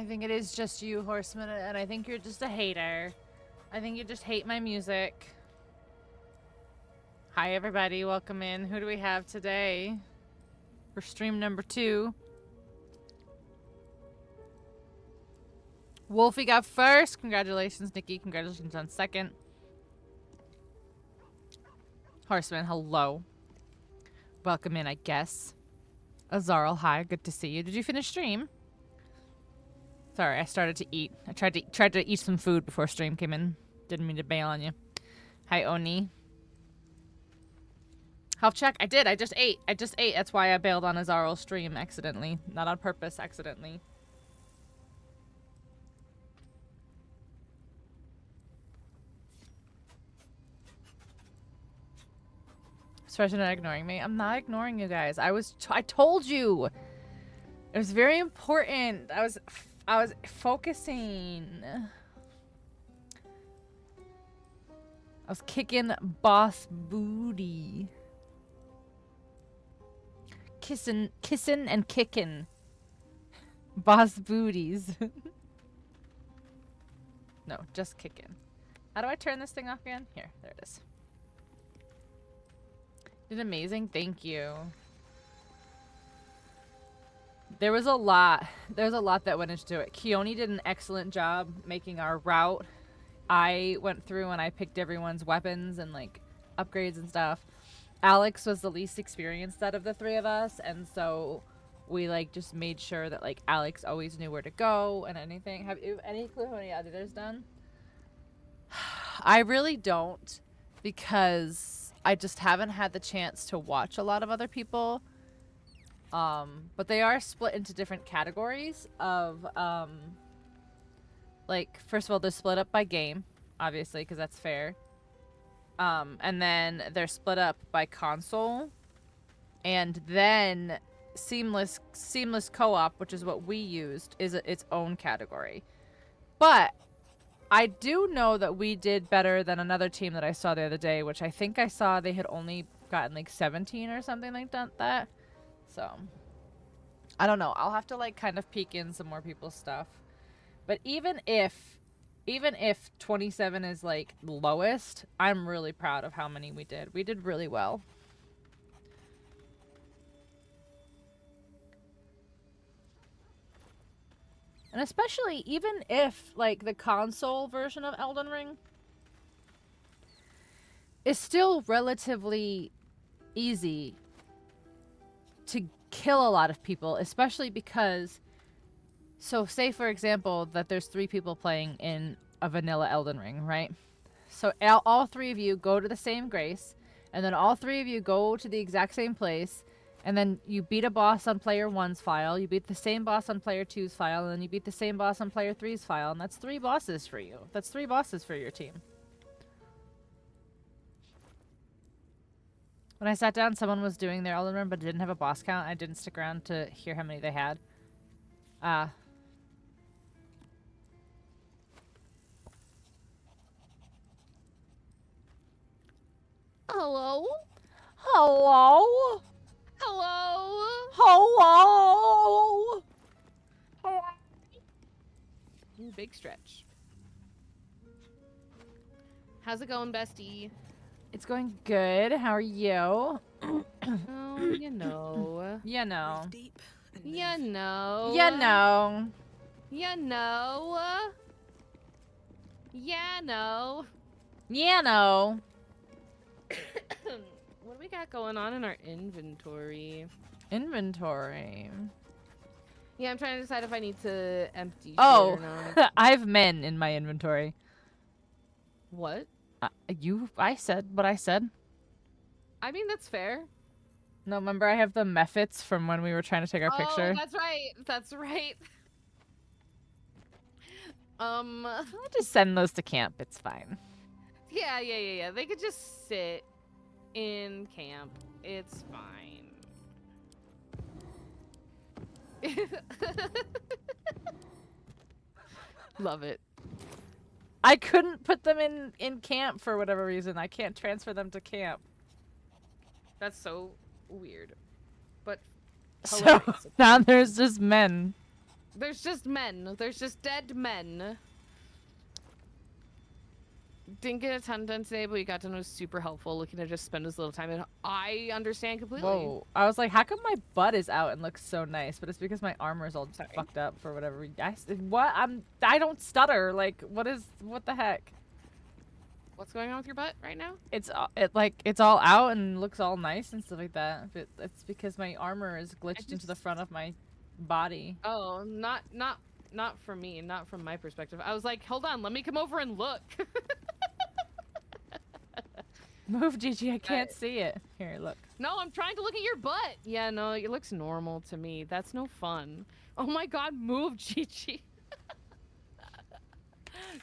I think it is just you, Horseman, and I think you're just a hater. I think you just hate my music. Hi, everybody. Welcome in. Who do we have today for stream number 2? Wolfie got first. Congratulations, Nikki. Congratulations on second. Horseman, hello. Welcome in, I guess. Azarl, hi. Good to see you. Did you finish stream? Sorry, I started to eat. I tried to eat some food before stream came in. Didn't mean to bail on you. Hi, Oni. Health check? I did. I just ate. That's why I bailed on Azarl's stream accidentally. Not on purpose, accidentally. Sorry for not ignoring me. I'm not ignoring you guys. I told you. It was very important. I was focusing. I was kicking boss booty. Kissing and kicking. Boss booties. No, just kicking. How do I turn this thing off again? Here, there it is. Did amazing. Thank you. There was a lot that went into it. Keone did an excellent job making our route. I went through and I picked everyone's weapons and like upgrades and stuff. Alex was the least experienced out of the three of us, and so we like just made sure that like Alex always knew where to go and anything. Have you any clue how many editors done? I really don't, because I just haven't had the chance to watch a lot of other people. But they are split into different categories of, like, first of all, they're split up by game, obviously, because that's fair. And then they're split up by console. And then seamless co-op, which is what we used, is its own category. But I do know that we did better than another team that I saw the other day, which I think I saw they had only gotten like 17 or something like that. So, I don't know. I'll have to like kind of peek in some more people's stuff. But even if 27 is like lowest, I'm really proud of how many we did. We did really well. And especially even if like the console version of Elden Ring is still relatively easy to kill a lot of people, especially because, so say for example that there's 3 people playing in a vanilla Elden Ring, right? So all 3 of you go to the same grace, and then all 3 of you go to the exact same place, and then you beat a boss on player 1's file, you beat the same boss on player 2's file, and then you beat the same boss on player 3's file, and that's 3 bosses for you. That's 3 bosses for your team. When I sat down, someone was doing their Elden Ring but didn't have a boss count. I didn't stick around to hear how many they had. Hello? Hello? Hello? Hello? Hello? Big stretch. How's it going, bestie? It's going good. How are you? Oh, you know. You know. You know. You know. You know. Yeah, no. You know. What do we got going on in our inventory? Inventory. Yeah, I'm trying to decide if I need to empty shit Oh, or not. I have men in my inventory. What? I said what I said. I mean, that's fair. No, remember I have the mephits from when we were trying to take our picture? Oh, that's right. That's right. I'll just send those to camp. It's fine. Yeah. They could just sit in camp. It's fine. Love it. I couldn't put them in camp for whatever reason. I can't transfer them to camp. That's so weird. But So now there's just men. There's just men. There's just dead men. Didn't get a ton done today, but we got done. It was super helpful. Looking to just spend as little time, and I understand completely. Whoa. I was like, how come my butt is out and looks so nice? But it's because my armor is all Sorry. fucked up for whatever reason. What? I don't stutter. Like, what the heck? What's going on with your butt right now? It's all out and looks all nice and stuff like that. But it's because my armor is glitched into the front of my body. Oh, not for me, not from my perspective. I was like, hold on, let me come over and look. Move, Gigi. I can't see it. Here, look. No, I'm trying to look at your butt. Yeah, no, it looks normal to me. That's no fun. Oh my god, move, Gigi.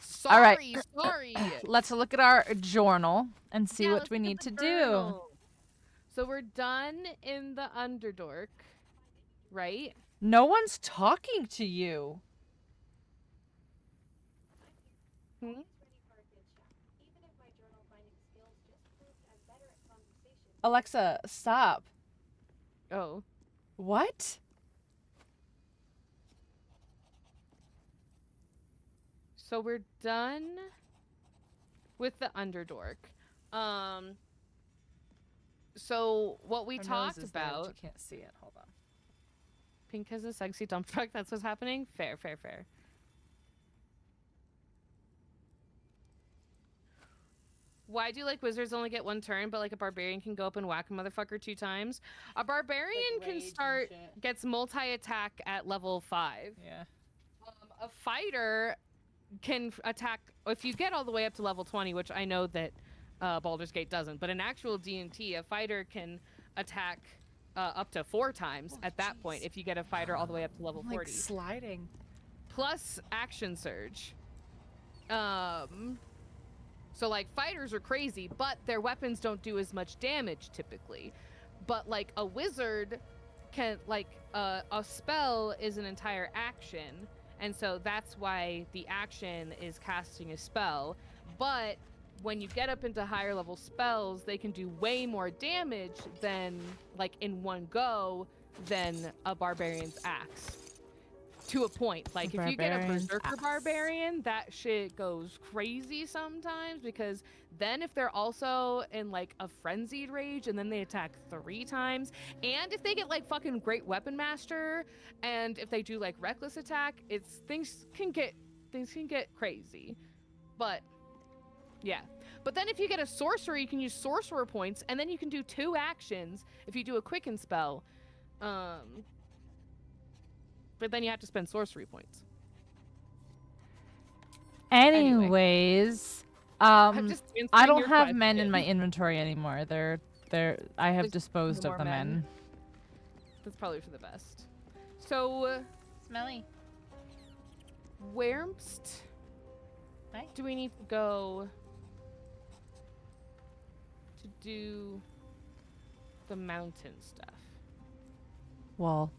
Sorry, all right. sorry. Let's look at our journal and see what let's we look at need the to do. journal. So we're done in the Underdark, right? No one's talking to you. Hmm? Alexa, stop. Oh. What? So we're done with the Underdark. So what we Her talked nose is there, but about. you can't see it. Hold on. Pink has a sexy dump truck. That's what's happening. Fair, fair, fair. Why do like wizards only get one turn, but like a barbarian can go up and whack a motherfucker 2 times? A barbarian can start gets multi-attack at level 5. Yeah. A fighter can attack if you get all the way up to level 20, which I know that Baldur's Gate doesn't. But in actual D&T, a fighter can attack up to 4 times at that point if you get a fighter all the way up to level 40. Like sliding. Plus action surge. So like fighters are crazy, but their weapons don't do as much damage typically. But like a wizard can like a spell is an entire action, and so that's why the action is casting a spell. But when you get up into higher level spells, they can do way more damage than like in one go than a barbarian's axe. To a point. Like if you get a berserker barbarian, that shit goes crazy sometimes, because then if they're also in like a frenzied rage and then they attack 3 times, and if they get like fucking great weapon master, and if they do like reckless attack, it's things can get crazy. But yeah. But then if you get a sorcerer, you can use sorcerer points, and then you can do 2 actions if you do a quicken spell. But then you have to spend sorcery points. Anyways, I'm just I don't your have men in question. my inventory anymore. I have There's disposed no of more the men. That's probably for the best. So, Smelly. where'st Hi. do we need to go to do the mountain stuff? Well,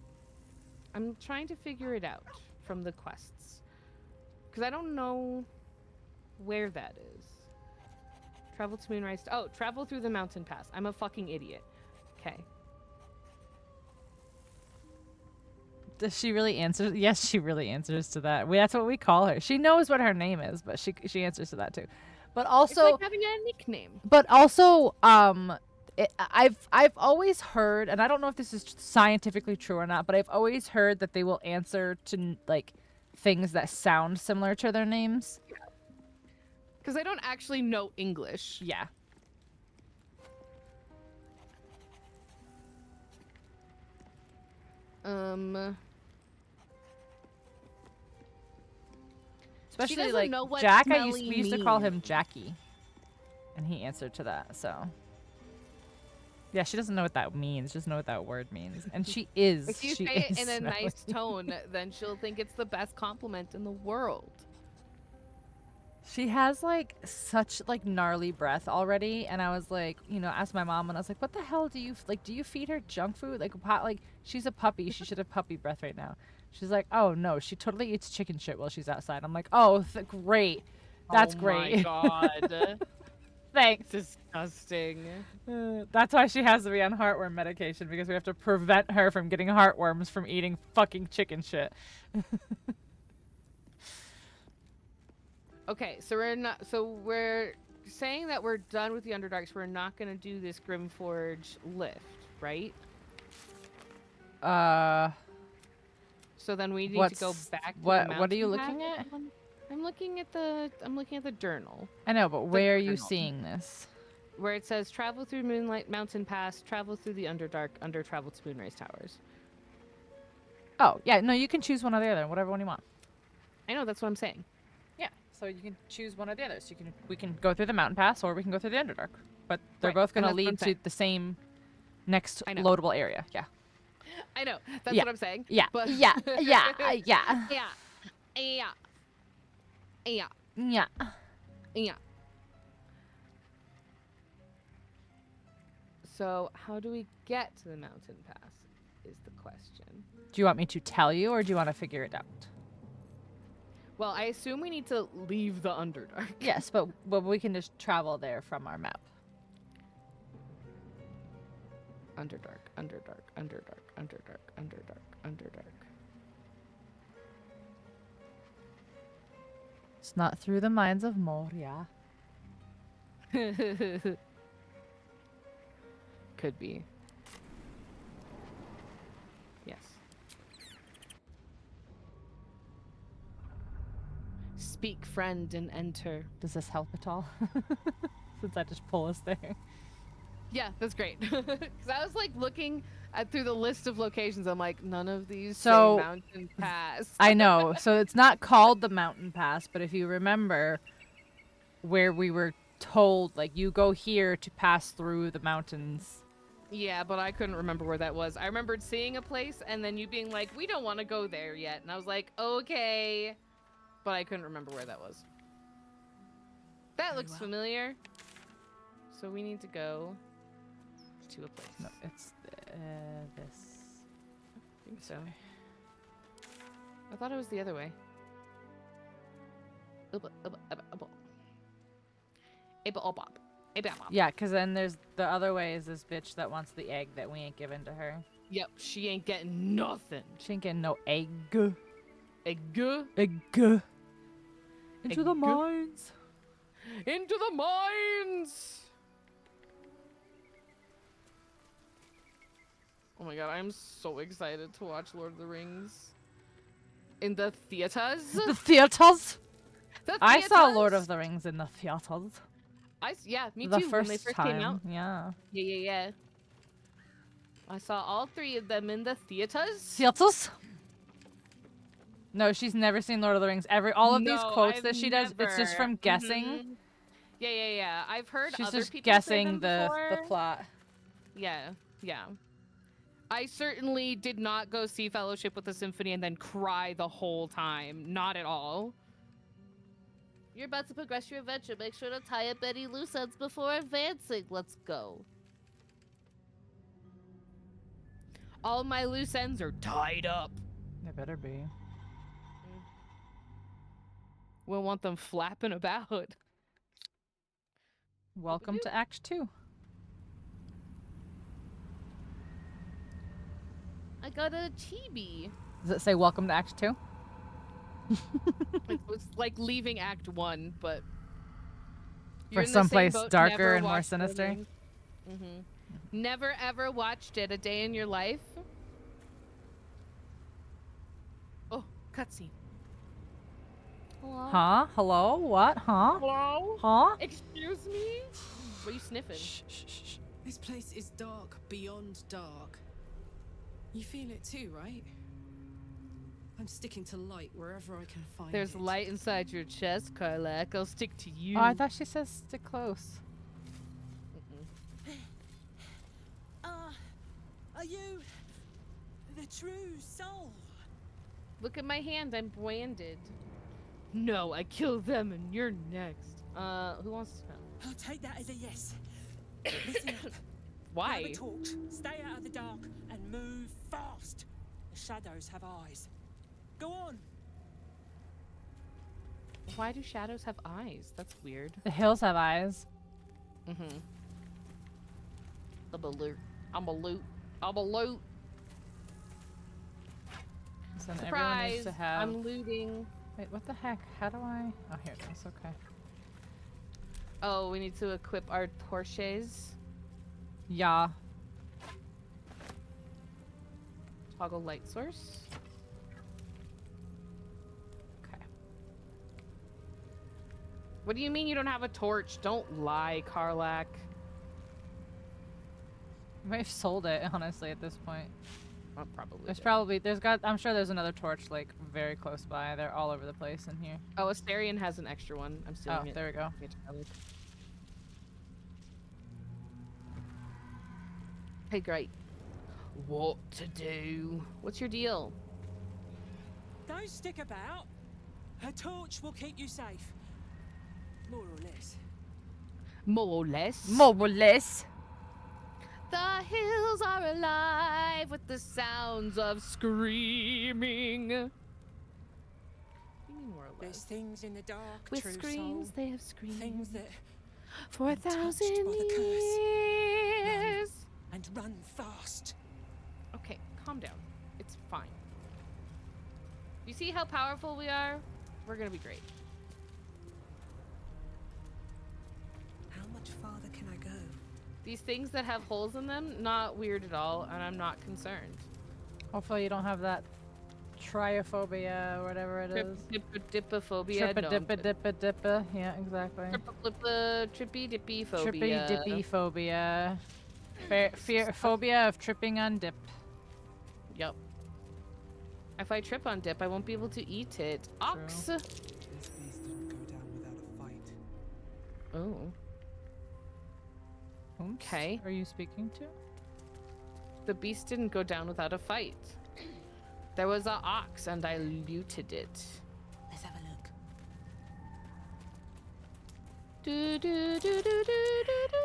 I'm trying to figure it out from the quests, because I don't know where that is. Travel to Moonrise. Oh, travel through the mountain pass. I'm a fucking idiot. Okay. does she really answer? Yes, she really answers to that. That's what we call her. She knows what her name is, but she answers to that too. But also, it's like having a nickname. But also, I've always heard, and I don't know if this is scientifically true or not, but I've always heard that they will answer to like things that sound similar to their names. Because I don't actually know English. Yeah. Especially doesn't like know what Jack. We smelly used to call him means. Jackie, and he answered to that. So. Yeah, she doesn't know what that means. She doesn't know what that word means. And she is. If you she say is it in a smelly. nice tone, then she'll think it's the best compliment in the world. She has like such like gnarly breath already, and I was like, asked my mom, and I was like, what the hell do you like? Do you feed her junk food? Like she's a puppy. She should have puppy breath right now. She's like, oh no, she totally eats chicken shit while she's outside. I'm like, oh, great, that's great. Oh my god. Thanks. Disgusting. That's why she has to be on heartworm medication, because we have to prevent her from getting heartworms from eating fucking chicken shit. Okay, so we're saying that we're done with the Underdarks. We're not gonna do this Grimforge lift, right? So then we need to go back to the mountain what are you path. looking at? I'm looking at the journal. I know, but where are you journal. seeing this? Where it says travel through Moonlight Mountain Pass, travel through the Underdark, travel to Moonrise Towers. Oh, yeah, no, you can choose one or the other, whatever one you want. I know, that's what I'm saying. Yeah, so you can choose one or the other. So we can go through the mountain pass, or we can go through the Underdark. But they're Right, both going to and that's what I'm lead to saying. the same next I know. loadable area. Yeah. I know, that's Yeah. what I'm saying. Yeah. But Yeah. Yeah. yeah. Yeah. Yeah. So how do we get to the mountain pass is the question. Do you want me to tell you, or do you want to figure it out? Well, I assume we need to leave the Underdark. Yes, but we can just travel there from our map. Underdark. It's not through the mines of Moria. Could be. Yes. Speak, friend, and enter. Does this help at all? Since I just pull us there. Yeah, that's great. Because I was like looking through the list of locations. I'm like, none of these So, say mountain pass. I know. So it's not called the mountain pass, but if you remember where we were told, like, you go here to pass through the mountains. Yeah, but I couldn't remember where that was. I remembered seeing a place and then you being like, we don't want to go there yet. And I was like, okay. But I couldn't remember where that was. That looks familiar. So we need to go to a place. No, it's this. I think so. I thought it was the other way. Yeah, because then there's the other way is this bitch that wants the egg that we ain't given to her. Yep, she ain't getting nothing. She ain't getting no egg. Egg. Egg. Into the Egg. mines. Into the mines! Oh my god, I'm so excited to watch Lord of the Rings. In the theaters? The theaters. The I saw theaters? Lord of the Rings in the theaters. Yeah, me The too, when they first came out. Yeah. Yeah. I saw all three of them in the theaters. Theaters. No, she's never seen Lord of the Rings. All of these quotes I've that she does, it's just from never. guessing. Mhm. Yeah. I've heard She's other just people say guessing them the before. plot. Yeah. I certainly did not go see Fellowship with the Symphony and then cry the whole time. Not at all. You're about to progress your adventure. Make sure to tie up any loose ends before advancing. Let's go. All my loose ends are tied up. They better be. We don't want them flapping about. Welcome to Act 2. I got a chibi. Does it say welcome to Act 2? It was like leaving Act 1, but For someplace darker and more sinister? Never ever watched it a day in your life? Oh, cutscene. Hello? Huh? Hello? What? Huh? Hello? Huh? Excuse me? What are you sniffing? Shh. This place is dark beyond dark. You feel it too, right? I'm sticking to light wherever I can find There's it. light inside your chest, Karlak. I'll stick to you. Oh, I thought she says stick close. Are you the true soul? Look at my hand, I'm branded. No, I kill them and you're next. Who wants to know? I'll take that as a yes. Listen up. Why? Grab a torch, stay out of the dark, and move fast. The shadows have eyes. Go on. Why do shadows have eyes? That's weird. The hills have eyes. Mm-hmm. I'm a loot. I'm a loot. I'm a loot. So then everyone Surprise! needs to have. I'm looting. Wait, what the heck? How do I? Oh, here it is. Okay. Oh, we need to equip our torches. Yeah. Toggle light source. Okay. What do you mean you don't have a torch? Don't lie, Karlak. I might have sold it, honestly, at this point. Oh, probably. There's did. probably, I'm sure there's another torch, like, very close by. They're all over the place in here. Oh, Asterion has an extra one. I'm stealing Oh, it. there we go. Hey, great. What to do? What's your deal? Don't stick about. Her torch will keep you safe. More or less. More or less. More or less. The hills are alive with the sounds of screaming. What do you mean more or There's less? things in the dark, With true screams, soul. they have screamed. Things that for untouched 1,000 by the curse. years. and run fast. Okay, calm down. It's fine. You see how powerful we are? We're gonna be great. How much farther can I go? These things that have holes in them, not weird at all, and I'm not concerned. Hopefully you don't have that triophobia or whatever it is. Trippy-dippophobia. Trippa-dippa-dippa-dippa. Yeah, exactly. Trippy-dippy phobia. Trippy-dippy phobia. Phobia of tripping on dip. Yep. If I trip on dip, I won't be able to eat it. Ox! This beast didn't go down without a fight. Oh. Oops. Okay. Are you speaking to? The beast didn't go down without a fight. There was an ox, and I looted it. Let's have a look. Do do do do do do do.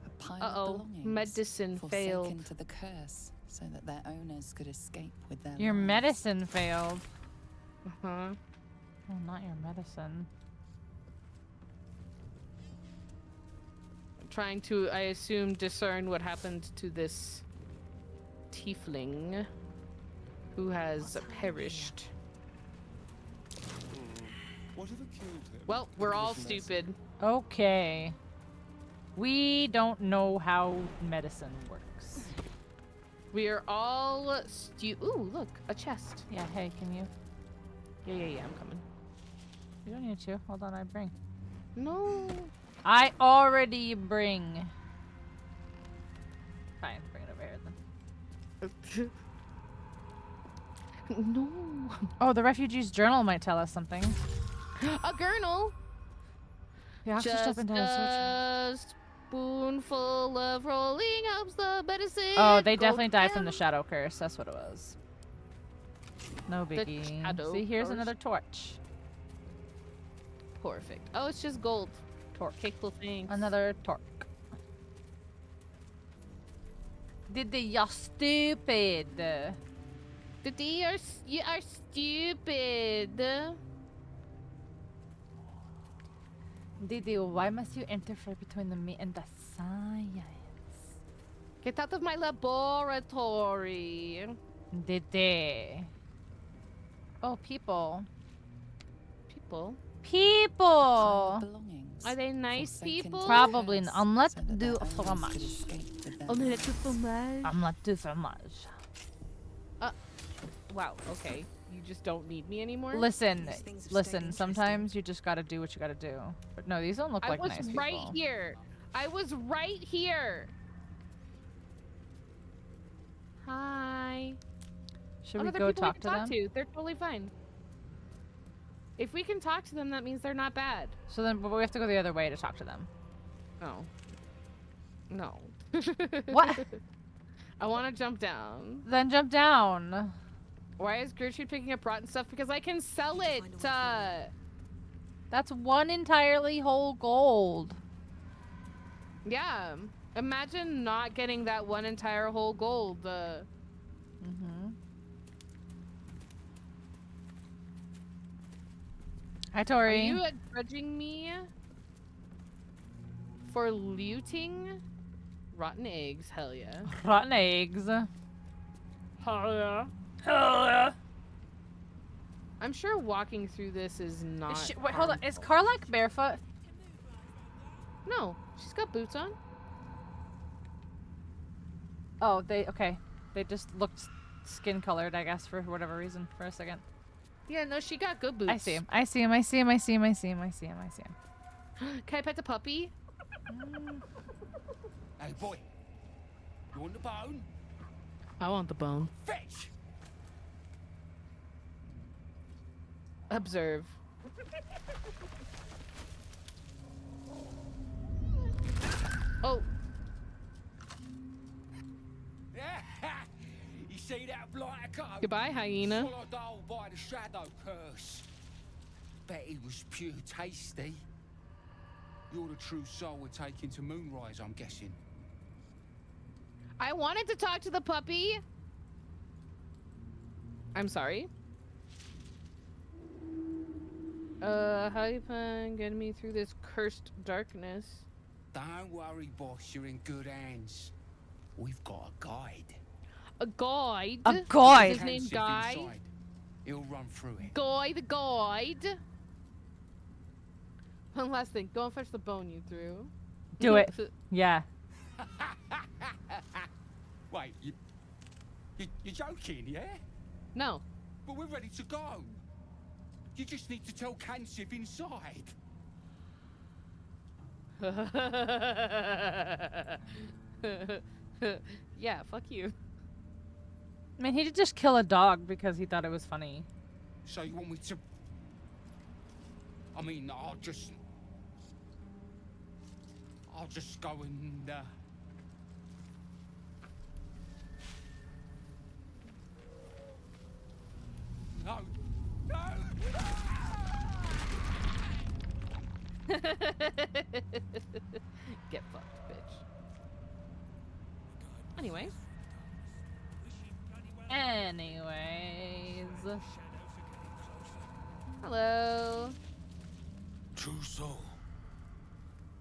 A pile Uh-oh, of belongings medicine forsaken failed. to the curse so that their owners could escape with their Your lives. medicine failed. Uh-huh. Oh, not your medicine. Trying to, I assume, discern what happened to this tiefling who has perished. Whatever killed him? Well, we're all was less- stupid. Okay. We don't know how medicine works. We are all Ooh, look, a chest. Yeah, hey, can you? Yeah, I'm coming. You don't need to. Hold on, I bring. No. I already bring. Fine, bring it over here then. No. Oh, the refugee's journal might tell us something. A gurnal. Yeah, just up and down the search. a spoonful of rolling helps the medicine. Oh, they go definitely died from the down. shadow curse. That's what it was. No The biggie. shadow See, here's curse. another torch. Perfect. Oh, it's just gold. Torch. Okay, cool, thanks. Another torch. Diddy, you're stupid. Diddy, you are stupid. Diddy, why must you interfere between the me and the science? Get out of my laboratory. Diddy. Oh, people. People. Pile People! of belongings Are they nice forsaken people? to the Probably curse not. Omelette so that du their owners fromage. could escape with their Omelette lives. du fromage. Omelette du fromage. Wow, okay. You just don't need me anymore? Listen, These things have stayed listen, interesting. sometimes you just gotta do what you gotta do. But no, these don't look I like was nice right people. here. I was right here. Hi. Should Oh, we no, they're go people we talk can to them? They're totally fine. If we can talk to them, that means they're not bad. So then, but we have to go the other way to talk to them. Oh. No. What? I want to jump down. Then jump down. Why is Gertrude picking up rotten stuff? Because I can sell it. Find a way That's one entirely whole gold. Yeah. Imagine not getting that one entire whole gold. Mm-hmm. Hi, Are Tori. you judging me for looting rotten eggs? Hell yeah. Rotten eggs. Hell yeah. Hell yeah. I'm sure walking through this is not. Wait, hold on. Is harmful. Karlak barefoot? No, she's got boots on. Oh, okay. They just looked skin colored, I guess, for whatever reason, for a second. Yeah, no, she got good boots. I see him. I see him. I see him. I see him. I see him. I see him. I see him. Can I pet the puppy? Hey, boy. You want the bone? I want the bone. Fetch! Observe. Oh, You see that blighter cut? goodbye, hyena. Swallowed whole by the shadow curse. Bet he was pure tasty. You're the true soul we're taking to Moonrise, I'm guessing. I wanted to talk to the puppy. I'm sorry. How you plan getting me through this cursed darkness? Don't worry, boss. You're in good hands. We've got a guide. A guide? A guide? Is his name Cancif Guy? inside. He'll run through it. Guy the guide? One last thing. Go and fetch the bone you threw. Do it. Yeah. Wait, you're joking, yeah? No. But we're ready to go. You just need to tell Cancif inside. Yeah, fuck you. I mean, he did just kill a dog because he thought it was funny. So you want me to... I mean, I'll just go and, No! No! Get fucked, bitch. Anyway. Anyways. Hello. True soul.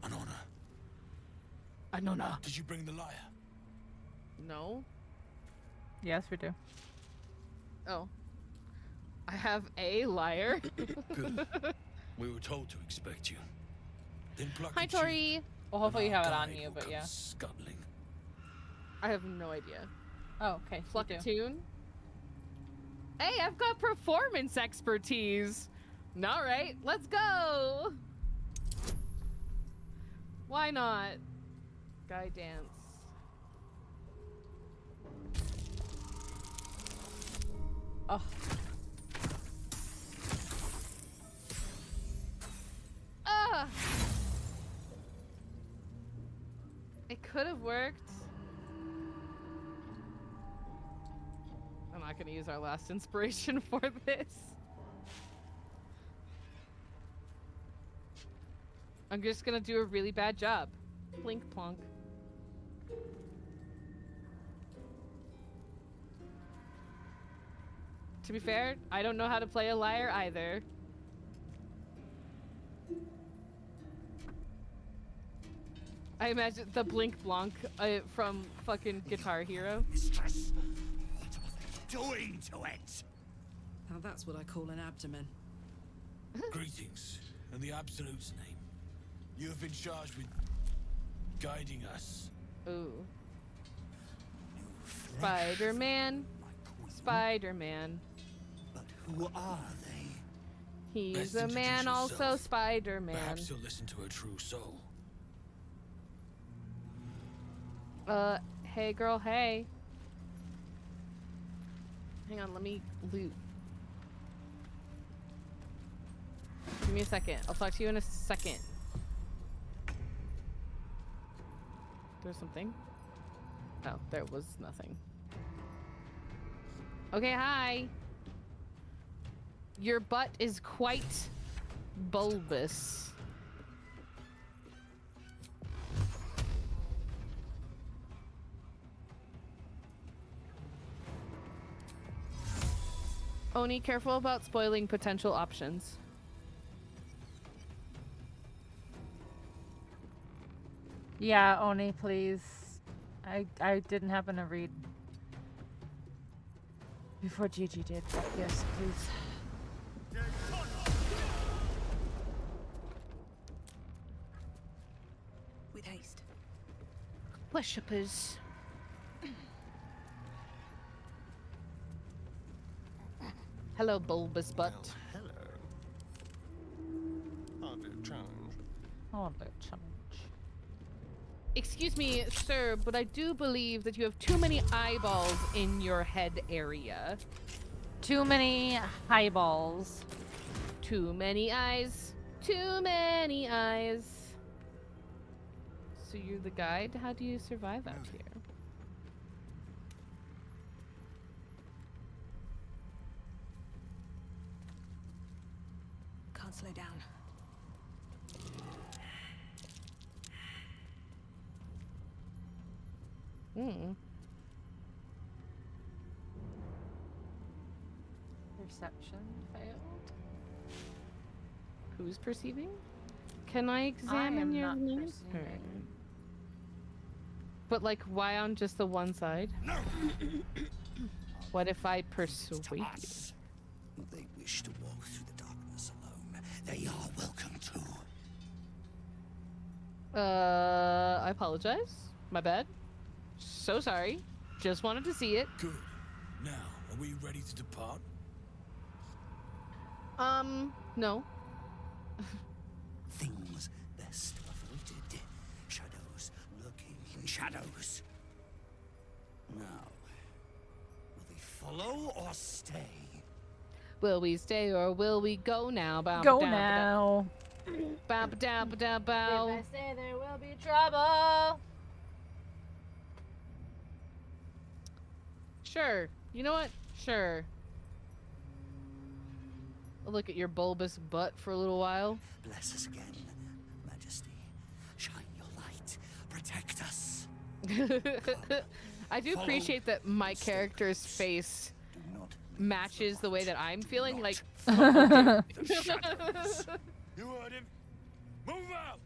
An honor. Anona. Did you bring the lyre? No. Yes, we do. Oh. I have a liar. Good. We were told to expect you. Then pluck Hi, a cheek, Tori. Well, hopefully you and our have it on guide you, will but come yeah. Scuttling. I have no idea. Oh, okay. Pluck you a do. tune. Hey, I've got performance expertise. All right, let's go. Why not? Guy dance. Oh. Ah! It could have worked. I'm not gonna use our last inspiration for this. I'm just gonna do a really bad job. Blink plonk. To be fair, I don't know how to play a lyre either. I imagine the Blink Blanc from fucking Guitar Hero. Mistress, what are you doing to it? Now that's what I call an abdomen. Greetings, in the Absolute's name. You have been charged with guiding us. Ooh. Spider-Man. Spider-Man. But who are they? He's Best a introduce man, also yourself. Spider-Man. Perhaps you'll listen to a true soul. Hey girl, hey. Hang on, let me loot. Give me a second. I'll talk to you in a second. There's something. Oh, there was nothing. Okay, hi. Your butt is quite bulbous. Oni, careful about spoiling potential options. Yeah, Oni, please. I didn't happen to read before Gigi did, but yes, please. With haste. Worshippers. Hello, bulbous butt. Well, hello. Hardly a challenge. Oh, the challenge. Excuse me, sir, but I do believe that you have too many eyeballs in your head area. Too many highballs. Too many eyes. Too many eyes. So you're the guide? How do you survive out here? Can't slow down. Hmm. Perception failed. Who's perceiving? Can I examine am your not lantern? perceiving. But like, why on just the one side? What if I persuade you? Us. If they wish to walk through the darkness alone, they are welcome to. I apologize. My bad. So sorry. Just wanted to see it. Good. Now, are we ready to depart? No. Things best averted. Shadows lurking in shadows. Now, will they follow or stay? Will we stay or will we go now? Bow, Go ba-dow, now. Bow, ba-dow, ba-dow, bow. If I say there will be trouble. Sure. You know what? Sure. I'll look at your bulbous butt for a little while. Bless us again, Majesty. Shine your light. Protect us. I do appreciate that my character's face Do not matches the way that I'm feeling. Like, the shadows. You heard him. Move out!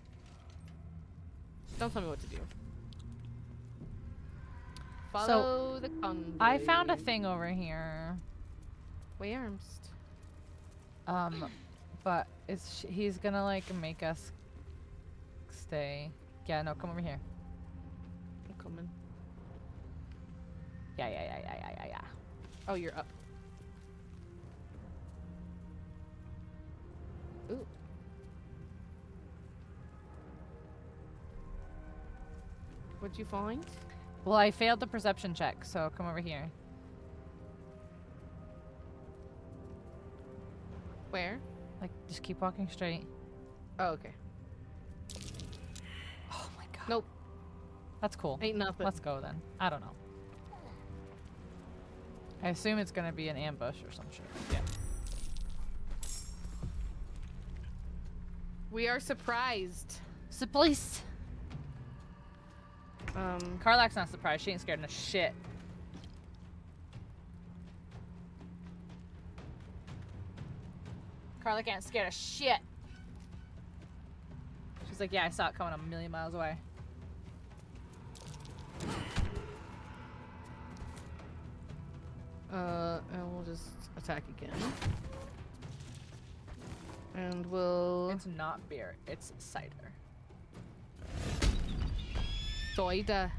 don't tell me what to do. Follow the convoy. I found a thing over here. Where's? But he's gonna like make us stay. Yeah, no, come over here. I'm coming. Yeah. Oh, you're up. Ooh. What'd you find? Well, I failed the perception check, so come over here. Where? Like, just keep walking straight. Oh, okay. Oh my god. Nope. That's cool. Ain't nothing. Let's go then. I don't know. I assume it's gonna be an ambush or some shit. Yeah. We are surprised. Surprise. Carlack's not surprised. She ain't scared of shit. Carlack ain't scared of shit. She's like, yeah, I saw it coming a million miles away. And we'll just attack again. And we'll... It's not beer. It's cider. Cider.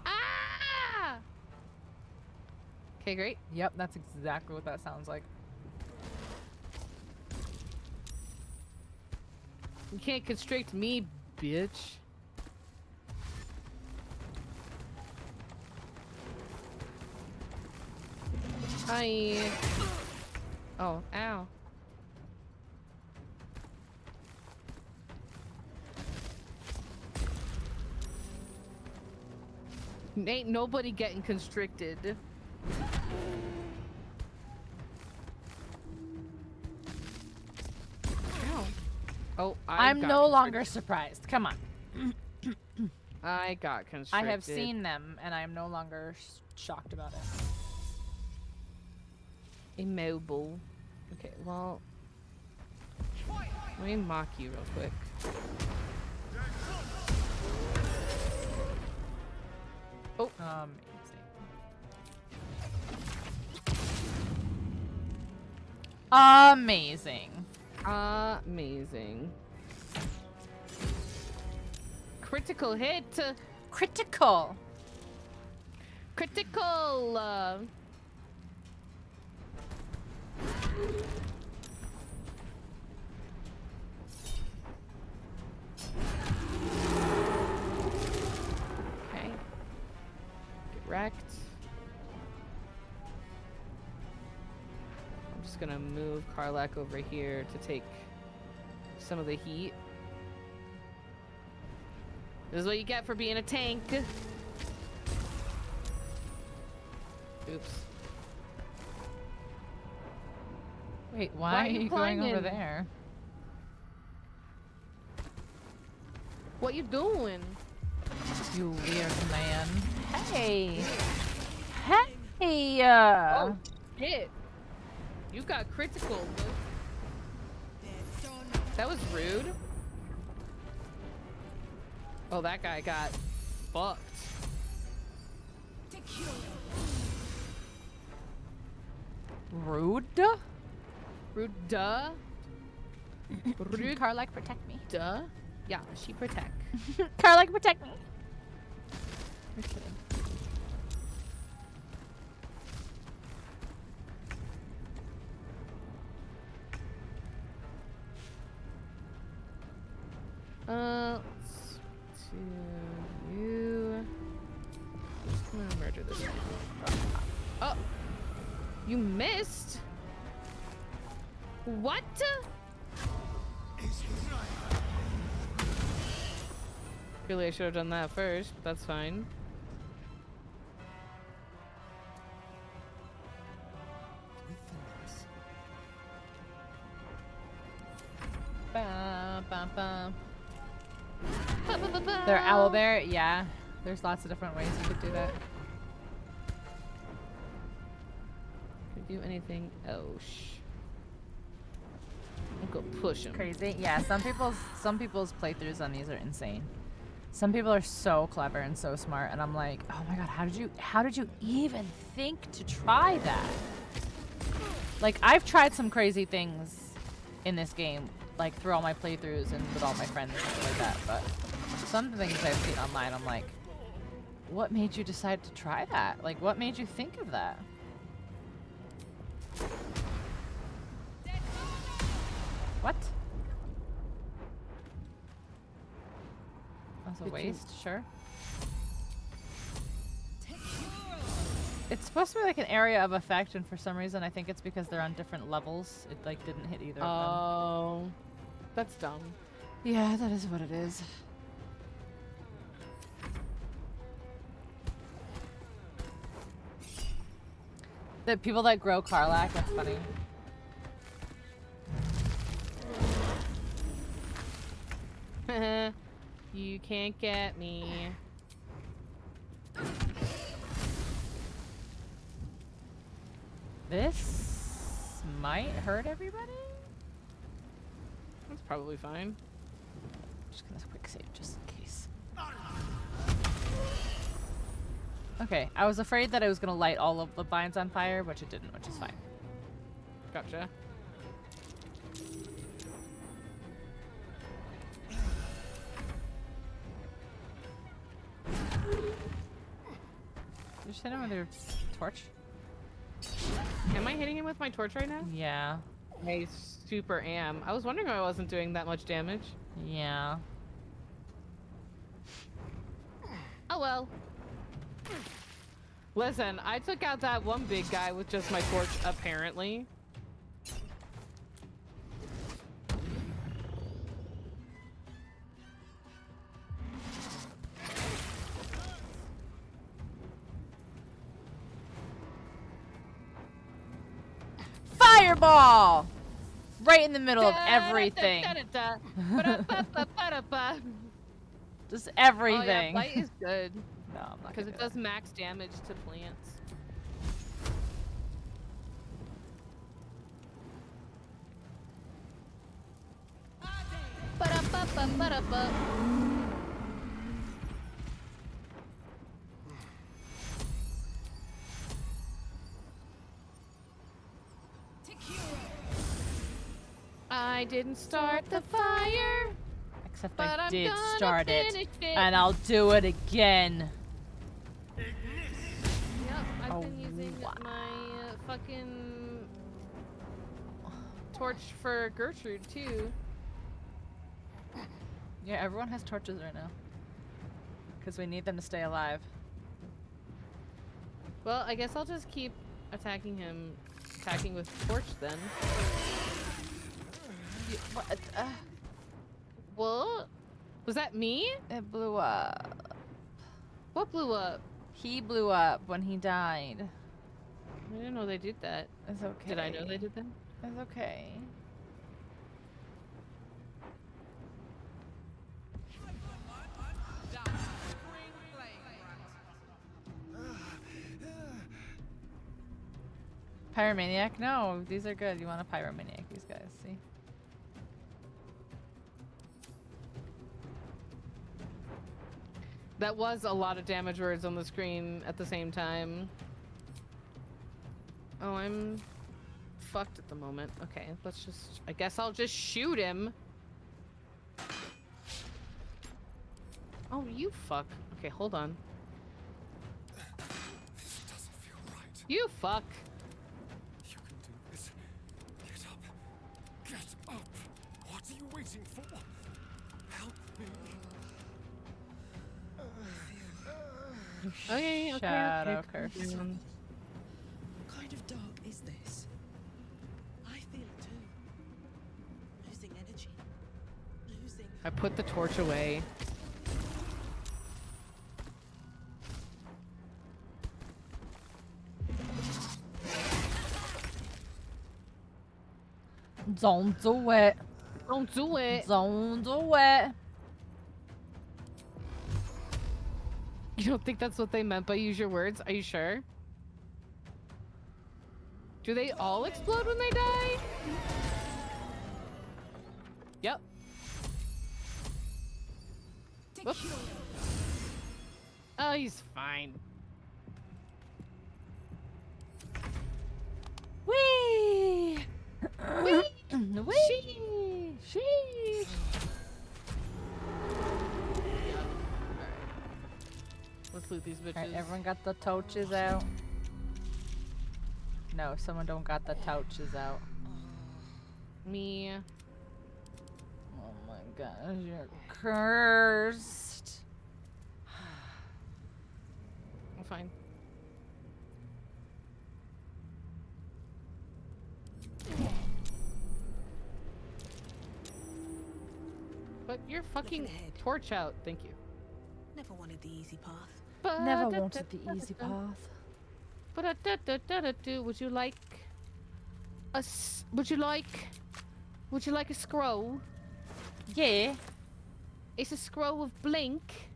Ah! Okay, great. Yep, that's exactly what that sounds like. You can't constrict me, bitch. Hi. Oh, ow. Ain't nobody getting constricted. Ow. Oh, I'm got no longer constricted. surprised. Come on. I got I constricted. have seen them, and I am no longer shocked about it. Immobile. Okay, well. Let me mock you real quick. Oh. Amazing. Amazing. Critical hit. Critical. Critical. Okay. Get wrecked. I'm just gonna move Karlak over here to take some of the heat. This is what you get for being a tank. Oops. Wait, why are you going over climbing? there? What you doing? You weird man. Hey. Hey. Oh, shit. You got critical. That was rude. Oh, that guy got fucked. Rude. Rude, duh. Rude. Karlak, protect me. Duh. Yeah, she protect. Karlak, protect me. You're kidding. Let's do you. Just gonna murder this one. Oh, you missed. What? Really, I should have done that first, but that's fine. Ba, ba, ba. They're owlbear? Yeah. There's lots of different ways you could do that. Could do anything else. I'll go push him. Crazy. Yeah, some people's playthroughs on these are insane. Some people are so clever and so smart, and I'm like, oh my god, how did you even think to try that? Like, I've tried some crazy things in this game, like through all my playthroughs and with all my friends and stuff like that, but some things I've seen online, I'm like, what made you decide to try that? Like, what made you think of that? What? That's a waste, sure. It's supposed to be like an area of effect, and for some reason I think it's because they're on different levels. It like didn't hit either of them. Oh, that's dumb. Yeah, that is what it is. The people that grow Karlak, that's funny. You can't get me. This might hurt everybody. That's probably fine. Just gonna quick save just in case. Okay, I was afraid that I was gonna light all of the vines on fire, which it didn't, which is fine. Gotcha. You just hit him with your torch? Am I hitting him with my torch right now? Yeah. I super am. I was wondering why I wasn't doing that much damage. Yeah. Oh well. Listen, I took out that one big guy with just my torch, apparently. Fireball! Right in the middle of everything. Just everything. Oh, yeah, light is good. No, I'm not Because gonna it do does max damage to plants. Ba-da-ba-da-ba. I didn't start the fire, Except but I I'm did gonna start it. finish it. And I'll do it again. Yep, I've Oh, been using wow. my fucking torch for Gertrude too. Yeah, everyone has torches right now. Because we need them to stay alive. Well, I guess I'll just keep attacking him, attacking with torch then. What? What? Was that me? It blew up. What blew up? He blew up when he died. I didn't know they did that. It's okay. Did I know they did that? It's okay. Pyromaniac? No, these are good. You want a pyromaniac, these guys, see? That was a lot of damage words on the screen at the same time. Oh, I'm fucked at the moment. Okay, let's just... I guess I'll just shoot him. Oh, you fuck. Okay, hold on. This doesn't feel right. You fuck. You can do this. Get up. Get up. What are you waiting for? Help me. Okay, okay, Shadow okay. curse. What kind of dark is this? I feel it too. Losing energy. Losing. I put the torch away. Don't do it. Don't do it. Don't do it. You don't think that's what they meant by use your words? Are you sure? Do they all explode when they die? Yep. Whoops. Oh, he's fine. Whee! Whee! Whee! Sheesh! Let's loot these bitches. Alright, everyone got the torches out? No, someone don't got the torches out. Me. Oh my gosh, you're cursed. I'm fine. But you're fucking ahead. torch out. Thank you. Never wanted the easy path. Never wanted the easy path. Would you like a would you like a scroll? Yeah. It's a scroll of blink.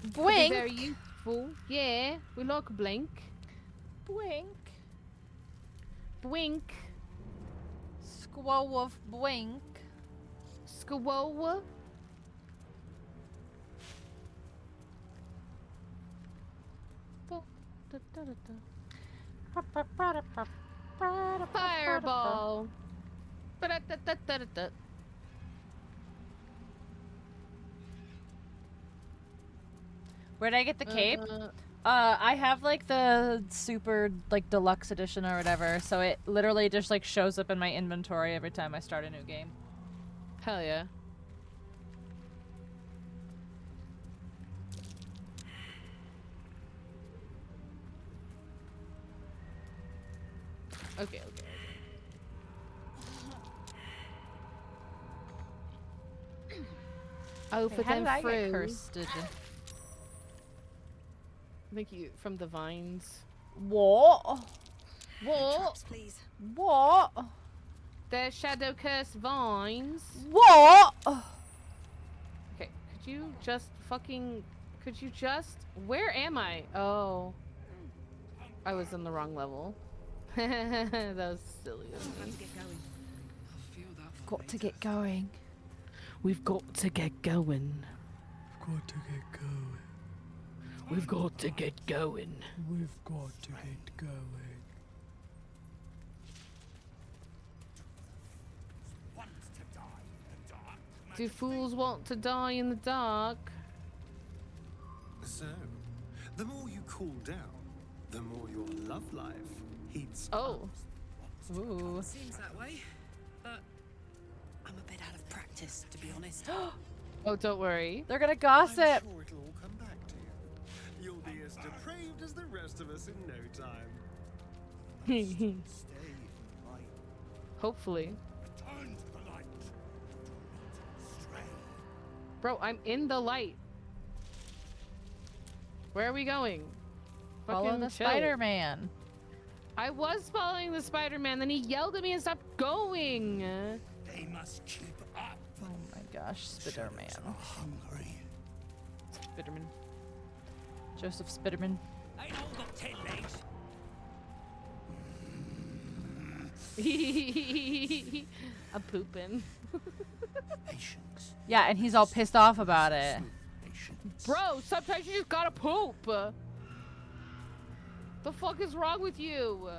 Could be Blink. very useful. Yeah, we like blink. Blink. Blink. Squall of blink. Scroll. Fireball. Ba-da-da-da-da-da. Where'd I get the cape? I have like the super like deluxe edition or whatever, so it literally just like shows up in my inventory every time I start a new game. Hell yeah. Okay. Oh, for How them did I through. get cursed? Thank you from the vines. What? What? Traps, please. What? They're shadow cursed vines. What? Okay, could you just fucking... Could you just... Where am I? Oh. I was on the wrong level. That was silly of me. Time to get going. I'll feel that. Got to get going. We've got to get going. Got to get going. We've got to get going. We've got to get going. Do fools want to die in the dark? So, the more you cool down, the more your love life heats Oh. up. Ooh. Seems that way, but I'm a bit out of practice, to be honest. Oh, don't worry. They're gonna I'm gossip. sure it'll all come back to you. You'll be as depraved as the rest of us in no time. Stay in the light. Hopefully. Turn to the light. Do not stray. Bro, I'm in the light. Where are we going? Follow Fucking the chill. Spider-Man. I was following the Spider-Man, then he yelled at me and stopped going. They must keep up. Oh my gosh, Spider-Man. Shadows are hungry. Spider-Man. Joseph Spiderman. Ain't all got 10 legs. I'm pooping. Patience. Yeah, and he's all pissed off about it. Patience. Bro, sometimes you just gotta poop. The fuck is wrong with you?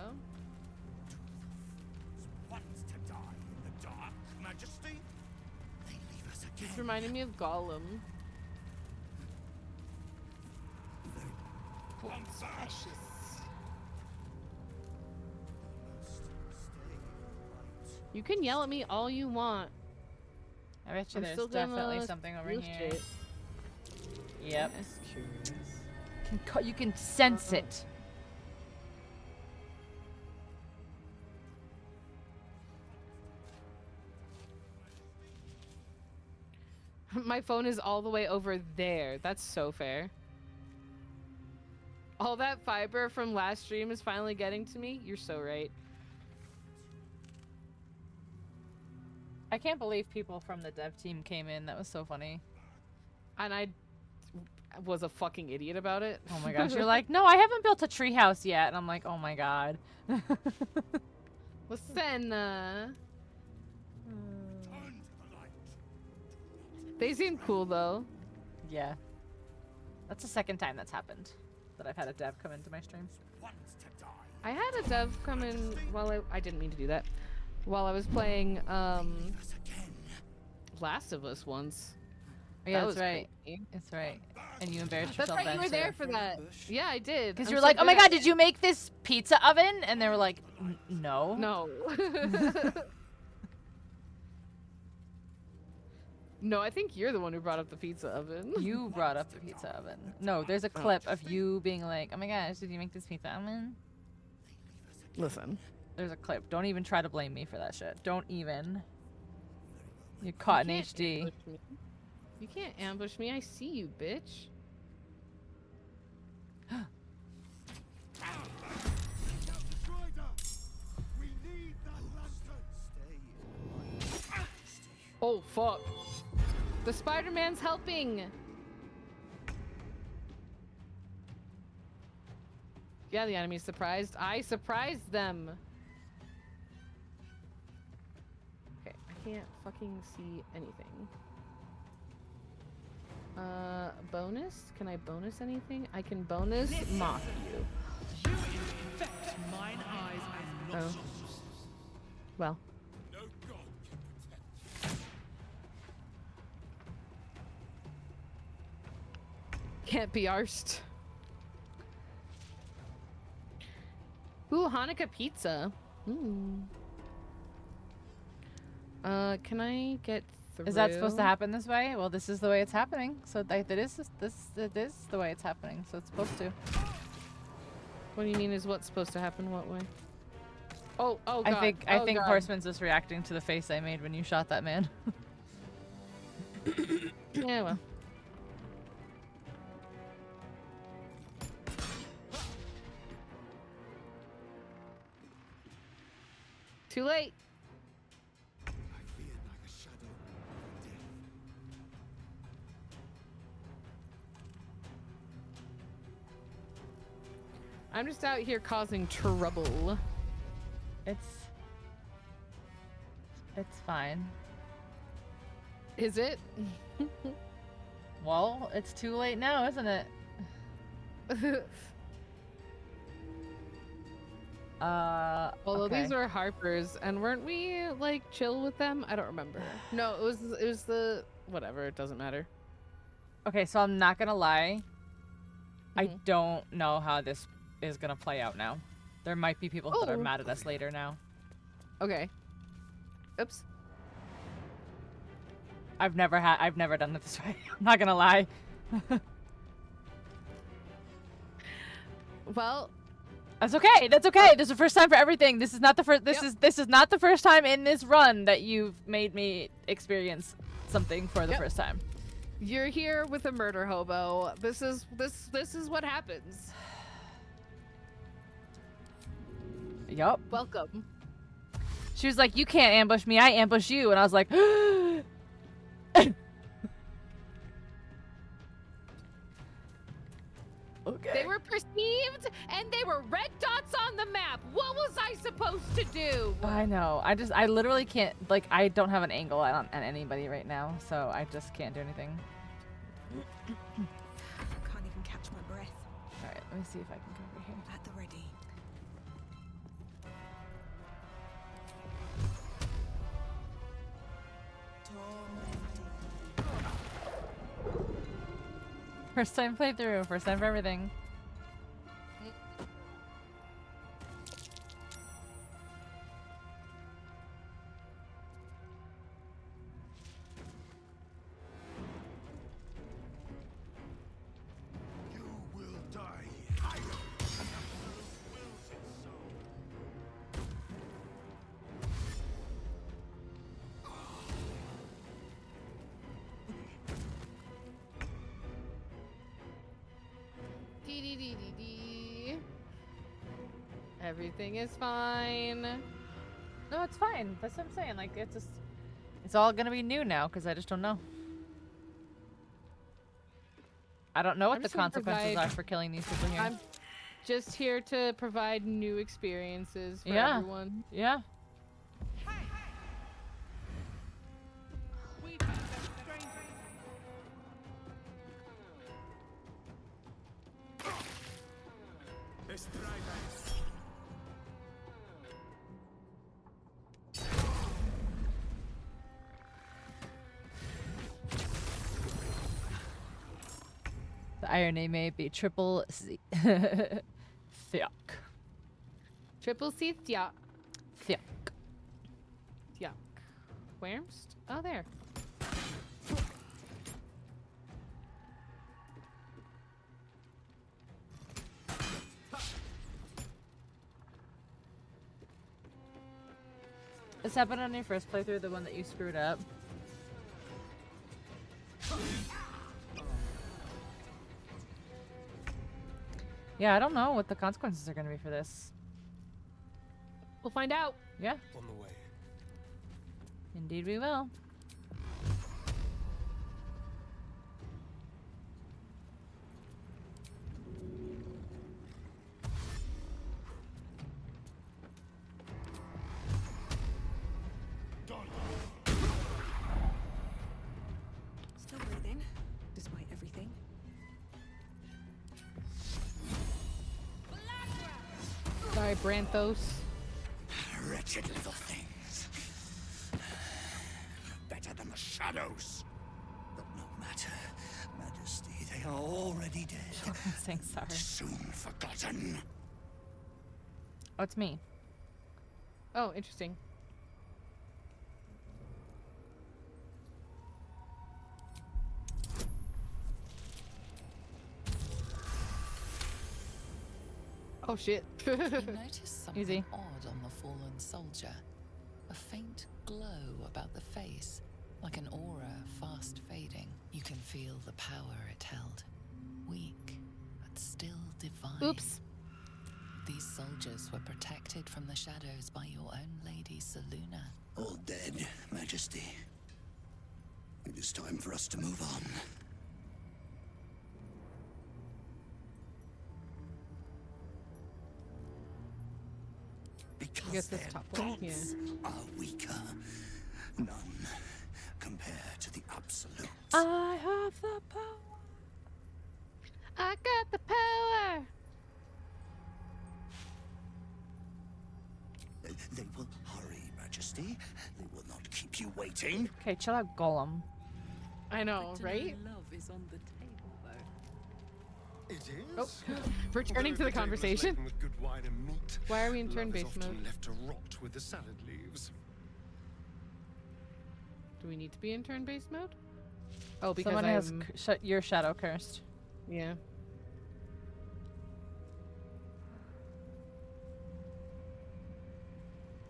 Want to die in the dark, Majesty? They leave us again. It's reminding me of Gollum. Precious. You can yell at me all you want. I bet you I'm there's still gonna definitely something over steal here. shit. Yep. That's curious. You can sense it. My phone is all the way over there. That's so fair. All that fiber from last stream is finally getting to me. You're so right. I can't believe people from the dev team came in. That was so funny. And I was a fucking idiot about it. Oh my gosh, you're like, no, I haven't built a treehouse yet. And I'm like, oh my god. Listen, Turn to the light. they seem cool though. Yeah. That's the second time that's happened. That I've had a dev come into my stream. Want to die. I had a dev come in while I didn't mean to do that. While I was playing Leave us again. Last of Us once. Oh, yeah, That that's was right. crazy. That's right. And you embarrassed That's yourself right, then you were too. there for that. Yeah, I did. Because I'm you were so like, oh my good god, at did you make this pizza oven? And they were like, no. No. No, I think you're the one who brought up the pizza oven. You brought up the pizza oven. No, there's a clip of you being like, oh my gosh, did you make this pizza oven? Listen. There's a clip. Don't even try to blame me for that shit. Don't even. You're caught in You can't HD. ambush me. You can't ambush me. I see you, bitch. We need that lantern. Oh, fuck. The Spider-Man's helping. Yeah, the enemy's surprised. I surprised them. Okay, I can't fucking see anything. Bonus? Can I bonus anything? I can bonus mock you. You infect mine eyes and Oh. nostrils. Well, No god can protect. can't be arsed. Ooh, Hanukkah pizza. Ooh. Can I get through? Is that supposed to happen this way? Well, this is the way it's happening. So it is the way it's happening. So it's supposed to. What do you mean is what's supposed to happen? What way? Oh, oh god. I Oh, think god. Horseman's just reacting to the face I made when you shot that man. Yeah, well. Too late. I fear neither shadow nor death. I'm just out here causing trouble. It's fine. Is it? Well, it's too late now, isn't it? Although okay. these were Harpers, and weren't we like chill with them? I don't remember. No, it was the whatever. It doesn't matter. Okay, so I'm not gonna lie. I Mhm. don't know how this is gonna play out now. There might be people that are mad at us later now. Okay. Oops. I've never done it this way. I'm not gonna lie. Well, That's okay. That's okay. This is the first time for everything. This is not the first. Yep. This is not the first time in this run that you've made me experience something for the Yep. first time. you're here with a murder hobo. This is what happens. Yup. Welcome. She was like, "You can't ambush me. I ambush you," and I was like, "Okay." They were perceived, and they were red dots on the map. What was I supposed to do? I know. I literally can't. Like, I don't have an angle on anybody right now, so I just can't do anything. I can't even catch my breath. All right, let me see if I can go over here. At the ready. First time playthrough. First time for everything. You will die. I am wills it so. Dee. Everything is fine. No, it's fine. That's what I'm saying. Like, it's all gonna be new now because I just don't know. I don't know what I'm the just gonna consequences provide- are for killing these people here. I'm just here to provide new experiences for Yeah. everyone. Yeah. The irony may be triple C. Thiok. Triple C, yeah. Thiok. Yeah. Where's? Oh, there. This happened on your first playthrough, the one that you screwed up. Yeah, I don't know what the consequences are going to be for this. We'll find out. Yeah, On the way. indeed we will. Still breathing, despite everything. Sorry, Branthos. Wretched little things. Better than the shadows. But no matter, Majesty, they are already dead. I'm saying sorry. Soon forgotten. Oh, it's me. Oh, interesting. Oh shit. You notice something Easy. odd on the fallen soldier. A faint glow about the face, like an aura fast fading. You can feel the power it held. Weak, but still divine. Oops. These soldiers were protected from the shadows by your own lady, Seluna. All dead, Majesty. It is time for us to move on. Because guess this their top one, gods are weaker. None compare to the absolute. I have the power. I got the power. They will hurry, Majesty. They will not keep you waiting. Okay, chill out, Golem. I know, Good to right? know love is on the table, though. It is. Oh, returning to Although the if table is conversation. laden with good wine and meat, Why are we in love is turn-based often mode? left to rot with the salad leaves. Do we need to be in turn-based mode? Oh, because Someone has I'm... your shadow cursed. Yeah.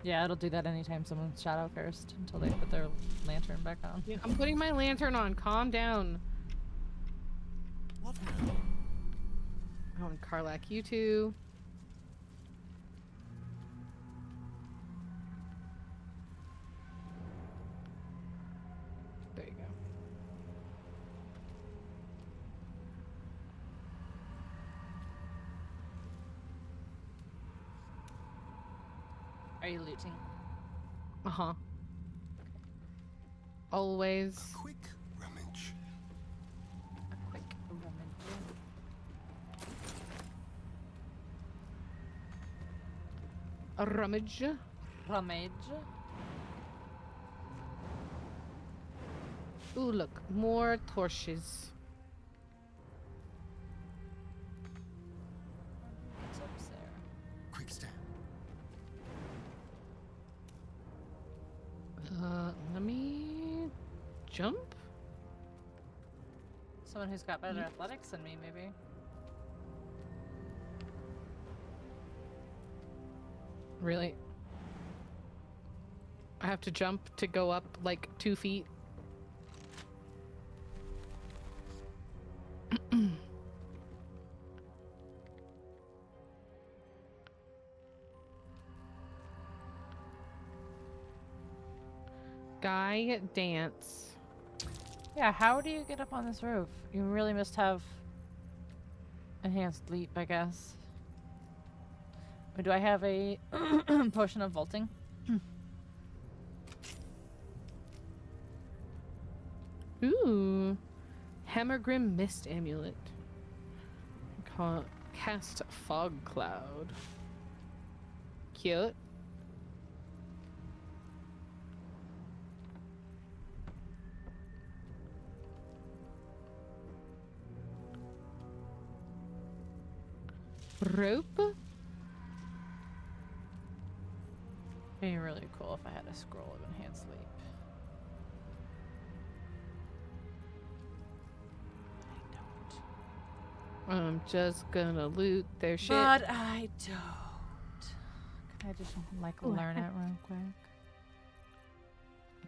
Yeah, it'll do that anytime someone's shadow cursed until they put their lantern back on. Yeah, I'm putting my lantern on. Calm down. What now? Oh, and Karlak, you too. There you go. Are you looting? Uh-huh. Always. A quick rummage. A quick rummage. A rummage. Rummage. Ooh, look. More torches. What's up there? Quick step. Let me jump? Someone who's got better athletics than me, maybe. Really? I have to jump to go up like 2 feet. Guy dance. Yeah, how do you get up on this roof? You really must have enhanced leap, I guess. Or do I have a potion of vaulting? Ooh. Hammergrim Mist Amulet. Cast Fog Cloud. Cute. Rope? It'd be really cool if I had a scroll of enhanced leap. I don't. I'm just gonna loot their shit. But I don't. Can I just like learn it real quick? I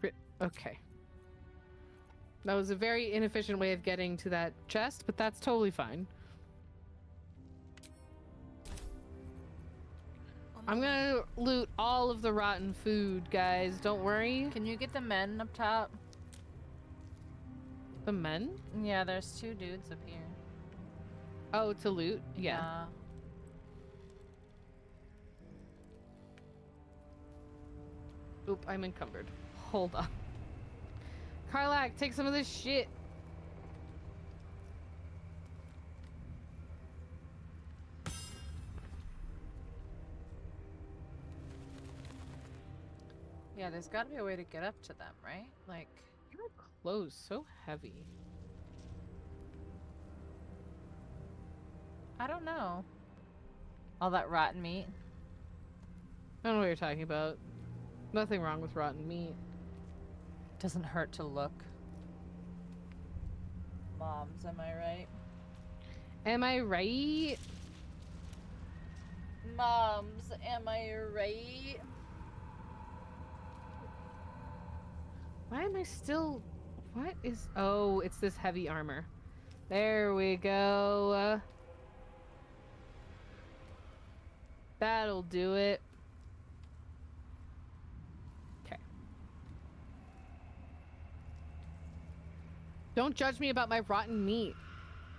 could. Okay. That was a very inefficient way of getting to that chest, but that's totally fine. I'm gonna loot all of the rotten food, guys. Don't worry. Can you get the men up top? The men? Yeah, there's 2 dudes up here. Oh, to loot? Yeah. Oop, I'm encumbered. Hold on. Karlak, take some of this shit. Yeah, there's got to be a way to get up to them, right? Like, Your clothes so heavy. I don't know. All that rotten meat. I don't know what you're talking about. Nothing wrong with rotten meat. Doesn't hurt to look. Moms, am I right? Am I right? Moms, am I right? Why am I still... What is... Oh, it's this heavy armor. There we go. That'll do it. Okay. Don't judge me about my rotten meat.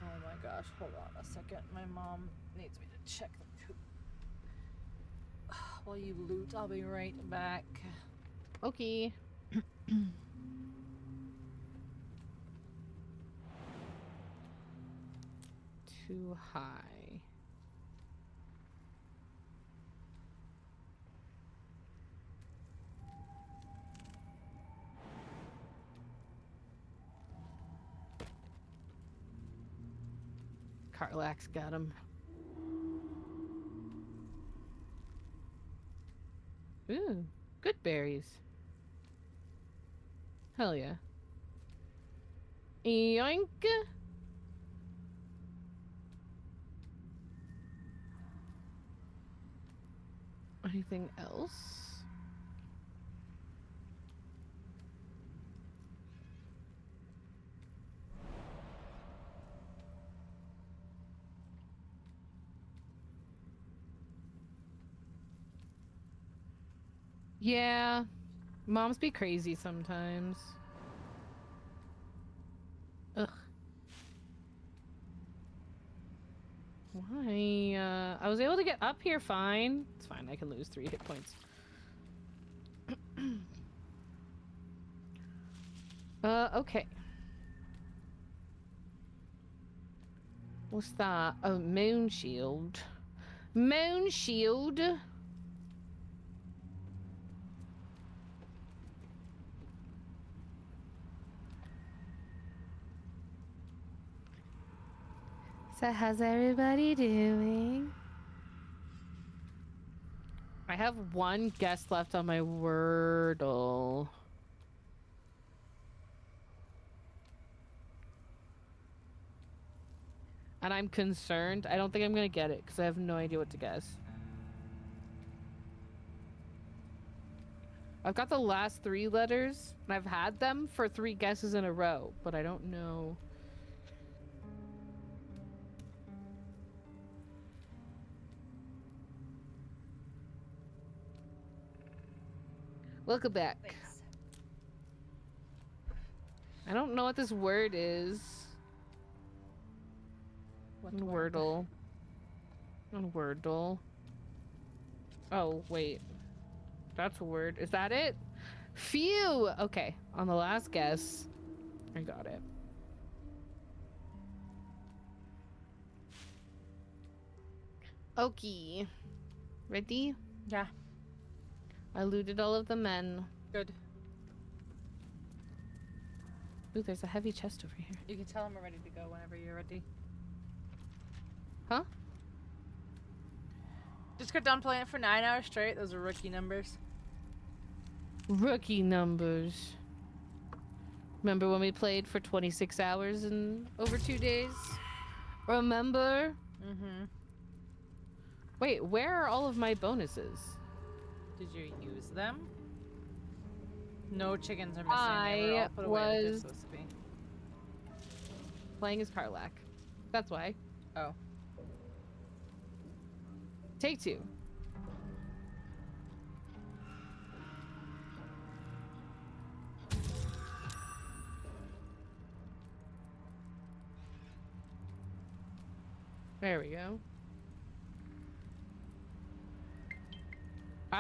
Oh my gosh, hold on a second. My mom needs me to check the poop. While you loot, I'll be right back. Okay. Too high. Karlak's got him. Ooh, good berries. Hell yeah. Yoink. Anything else? Yeah, moms be crazy sometimes. Ugh. Why? I was able to get up here fine. It's fine, I can lose 3 hit points. Okay. What's that? Oh, moon shield. Moon shield! So how's everybody doing? I have 1 guess left on my Wordle. And I'm concerned. I don't think I'm gonna get it because I have no idea what to guess. I've got the last 3 letters and I've had them for 3 guesses in a row, but I don't know. Welcome back. Thanks. I don't know what this word is. What On word? Wordle. On Wordle. Oh, wait. That's a word. Is that it? Phew! Okay, on the last guess, I got it. Okay. Ready? Yeah. I looted all of the men. Good. Ooh, there's a heavy chest over here. You can tell them we're ready to go whenever you're ready. Huh? Just got done playing it for 9 hours straight. Those are rookie numbers. Rookie numbers. Remember when we played for 26 hours in over 2 days? Remember? Mm-hmm. Wait, where are all of my bonuses? Did you use them? No chickens are missing. They were all put away like they're was- supposed to be. Playing as Karlak. That's why. Oh. Take 2. There we go.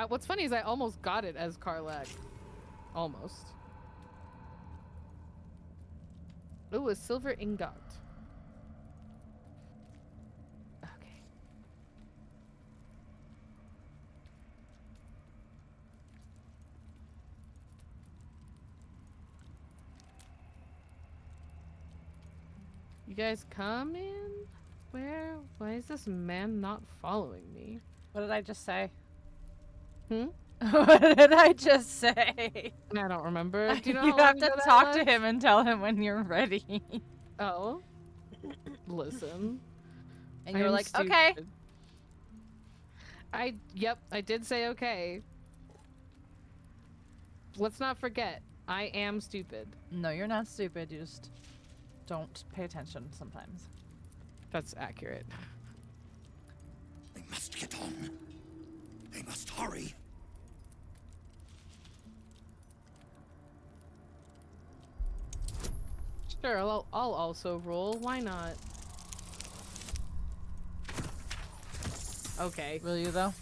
What's funny is I almost got it as Karlak. Almost. Ooh, a silver ingot. Okay. You guys coming? Where? Why is this man not following me? What did I just say? Hmm? What did I just say? I don't remember. Do you know You how long have to ago that talk to was? him and tell him when you're ready. Oh. Listen. And you were I'm like, okay. stupid. Yep, I did say okay. Let's not forget, I am stupid. No, you're not stupid. You just don't pay attention sometimes. That's accurate. They must get on. They must hurry. Sure, I'll also roll. Why not? Okay. Will you though?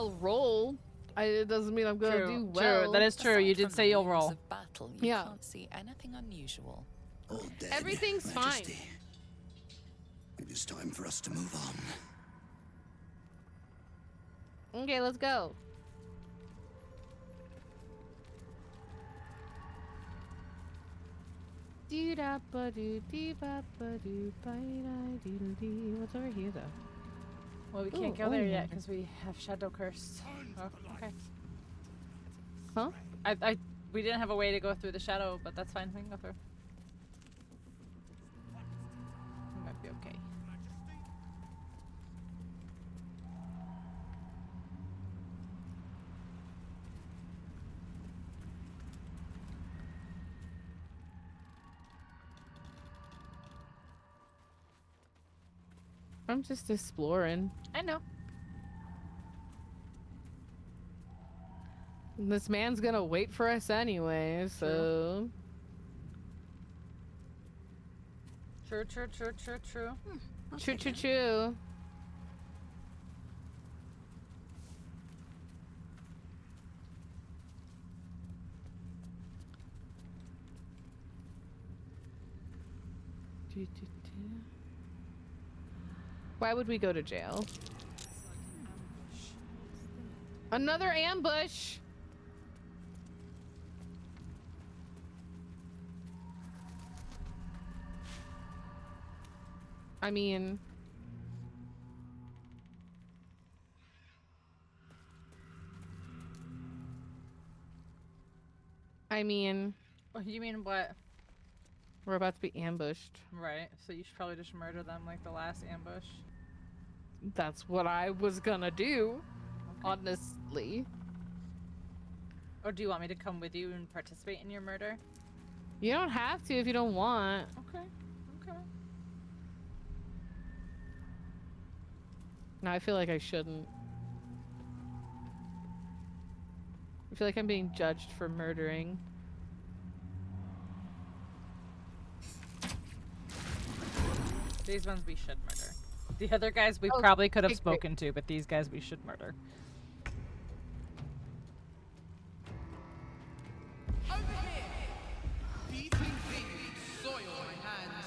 I'll roll. It doesn't mean I'm gonna do well. True. That is true. You Aside did from say the you'll rules roll. of battle, you Yeah. can't see anything unusual. All dead, Everything's Majesty. fine. It is time for us to move on. Okay, let's go. What's over here, though? Well, we can't Ooh, go there oh. yet because we have shadow curse. Oh, okay. Huh? We didn't have a way to go through the shadow, but that's fine. We can go through. We might be okay. I'm just exploring. I know. This man's gonna wait for us anyway, so. True. Choo. Why would we go to jail? Another ambush! I mean... What you mean what? We're about to be ambushed. Right. So you should probably just murder them like the last ambush. That's what I was gonna do, honestly. Or do you want me to come with you and participate in your murder? You don't have to if you don't want. Okay. No, I feel like I shouldn't. I feel like I'm being judged for murdering. These ones we should murder. The other guys we Oh, probably could have okay, great. spoken to, but these guys we should murder. Over here! Beating feet, soil my hands.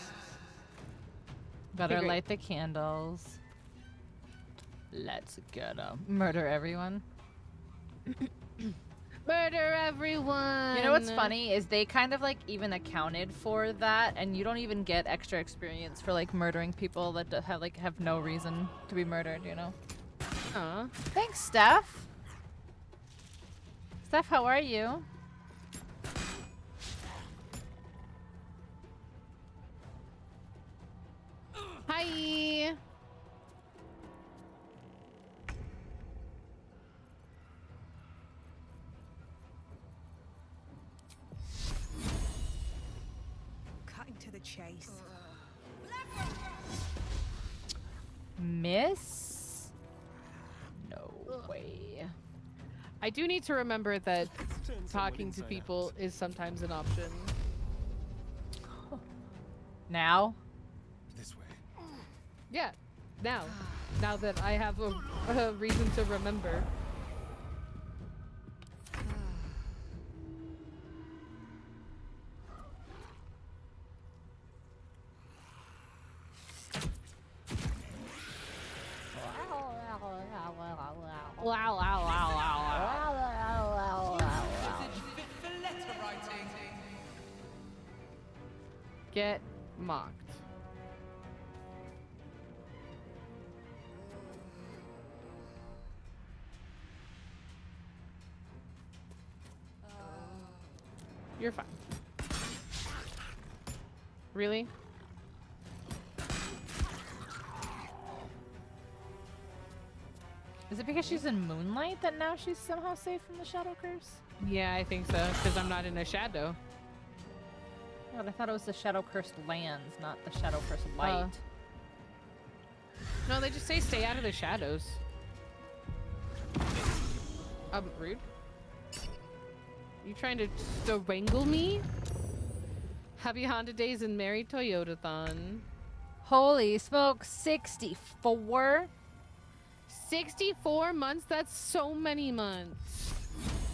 Better great. light the candles. Let's get 'em. Murder everyone. Murder everyone! You know what's funny is they kind of like even accounted for that, and you don't even get extra experience for like murdering people that have no reason to be murdered. You know. Aw. Thanks, Steph. Steph, how are you? Hi! Cutting to the chase. Miss? No way. I do need to remember that Turn someone talking to inside people out. is sometimes an option. Now? This way. Yeah, now. Now that I have a reason to remember. Wow, wow, wow, wow, wow. Message fit for letter writing. Get mocked. You're fine. Really? Is it because she's in Moonlight that now she's somehow safe from the shadow curse? Yeah, I think so, because I'm not in a shadow. God, I thought it was the shadow cursed lands, not the shadow cursed light. No, they just say stay out of the shadows. Rude. You trying to wrangle me? Happy Honda Days and Merry Toyota-thon. Holy smoke, 64? 64 months? That's so many months.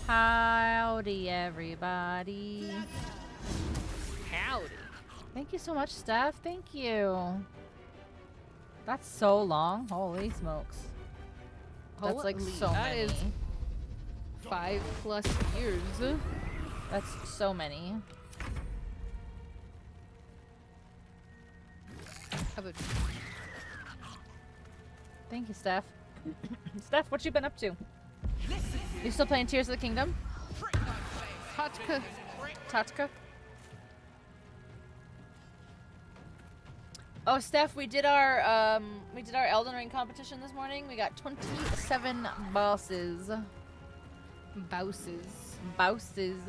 Howdy, everybody. Howdy. Thank you so much, Steph. Thank you. That's so long. Holy smokes. That's like Holy, so that many. is 5+ years. That's so many. Thank you, Steph. Steph, what you been up to? You still playing Tears of the Kingdom? Tatka. Tatka? Oh, Steph, we did our Elden Ring competition this morning. We got 27 bosses. Bouses. Bouses.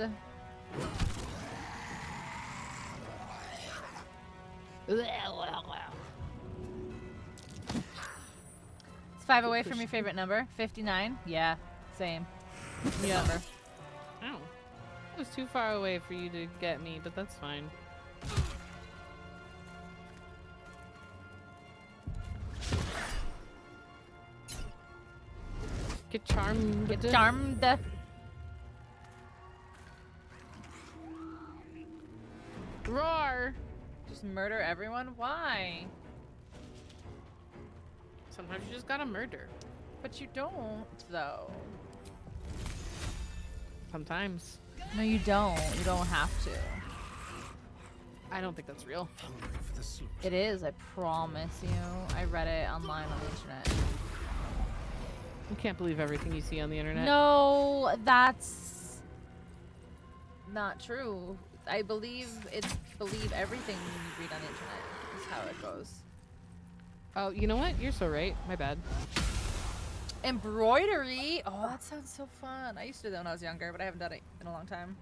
It's 5 away from your favorite number. 59? Yeah, same. Yeah. Number. Ow. It was too far away for you to get me, but that's fine. Get charmed. Get charmed. Roar! Just murder everyone? Why? Sometimes you just gotta murder. But you don't, though. Sometimes. No, you don't. You don't have to. I don't think that's real. Hungry for the slaughter. It is, I promise you. I read it online on the internet. You can't believe everything you see on the internet. No, that's not true. I believe everything you read on the internet is how it goes. Oh, you know what? You're so right. My bad. Embroidery? Oh, that sounds so fun. I used to do that when I was younger, but I haven't done it in a long time.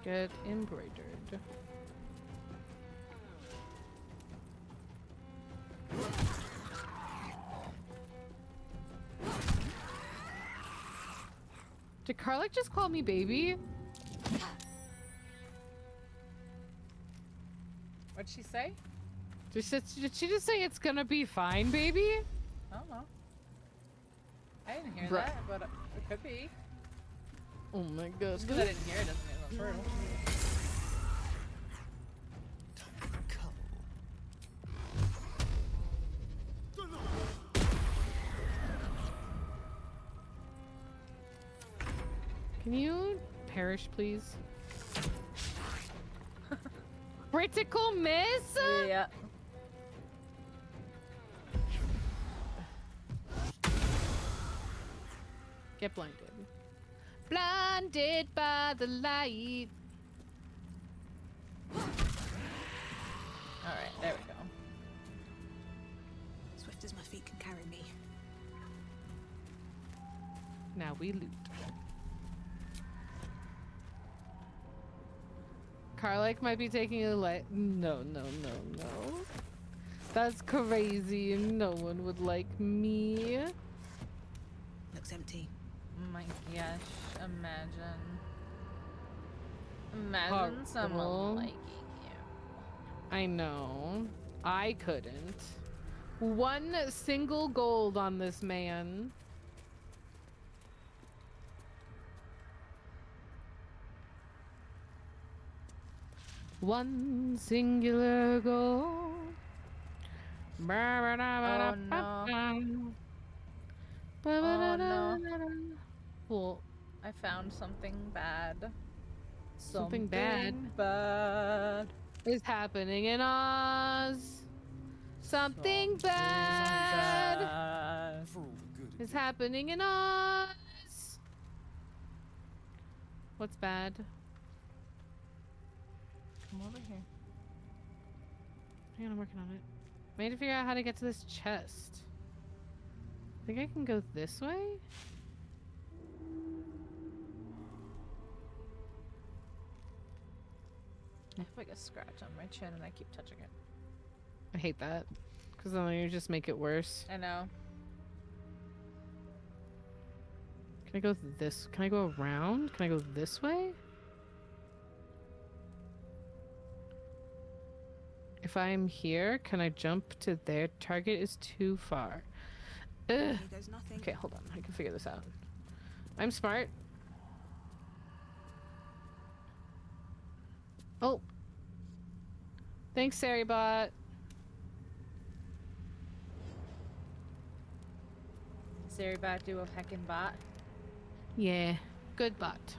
Get embroidered. Did Karlak just call me baby? What'd she say? Did she just say it's gonna be fine, baby? I don't know. I didn't hear Bruh. that, but it could be. Oh my god. Just because I didn't hear it doesn't mean it's not true. Can you perish, please? Critical miss? Yeah. Get blinded. Blinded by the light. Alright, there we go. Swift as my feet can carry me. Now we loot. Karlak might be taking a light. No. That's crazy. No one would like me. Looks empty. Oh my gosh, imagine. Imagine Horrible. someone liking you. I know. I couldn't. 1 single gold on this man. One singular goal. Oh no. Oh no. Well, I found something bad. Something bad? bad. is happening in Oz. Something bad For all the good. is happening in Oz. What's bad? Come over here. Hang on, I'm working on it. I need to figure out how to get to this chest. I think I can go this way? I have like a scratch on my chin and I keep touching it. I hate that. Because then you just make it worse. I know. Can I go this? Can I go around? Can I go this way? If I'm here, can I jump to their target is too far. Ugh. Here goes nothing. Okay, hold on. I can figure this out. I'm smart. Oh. Thanks, Sarybot. Sarybot do a heckin' bot. Yeah. Good bot.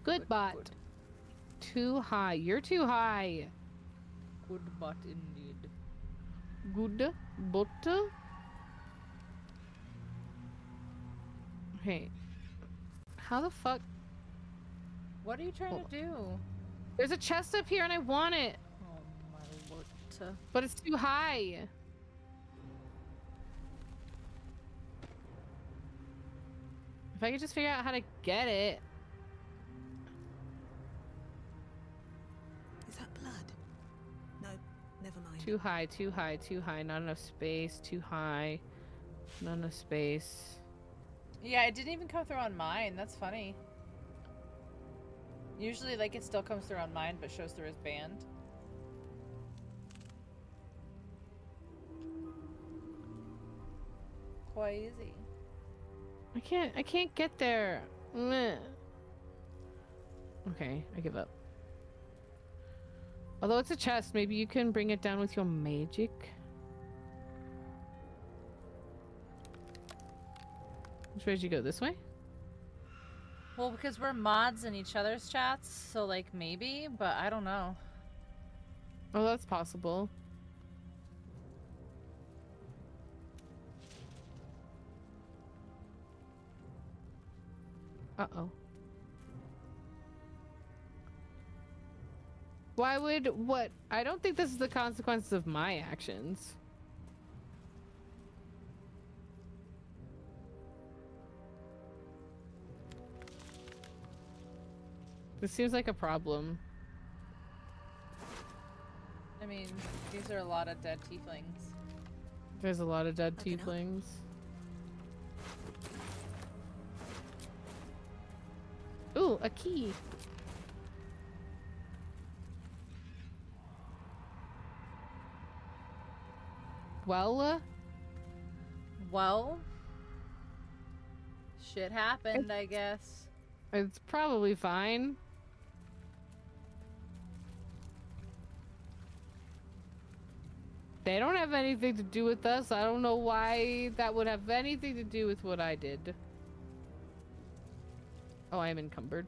Good bot. Good. Too high. You're too high. Good bot indeed. Good bot. Hey. How the fuck? What are you trying to do? There's a chest up here and I want it. Oh my lord. But it's too high. If I could just figure out how to get it. Is that blood? No, never mind. Too high, too high, too high. Not enough space. Too high. Not enough space. Yeah, it didn't even come through on mine. That's funny. Usually, like, it still comes through on mine, but shows through as banned. Quite easy. I can't get there. Meh. Okay, I give up. Although it's a chest, maybe you can bring it down with your magic. Which way did you go? This way? Well, because we're mods in each other's chats, so, like, maybe, but I don't know. Oh, that's possible. Uh-oh. Why would what? I don't think this is the consequences of my actions. This seems like a problem. I mean, these are a lot of dead tieflings. There's a lot of dead tieflings. Ooh, a key. Well, shit happened, I guess. It's probably fine. They don't have anything to do with us. I don't know why that would have anything to do with what I did. Oh, I am encumbered.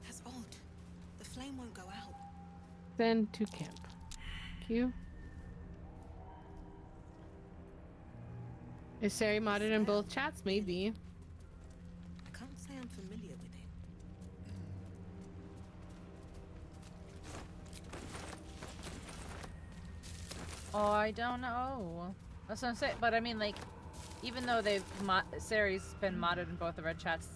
That's odd. The flame won't go out. Then to camp. Q. Is Sari modded in both chats? Maybe. I can't say I'm familiar with it. Oh, I don't know. That's what I'm saying. But I mean, like, even though Sari's been modded in both the red chats,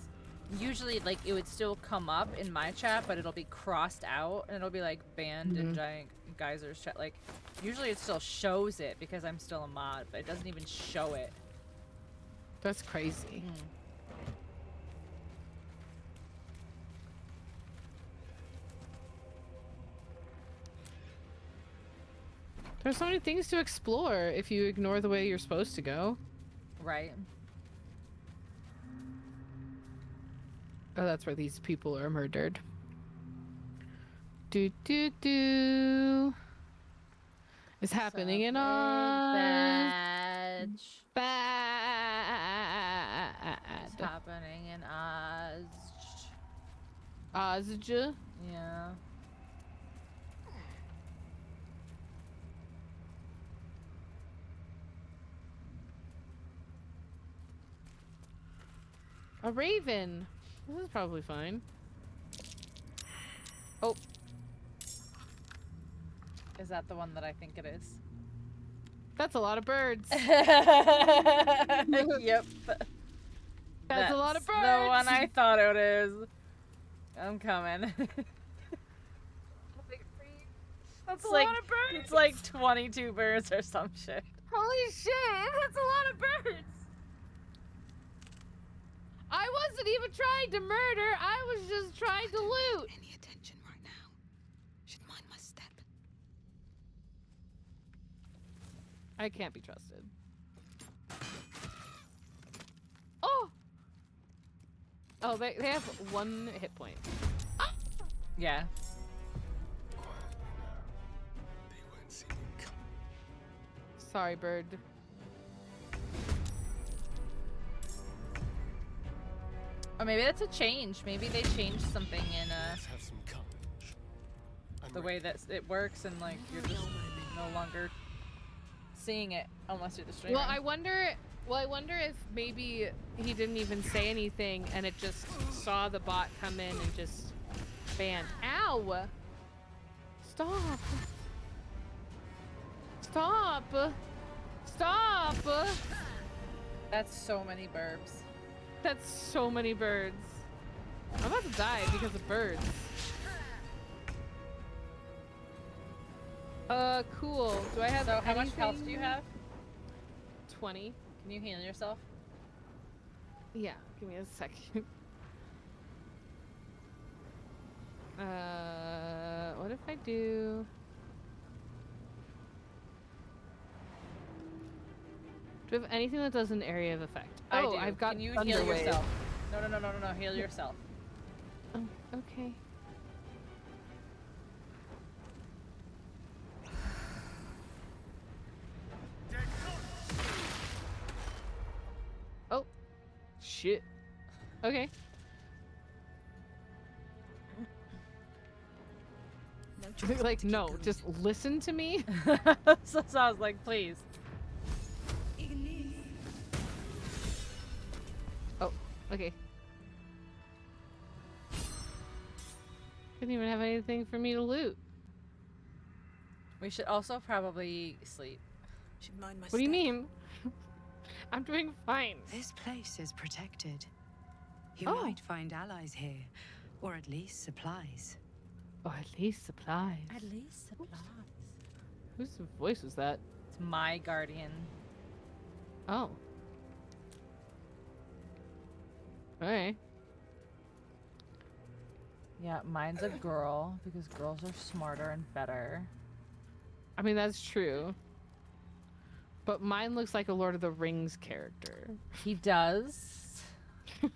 usually, like, it would still come up in my chat, but it'll be crossed out, and it'll be, like, banned in Giant Geyser's chat. Like, usually it still shows it because I'm still a mod, but it doesn't even show it. That's crazy. There's so many things to explore if you ignore the way you're supposed to go. Right. Oh, that's where these people are murdered. Do do do. It's happening in Oz. Bad. It's happening in Oz. Ozja. Yeah. A raven. This is probably fine. Oh. Is that the one that I think it is? That's a lot of birds. Yep. That's a lot of birds. The one I thought it is. I'm coming. That's It's a like, lot of birds. It's like 22 birds or some shit. Holy shit, that's a lot of birds. I wasn't even trying to murder. I was just trying to loot. Any attention right now? Should mind my step. I can't be trusted. Oh. Oh, they have 1 hit point. Ah! Yeah. They won't see me coming. Sorry, bird. Or maybe that's a change. Maybe they changed something in Let's have some carnage. I'm the way that it works, and like you're just no longer seeing it unless you're the streamer. Well, I wonder if maybe he didn't even say anything and it just saw the bot come in and just banned. Ow! Stop! Stop! Stop! That's so many burbs. That's so many birds. I'm about to die because of birds. Cool. Do I have So how much health anything? do you have? 20. Can you heal yourself? Yeah, give me a second. What if I do? Do you have anything that does an area of effect? I Oh, do. I've got Can you Thunder heal Wave. yourself? No. Heal yourself. Oh, okay. Oh, shit. Okay. Like, no, just listen to me. So I was like, please. Oh, okay. Didn't even have anything for me to loot. We should also probably sleep. Should mind my What do you step. mean? I'm doing fine. This place is protected. You Oh. might find allies here, or at least supplies. Or at least supplies. At least supplies. Whose voice was that? It's my guardian. Oh. Alright. Yeah, mine's a girl because girls are smarter and better. I mean, that's true. But mine looks like a Lord of the Rings character. He does. That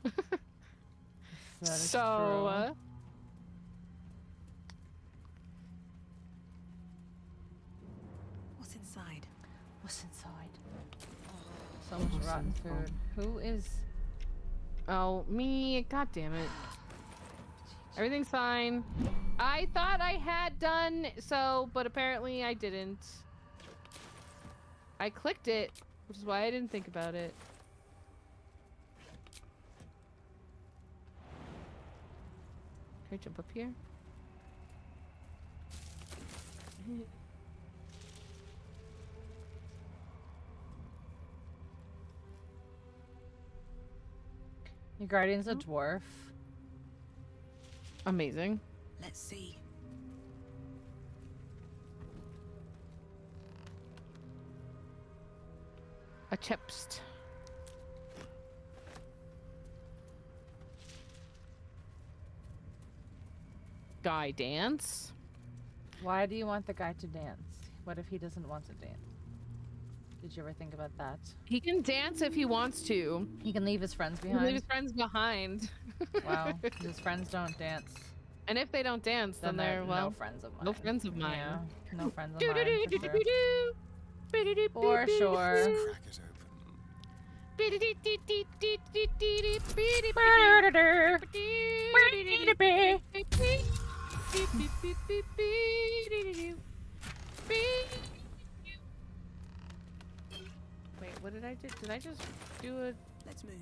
is So, true. What's inside? What's inside? So much rotten food. Who is? oh, me. God damn it. Everything's fine. I thought I had done so, but apparently I didn't. I clicked it, which is why I didn't think about it. Can I jump up here? Your guardian's a dwarf. Amazing. Let's see. A chipst. Guy dance. Why do you want the guy to dance? What if he doesn't want to dance? Did you ever think about that? He can dance if he wants to. He can leave his friends He can leave behind. his friends behind. Wow, his friends don't dance. And if they don't dance, then they're, well, no friends of mine. no friends of mine. Yeah, no friends of mine. For sure. Crack it Wait, what did I do? Did I just do a? Let's move.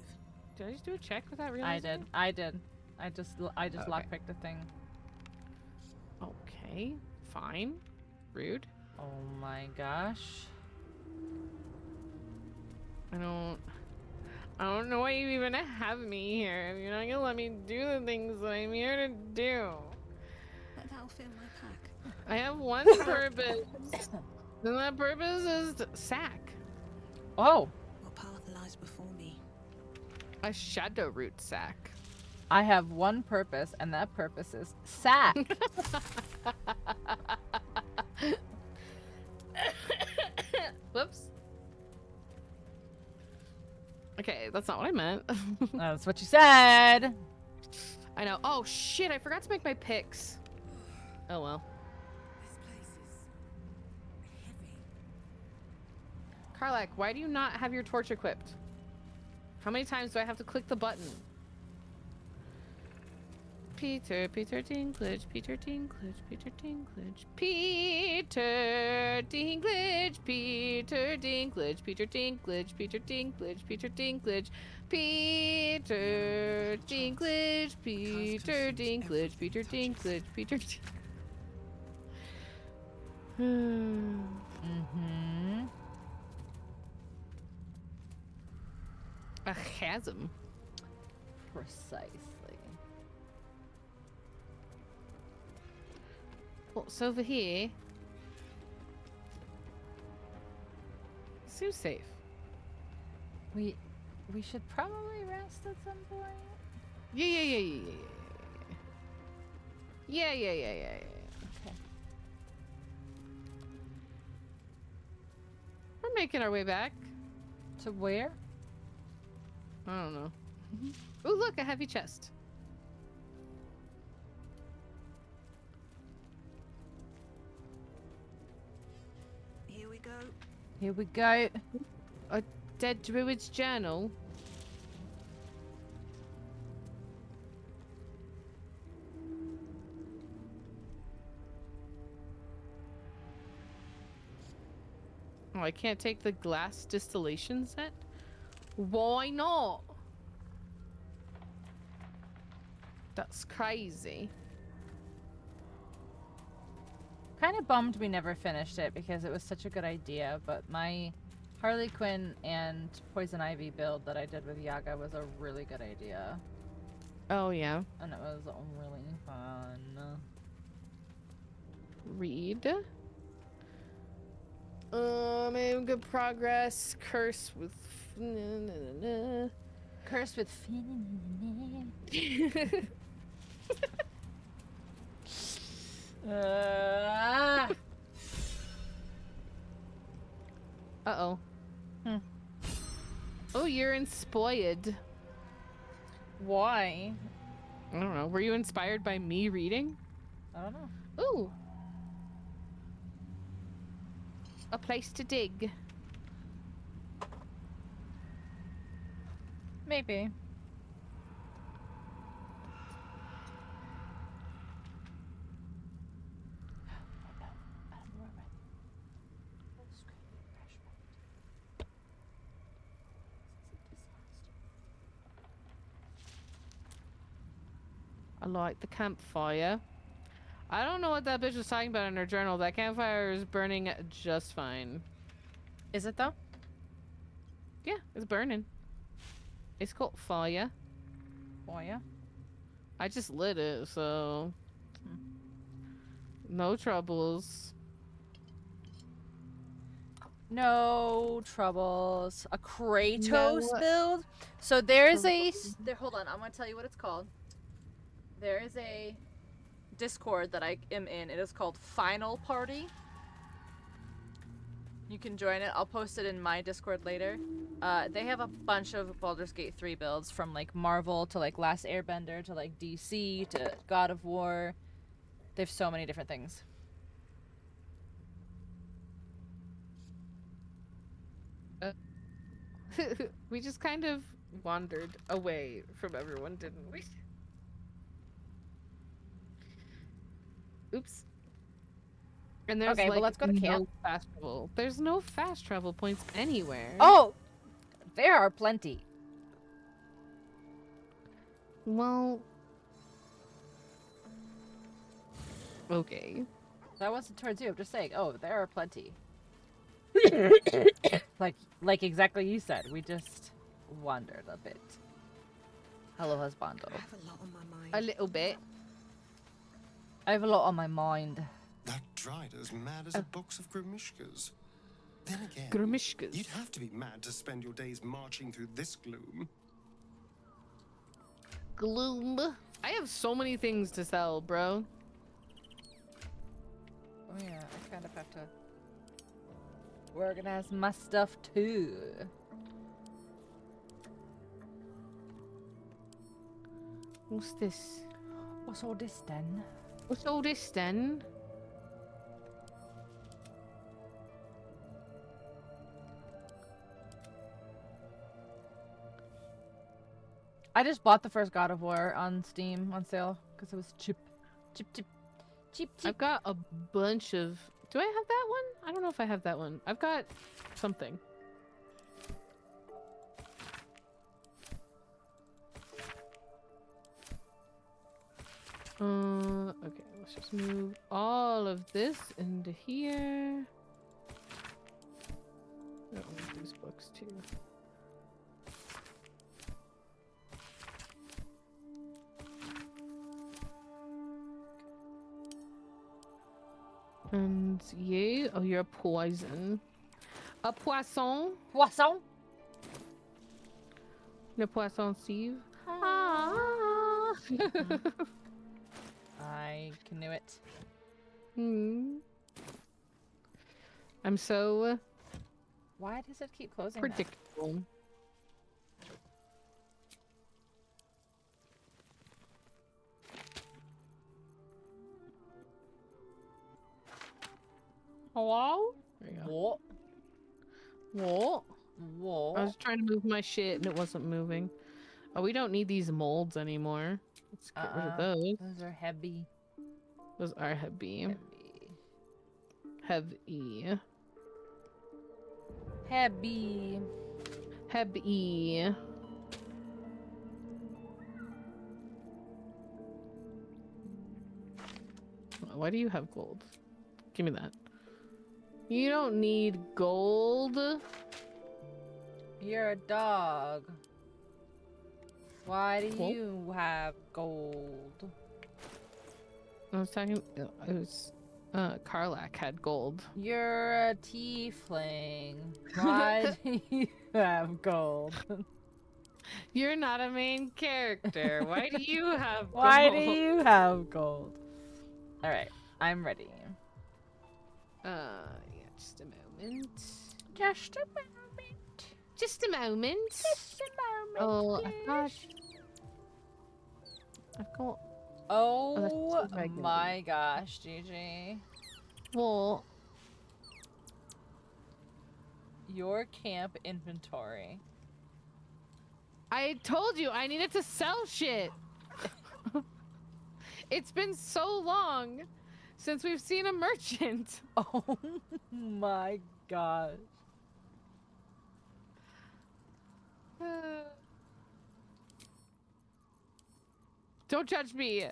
Did I just do a check without I realizing? did. I did. I just Okay. lockpicked a thing. Okay, fine. Rude. Oh my gosh. I don't know why you even have me here. You're not gonna let me do the things that I'm here to do. That'll fill my pack. I have one purpose. And that purpose is sack. Oh, What path lies before me? A shadow root sack. I have one purpose, and that purpose is sack. Whoops. Okay, that's not what I meant. That's what you said. I know. Oh shit, I forgot to make my picks. Oh well. This place is heavy. Karlak, why do you not have your torch equipped? How many times do I have to click the button? Peter Dinklage, Peter Dinklage, Peter Dinklage, Peter Dinklage, Peter Dinklage, Peter Dinklage, Peter Dinklage, Peter Dinklage, Peter Dinklage, Peter Dinklage, Peter Dinklage, Peter Dinklage. Mm-hmm. A chasm. Precisely. What's over here? Seems safe. We should probably rest at some point. Yeah. Okay. We're making our way back. To where? I don't know. Oh, look, a heavy chest. Here we go. Here we go. A dead druid's journal. Oh, I can't take the glass distillation set? Why not? That's crazy. Kind of bummed we never finished it because it was such a good idea, but my Harley Quinn and Poison Ivy build that I did with Yaga was a really good idea. Oh, yeah. And it was really fun. Read. Made good progress. Curse with... Curse with Uh-oh. Hmm. Oh, you're inspired. Why? I don't know. Were you inspired by me reading? I don't know. Ooh. A place to dig. Maybe. I like the campfire. I don't know what that bitch was talking about in her journal. That campfire is burning just fine. Is it though? Yeah, it's burning. It's called fire. Oh yeah. I just lit it, so no troubles. No troubles. A Kratos No. build. So there's a hold on, I'm gonna tell you what it's called. There is a Discord that I am in. It is called Final Party. You can join it. I'll post it in my Discord later. They have a bunch of Baldur's Gate 3 builds, from like Marvel to like Last Airbender to like DC to God of War. They have so many different things. We just kind of wandered away from everyone, didn't we? Oops. And there's Okay, well, let's go to camp. Fast travel. There's no fast travel points anywhere. Oh, there are plenty. Well. Okay. That wasn't towards you. I'm just saying. Oh, there are plenty. like exactly you said. We just wandered a bit. Hello, husbando. I have a lot on my mind. A little bit. I have a lot on my mind. That Drider's mad as a box of Grimishkas. Then again, Grimishkas. you'd have to be mad to spend your days marching through this gloom. Gloom. I have so many things to sell, bro. Oh yeah, I kind of have to organize my stuff too. What's this? What's all this then? What's all this then? I just bought the first God of War on Steam on sale because it was cheap. I've got a bunch of... Do I have that one? I don't know if I have that one. I've got something. Okay, let's just move all of this into here. I want these books too. And you? Oh, you're a poison. A poisson? Poisson? Le poisson Steve? Ah. I knew it. I'm so Why does it keep closing? predictable. Hello? There you go. What? I was trying to move my shit and it wasn't moving. Oh, we don't need these molds anymore. Let's get rid of those. Those are heavy. Those are heavy. Heavy. Heavy. Heavy. Why do you have gold? Give me that. You don't need gold. You're a dog. Why do you have gold? I was talking. It was. Karlak had gold. You're a tiefling. Why do you have gold? You're not a main character. Why do you have gold? Why do you have gold? All right, I'm ready. Yeah, just a moment. Just a moment. Just a moment. Just a moment. Oh, please. I've got. Oh my gosh, Gigi. Well, your camp inventory. I told you I needed to sell shit. It's been so long since we've seen a merchant. Oh my gosh. Don't judge me.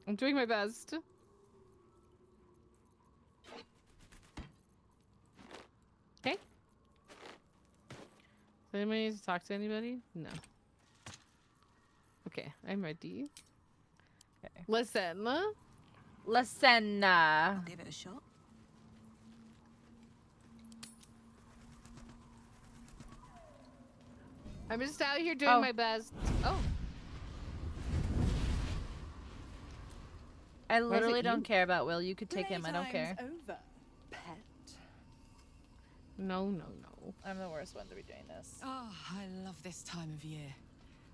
I'm doing my best. Okay. Does anybody need to talk to anybody? No. Okay, I'm ready. Okay. Listen. Listen. I'll give it a shot. I'm just out here doing my best. Oh. I literally don't care about Will. You could take him. I don't care. Over, pet. No, no, no. I'm the worst one to be doing this. Oh, I love this time of year.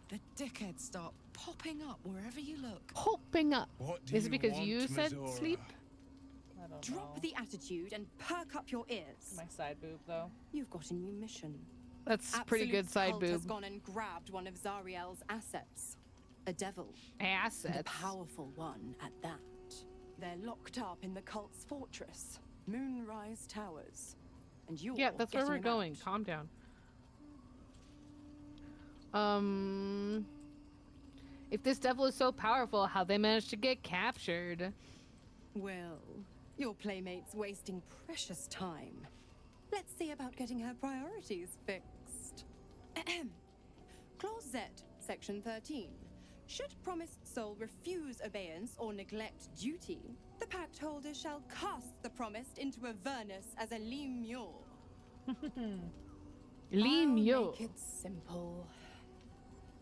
The dickheads start popping up wherever you look. Popping up. What do Is it because want, you said Mizora? sleep? I don't Drop know. the attitude and perk up your ears. My side boob, though. You've got a new mission. That's pretty good side Absolute's cult has boob. gone and grabbed one of Zariel's assets. A devil. Assets. And a powerful one at that. They're locked up in the cult's fortress, Moonrise Towers. And you're Yeah, that's where we're getting them going. out. Calm down. If this devil is so powerful, how they managed to get captured? Well, your playmate's wasting precious time. Let's see about getting her priorities fixed. Clause Z, Section 13. Should promised soul refuse obeyance or neglect duty, the pact holder shall cast the promised into Avernus as a lemure. Lemure. I'll make it simple.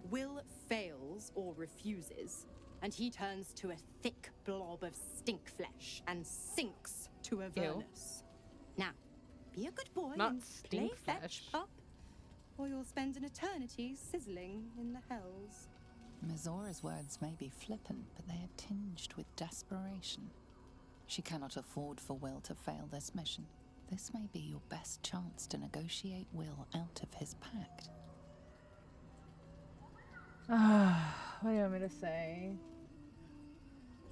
Will fails or refuses, and he turns to a thick blob of stink flesh and sinks to Avernus. Now, be a good boy Not and play stink fetch, flesh. pup, or you'll spend an eternity sizzling in the hells. Mizora's words may be flippant, but they are tinged with desperation. She cannot afford for Will to fail this mission. This may be your best chance to negotiate Will out of his pact. What do you want me to say?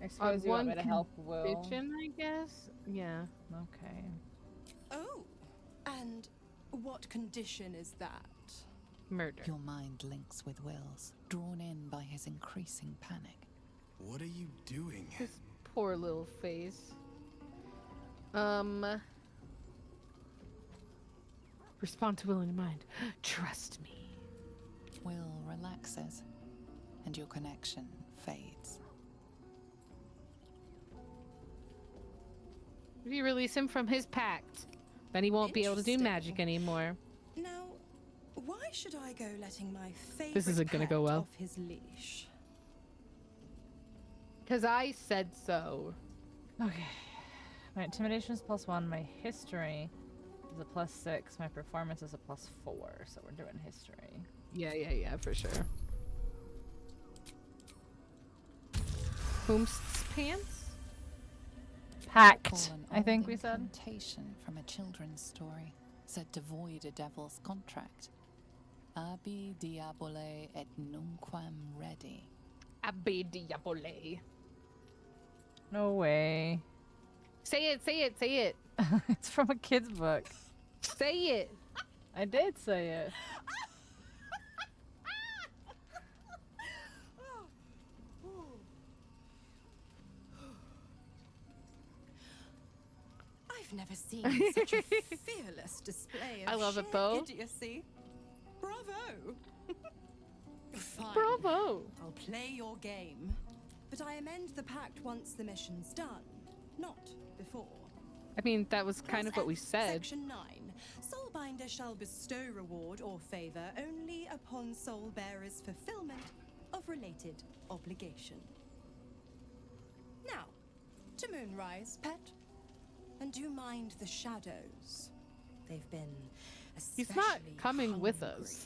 I suppose you want me to help Will. Condition, I guess? Yeah. Okay. Oh, and what condition is that? Murder. Your mind links with Will's, drawn in by his increasing panic. What are you doing? His poor little face. Respond to will in your mind. Trust me. Will relaxes, and your connection fades. If you release him from his pact, then he won't be able to do magic anymore. Now, why should I go letting my favorite This isn't gonna go pet well. off his leash? Because I said so. Okay. My intimidation is +1. My history is a +6. My performance is a +4. So we're doing history. Yeah, for sure. Whomst's pants? Pact, I think we said. Incantation from a children's story, said to void a devil's contract. Abi diabole et nunquam redi. Abi diabole. No way. Say it. It's from a kid's book. Say it. I did say it. I've never seen such a fearless display of I love it, sheer though. idiocy. Bravo! Fine. Bravo. I'll play your game, but I amend the pact once the mission's done, not before. I mean, that was kind of what we F, said. Section 9. Soulbinder shall bestow reward or favor only upon soul bearer's fulfillment of related obligation. Now, to Moonrise, pet. And do mind the shadows. They've been especially He's not coming with us.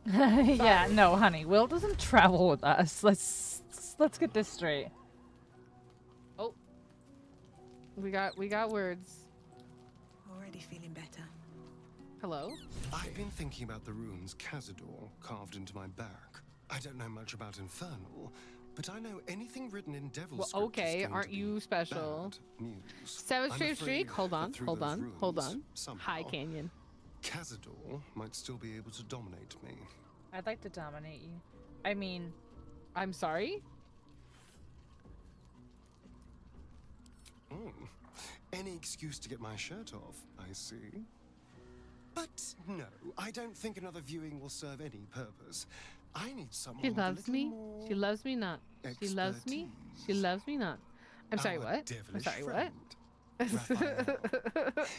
Yeah, no, honey. Will doesn't travel with us. Let's get this straight. Oh. We got words. Already feeling better. Hello? I've been thinking about the runes Cazador carved into my back. I don't know much about Infernal, but I know anything written in Devil Well, script okay, is going aren't to be you special? bad news. Seven I'm Straight afraid Streak? Hold that on, through hold those on, runes, hold on. somehow, High Canyon. Cazador might still be able to dominate me. I'd like to dominate you. I mean, I'm sorry? Any excuse to get my shirt off, I see. But no, I don't think another viewing will serve any purpose. I need someone She with a loves little me. more She loves me not. She loves me. She loves me not. I'm sorry, Our what? I'm devilish sorry, what? friend, Raphael.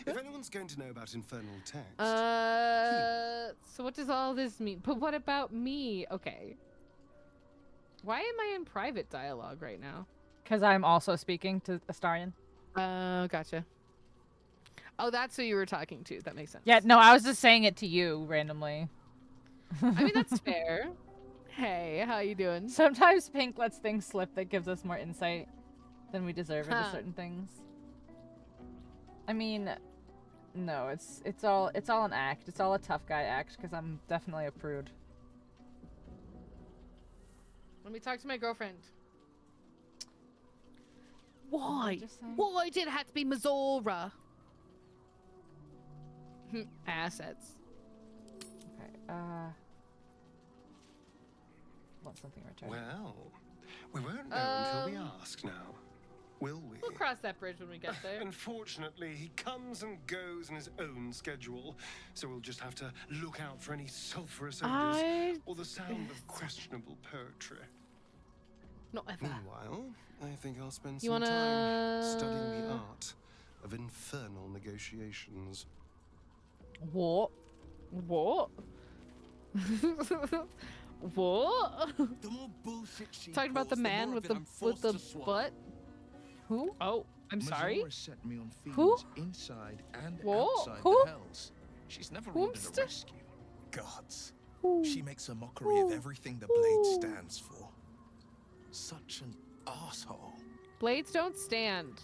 If anyone's going to know about infernal text, So what does all this mean? But what about me? Okay. Why am I in private dialogue right now? because I'm also speaking to Astarion. Gotcha. Oh, that's who you were talking to. That makes sense. Yeah, no, I was just saying it to you randomly. I mean, that's fair. Hey, how you doing? Sometimes Pink lets things slip that gives us more insight than we deserve into certain things. I mean, no, it's all an act. It's all a tough guy act because I'm definitely a prude. Let me talk to my girlfriend. Why? Why did it have to be Mizora? Assets. Okay, want something returned. well, we won't know until we ask now. will we? We'll cross that bridge when we get there. Unfortunately, he comes and goes in his own schedule, so we'll just have to look out for any sulphurous odors or the sound of questionable poetry. Not ever. Meanwhile, I think I'll spend You some wanna- time studying the art of infernal negotiations. What? What? What? The more bullshit she Talking about the pulls, man more with of the it I'm forced to swallow. butt. Who? Oh, I'm sorry. Mazora set me on fiends Who? inside and What? outside Who? the hells. She's never ordered Whomst? a rescue. Gods. Ooh. She makes a mockery of everything the blade stands for. Such an asshole. Blades don't stand.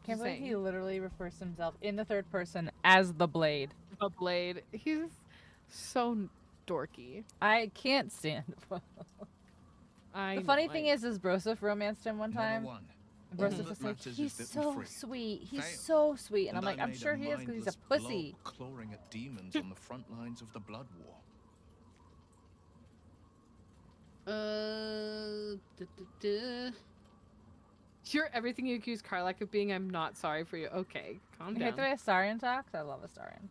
Can't Just believe he saying. literally refers to himself in the third person as the Blade. The Blade. He's so dorky. I can't stand him. I The funny know, thing is Broseph romanced him one time. Number one. And All Broseph that was like, matters he's is that we so free. sweet. He's Fail. so sweet. And I'm like, I I'm made sure a he is because he's a mindless pussy. blob clawing at demons on the front lines of the Blood War. You're everything you accuse Karlak of being. I'm not sorry for you. Okay, calm I down. hate the way Astarion talks. I love Astarion.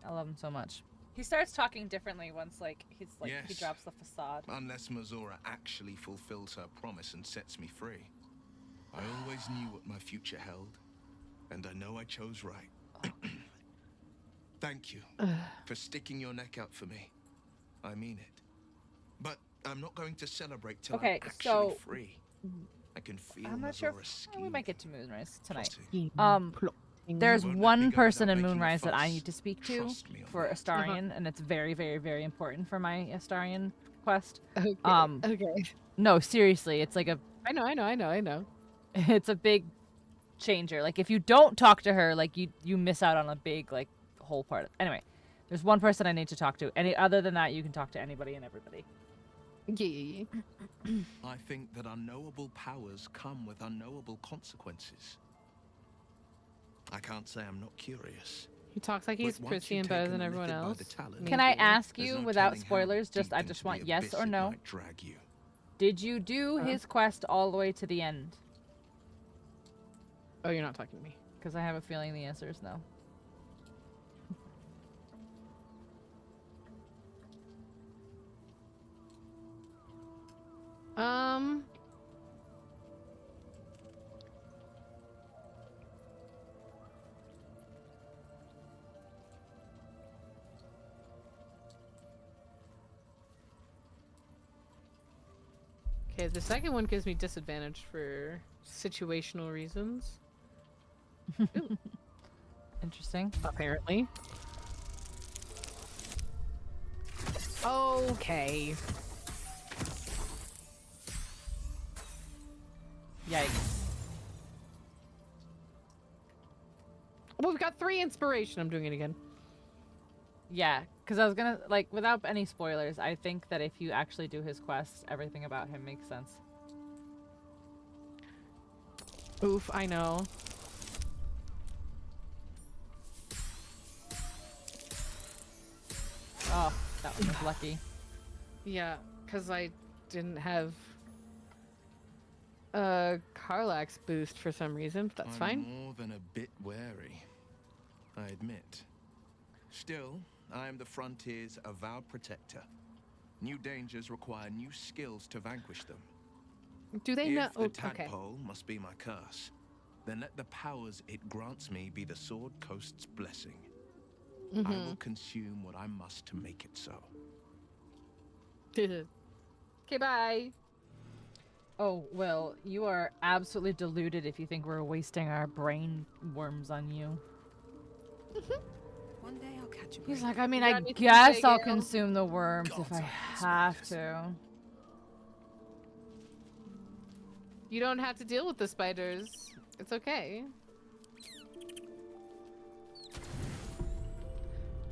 I love him so much. He starts talking differently once, like, he Yes. drops the facade. Unless Mazora actually fulfills her promise and sets me free. I always knew what my future held, and I know I chose right. Thank you for sticking your neck out for me. I mean it. But I'm not going to celebrate till Okay, I'm actually so free. I can feel I'm not sure. Mazora's We might get to Moonrise tonight. plotting. There's Won't let me one go person without in making a Moonrise that I fuss. need to speak to Trust me on for that. Astarion, and it's very, very, very important for my Astarion quest. Okay. Okay. No, seriously, it's like a. I know. It's a big changer. Like if you don't talk to her, like you miss out on a big like whole part. Anyway, there's one person I need to talk to. Any other than that, you can talk to anybody and everybody. Yeah. I think that unknowable powers come with unknowable consequences. I can't say I'm not curious. He talks like he's But once prissy you've and better taken than a everyone method by else. the talent, Can I Maybe. ask there's you no without telling how spoilers? Just deep I into just the want yes abyss or it no. might drag you. Did you do his quest all the way to the end? Oh, you're not talking to me. Because I have a feeling the answer is no. Okay, the second one gives me disadvantage for situational reasons. Interesting. Apparently. Okay. Yikes. Well, we've got 3 inspiration. I'm doing it again. Yeah, because I was gonna, like, without any spoilers, I think that if you actually do his quests, everything about him makes sense. Oof, I know. Oh, that one was lucky. Yeah, because I didn't have Karlak's boost for some reason, but that's I'm fine. more than a bit wary, I admit. Still, I am the frontier's avowed protector. New dangers require new skills to vanquish them. Do they know? If the Oh, okay. tadpole must be my curse, then let the powers it grants me be the Sword Coast's blessing. I Mm-hmm. will consume what I must to make it so. Okay, bye. Oh, well, you are absolutely deluded if you think we're wasting our brain worms on you. One day I'll catch a He's break. like, I mean, You I got anything to guess say, I'll Gail? consume the worms if I have to. You don't have to deal with the spiders. It's okay.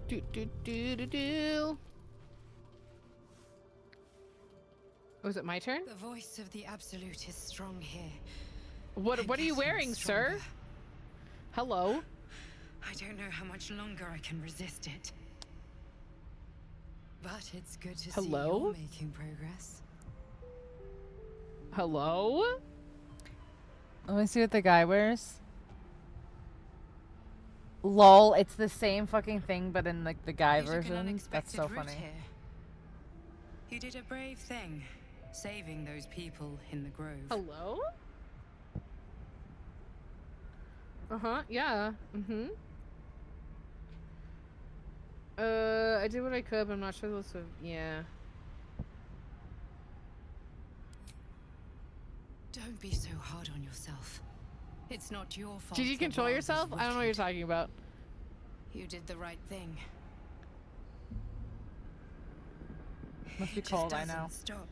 Do do do do do. Was it my turn? The voice of the Absolute is strong here. What and are you getting wearing, sir? stronger. Hello. I don't know how much longer I can resist it. But it's good to see Hello? you're making progress. Hello? Let me see what the guy wears. Lol, it's the same fucking thing, but in like the guy You took an version. That's unexpected so route funny. here. You did a brave thing, saving those people in the grove. Hello? Uh-huh, yeah. Mm-hmm. I did what I could, but I'm not sure this would... Yeah. Don't be so hard on yourself. It's not your fault. Did you the control world is yourself? I don't know what you're wicked. talking about. You did the right thing. Must be It cold, just I know. doesn't stop.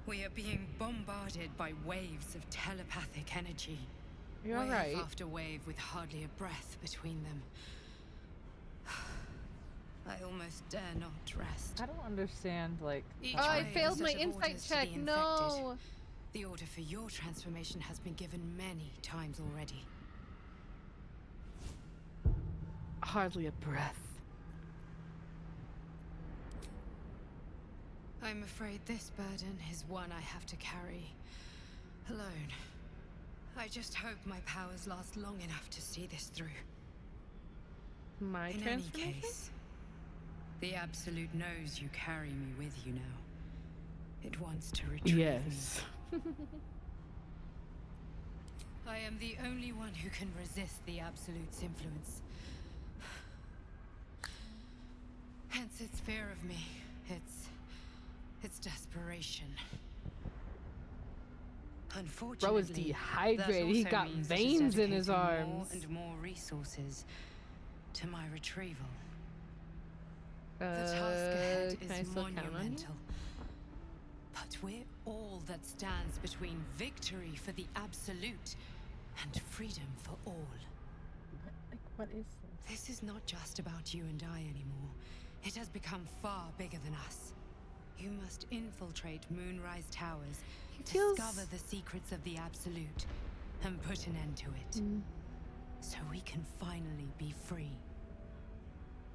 We are being bombarded by waves of telepathic energy. You're wave right. after wave with hardly a breath between them. I almost dare not rest. I don't understand, like... Each Oh, I wave failed is a my set of insight orders to check. the infected. No. The order for your transformation has been given many times already. Hardly a breath. I'm afraid this burden is one I have to carry alone. I just hope my powers last long enough to see this through. My In any transformation? case, the Absolute knows you carry me with you now. It wants to retrieve Yes. me. I am the only one who can resist the Absolute's influence. Hence its fear of me. Its desperation. Unfortunately, Bro is that dehydrated. He also got means it is veins in his dedicating more arms. and more resources to my retrieval. The Can task ahead I is still count on you? monumental. But we're all that stands between victory for the Absolute and freedom for all. Like, what is this? This is not just about you and I anymore. It has become far bigger than us. You must infiltrate Moonrise Towers, feels- discover the secrets of the Absolute, and put an end to it. So we can finally be free.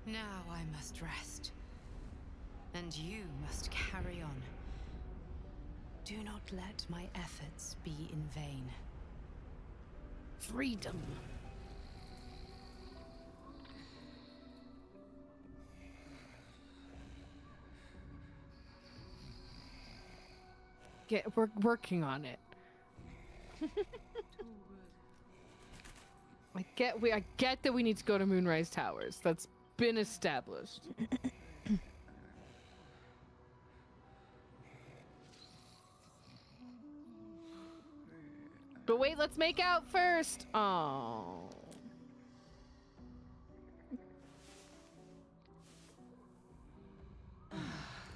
Now I must rest. And you must carry on. Do not let my efforts be in vain. Freedom. We're working on it. I get that we need to go to Moonrise Towers. That's been established. But wait, let's make out first. Oh.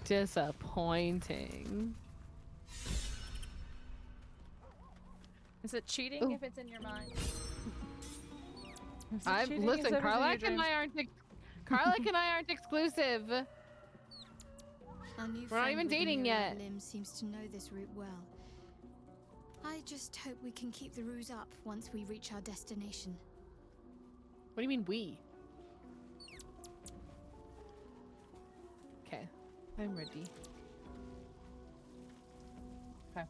Disappointing. Is it cheating if it's in your mind? Listen, Karlak and I aren't exclusive. Our new We're not friend even with the dating myriad yet. Limbs seems to know this route well. I just hope we can keep the ruse up once we reach our destination. What do you mean we? Okay, I'm ready. Okay.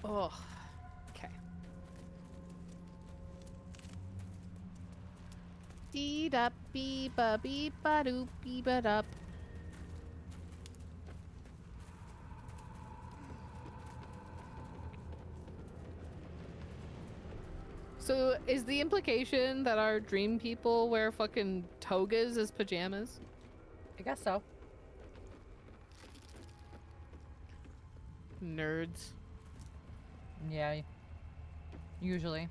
Oh, okay. Dee da bee ba bee ba doo bee ba dup. So, is the implication that our dream people wear fucking togas as pajamas? I guess so. Nerds. Yeah. Usually.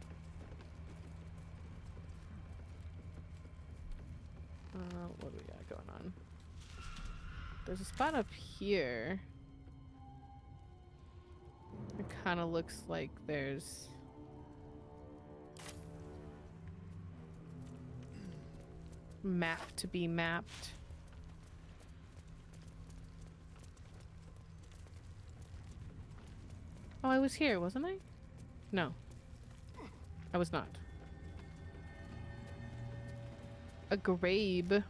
What do we got going on? There's a spot up here. It kind of looks like there's... map to be mapped. Oh, I was here, wasn't I? No. I was not. A grave. This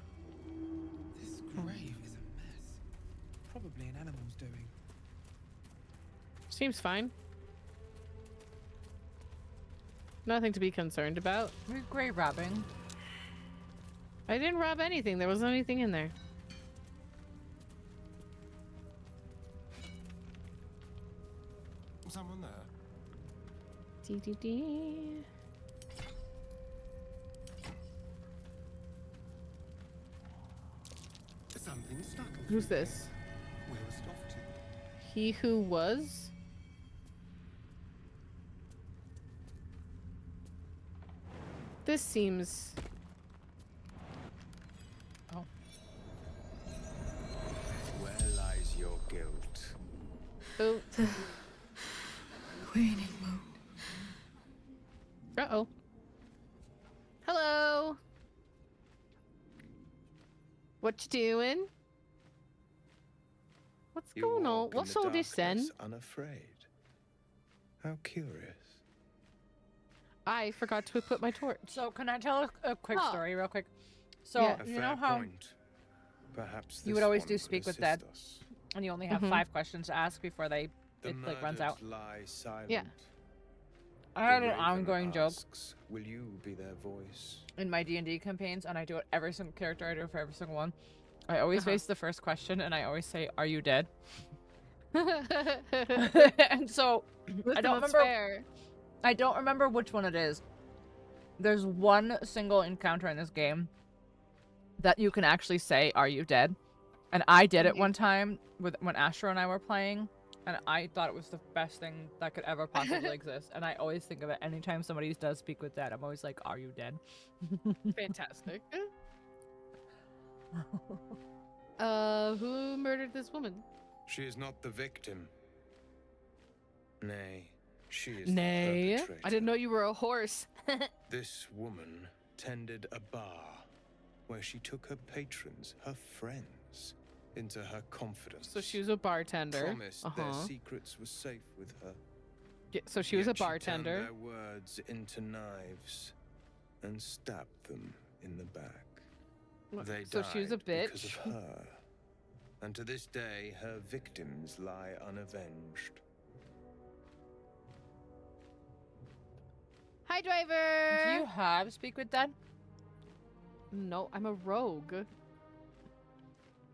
grave is a mess. Probably an animal's doing. Seems fine. Nothing to be concerned about. We're grave robbing. I didn't rob anything. There wasn't anything in there. Someone there? Dee. Something stuck. Who's this? Where was it off to? He who was? This seems... Oh. Where lies your guilt? Oh. Waning moon. Uh-oh. Hello. What you doing? What's You going on? walk in What's the all this then? darkness Unafraid. How curious. I forgot to equip my torch. So can I tell a quick Oh. story real quick? So Yeah. A you fair know how point. Perhaps you would this always one do could speak with assist Dad, us. and you only have Mhm. 5 questions to ask before The it like runs out. murdered lie silent. Yeah. I had The an raven ongoing joke asks, will you be their voice? in my D&D campaigns, and I do it every single character I do for every single one. I always face the first question, and I always say, "Are you dead?" And so I don't remember. Fair. I don't remember which one it is. There's one single encounter in this game that you can actually say, "Are you dead?" And I did it one time when Astro and I were playing, and I thought it was the best thing that could ever possibly exist. And I always think of it anytime somebody does speak with Dad. I'm always like, "Are you dead?" Fantastic. Who murdered this woman? She is not the victim. Nay, she is Nay. the perpetrator. I didn't know you were a horse. This woman tended a bar where she took her patrons, her friends, into her confidence. So she was a bartender. Promised their secrets were safe with her. Yeah, so she was a Yet bartender. She turned their words into knives and stabbed them in the back. They So she was a died because of bitch. her. And to this day, her victims lie unavenged. Hi, driver. Do you have speak with Dad? No, I'm a rogue.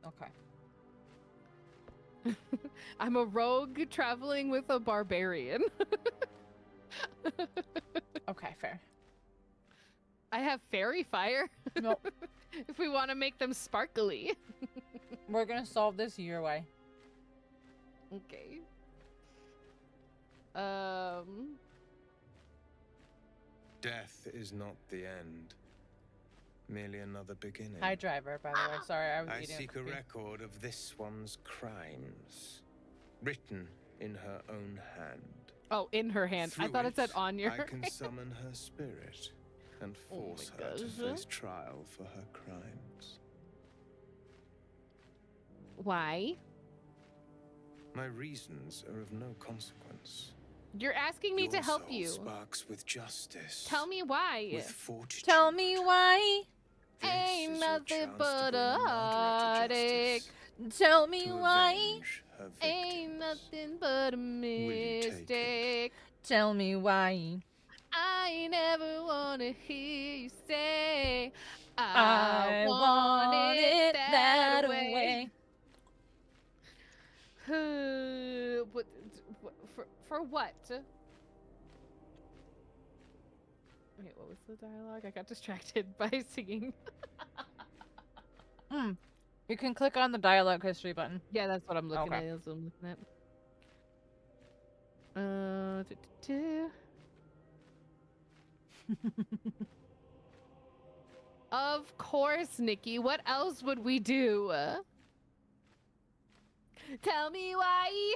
Okay. I'm a rogue traveling with a barbarian. Okay, fair. I have fairy fire. Nope. If we want to make them sparkly. We're gonna solve this your way. Okay. Death is not the end, merely another beginning. Hi, driver. By the way, sorry, I was I eating. seek a cookie. record of this one's crimes, written in her own hand. Oh, in her hand. I Through thought it said it, on your I can hand. summon her spirit and Oh my force her to gosh. face trial for her crimes. Why? My reasons are of no consequence. You're asking me Your to help soul you. sparks with justice. Tell me why. With fortitude. Tell me why. Ain't This is your nothing chance to but bring a murderer to heartache. justice, Tell me to why. avenge her Ain't victims. nothing but a you take it? mistake. Tell me why. I never wanna hear you say I want it that way. For what? Wait, what was the dialogue? I got distracted by singing. You can click on the dialogue history button. Yeah, that's what I'm looking Okay. at. That's what I'm looking at. Of course, Nikki. What else would we do? Tell me why.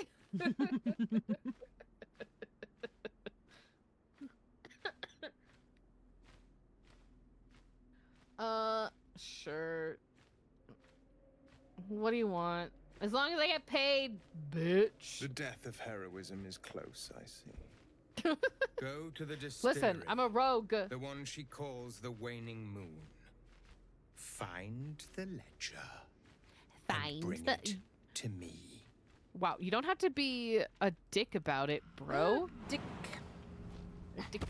Sure. What do you want? As long as I get paid, bitch. The death of heroism is close, I see. Go to the distillery. Listen, I'm a rogue. The one she calls the Waning Moon. Find the ledger. And bring it to me. Wow, you don't have to be a dick about it, bro. Dick. Dick?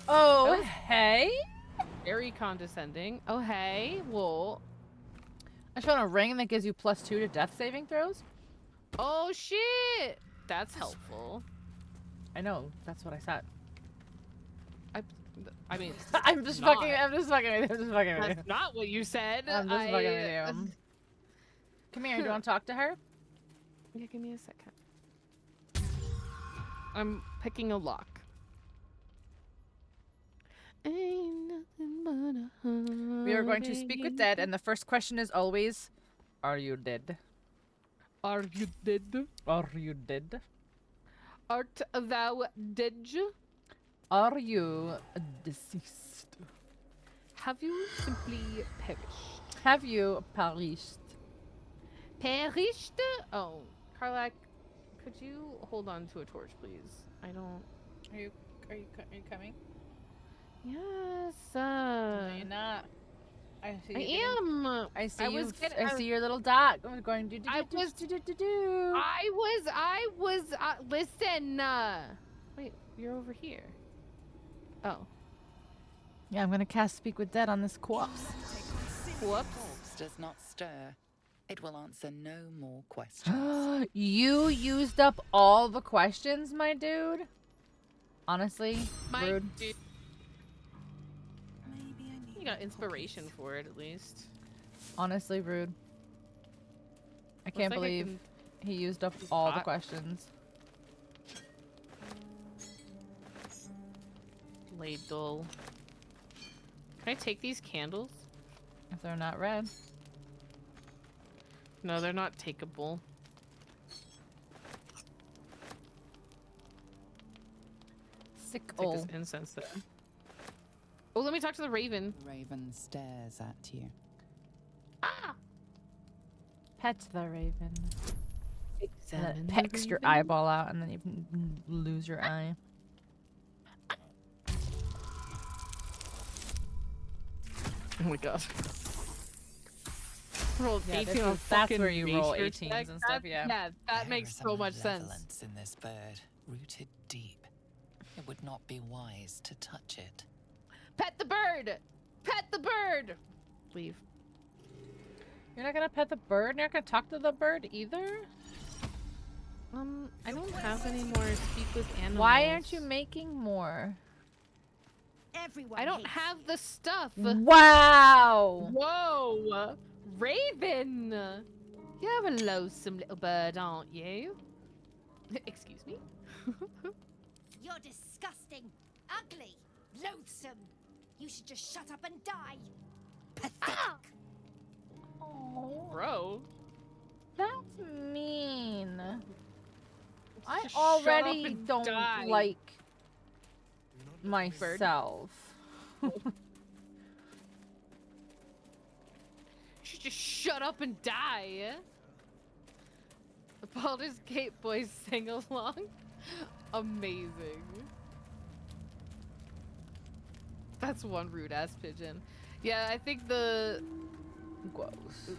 Oh, hey. Very condescending. Oh, hey. Well, I found a ring that gives you +2 to death saving throws. Oh shit! That's helpful. I know. That's what I said. I mean, I'm just fucking with you. That's not what you said. I'm just fucking with you. Come here. Do you want to talk to her? Yeah, give me a second. I'm picking a lock. Ain't nothing but a We are going to speak with dead, and the first question is always, are you dead? Are you dead? Are you dead? Art thou dead? Are you deceased? Have you simply perished? Have you perished? Perished? Oh, Karlak, could you hold on to a torch, please? I don't. Are you coming? Yes. No, you're not. I see. I am. I see you. I see your little dot going. Listen. Wait, you're over here. Oh. Yeah, I'm gonna cast Speak with Dead on this corpse. Corpse does not stir. It will answer no more questions. You used up all the questions, my dude. Honestly, rude. Dude. You got inspiration for it, at least. Honestly, rude. I can't believe he used up all the questions. Ladle. Can I take these candles? If they're not red. No, they're not takeable. Sick Take ol'. this incense there. Oh, let me talk to the raven. The raven stares at you. Ah! Pet the raven. Examine That pecks your eyeball out, and then you lose your eye. Oh my god. Rolled Yeah, 18 on that's where you roll nature 18s check. and stuff, yeah. Yeah, that makes There is so a much sense. malevolence in this bird, rooted deep. It would not be wise to touch it. Pet the bird! Pet the bird! Leave. You're not gonna pet the bird? You're not gonna talk to the bird either? I don't have any more speak with animals. Why aren't you making more? Everyone I don't hates have the stuff. Wow! Whoa! Raven! You're a loathsome little bird, aren't you? Excuse me? You're disgusting, ugly, loathsome. You should just shut up and die. Pathetic. Oh, bro. That's mean. I Just shut already up and don't die. like myself. You should just shut up and die. The Baldur's Gate boys sing along. Amazing. That's one rude ass pigeon. Yeah, I think the gross.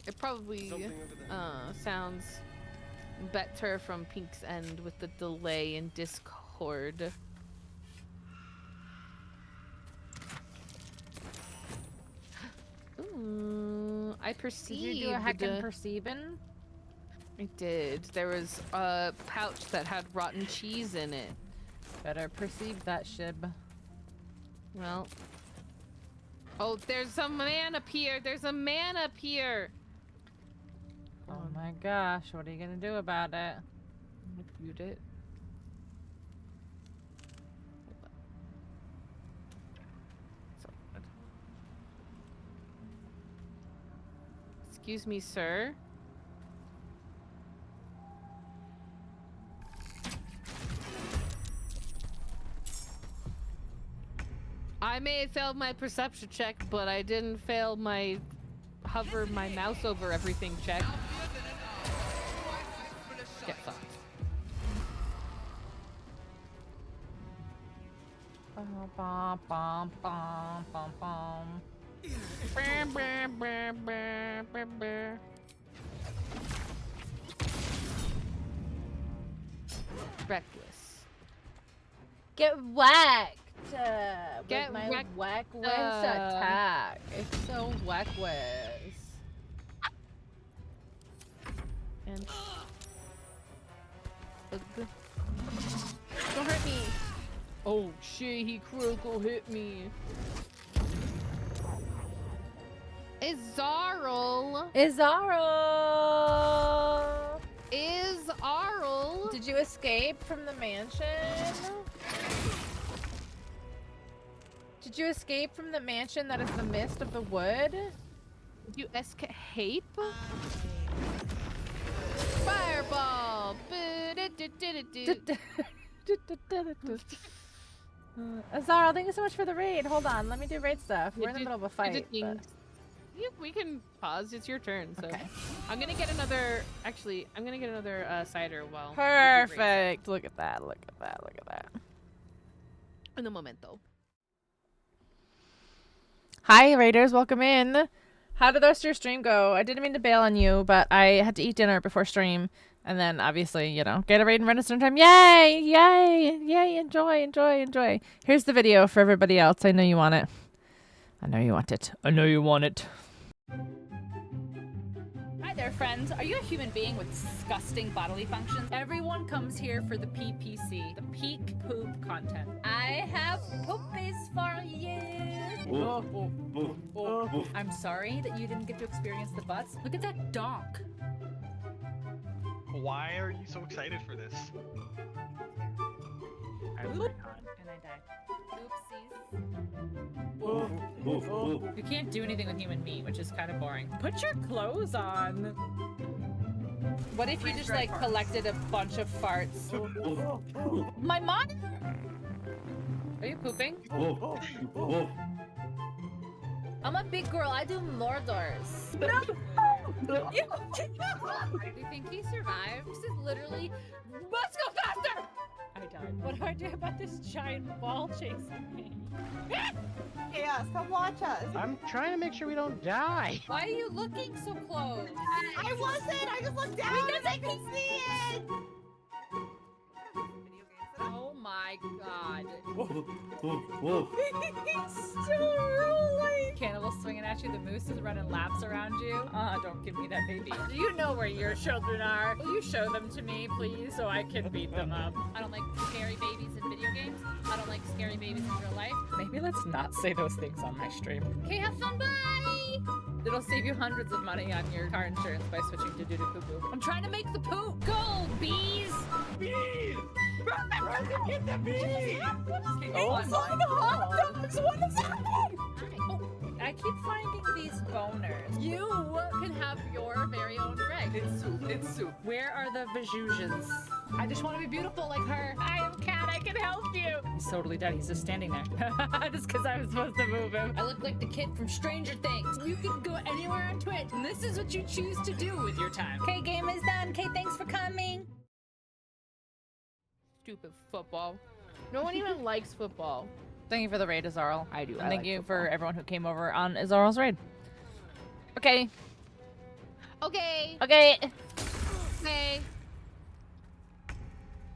It probably sounds better from Pink's end with the delay in Discord. Ooh, I perceived. Did you do a heckin' perceiving? I did. There was a pouch that had rotten cheese in it. Better perceive that, Shib. Well. Oh, there's a man up here. There's a man up here. Oh my gosh, what are you gonna do about it? I'm gonna mute it. Excuse me, sir. I may have failed my perception check, but I didn't fail my hover my mouse over everything check. Bum, bum, bum, bum, bum. Reckless. Get whacked! Get with my wrecked. whack whiz attack. It's so whack whiz. And don't hurt me. Oh shit, he critical hit me. Izarl. Izarl! Izarl. Did you escape from the mansion? Did you escape from the mansion that is the mist of the wood? Did you escape? Fireball. Azarl, thank you so much for the raid. Hold on, let me do raid stuff. We're in the middle of a fight. But... We can pause. It's your turn. So okay. I'm gonna get another. Actually, I'm gonna get another cider while. Perfect. Look at that. Look at that. Look at that. In a momento. Hi, raiders. Welcome in. How did the rest of your stream go? I didn't mean to bail on you, but I had to eat dinner before stream. And then, obviously, you know, get a raid and run at some time. Yay! Yay! Yay! Enjoy, enjoy, enjoy. Here's the video for everybody else. I know you want it. I know you want it. I know you want it. Hi there, friends. Are you a human being with disgusting bodily functions? Everyone comes here for the PPC, the peak poop content. I have poopies for you. I'm sorry that you didn't get to experience the butts. Look at that donk. Why are you so excited for this? And I died. Oopsies. You can't do anything with human meat, which is kind of boring. Put your clothes on. What if you just like collected a bunch of farts? My mom? Are you pooping? I'm a big girl. I do Mordors. No! Do you think he survived? This is literally. Let's go faster! I died. What do I do about this giant ball chasing me? Chaos, come watch us. I'm trying to make sure we don't die. Why are you looking so close? I wasn't. I just looked down because I could see it. Oh my god. He's still rolling. Cannibal swinging at you. The moose is running laps around you. Don't give me that baby. Do you know where your children are? Will you show them to me, please, so I can beat them up? I don't like scary babies in video games. I don't like scary babies in real life. Maybe let's not say those things on my stream. Okay, have fun. Bye. It'll save you hundreds of money on your car insurance by switching to doo-doo poo-poo. I'm trying to make the poop. Go, bees. Bees. Get the bees. Oh my god! What is happening? I keep finding these boners. You can have your very own Greg. It's soup. It's soup. Where are the Vajuzhans? I just want to be beautiful like her. I am Cat. I can help you. He's totally dead. He's just standing there. Just because I was supposed to move him. I look like the kid from Stranger Things. You can go anywhere on Twitch, and this is what you choose to do with your time. Okay, game is done. Okay, thanks for coming. Stupid football. No one even likes football. Thank you for the raid, Azarl. I do. And thank you for everyone who came over on Azarl's raid. Okay. Okay. Okay. Okay.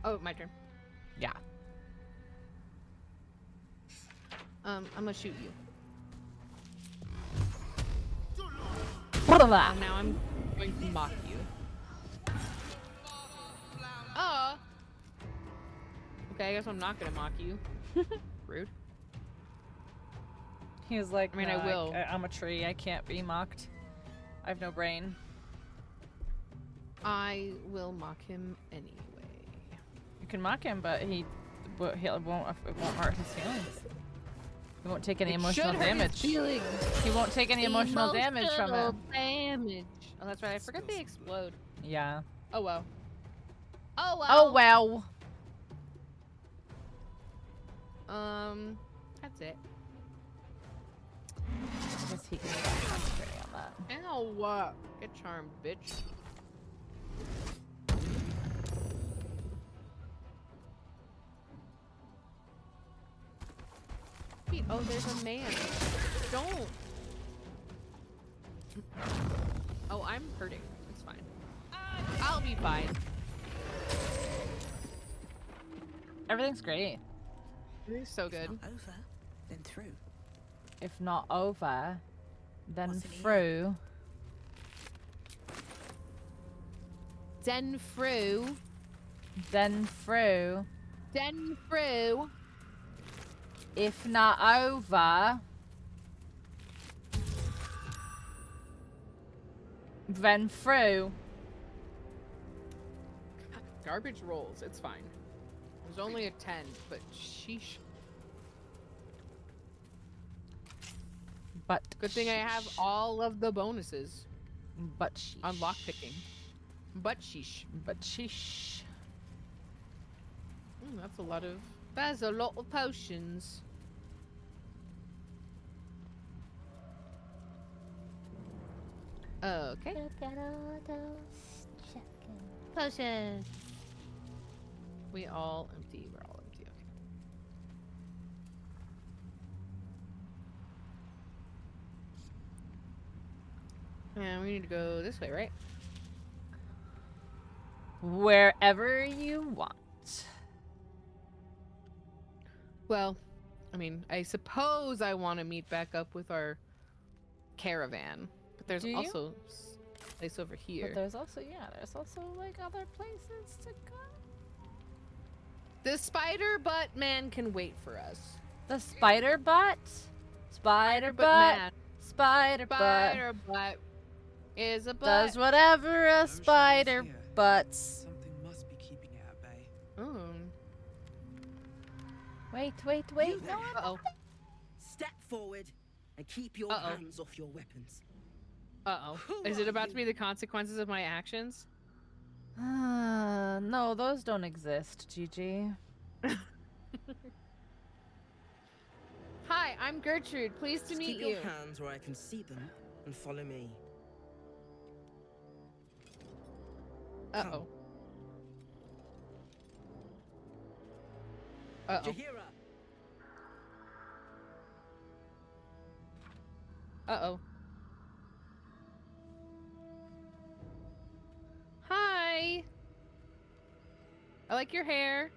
Oh, my turn. Yeah. I'm gonna shoot you. What that? And now I'm going to mock you. Okay, I guess I'm not gonna mock you. Rude. He was like, I mean, "No, I will. I'm a tree. I can't be mocked. I have no brain." I will mock him anyway. You can mock him, but it won't hurt his feelings. He won't take any emotional damage. He won't take any emotional damage from it. Damage. Oh, that's right. I forgot they explode. Yeah. Oh well. Oh well. Oh well. That's it. I guess he can start concentrating on that. Ow! Get charmed, bitch. Oh, there's a man. Don't. Oh, I'm hurting. It's fine. I'll be fine. Everything's great. It's so good. Not over, then through. If not over, then What's in here? through. Den through. Then through. Den through. If not over, then through. Garbage rolls. It's fine. There's only a 10, but sheesh. But good thing I have all of the bonuses. But sheesh. On lockpicking. But sheesh. But sheesh. That's a lot of. That's a lot of potions. Okay. Look at all those chicken Potions. We all empty. We're all empty. Okay. And we need to go this way, right? Wherever you want. Well, I mean, I suppose I want to meet back up with our caravan, but there's Do you? also a place over here. But there's also, yeah, there's also like other places to go. The spider butt man can wait for us. The spider butt? Spider butt? man. Spider butt. Spider butt is a butt. Does whatever a spider butts. Something must be keeping it at bay. Wait. No, Uh-oh. Step forward and keep your Uh-oh. hands off your weapons. Uh-oh. Is it about to be the consequences of my actions? No, those don't exist, Gigi. Hi, I'm Gertrude. Pleased to Just meet keep you. your hands where I can see them and follow me. Uh-oh. Uh-oh. Jahira! Uh-oh. Hi. I like your hair.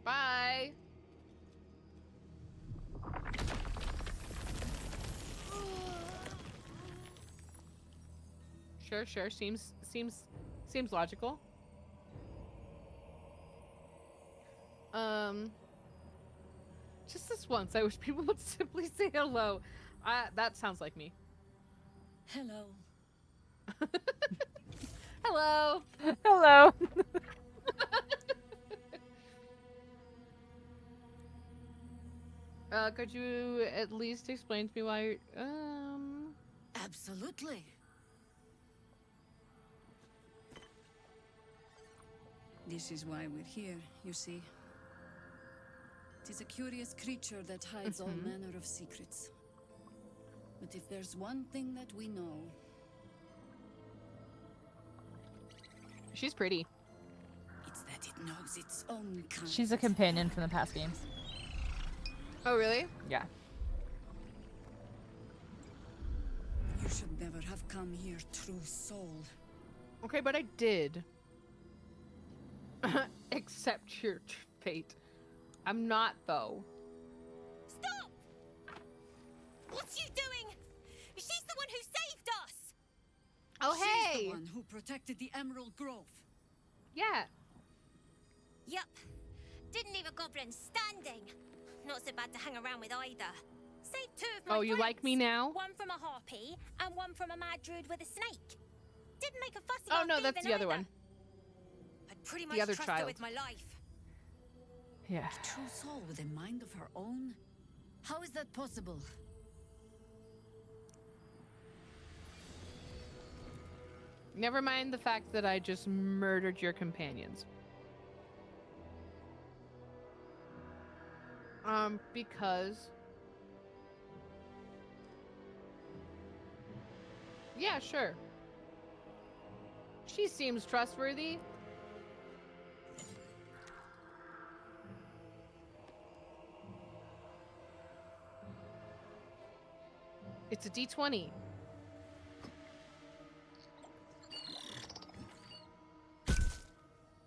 Bye. Sure. Seems logical. Just this once, I wish people would simply say hello. That sounds like me. Hello. Hello. Hello. Could you at least explain to me why you're, Absolutely. This is why we're here, you see. It is a curious creature that hides all manner of secrets. But if there's one thing that we know... She's pretty. It's that it knows its own kind. She's a companion from the past games. Oh, really? Yeah. You should never have come here, true soul. Okay, but I did. Accept your fate. I'm not, though. Stop! What's you doing? She's the one who saved us! Oh, She's hey! the one who protected the Emerald Grove. Yeah. Yup. Didn't leave a goblin standing. Not so bad to hang around with either. Saved two of my Oh, you friends. like me now? One from a harpy and one from a mad druid with a snake. Didn't make a fuss Oh, about no, that's thieving the other either. one. I'd pretty The much other trust her child. with my life. Yeah. A true soul with a mind of her own? How is that possible? Never mind the fact that I just murdered your companions. Because... Yeah, sure. She seems trustworthy. It's a D20.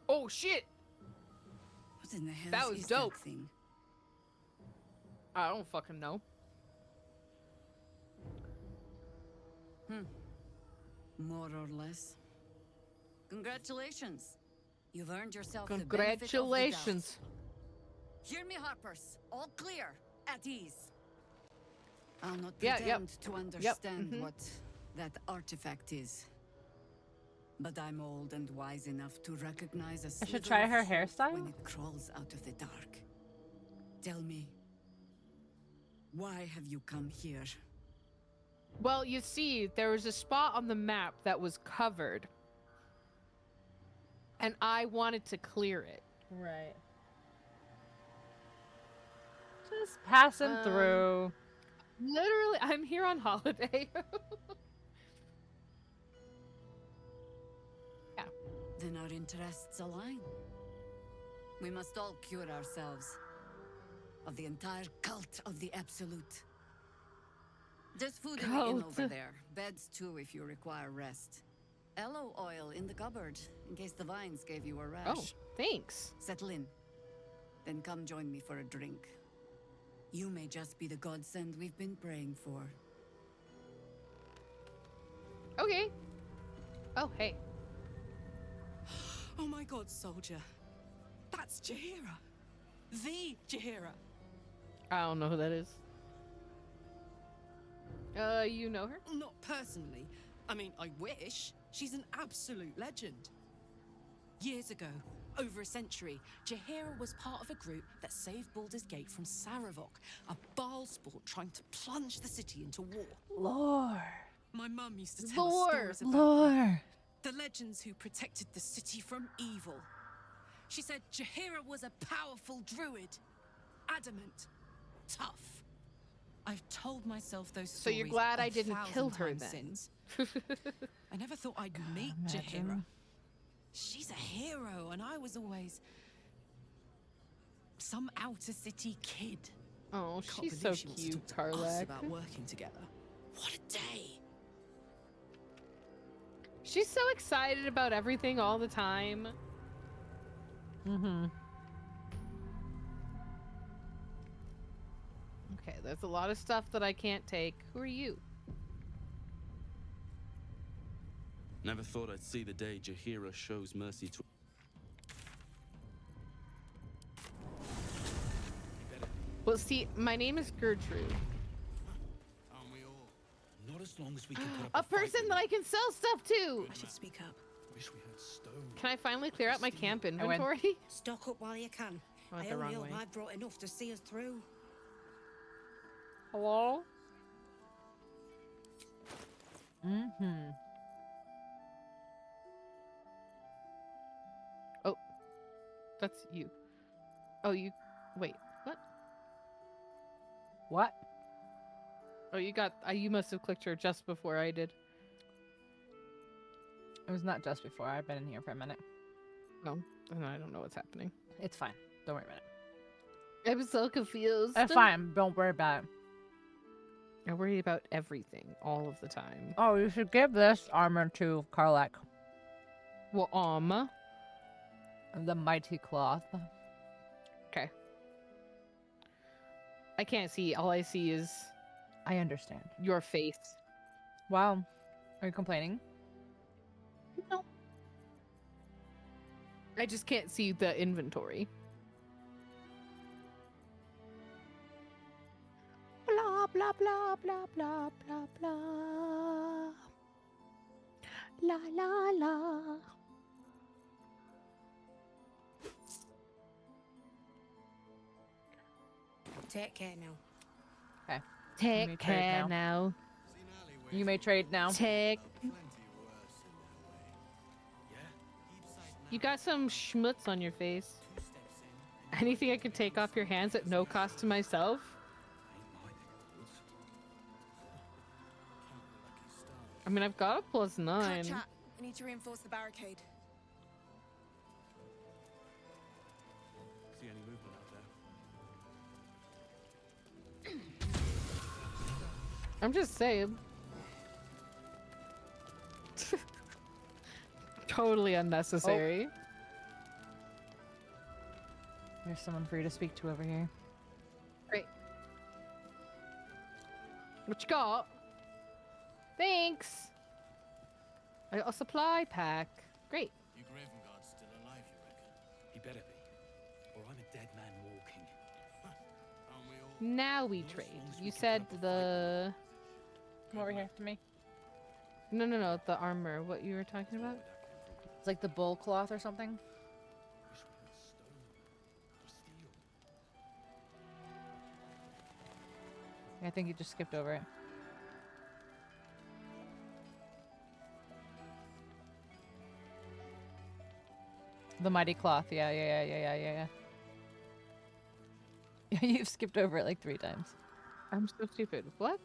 Oh shit! What in the hell That was is dope. that thing? I don't fucking know. More or less. Congratulations. You've earned yourself the benefit of the doubt. Congratulations. Hear me, Harpers. All clear. At ease. I'll not Yeah, pretend yep. to understand mhm. what that artifact is. But I'm old and wise enough to recognize a I sliver should try of her hope hairstyle? when it crawls out of the dark. Tell me, why have you come here? Well, you see, there was a spot on the map that was covered. And I wanted to clear it. Right. Just passing through. Literally, I'm here on holiday. Yeah. Then our interests align. We must all cure ourselves of the entire cult of the Absolute. There's food in the inn over there. Beds too if you require rest. Aloe oil in the cupboard in case the vines gave you a rash. Oh, thanks. Settle in. Then come join me for a drink. You may just be the godsend we've been praying for. Okay. Oh, hey. Oh my god, soldier. That's Jaheira. The Jaheira. I don't know who that is. You know her? Not personally. I mean, I wish. She's an absolute legend. Years ago, over a century, Jaheira was part of a group that saved Baldur's Gate from Saravok, a Baal sport trying to plunge the city into war. Lore. My mum used to tell us Lore. stories about Lore. the legends who protected the city from evil. She said Jaheira was a powerful druid. Adamant. Tough. I've told myself those stories. So you're glad I didn't 1,000 kill her times then? since. I never thought I'd meet Jaheira. She's a hero, and I was always some outer city kid. Oh, Can't she's so believe she wants to cute, talk to us Karlak. about working together. What a day! She's so excited about everything all the time. Mm-hmm. Okay, there's a lot of stuff that I can't take. Who are you? Never thought I'd see the day Jaheira shows mercy to... Well, see, my name is Gertrude. Aren't we all? Not as long as we can put up A person that I can sell stuff to! I should speak up. Wish we had stone. Can I finally clear out my camp inventory? Stock up while you can. I went I the only wrong hope way. I've brought enough to see us through. Hello? Mm-hmm. Oh. That's you. Oh, you... Wait, what? What? Oh, you got... you must have clicked her just before I did. It was not just before. I've been in here for a minute. Oh, and I don't know what's happening. It's fine. Don't worry about it. I'm so confused. It's fine. Don't worry about it. I worry about everything all of the time. Oh, you should give this armor to Karlak. Well, The mighty cloth. Okay. I can't see. All I see is... I understand. Your face. Wow. Are you complaining? No. I just can't see the inventory. Blah, blah, blah, blah, blah, blah, blah. La, la, la. Take care now. Okay. Take care now. You may trade now. Take. You got some schmutz on your face. Anything I can take off your hands at no cost to myself? I mean, I've got a +9. Can't chat. I need to reinforce the barricade. See any movement out there? I'm just saying. Totally unnecessary. There's someone for you to speak to over here. Great. What you got? Thanks. I got a supply pack. Great. Your Gravenguard's still alive, you reckon? He better be, or I'm a dead man walking. Aren't we all? Now we trade. You said the... Come over here to me. No, the armor. What you were talking about? It's like the bull cloth or something. I think you just skipped over it. The mighty cloth. Yeah. You've skipped over it like 3 times. I'm so stupid. What?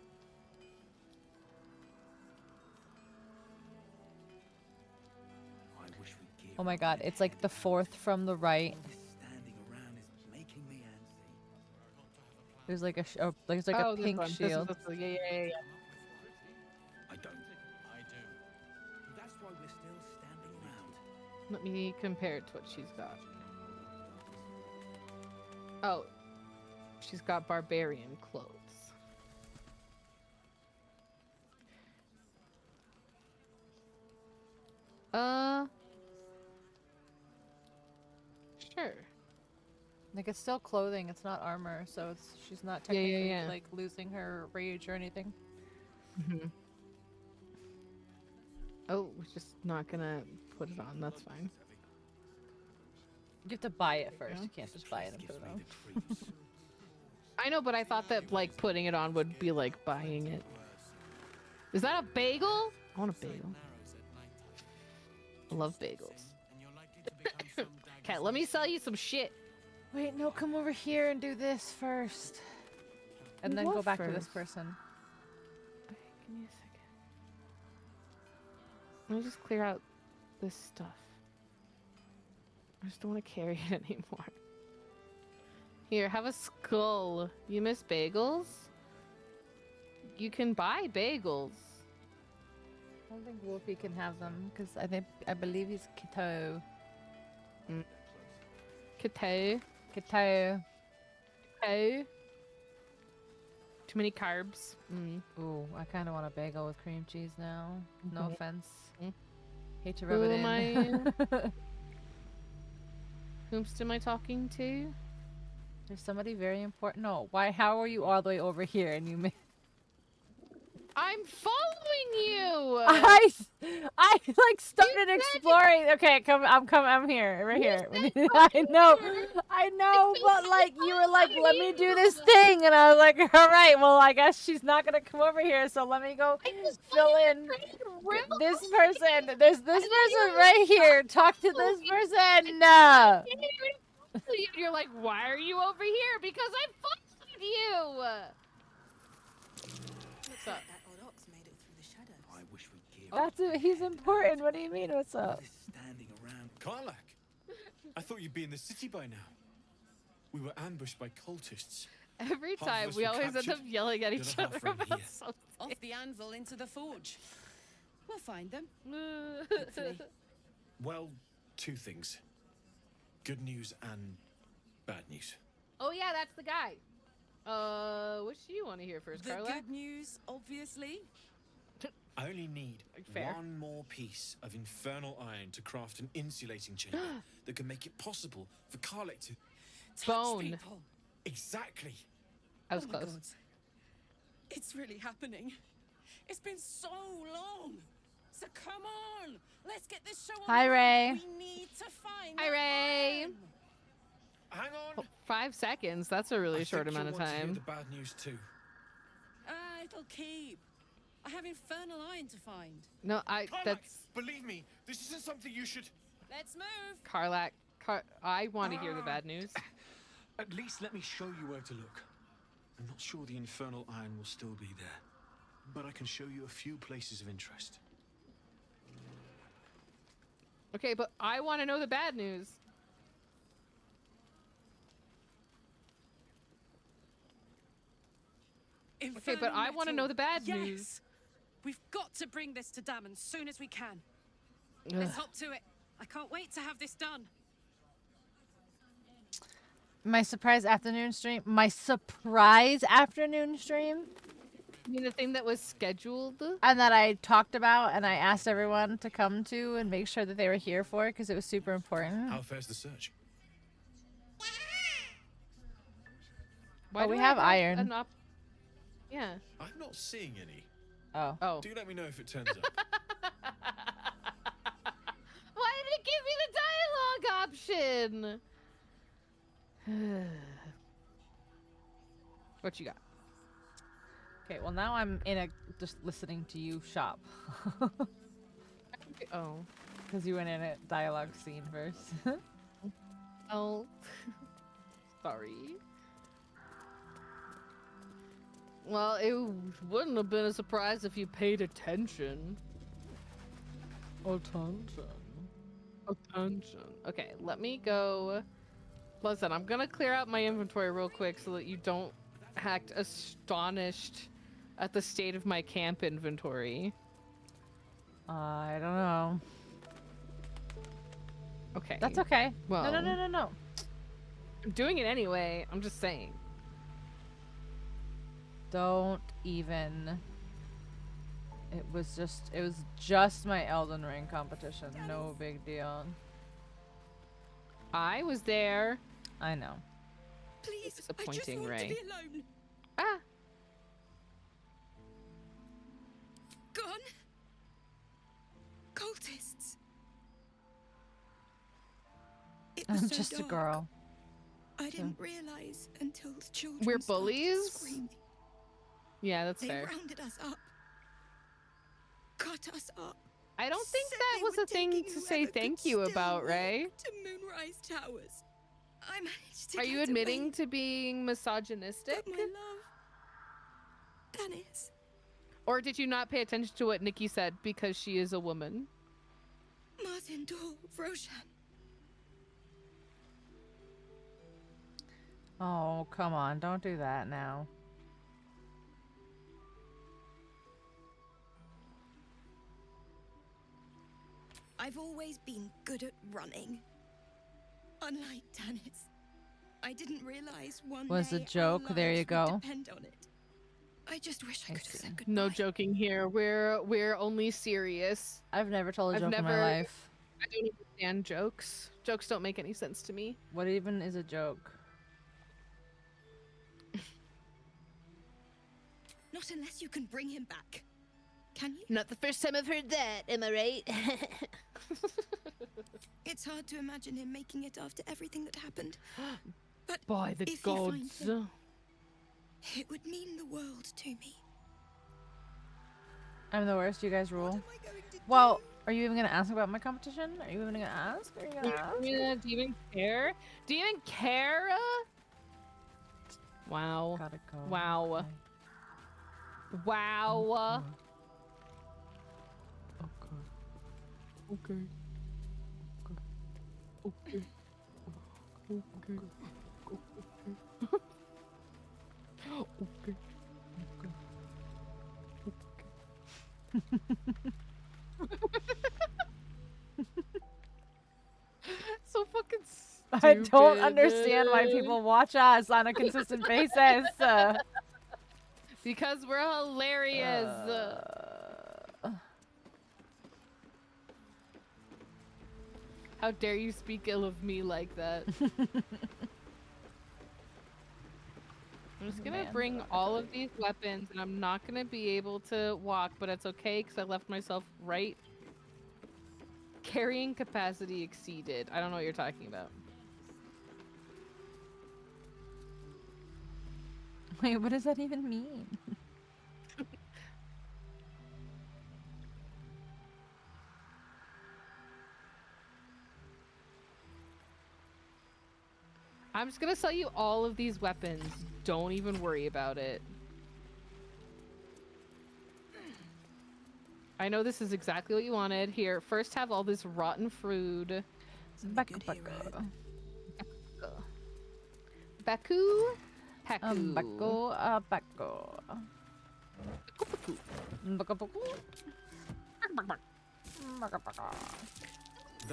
Oh my god, it's like the 4th from the right. There's like a there's like a pink shield. Yeah. I don't. I do. That's why we're still standing around. Let me compare it to what she's got. Oh, she's got barbarian clothes. Sure. Like it's still clothing, it's not armor, so she's not technically Yeah. like losing her rage or anything. Mm-hmm. Oh, we're just not gonna put it on. That's fine. You have to buy it first. You can't just buy it and put it on. I know, but I thought that like putting it on would be like buying it. Is that a bagel? I want a bagel. I love bagels. Okay, let me sell you some shit. Wait, no, come over here and do this first. And then What go back to this first? person. Okay, give me a second. Let me just clear out this stuff. I just don't want to carry it anymore. Here, have a skull. You miss bagels? You can buy bagels. I don't think Wolfie can have them because I believe he's keto. Keto. Keto. Keto. Too many carbs. Ooh, I kind of want a bagel with cream cheese now. No Mhm. offense. Mhm. Hate to rub Who it am in. Whomst am I talking to? There's somebody very important. No, why? How are you all the way over here and you? I'm following you. I like started exploring. Okay, I'm here, right here. I know, but like you were like, let me do this thing, and I was like, all right, well, I guess she's not gonna come over here, so let me go fill in this person. There's this person right here. Talk to this person. No. You're like, why are you over here? Because I followed you. What's up? That odd ox made it through the shadows. I wish we'd give. That's it. He's important. What do you mean? What's up? Standing around. Karlak, I thought you'd be in the city by now. We were ambushed by cultists. Every Half of time us we were always end up captured, yelling at the each other half other ran about here. something. Off the anvil into the forge. We'll find them. Well, 2 things. Good news and bad news. Oh yeah, that's the guy. Which do you want to hear first, The Carla? good news, obviously. I only need Fair. 1 more piece of infernal iron to craft an insulating chamber that can make it possible for Karlak to... Bone. People. Exactly. I was Oh my close. God. It's really happening. It's been so long. So come on, let's get this show on. Hi, the road. Ray. We need to find. Hi, that Ray. iron. Hang on. 5 seconds. That's a really short amount of I think you'll time. want to hear the bad news too. It'll keep. I have infernal iron to find. No, that's Believe me, this isn't something you should... Let's move. Karlak. I want to hear the bad news. At least let me show you where to look. I'm not sure the infernal iron will still be there, but I can show you a few places of interest. Okay, but I want to know the bad news. Okay, but I want to know the bad yes. news. We've got to bring this to Dammon as soon as we can. Ugh. Let's hop to it. I can't wait to have this done. My surprise afternoon stream. My surprise afternoon stream. You mean the thing that was scheduled? And that I talked about and I asked everyone to come to and make sure that they were here for because it was super important. How fares the search? Why Oh, we do I have iron. Yeah. I'm not seeing any. Oh. Oh. Do let me know if it turns up. Why did it give me the dialogue option? What you got? Okay, well now I'm in a just listening to you shop. Oh. Because you went in a dialogue scene first. Oh. Sorry. Well, it wouldn't have been a surprise if you paid attention. Attention. Okay, let me go. Listen, I'm gonna clear out my inventory real quick so that you don't act astonished at the state of my camp inventory. I don't know. Okay. That's okay. Well, No. I'm doing it anyway. I'm just saying. Don't even. It was just my Elden Ring competition. No big deal. I was there. I know. Please, Disappointing, I just want Ray. to be alone. Ah. Gone. Cultists. It was I'm so just a dark. girl. I didn't realize until the children We're started bullies? screaming. Yeah, that's They fair. rounded us up. Cut us up. I don't think Said that they was were a thing taking to say whoever thank could you still about, walk Ray. To Moonrise Towers. I managed to Are get you away, admitting to being misogynistic? but my love, Dennis, Or did you not pay attention to what Nikki said because she is a woman? Martin Dor, Roshan. Oh, come on. Don't do that now. I've always been good at running. Unlike Dennis, I didn't realize one Was day a joke. our There you lives go. would depend on it. I just wish I could have said goodbye. No joking here. We're only serious. I've never told a joke in my life. I don't understand jokes. Jokes don't make any sense to me. What even is a joke? Not unless you can bring him back. Can you? Not the first time I've heard that, am I right? It's hard to imagine him making it after everything that happened. But By the if you find gods. him, it would mean the world to me. I'm the worst. You guys rule. Well, are you even gonna ask about my competition? Are you even gonna ask? Are you gonna ask? Do you even care? Do you even care? Wow. Gotta go. Wow. Okay. Wow. Okay. Okay. Okay. Okay. So fucking stupid. I don't understand why people watch us on a consistent basis. Because we're hilarious. How dare you speak ill of me like that? I'm just gonna bring all of these weapons, and I'm not gonna be able to walk, but it's okay because I left myself right. Carrying capacity exceeded. I don't know what you're talking about. Wait, what does that even mean? I'm just gonna sell you all of these weapons. Don't even worry about it. I know this is exactly what you wanted. Here, first have all this rotten food. Baku. Baku. Paku. Bako, bako. Bako, bako. Bako, bako. Oh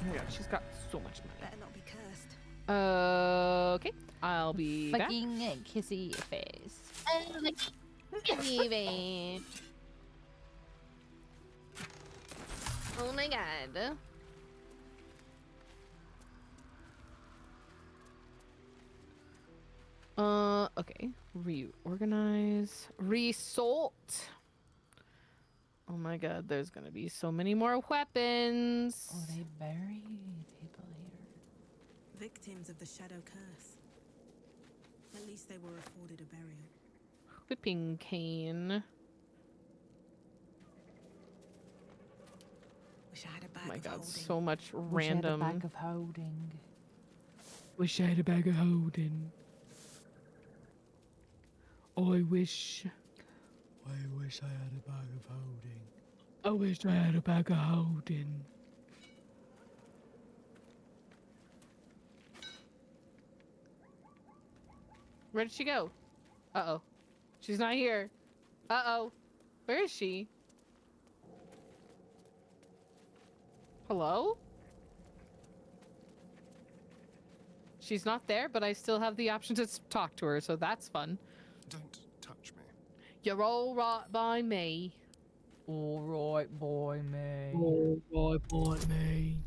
my god, she's got so much money. Better not be cursed. Okay, I'll be back. Fucking kissy face. Kissy face. Oh my god. Okay. Reorganize. Resort. Oh my god, there's gonna be so many more weapons. Oh, they buried people here. Victims of the shadow curse. At least they were afforded a burial. Whipping cane. Wish I had a bag Oh my of god, holding. so much Wish I had a random. bag of holding. Wish I had a bag of holding. I wish. I wish I had a bag of holding. I wish I had a bag of holding. Where did she go? Uh-oh. She's not here. Uh-oh. Where is she? Hello? She's not there, but I still have the option to talk to her, so that's fun. Don't touch me. You're all right by me. All right, boy, me. All right by me.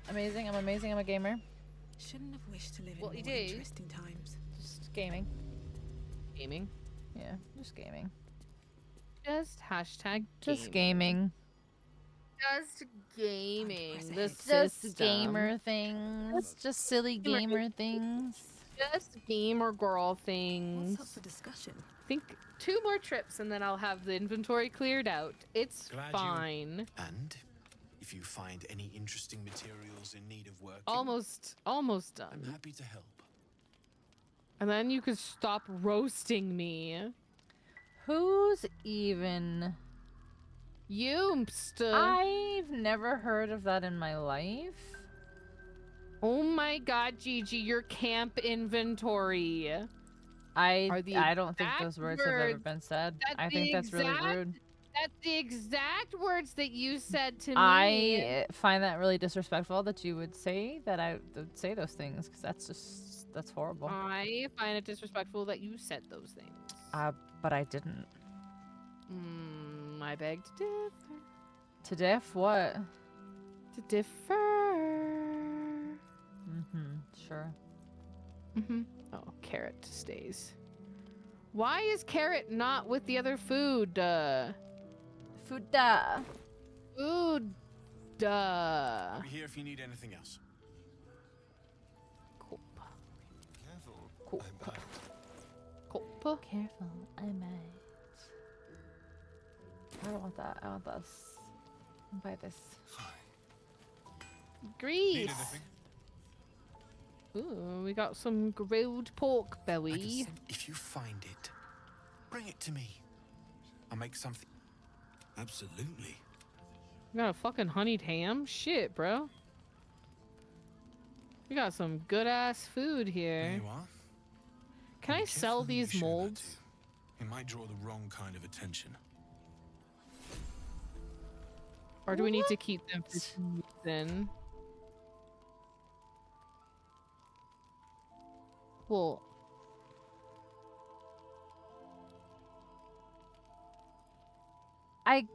Amazing, I'm amazing, I'm a gamer. Shouldn't have wished to live in Well, more you do. interesting times. Just gaming. Gaming. Yeah, just gaming. Just hashtag Just gaming. Just gaming. The Just system. gamer things. Just silly gamer things. Just gamer girl things. What's up for discussion? I think 2 more trips and then I'll have the inventory cleared out. It's Glad you- fine. And if you find any interesting materials in need of work, Almost done. I'm happy to help. And then you could stop roasting me. Who's even... Yoomst. I've never heard of that in my life. Oh my god, Gigi, your camp inventory. I Are the don't think exact those words have ever been said. I think that's really rude. That's the exact words that you said to me. I find that really disrespectful that you would say that I would say those things, because that's horrible. I find it disrespectful that you said those things. But I didn't. I beg to differ. To diff what? To differ. Sure. Oh, carrot stays. Why is carrot not with the other food? Food. Food. I'll be here if you need anything else. Careful. Cool. I might. Cool. Careful, I might. I don't want that. I want this. Buy this. Grease. Ooh, we got some grilled pork belly. If you find it, bring it to me. I'll make something. Absolutely. We got a fucking honeyed ham? Shit, bro. We got some good ass food here. There you are. Can I sell these molds? It might draw the wrong kind of attention. Or do we need to keep them for some reason? Well, I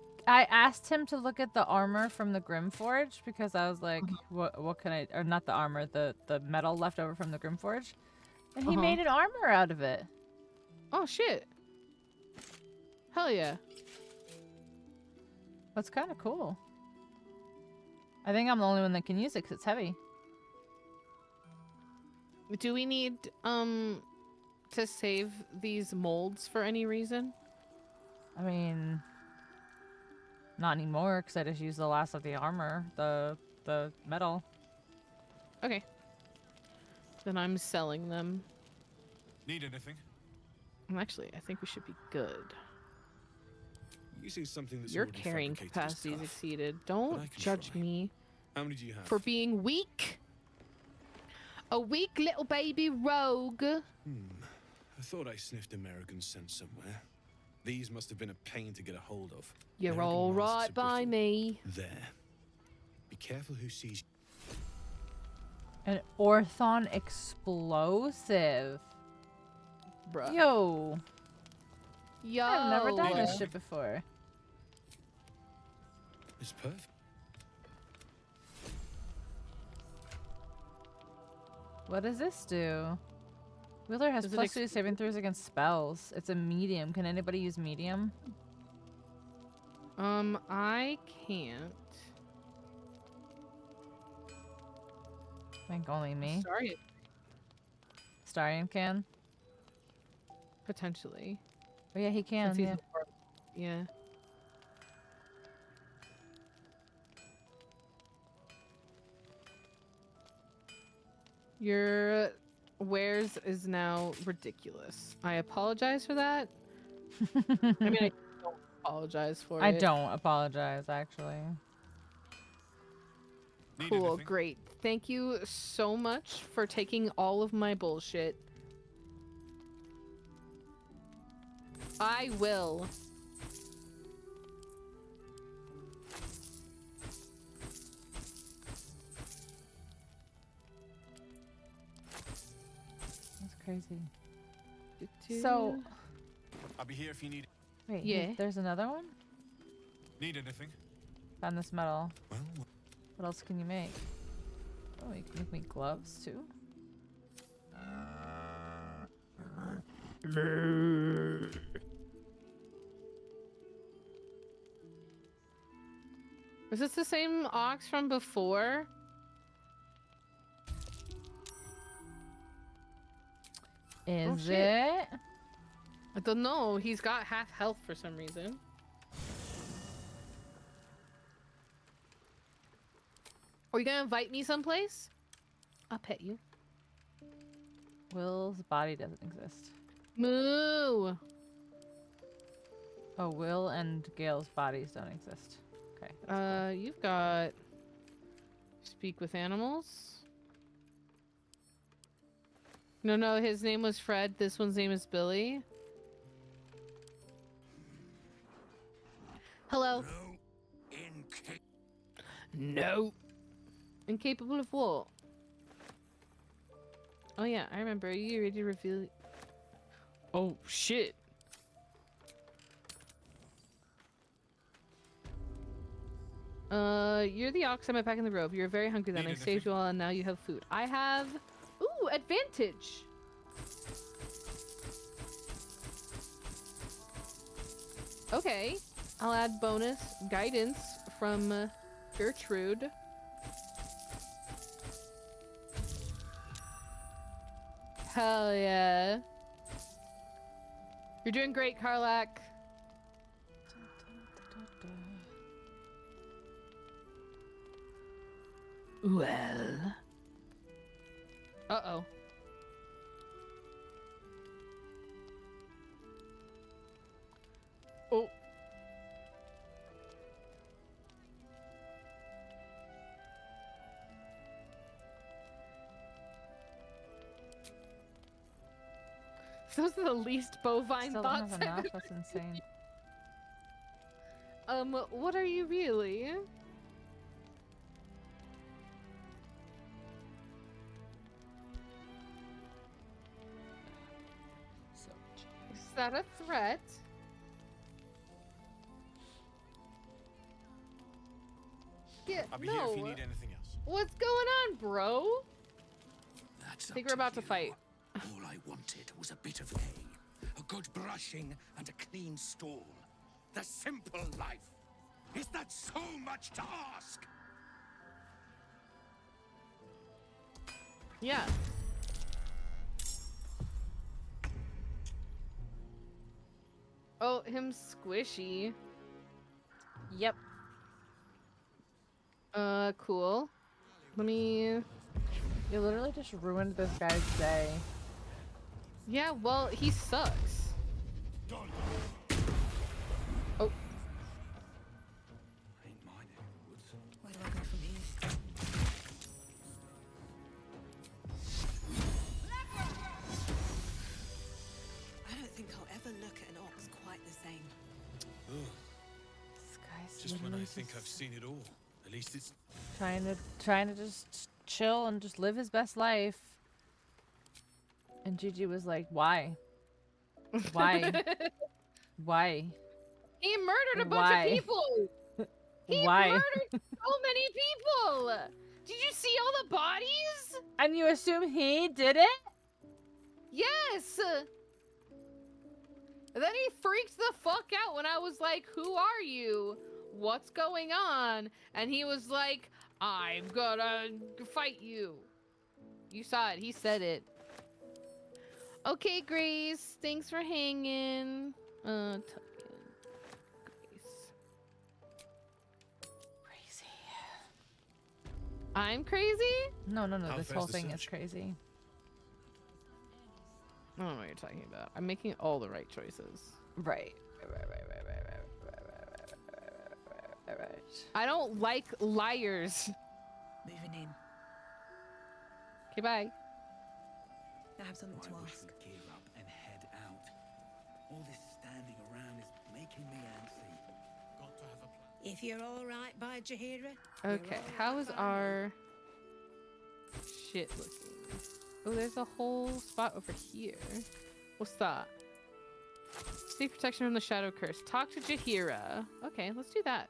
asked him to look at the armor from the Grimforge because I was like, what can I, or not the armor, the metal left over from the Grimforge, and he made an armor out of it. Oh shit! Hell yeah! That's kind of cool. I think I'm the only one that can use it because it's heavy. Do we need to save these molds for any reason? I mean, not anymore, because I just used the last of the armor, the metal. Okay. Then I'm selling them. Need anything? Actually, I think we should be good. Using something that's Your already carrying fabricated is capacity tough, exceeded. but I Don't can judge try. me How many do you have? for being weak. A weak little baby rogue. I thought I sniffed American scent somewhere. These must have been a pain to get a hold of. You're American all masks right are by brittle. me. There. Be careful who sees. An Orthon explosive. Bruh. Yo. Yo. I've never done this shit before. It's perfect. What does this do? Wheeler has Does it +2 saving throws against spells. It's a medium. Can anybody use medium? I can't. I think only me. Sorry. Starion can? Potentially. Oh yeah, he can. Since he's Yeah. Yeah. Your wares is now ridiculous. I apologize for that. I mean, I don't apologize for it. I don't apologize, actually. Cool, great. Thank you so much for taking all of my bullshit. I will. That's crazy. So, I'll be here if you need. wait, Yeah. there's another one? Need anything? Found this metal. Well, What else can you make? Oh, you can make me gloves too? Is this the same ox from before? Is shit. it? I don't know. He's got half health for some reason. Are you gonna invite me someplace? I'll pet you. Will's body doesn't exist. Moo! Oh, Will and Gale's bodies don't exist. Okay. You've got speak with animals. No, his name was Fred. This one's name is Billy. Hello. No. Incapable of what? Oh yeah, I remember. Are you ready to reveal? Oh shit. You're the ox. I'm back in the robe. You're very hungry then. I saved you all and now you have food. I have... Ooh, advantage! Okay. I'll add bonus guidance from Gertrude. Hell yeah. You're doing great, Karlak. Well. Uh-oh. Oh. Those are the least bovine Still thoughts don't have I've enough. That's insane. What are you really? Is that a threat? Yeah, I'll be no. here if you need anything else. What's going on, bro? That's I think we're about to fight. All I wanted was a bit of hay, a good brushing, and a clean stall. The simple life. Is that so much to ask? Yeah. about him squishy. Yep. Cool. Let me... You literally just ruined this guy's day. Yeah, well, he sucks. Oh. Ain't my neck of the woods. Where do I go from here? I don't think I'll ever look at an ox quite the same. Ugh. This guy's Just when I literally think I've just seen it all. At least it's trying to just chill and just live his best life. And Gigi was like, "Why? Why? Why? He murdered a bunch Why? of people. He Why? murdered so many people. Did you see all the bodies? And you assume he did it? Yes. And then he freaked the fuck out when I was like, "Who are you? What's going on?" And he was like, "I'm gonna fight you." You saw it. He said it. Okay, Grace. Thanks for hanging. Tuck in. Grace. Crazy. I'm crazy? No. How This fast whole the thing is search? crazy. I don't know what you're talking about. I'm making all the right choices. Right. I don't like liars. Moving in. Okay, bye. I have something to I wish ask. we'd gear up and head out. All this standing around is making me antsy. Got to have a plan. If you're all right by Jahira. Okay, how is our shit looking? Oh, there's a whole spot over here. What's that? Seek protection from the shadow curse. Talk to Jahira. Okay, let's do that.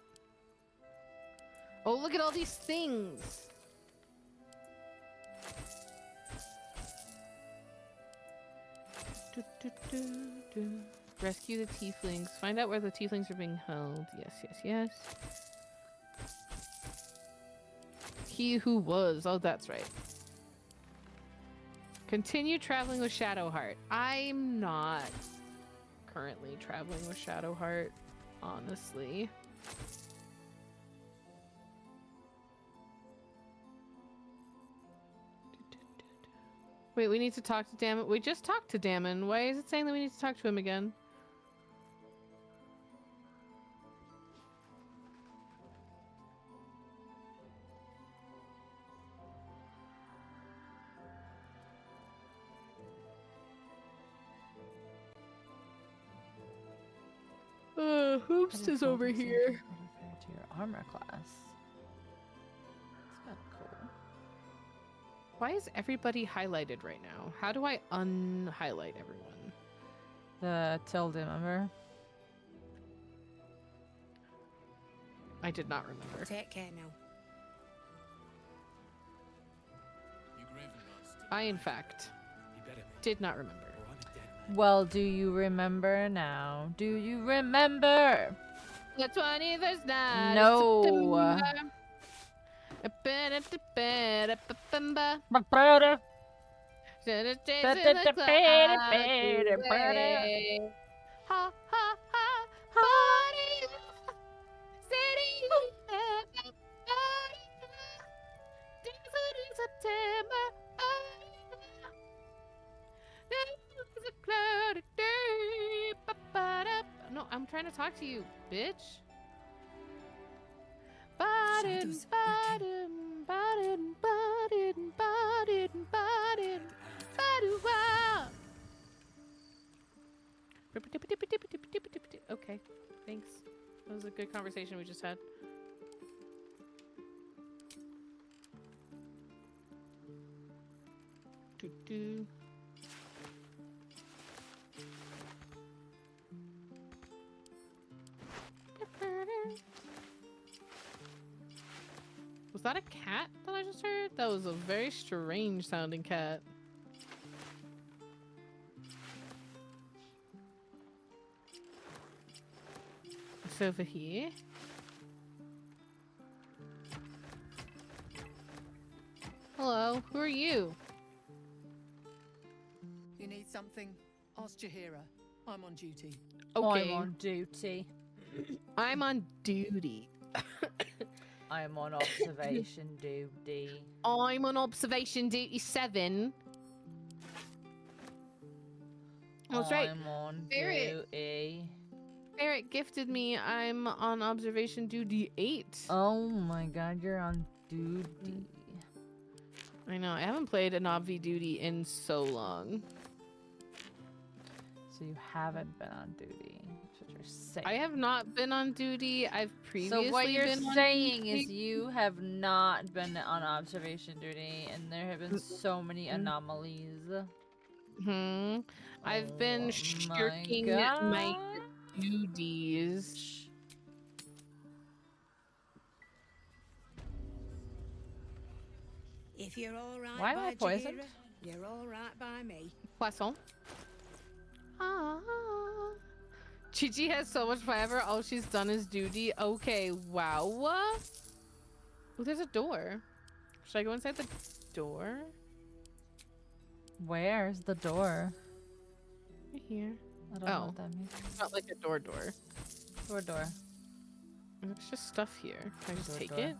Oh, look at all these things. Rescue the tieflings. Find out where the tieflings are being held. Yes. He who was. Oh, that's right. Continue traveling with Shadowheart. I'm not currently traveling with Shadowheart, honestly. Wait, we need to talk to Damon. We just talked to Damon. Why is it saying that we need to talk to him again? Hoops is over here. To your armor class. That's kind of cool. Why is everybody highlighted right now? How do I unhighlight everyone? The tilde, remember? I did not remember. Take care now. I, in fact, did not remember. Well, do you remember now? Do you remember? The 21st night. No. No, I'm trying to talk to you, bitch. Shadows, Okay, thanks. That was a good conversation we just had. Doo-doo. Was that a cat that I just heard? That was a very strange sounding cat. It's over here. Hello, who are you? You need something? Ask Jahira. I'm on duty. Okay. I'm on duty. I'm on duty. I'm on observation duty. I'm on observation duty 7. That's right. I'm on Barrett. duty. Barrett gifted me. I'm on observation duty 8. Oh my god, you're on duty. I know. I haven't played an obv duty in so long. So you haven't been on duty. That's what you're saying. I have not been on duty. I've previously So what you're been on saying duty. is you have not been on observation duty, and there have been so many anomalies. I've been shirking my duties. If you're all right Why am by I poisoned? Jahira, you're all right by me. Poisson. Chichi has so much forever. All she's done is duty. Okay, wow. Oh, there's a door. Should I go inside the door? Where's the door? Right here. I don't know what that means. It's not like a door. Door. There's just stuff here. Can I just take door. it?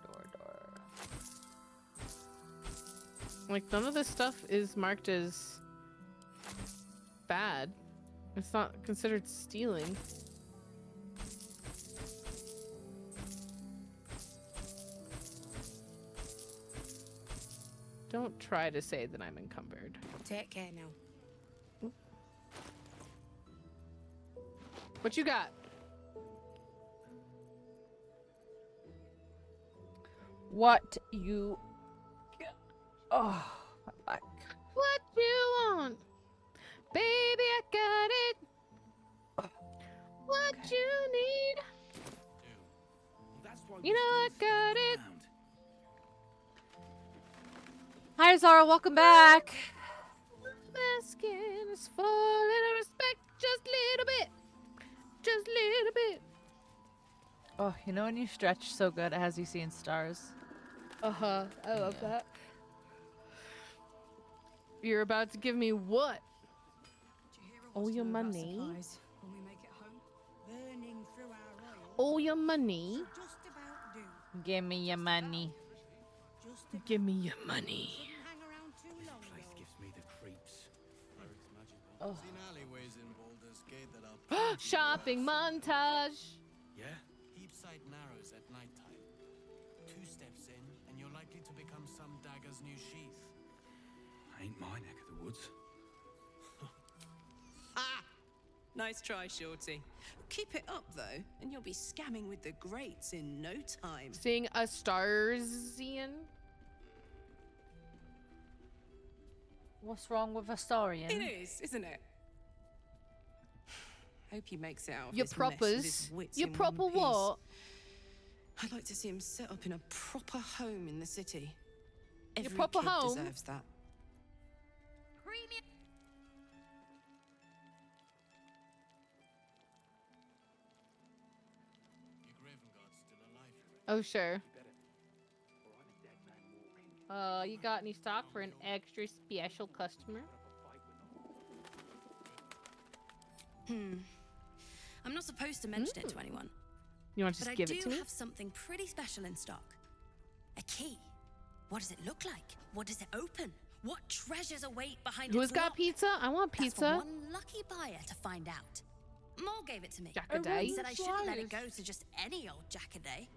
Door. Like, none of this stuff is marked as bad. It's not considered stealing. Don't try to say that I'm encumbered. Take care now. What you got? What you... Oh, my back. What you want? Baby, I got it. What you need? You know I got it. Hi, Zara. Welcome back. I'm asking is for a little respect. Just a little bit. Just a little bit. Oh, you know when you stretch so good it has you seeing stars? I love that. You're about to give me what? All your money. When we make it home, burning through our royal. All your money. Just about do. Give me your money. Give me your money. Hang around too long. Place gives me the creeps. Oh. Seen alleyways in Baldur's Gate that are Shopping montage. Yeah? heapside narrows at nighttime. 2 steps in, and you're likely to become some dagger's new sheath. Ain't my neck of the woods. Ah! Nice try, Shorty. Keep it up, though, and you'll be scamming with the greats in no time. Seeing a Starsian. What's wrong with Astarian? It is, isn't it? Hope he makes it out of Your this mess with his proppers. wits Your in proper one piece. what? I'd like to see him set up in a proper home in the city. Your Every proper kid home? deserves that. Oh, sure. You got any stock for an extra special customer? I'm not supposed to mention it to anyone. You want to But just give I it do to me? have something pretty special in stock. A key. What does it look like? What does it open? What treasures await behind Who's its got lock? pizza? I want That's for pizza. one lucky buyer to find out. Maul gave it to me. Jack-a-day? He said I shouldn't let it go to just any old Jack-a-day.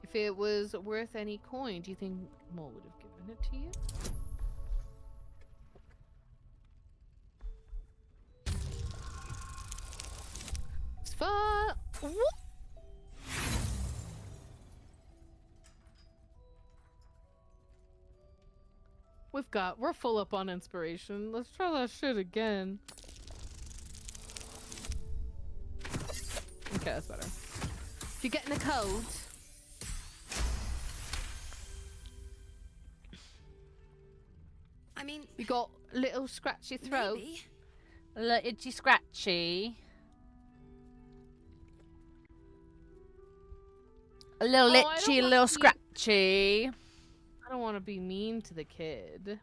If it was worth any coin, do you think Mole would have given it to you? It's fun. Whoop. We're full up on inspiration. Let's try that shit again. Okay, that's better. If you're getting a cold, I mean, you got a little scratchy throat. maybe. A little itchy scratchy. A little Oh, I don't itchy, a wanna little be- scratchy. I don't want to be mean to the kid.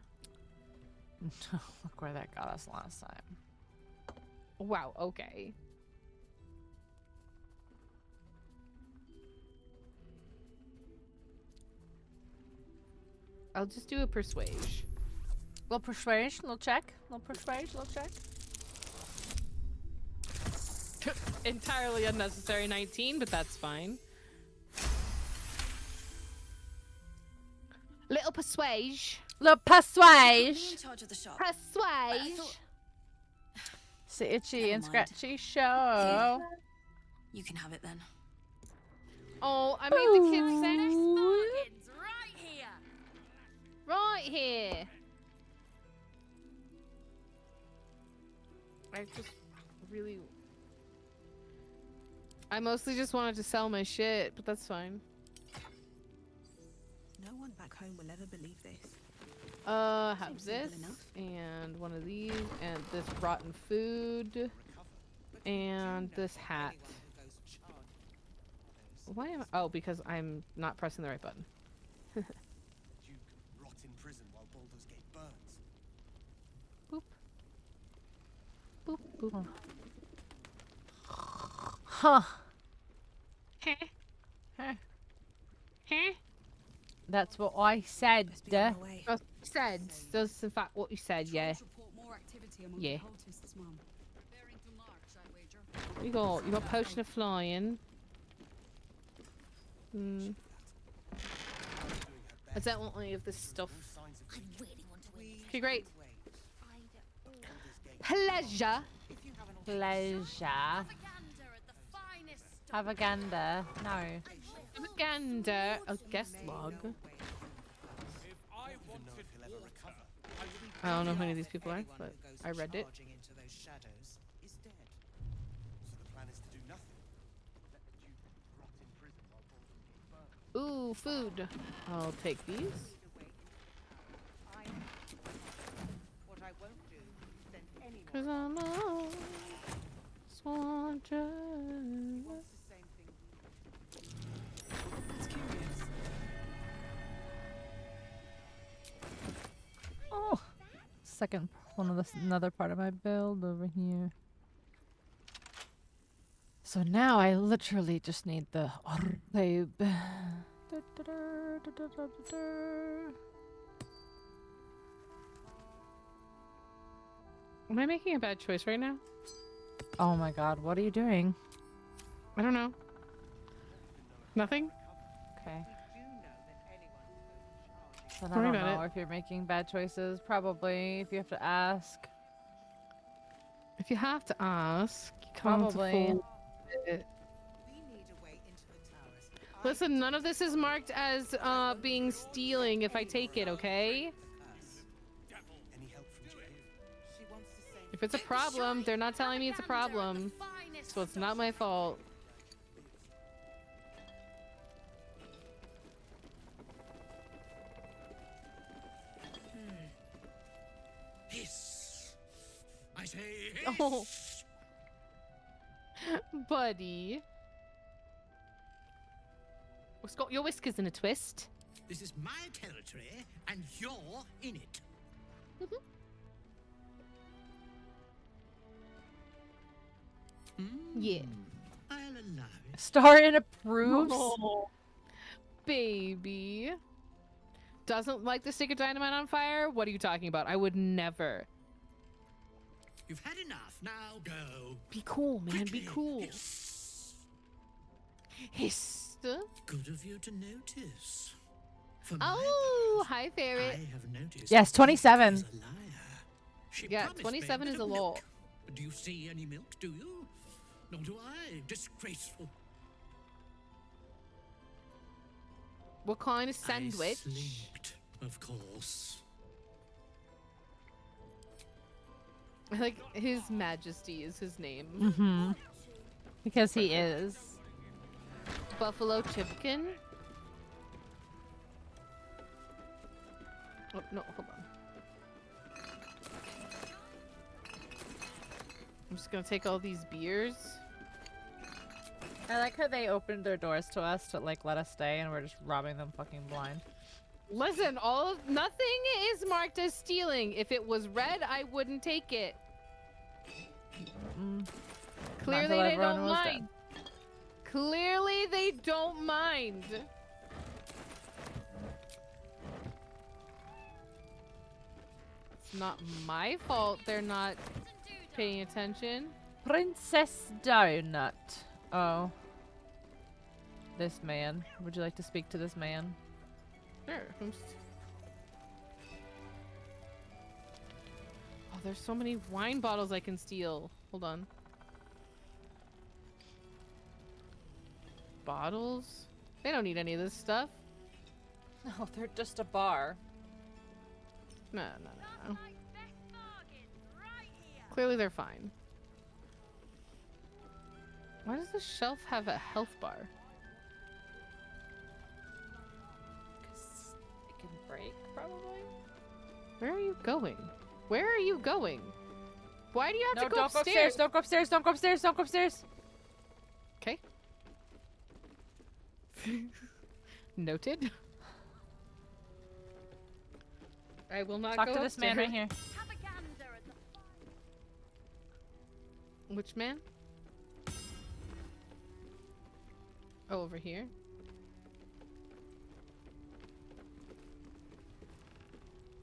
Look where that got us last time. Wow, okay. I'll just do a persuage. Little persuasion, little check. Little persuasion, little check. Entirely unnecessary 19, but that's fine. Little persuage. Little persuage. In charge of the shop. Persuage. It's the itchy Never and mind. scratchy show. You can have it then. Oh, I made the kids say Bargains right here. right here. I just really... I mostly just wanted to sell my shit, but that's fine. No one back home will ever believe this. Have Seems simple this, enough. and one of these, and this rotten food, and this hat. Why am I? Oh, because I'm not pressing the right button. You can rot in prison while Baldur's Gate burns. Boop, boop. Huh. Huh. That's what I said. That's what you said. That's in fact what you said, yeah. Yeah. You got potion of flying. Hmm. I don't want any of this stuff. Okay, great. Pleasure. Pleasure. Havaganda. No. Propaganda. A guest log. I don't know who any of these people are, but I read it. Ooh, food. I'll take these. Cause I'm a soldier. Oh, second one of this another part of my build over here. So now I literally just need the orb. Am I making a bad choice right now? Oh my god, what are you doing? I don't know. Nothing? Okay. Then Worry I don't about know if you're making bad choices. Probably, if you have to ask. If you have to ask, you can't Probably. afford it. Listen, none of this is marked as being stealing if I take it, okay? If it's a problem, they're not telling me it's a problem. So it's not my fault. Hiss. I say hiss. Oh. Buddy. What's got your whiskers in a twist? This is my territory, and you're in it. Yeah. I'll allow it. Star approves. Oh, baby. Doesn't like the stick of dynamite on fire? What are you talking about? I would never. You've had enough. Now go. Be cool, man. Quickly. Be cool. Hiss. Hissed. Good of you to notice. For Oh, hi, ferret. I have noticed. Yes, 27. Is a liar. She Yeah, promised me 27 a is bit a of lot. milk. Do you see any milk? Do you? Nor do I. Disgraceful. What kind of I sandwich? slipped, of course. Like, His Majesty is his name. Mm-hmm. Because he is. Buffalo Chipkin? Oh, no, hold on. I'm just gonna take all these beers. I like how they opened their doors to us to like let us stay and we're just robbing them fucking blind. Listen, nothing is marked as stealing. If it was red, I wouldn't take it. Clearly they don't mind. Clearly they don't mind. It's not my fault they're not paying attention. Princess Donut. Oh. This man. Would you like to speak to this man? Sure. Oh, there's so many wine bottles I can steal. Hold on. Bottles? They don't need any of this stuff. No, they're just a bar. No. Clearly they're fine. Why does the shelf have a health bar? Because it can break, probably? Where are you going? Where are you going? Why do you have to go upstairs? Go upstairs! Don't go upstairs! Don't go upstairs! Don't go upstairs! Okay. Noted. I will not Talk go to this man right here. Which man? Oh, over here.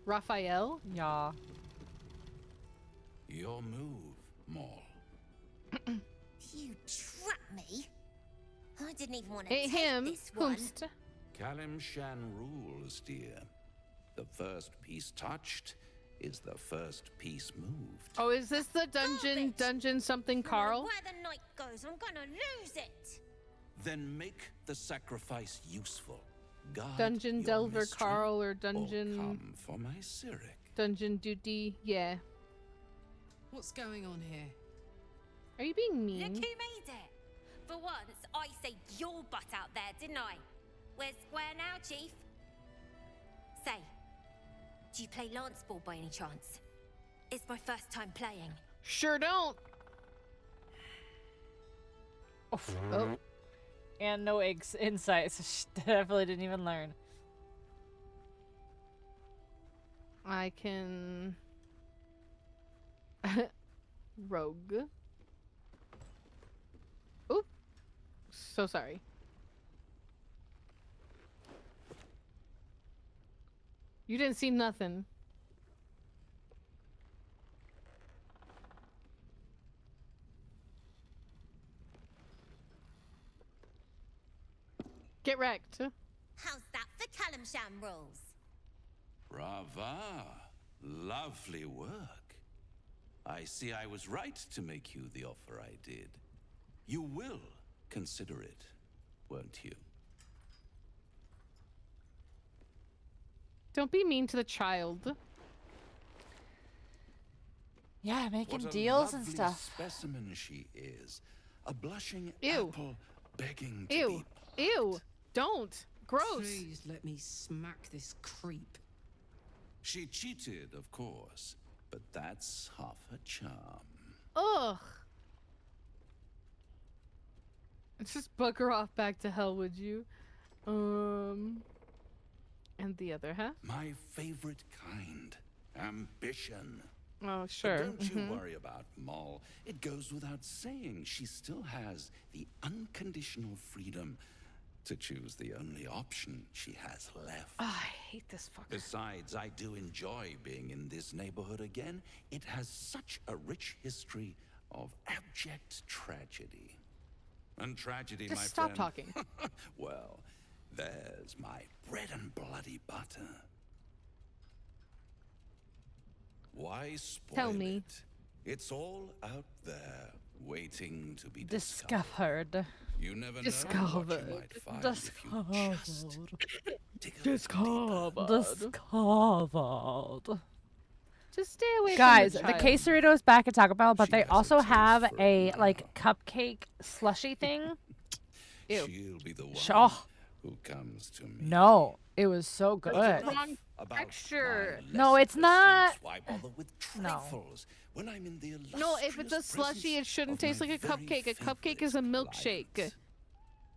Raphael? Yeah. Your move, Maul. You trapped me? I didn't even want to Hey, take him. this one. Kalim Shan rules, dear. The first piece touched is the first piece moved. Oh, is this the dungeon something, Carl? Where the night goes, I'm gonna lose it. Then make the sacrifice useful. Guard Dungeon your Delver mystery, Carl or or Dungeon... come for my Cyric. Dungeon Duty, yeah. What's going on here? Are you being mean? Look who made it. For once, I saved your butt out there, didn't I? We're square now, Chief. Say, do you play lance ball by any chance? It's my first time playing. Sure don't. Oh. And no insight, so she definitely didn't even learn. I can... Rogue. Oop. So sorry. You didn't see nothing. Get wrecked. How's that for Kalimshan rules? Brava. Lovely work. I see I was right to make you the offer I did. You will consider it, won't you? Don't be mean to the child. Yeah, making What a deals and lovely stuff. Specimen she is. A blushing Ew. apple begging to Ew. be Ew. Don't. Gross. Please let me smack this creep. She cheated, of course, but that's half her charm. Ugh. Just bugger off back to hell, would you? And the other half? My favorite kind. Ambition. Oh, sure. But don't you worry about Moll. It goes without saying she still has the unconditional freedom to choose the only option she has left. Oh, I hate this fucker. Besides, I do enjoy being in this neighborhood again. It has such a rich history of abject tragedy. And tragedy, Just my stop friend. talking. Well, there's my bread and bloody butter. Why spoil Tell me. it? It's all out there, waiting to be Discovered. You never know what you might find if you just dig a Discovered. Just stay away Guys, from the the quesarito is back at Taco Bell, but they also have a like cupcake slushy thing. She'll be the one Shaw. who comes to me. No, it was so good. That's the wrong texture. No, it's not. Why bother with trifles when I'm in the No, if it's a slushy, it shouldn't taste like a cupcake. A cupcake is a milkshake.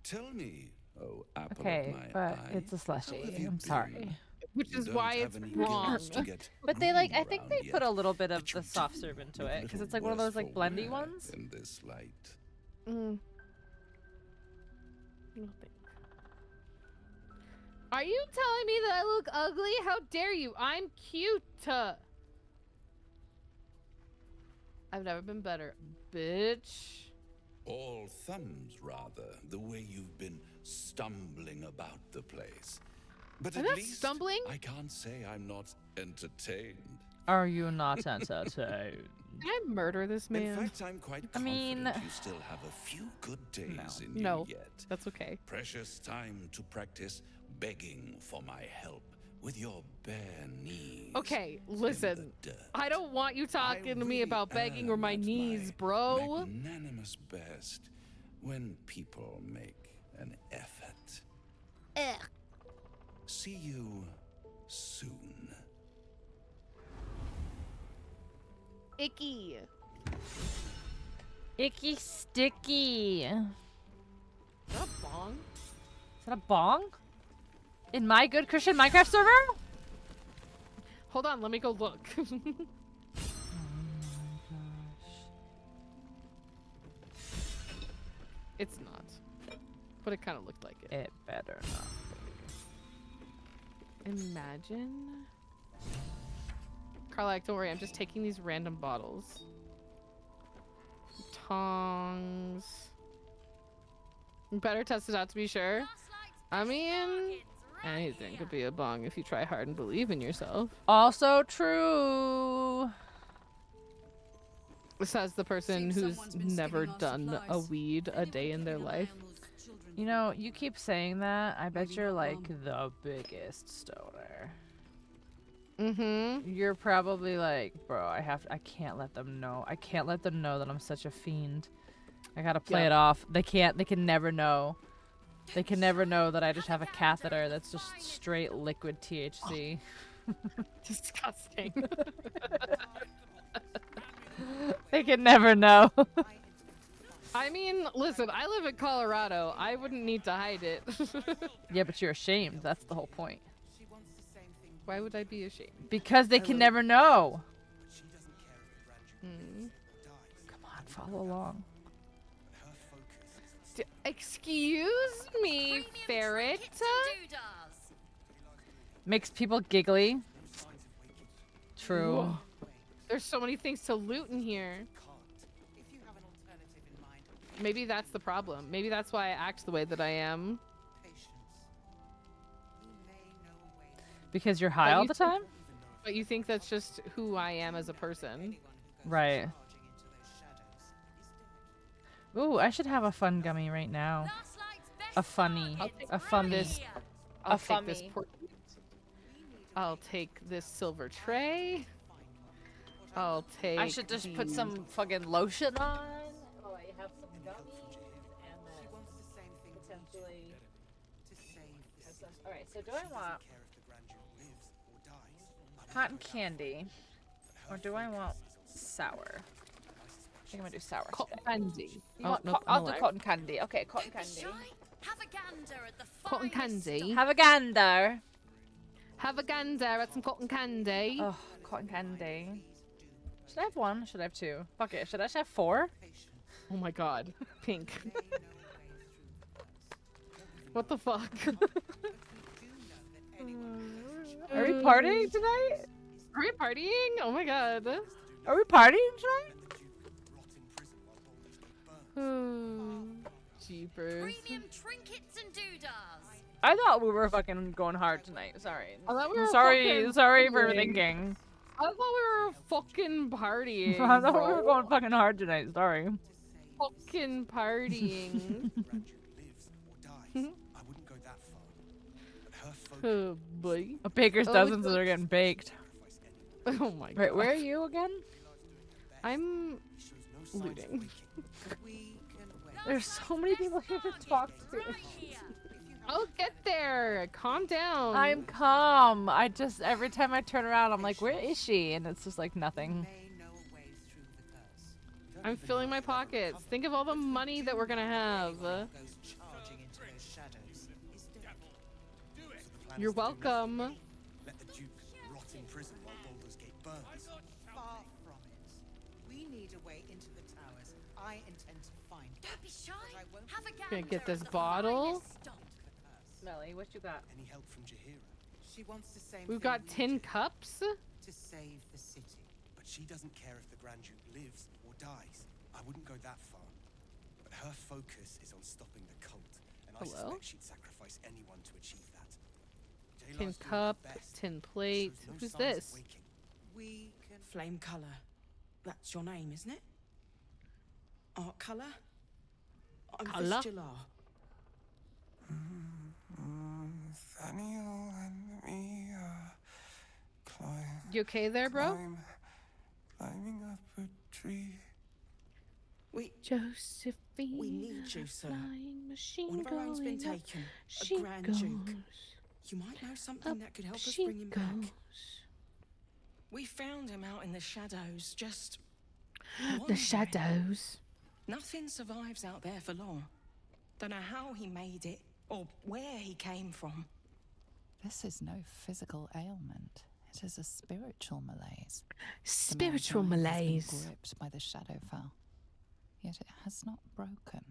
Tell me, oh apple Okay, of my but eye, it's a how slushy. have you I'm been? sorry. Which You is don't why have it's any wrong. gills to get But they like, I groomed think around they put yet. a little bit of the soft serve into it because it's like one of those like blendy ones. In this light. Mm. Nothing. Are you telling me that I look ugly? How dare you? I'm cute. I've never been better, bitch. All thumbs, rather, the way you've been stumbling about the place. But I'm at not least stumbling. I can't say I'm not entertained. Are you not entertained? Can I murder this man? In fact, I'm quite I mean, confident you still have a few good days in No, you yet. that's okay. Precious time to practice begging for my help with your bare knees. Okay, listen. I don't want you talking to me about begging or my knees, bro. Magnanimous best when people make an effort. Ugh. See you soon. Icky. Icky sticky. Is that a bong? Is that a bong? In my good Christian Minecraft server? Hold on, let me go look. It's not. But it kind of looked like it. It better not be. Imagine. Carlac, don't worry, I'm just taking these random bottles. Tongs. Better test it out to be sure. I mean, anything could be a bong if you try hard and believe in yourself. Also true. Says the person who's never done a weed a day in their life. You know, you keep saying that. I bet you're like the biggest stoner. Mm-hmm. You're probably like, bro, I can't let them know. I can't let them know that I'm such a fiend. I gotta play it off. They can never know. They can never know that I just have a catheter that's just straight liquid THC. Disgusting. They can never know. I mean, listen, I live in Colorado. I wouldn't need to hide it. Yeah, but you're ashamed. That's the whole point. Why would I be ashamed? Because they can never know. Hmm. Come on, follow along. Excuse me, ferret. Makes people giggly. True. Whoa. There's so many things to loot in here. Maybe that's the problem. Maybe that's why I act the way that I am. Because you're high all the time? But you think that's just who I am as a person. Right. Ooh, I should have a fun gummy right now. A funny. A fun this. I'll take this I'll take this silver tray. I'll take. I should just put some fucking lotion on. Oh, I have some gummies, and then potentially. Alright, so do I want cotton candy, or do I want sour? I think I'm gonna do sour. Cotton candy. I'll do cotton candy. Okay, cotton candy. Have a gander at the Cotton candy. Have a gander. Have a gander at some cotton candy. Oh, cotton candy. Should I have one? Should I have two? Fuck it. Should I just have four? Oh my god. Pink. What the fuck? Are we partying tonight? Are we partying? Oh my god. Are we partying tonight? Jeepers. Premium trinkets and doodahs. I thought we were fucking going hard tonight. Sorry. I thought we were sorry for partying. thinking. I thought we were fucking partying. I thought we were bro. going fucking hard tonight. Sorry. Fucking partying. Oh boy. A baker's dozen, so they're getting baked. Oh my god. Right, where are you again? I'm looting. There's so many people here to talk to. I'll get there. Calm down. I'm calm. I just, every time I turn around, I'm like, where is she? And it's just like nothing. I'm filling my pockets. Think of all the money that we're gonna have. You're welcome. prison while Baldur's Gate burns. Far from it. We need a way into the towers. I intend to find it. Don't be shy. But I won't Have a Gonna gander get this at the bottle. finest stock. Melly, what you got? Any help from Jahira? She wants the same We've thing got we tin do, cups. to save the city. But she doesn't care if the Grand Duke lives or dies. I wouldn't go that far. But her focus is on stopping the cult, and I Hello? suspect she'd sacrifice anyone to achieve that. Tin Jayla's doing her cup, best, tin but plate. shows no Who's signs of this? waking. We can. Flame colour. That's your name, isn't it? Art colour? I'm Colour? Fistula. Nathaniel and me are You okay there, bro? climbing up a tree. Josephine. We need you, sir. Flying machine One of our own's been going up. taken. She A Grand Duke. goes. You might know something Up that could help us she bring him goes. back. We found him out in the shadows, just The wandering. shadows. Nothing survives out there for long. Don't know how he made it or where he came from. This is no physical ailment. It is a spiritual malaise. Spiritual The man's mind has been malaise. gripped by the Shadowfell, yet it has not broken.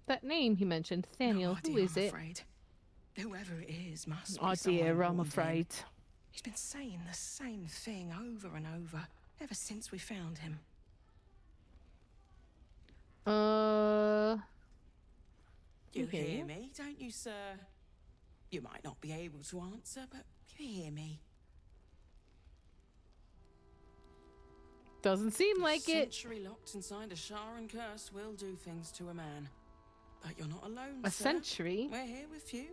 That name he mentioned, Nathaniel. No Who idea, is I'm it? afraid. Whoever it is must be Oh someone dear, I'm warned him. afraid. He's been saying the same thing over and over ever since we found him. You Okay. hear me, don't you, sir? You might not be able to answer, but you hear me. Doesn't seem like it. Century locked inside a Sharan curse will do things to a man. But you're not alone, A sir. century? We're here with you.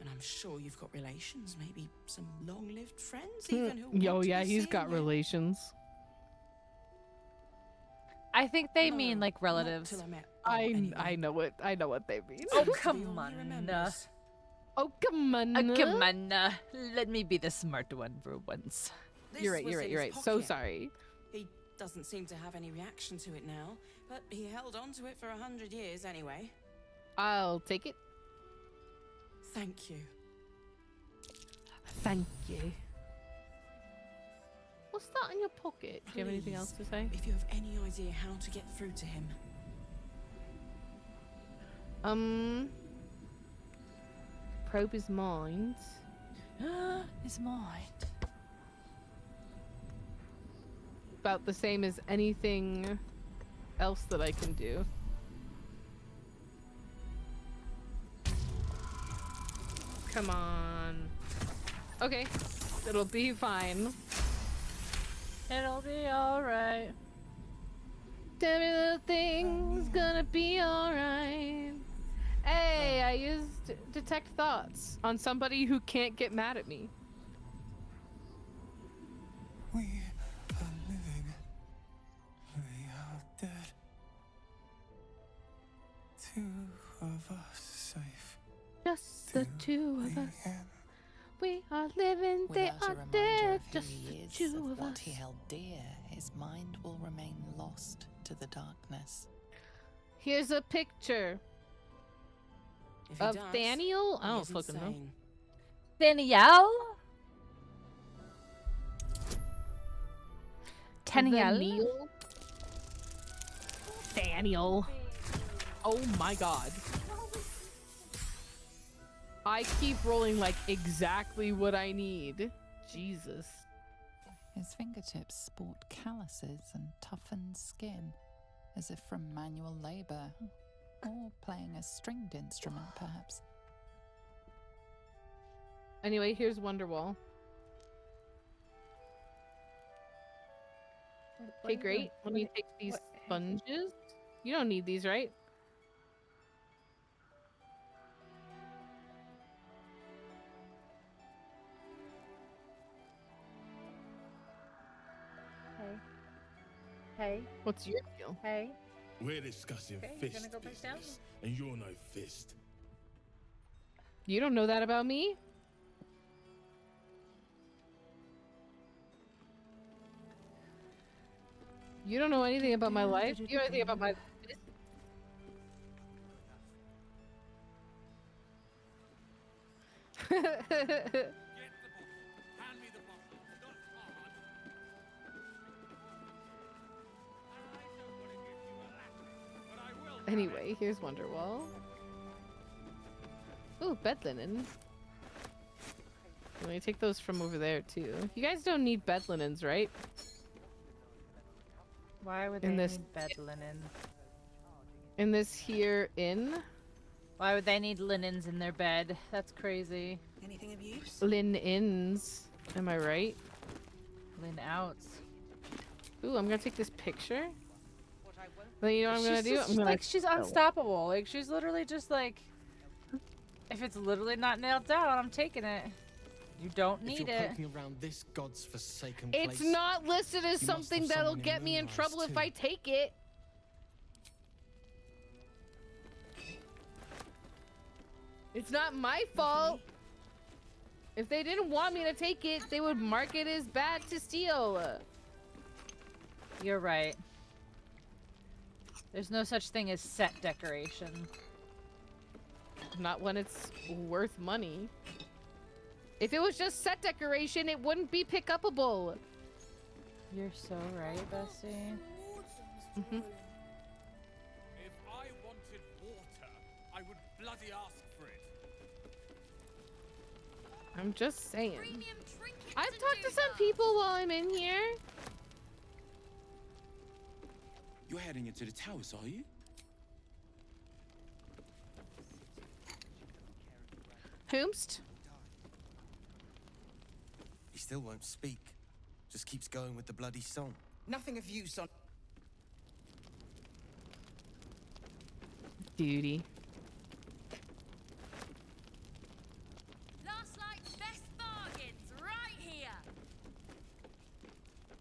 And I'm sure you've got relations, maybe some long-lived friends even who Yo, want to yeah, be he's seeing got you. relations. I think they No, mean like not relatives. till I met I know what they mean. Oh, come on. remembers. Oh come on. Come on, let me be the smart one for once. You're right, This you're was right, in you're his right. So pocket. sorry. He doesn't seem to have any reaction to it now, but he held on to it for 100 years anyway. I'll take it. Thank you. Thank you. What's that in your pocket? Do you have anything else to say? If you have any idea how to get through to him. Probe his mind. His mind. About the same as anything else that I can do. Come on. Okay. It'll be fine. It'll be alright. Every little thing's gonna be alright. Hey, I used detect thoughts on somebody who can't get mad at me. We are living. We are dead. Two of us safe. Just the two of us. We are living, they Without a are reminder dead. of who Just he the is, two of of what us. he held dear, his mind will remain lost to the darkness. Here's a picture If he of does, Daniel. I he don't is fucking know. insane. Danielle? Daniel. Daniel. Oh my god. I keep rolling like exactly what I need. Jesus. His fingertips sport calluses and toughened skin, as if from manual labor, or playing a stringed instrument, perhaps. Anyway, here's Wonderwall. Okay, great. Let me take these sponges. You don't need these, right? Hey. What's your deal? Hey. We're discussing Okay, you're fist gonna go back down? business, and you're no fist. You don't know that about me? You don't know anything about my life? You know anything about my... Anyway, here's Wonderwall. Ooh, bed linen. Let me take those from over there too. You guys don't need bed linens, right? Why would they need bed linen? In this here inn? Why would they need linens in their bed? That's crazy. Anything of use? Lin-ins. Am I right? Lin-outs. Ooh, I'm gonna take this picture. Then you know what I'm gonna do? Just, I'm gonna she's unstoppable. Like she's literally just like, if it's literally not nailed down, I'm taking it. You don't need if you're it. poking around this god's forsaken It's place, not listed as you must something have that'll someone get me in Moonrise trouble if too. I take it. It's not my fault. If they didn't want me to take it, they would mark it as bad to steal. You're right. There's no such thing as set decoration. Not when it's worth money. If it was just set decoration, it wouldn't be pick-upable. You're so right, Bestie. Mm-hmm. If I wanted water, I would bloody ask for it. I'm just saying. I've talked to some people while I'm in here. You're heading into the towers, are you? Whomst? he still won't speak. Just keeps going with the bloody song. Nothing of use on. Duty. Last night's best bargains right here.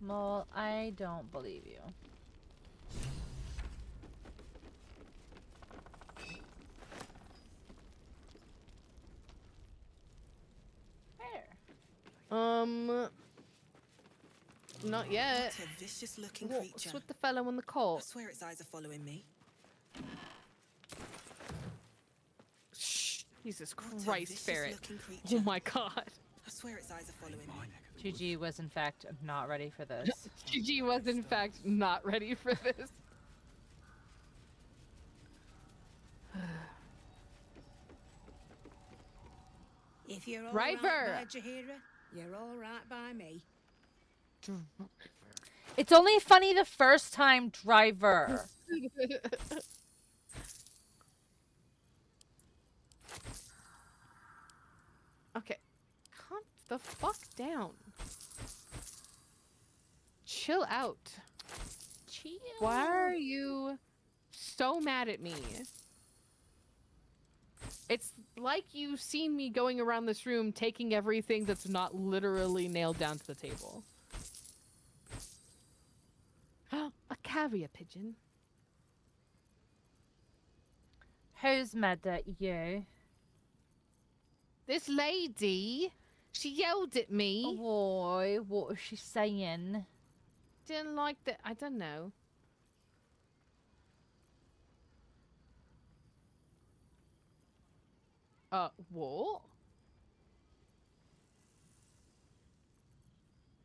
Well, I don't believe you. Not yet. What a vicious-looking What's creature. with the fellow in the I cult? swear its eyes are following me. Shh. Jesus What a Christ, vicious Ferret. looking creature. Oh my god. I swear its eyes are following me. GG was in fact not ready for this. GG was in fact not ready for this. If you're all River. right by Jaheira, you're all right by me. It's only funny the first time, Driver. Okay. Calm the fuck down. Chill out. Chill. Why are you so mad at me? It's like you've seen me going around this room taking everything that's not literally nailed down to the table. A carrier pigeon. Who's mad at you? This lady. She yelled at me. Boy, what was she saying? Didn't like that. I don't know. What?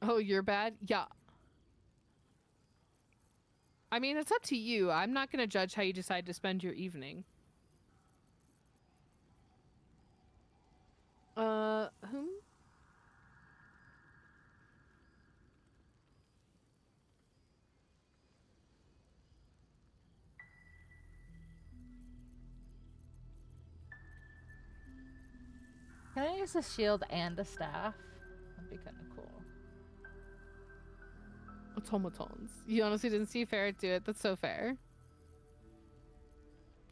Oh, you're bad? Yeah. I mean, it's up to you. I'm not gonna judge how you decide to spend your evening. Whom? Can I use a shield and a staff? That'd be kind of cool. Automatons. You honestly didn't see Ferret do it. That's so fair.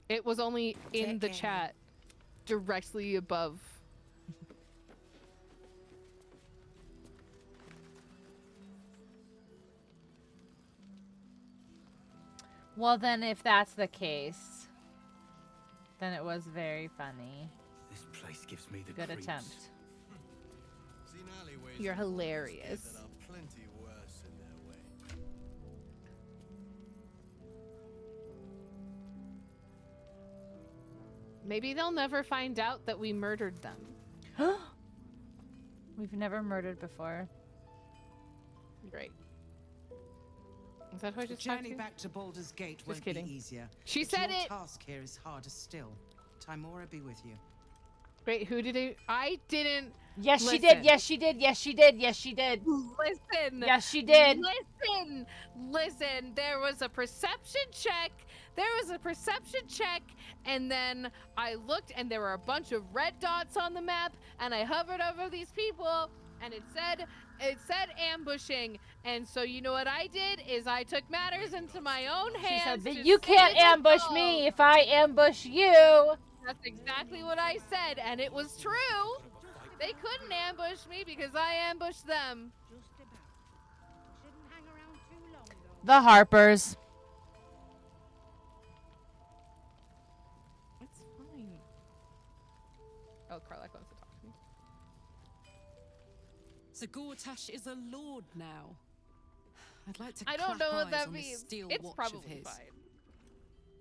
It was only in the chat, directly above. Well, then, if that's the case, then it was very funny. This place gives me the Good creeps. attempt. Seen alleyways You're in Moonrise hilarious. that are plenty worse in their way. Maybe they'll never find out that we murdered them. We've never murdered before. Great. Is that who I The just talked journey to? back to Baldur's Gate won't kidding. be easier. She but said your it. task here is harder still. Timora be with you. Wait, who did it? I didn't. Yes, she Listen. did. Yes, she did. Yes, she did. Yes, she did. Listen. Yes, she did. Listen. There was a perception check. And then I looked, and there were a bunch of red dots on the map, and I hovered over these people, and it said ambushing. And so you know what I did is I took matters into my own hands. She said that to you can't save us ambush all. me if I ambush you. That's exactly what I said, and it was true. They couldn't ambush me because I ambushed them. The Harpers. It's fine. Oh, Karlak wants to talk to me. So Gortash is a lord now. I'd like to I don't clap know what eyes that on this means. steel It's watch probably of his. fine.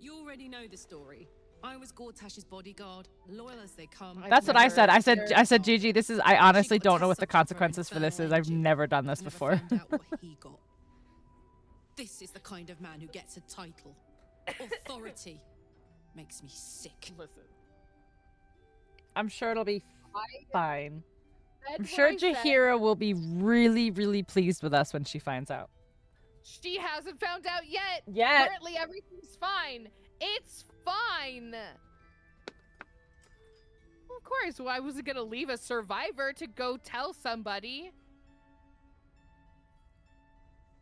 You already know the story. I was Gortash's bodyguard, loyal as they come. That's what I said. I said, Gigi, this is. I honestly don't know what the consequences for this is. I've never done this before. Found out what he got. This is the kind of man who gets a title. Authority. Makes me sick. Listen. I'm sure it'll be fine. I'm That's sure what I said. Jaheira will be really, really pleased with us when she finds out. She hasn't found out yet. Yet. Apparently everything's fine. It's fine. Well, of course. Why was it gonna leave a survivor to go tell somebody?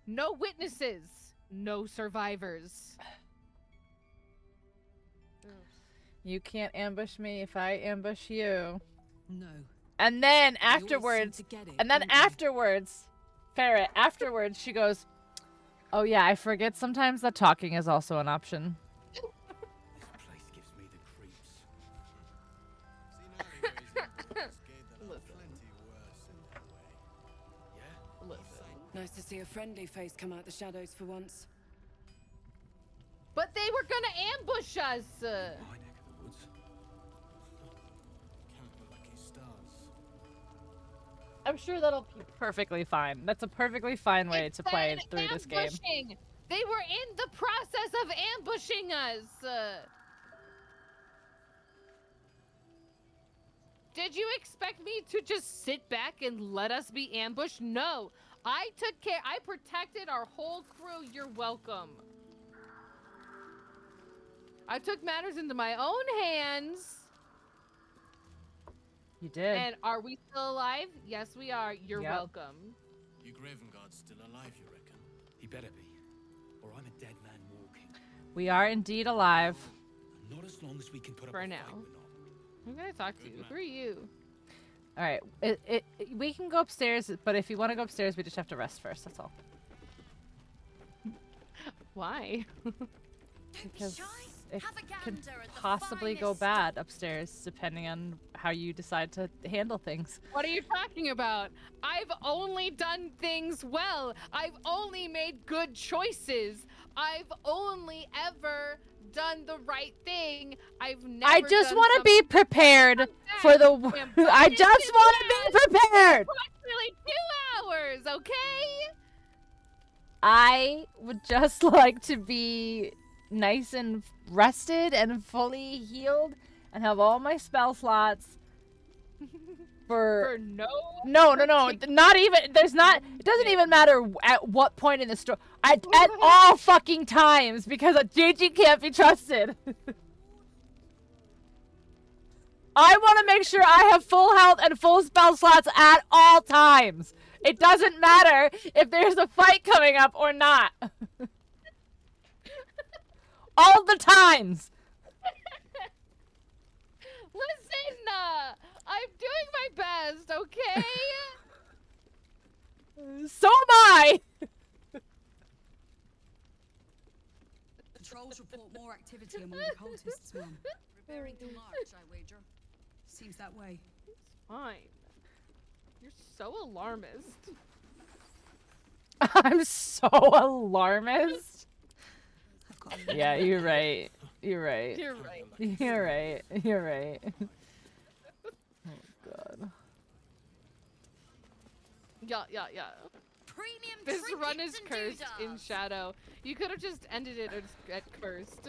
No witnesses. No survivors. You can't ambush me if I ambush you. No. And then always seem afterwards, to get it, Ferret, afterwards, she goes, oh yeah, I forget sometimes that talking is also an option. This place gives me the creeps. Nice to see a friendly face come out the shadows for once. But they were gonna ambush us. I'm sure that'll be perfectly fine. That's a perfectly fine way to play through this game. Ambushing. They were in the process of ambushing us. Did you expect me to just sit back and let us be ambushed? No. I took care. I protected our whole crew. You're welcome. I took matters into my own hands. You did. And are we still alive? Yes, we are. You're Yep. welcome. Your Gravenguard's still alive, you reckon? He better be, or I'm a dead man walking. We are indeed alive. Not as long as we can put up For a now. fight, we're not. Who can I talk to? Who are you? All right, we can go upstairs, but if you want to go upstairs, we just have to rest first. That's all. Why? Because it can possibly go bad upstairs, depending on how you decide to handle things. What are you talking about? I've only done things well. I've only made good choices. I've only ever done the right thing. I've never I just done want to something be prepared for the. I just want to be prepared. approximately 2 hours, okay? I would just like to be nice and rested and fully healed and have all my spell slots for no not even there's not it doesn't even matter at what point in the story at all fucking times because Gigi can't be trusted. I want to make sure I have full health and full spell slots at all times. It doesn't matter if there's a fight coming up or not. All the times. Listen, I'm doing my best, okay? So am I. Controls report more activity among the cultists, Mum. Preparing to march, I wager. Seems that way. Fine. You're so alarmist. I'm so alarmist. Yeah, you're right. You're right. You're right. You're right. You're right. Oh god. Yeah. Premium This run is trinkets and cursed in doodads. shadow. You could have just ended it at cursed.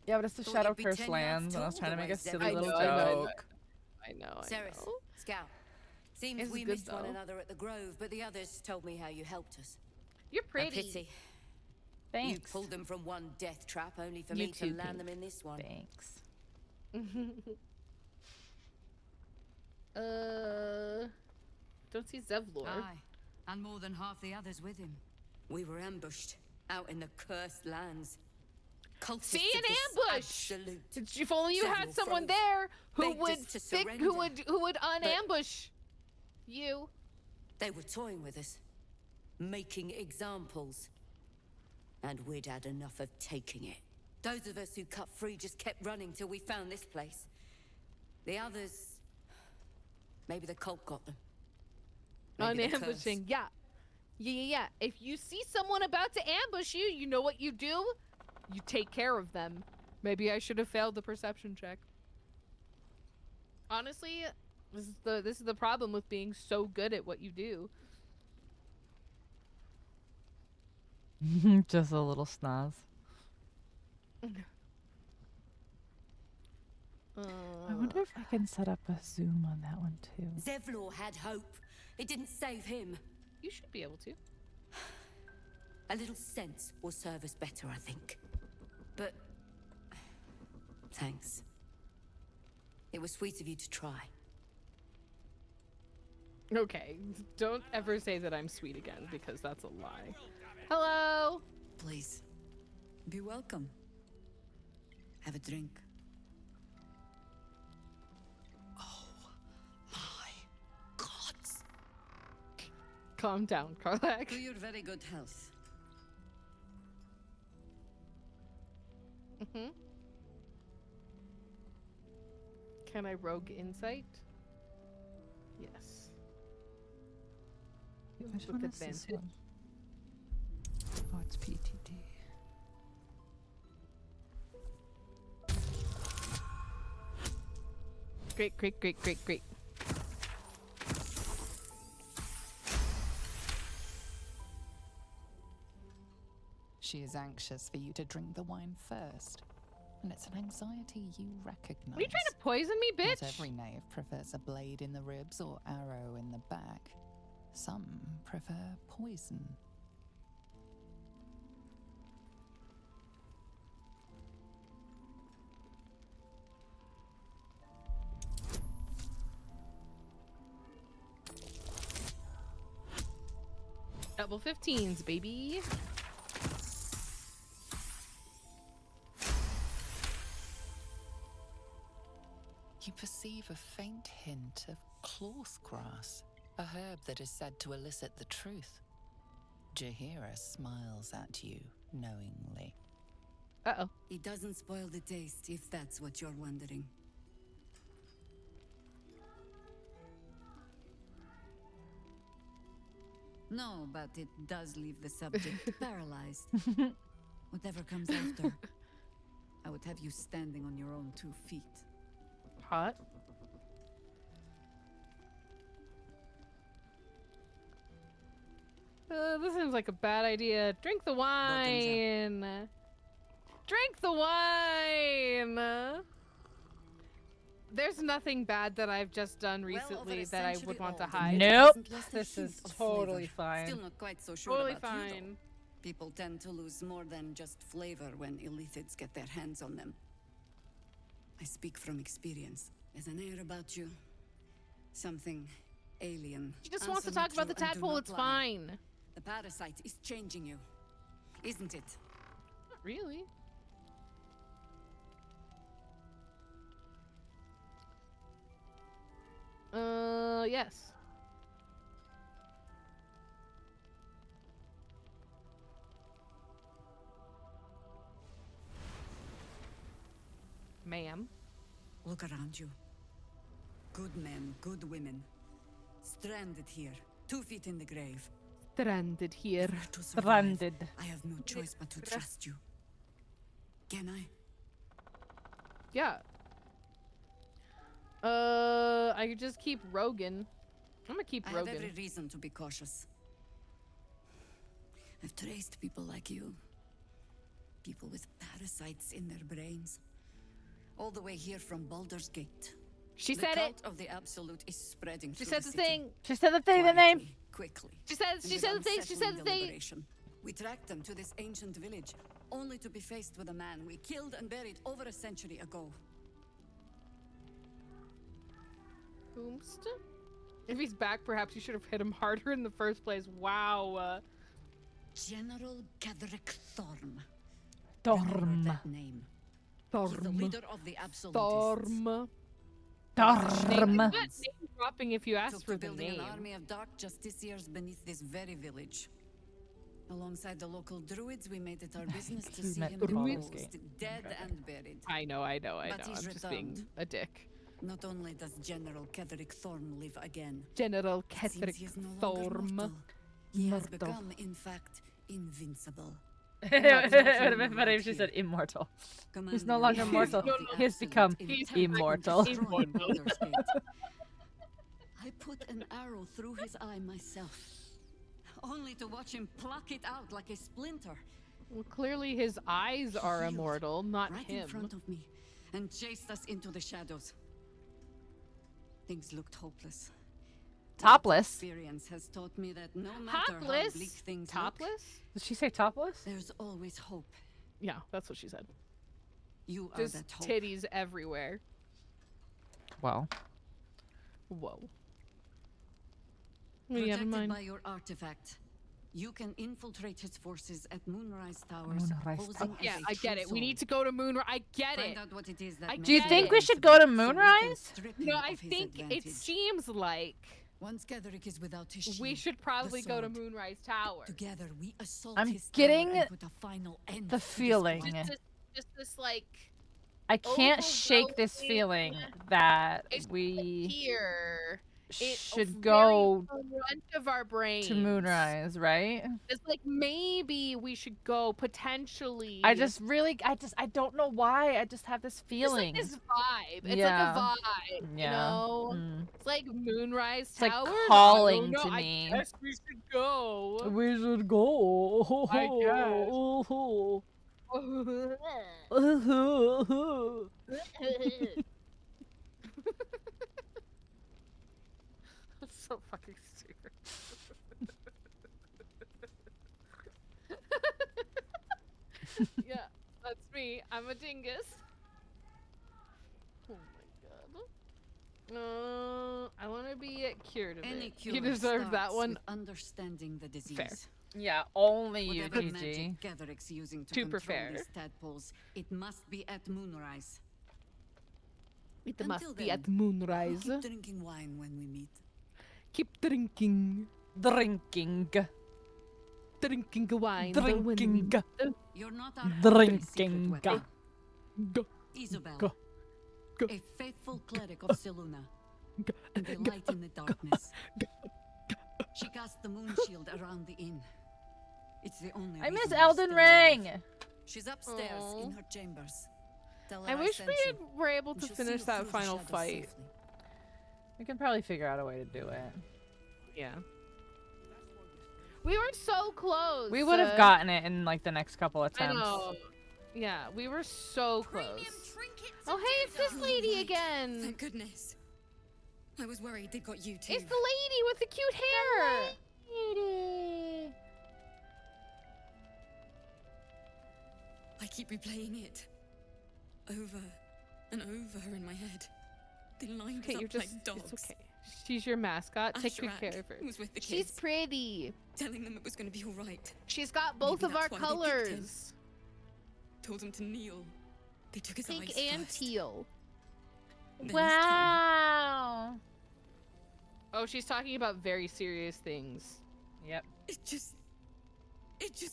Yeah, but it's the Thought Shadow you'd be Curse 10 yards lands, and I was tall trying to the make way a silly Zephyr little was. joke. I know. Ceres, Scout. Seems This is we good, missed one though. another at the Grove, but the others told me how you helped us. You're A pretty. pity. Thanks. You pulled them from one death trap, only for You me to too, land Pink. them in this one. Thanks. Don't see Zevlor. Aye, and more than half the others with him. We were ambushed out in the cursed lands. Cultists See, of an this ambush. absolute. If only you had Several someone froze, there who begged would us to think, surrender. who would unambush you. They were toying with us, making examples. And we'd had enough of taking it. Those of us who cut free just kept running till we found this place. The others... Maybe the cult got them. Maybe the curse. Unambushing, yeah. If you see someone about to ambush you, you know what you do? You take care of them. Maybe I should have failed the perception check. Honestly, this is the problem with being so good at what you do. Just a little snaz. I wonder if I can set up a zoom on that one too. Zevlor had hope. It didn't save him. You should be able to. A little sense will serve us better, I think. But... thanks. It was sweet of you to try. Okay, don't ever say that I'm sweet again, because that's a lie. Hello! Please, be welcome. Have a drink. Calm down, Karlak. To your very good health. Can I rogue insight? Yes. Which With one is this advantage. one? Oh, it's PTD. Great. She is anxious for you to drink the wine first, and it's an anxiety you recognize. Are you trying to poison me, bitch? Not every knave prefers a blade in the ribs or arrow in the back. Some prefer poison. Double 15s, baby. You perceive a faint hint of cloth grass, a herb that is said to elicit the truth. Jahira smiles at you knowingly. Uh-oh. It doesn't spoil the taste, if that's what you're wondering. No, but it does leave the subject paralyzed. Whatever comes after, I would have you standing on your own 2 feet. Hot. This seems like a bad idea. Drink the wine. Drink the wine. There's nothing bad that I've just done recently that I would want to hide. Nope. This is totally fine. Still not quite so sure Totally about you, though. fine. People tend to lose more than just flavor when illithids get their hands on them. I speak from experience. There's an air about you. Something alien. She just wants to talk about the tadpole. It's fine. The parasite is changing you, isn't it? Not really. Yes. Ma'am. Look around you. Good men, good women. Stranded here, 2 feet in the grave. Stranded here. To survive, Stranded. I have no choice but to trust you. Can I? Yeah. I could just keep Rogan. I'm gonna keep I have Rogan. every reason to be cautious. I've traced people like you. People with parasites in their brains. All the way here from Baldur's Gate. She The said cult it. of the Absolute is spreading She through said the city. thing. She said the thing, the name. Quickly. She said and the with thing. She said unsettling the thing. deliberation. We tracked them to this ancient village, only to be faced with a man we killed and buried over a century ago. Boomst? If he's back, perhaps you should have hit him harder in the first place. Wow. General Gadrick Thorm. Thorm. That name. He's the Thorm. leader of the Absolutists. Thorm. Thorm. Name dropping if you ask Took for to the building name. an army of dark justiciars beneath this very village. Alongside the local druids, we made it our business to see him deposed, dead and buried. I know. But I'm he's just being returned. a dick. Not only does General Kedrick Thorm live again, General it seems Kedrick he is no longer Thorm. mortal. He has Mortal. become, in fact, invincible. It would have been funny if she said immortal. He's no longer mortal. He has become immortal. I put an arrow through his eye myself, only to watch him pluck it out like a splinter. Well, clearly his eyes are Healed immortal, not right him. in front of me, and chased us into the shadows. Things looked hopeless. Topless? Experience has taught me that no matter how bleak things Topless? Did she say topless? there's always hope. Yeah, that's what she said. You are Just that hope. titties everywhere. Well. Whoa. Yeah, Protected mine. by your artifact, you can infiltrate his forces at Moonrise Towers. Moonrise Tower. Yeah, I get it. We need to go to Moonrise. I get Find it. out what it is that I Do you makes think him we should invincible, go to so we can Moonrise? strip No, him I of his think it advantage. seems like Once Gedrick is without his shield, we should probably the go to sword, Moonrise Tower. Together we assault I'm his getting tower and put a final end the to this feeling. blood. Just this like I can't shake this feeling that it's we here. It should go front of our brains. to Moonrise, right? It's like maybe we should go potentially. I don't know why. I just have this feeling. It's like this vibe. It's Yeah. like a vibe. Yeah. You know? Mm. It's like Moonrise It's like Tower. calling I don't to know. me. I guess we should go. We should go. I That's so fucking stupid. Yeah, that's me. I'm a dingus. Oh my god. I want to be cured of Any it. cure You deserve that starts one. with understanding the disease. Fair. Yeah, only you, Whatever PG. magic Gedrick's using to Super control fair. these tadpoles, it must be at Moonrise. It Until must be then, at Moonrise. Keep drinking wine when we meet. Keep drinking. Drinking. Drinking wine. Drinking. You're not our Drinking. secret weapon. Isabel, a faithful cleric of Seluna, and a light in the darkness. She cast the moon shield around the inn. It's the only I miss reason we're Elden still Ring. alive. She's upstairs in her chambers. Tell her I wish sent we you, were able and to she'll finish see you that through the final shadows fight. safely. We can probably figure out a way to do it. Yeah. We were so close. We would have gotten it in like the next couple I attempts. know. Yeah, we were so close. Oh, hey, it's this lady again. Thank goodness. I was worried they got you too. It's the lady with the cute hair. I keep replaying it over and over in my head. They lined Okay, us you're up just. like dogs. It's okay. She's your mascot. Take good Ashrak care of her. was with the She's kids, pretty. telling them it was going to be all right. She's got both Maybe of our that's why they picked him. colors. Told him to kneel. They took his Pink eyes and first. teal. Then his Wow. Oh, she's talking about very serious things. Yep. It just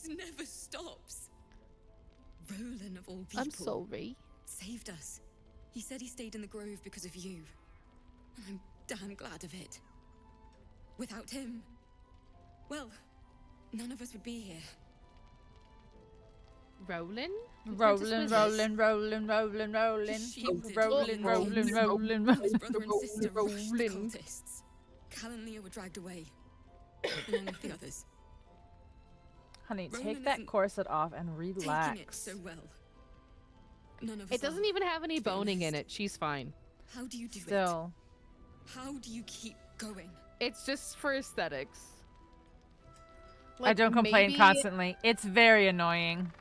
never stops. Roland of all people. I'm sorry. Saved us. He said he stayed in the grove because of you. And I'm damn glad of it. Without him, well, none of us would be here. Roland? Rolling, rolling, rolling, rolling, rolling. Shielded. Rolling, rolling, rolling, His rolling. brother and sister rushed the cultists. Cal and Leah were dragged away, along with the others. Honey, Ronan take that isn't corset off and relax. Taking it so well. None of us It doesn't are, even have any to be boning in honest. it. She's fine. How do you do Still. it? How do you keep going? It's just for aesthetics. I don't complain maybe- constantly. It's very annoying.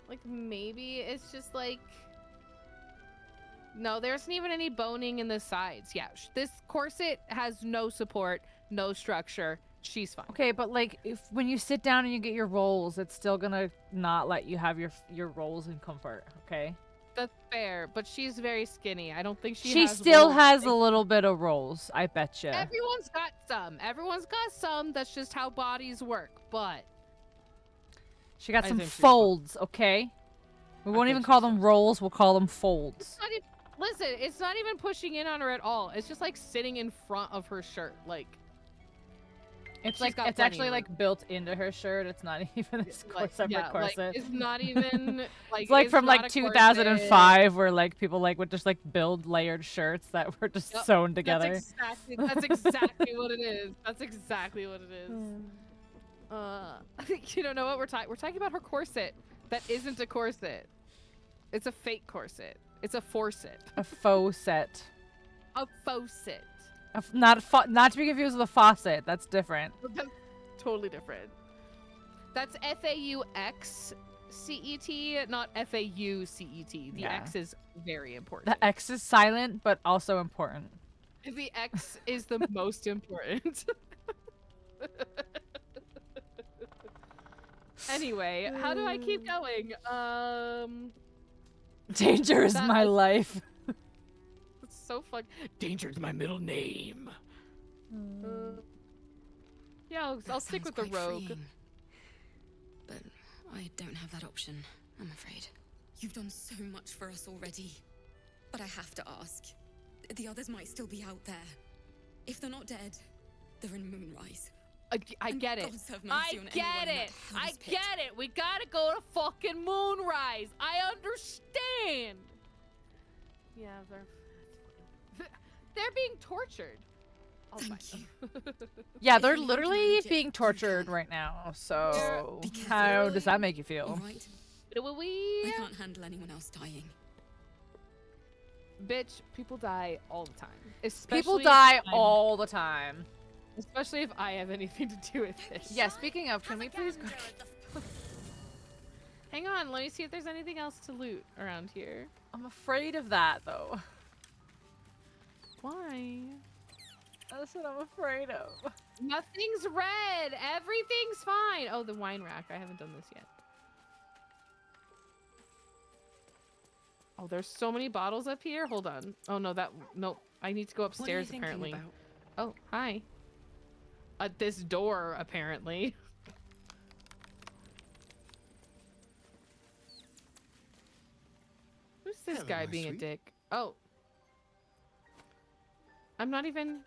Like, maybe it's just like... No, there isn't even any boning in the sides. Yeah, this corset has no support, no structure. She's fine. Okay, but like, if when you sit down and you get your rolls, it's still gonna not let you have your rolls in comfort. Okay. That's fair, but she's very skinny. I don't think She has still rolls. has a little bit of rolls. I bet you. Everyone's got some. Everyone's got some. That's just how bodies work. But She got I some think she's fine. folds. Okay. We won't even call them rolls. We'll call them folds. It's not even, listen, it's not even pushing in on her at all. It's just like sitting in front of her shirt. Like, It's she's like got it's plenty actually of like built into her shirt. It's not even a separate yeah, corset. like, it's not even like It's like from not like a 2005, where like people like would just like build layered shirts that were just Yep, sewn together. That's exactly what it is. That's exactly what it is. You don't know what we're talking. We're talking about her corset. That isn't a corset. It's a fake corset. It's a forset. A faux set. A faucet. Not to be confused with a faucet. That's different. That's totally different. That's FAUXCET, not FAUCET. The Yeah. X is very important. The X is silent, but also important. The X is the most important. Anyway, how do I keep going? Danger is my life. It's so fun. Danger's my middle name. Yeah, I'll stick with the rogue. Freeing. But I don't have that option, I'm afraid. You've done so much for us already. But I have to ask. The others might still be out there. If they're not dead, they're in Moonrise. I get it. God have mercy I on get anyone in it. that I hell's pit. get it. We gotta go to fucking Moonrise. I understand. Yeah, they're being tortured. Thank you. Yeah, they're literally being tortured right now. So how does that make you feel? Alright? I can't handle anyone else dying. Bitch, people die all the time. Especially People die if I'm- all the time. Especially if I have anything to do with this. Yeah, speaking of, can we please go? Hang on, let me see if there's anything else to loot around here. I'm afraid of that, though. Why? That's what I'm afraid of. Nothing's red. Everything's fine. Oh, the wine rack. I haven't done this yet. Oh, there's so many bottles up here. Hold on. Oh, no, nope. I need to go upstairs, thinking apparently. about? Oh, hi. At this door, apparently. Who's this Hello, guy my being a sweet. dick? Oh. I'm not even...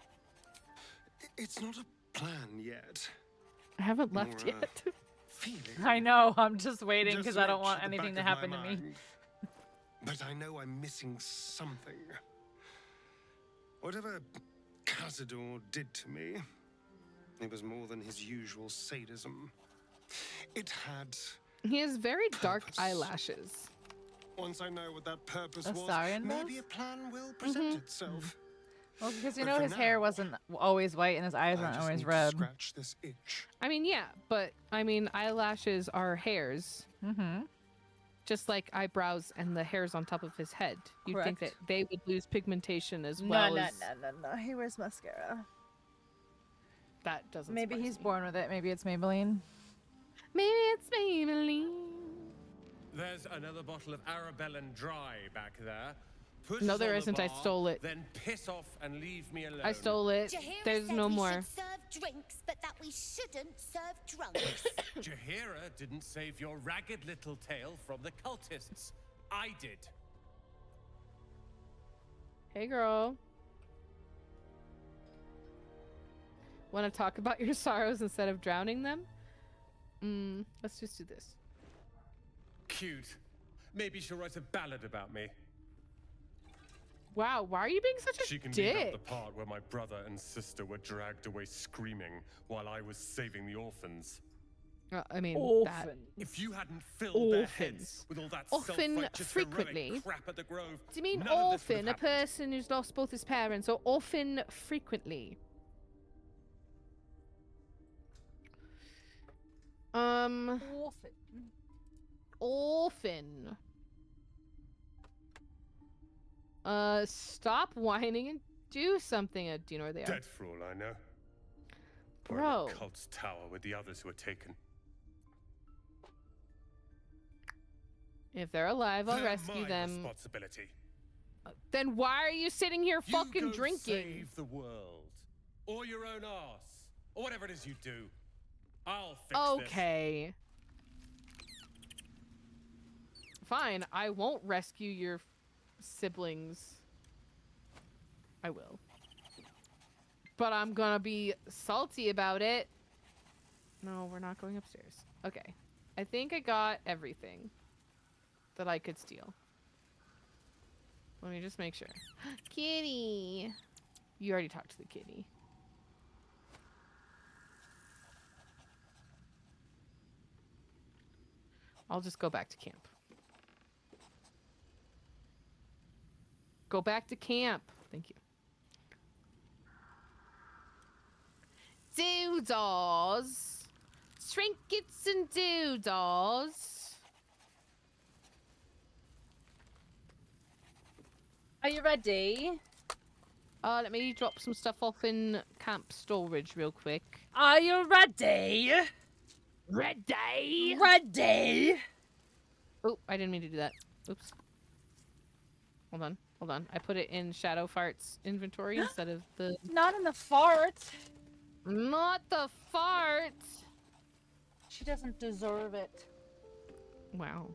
It's not a plan yet. I haven't left More, yet. Feeling. I know. I'm just waiting Just because I don't an itch want at the anything back to of happen my to me. mind. But I know I'm missing something. Whatever Cazador did to me, it was more than his usual sadism. It had... He has very dark eyelashes. Once I know what that purpose was, Astarion maybe does? a plan will present itself. Well, because you But know for his hair now, wasn't always white and his eyes I weren't just always need to red. scratch this itch. I mean, yeah, but I mean, eyelashes are hairs. Mm-hmm. Just like eyebrows and the hairs on top of his head. You'd think that Correct. they would lose pigmentation as No, well no, as... no. He wears mascara. That doesn't Maybe surprise he's me. born with it. Maybe it's Maybelline. Maybe it's Maybelline. There's another bottle of Arabellan Dry back there. Put No, it there on the isn't. I bar, stole it. Then piss off and leave me alone. I stole it. Jaheira There's said no we more. should serve drinks, but that we shouldn't serve drunks. Jaheira didn't save your ragged little tail from the cultists. I did. Hey, girl. Want to talk about your sorrows instead of drowning them? Let's just do this. Cute. Maybe she'll write a ballad about me. Wow, why are you being such a She can leave out dick? the part where my brother and sister were dragged away screaming while I was saving the orphans. I mean, If you hadn't filled their heads with all that Orphan self-righteous frequently. heroic crap at the Grove, Do you mean none of this would orphan, have a happened. person who's lost both his parents, or orphan frequently? Orphan. Stop whining and do something. Do you know where they are? Dead for all I know. Or in Bro. the cult's tower with the others who were taken. If they're alive, I'll They're rescue my them. responsibility. Then why are you sitting here fucking You go drinking? save the world, or your own arse, or whatever it is you do. I'll fix Okay. Fine, I won't rescue your siblings. I will. But I'm gonna be salty about it. No, we're not going upstairs. Okay. I think I got everything that I could steal. Let me just make sure. Kitty! You already talked to the kitty. I'll just go back to camp. Go back to camp. Thank you. Doodles. Trinkets and doodles. Are you ready? Let me drop some stuff off in camp storage real quick. Are you ready? Ready? Ready? Oh, I didn't mean to do that. Oops. Hold on. Hold on. I put it in Shadow Fart's inventory instead of the... Not in the fart. Not the fart. She doesn't deserve it. Wow.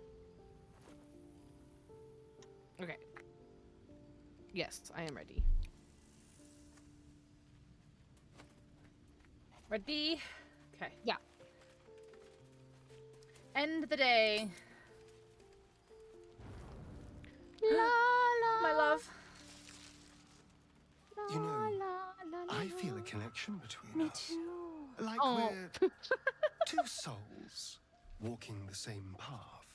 Okay. Yes, I am ready. Ready? Okay. Yeah. End the day. La, la. My love. You know, I feel a connection between us. Too. Like Oh. we're two souls walking the same path.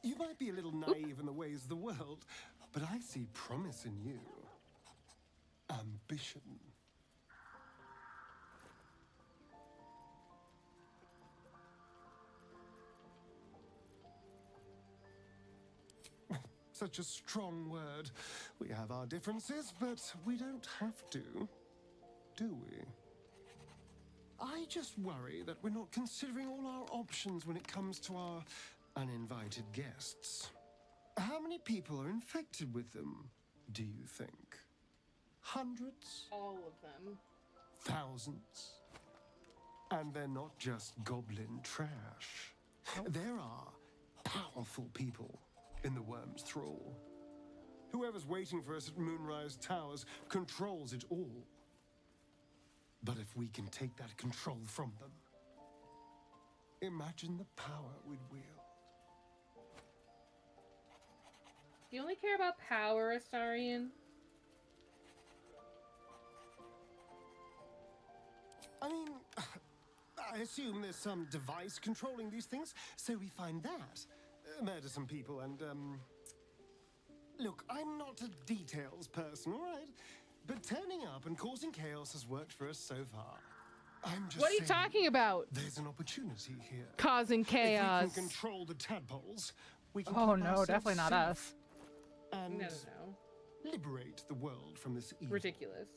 You might be a little naive in the ways of the world, but I see promise in you. Ambition. Such a strong word. We have our differences, but we don't have to, do we? I just worry that we're not considering all our options when it comes to our uninvited guests. How many people are infected with them, do you think? Hundreds? All of them. Thousands? And they're not just goblin trash. There are powerful people in the worm's thrall. Whoever's waiting for us at Moonrise Towers controls it all. But if we can take that control from them, imagine the power we'd wield. You only care about power, Astarion? I mean, I assume there's some device controlling these things, so we find that. Murder some people and, Look, I'm not a details person, all right? But turning up and causing chaos has worked for us so far. I'm just What are you saying, talking about? There's an opportunity here. Causing chaos. If we can control the tadpoles, we can Oh keep no, ourselves definitely not safe us. and No. liberate the world from this evil. Ridiculous.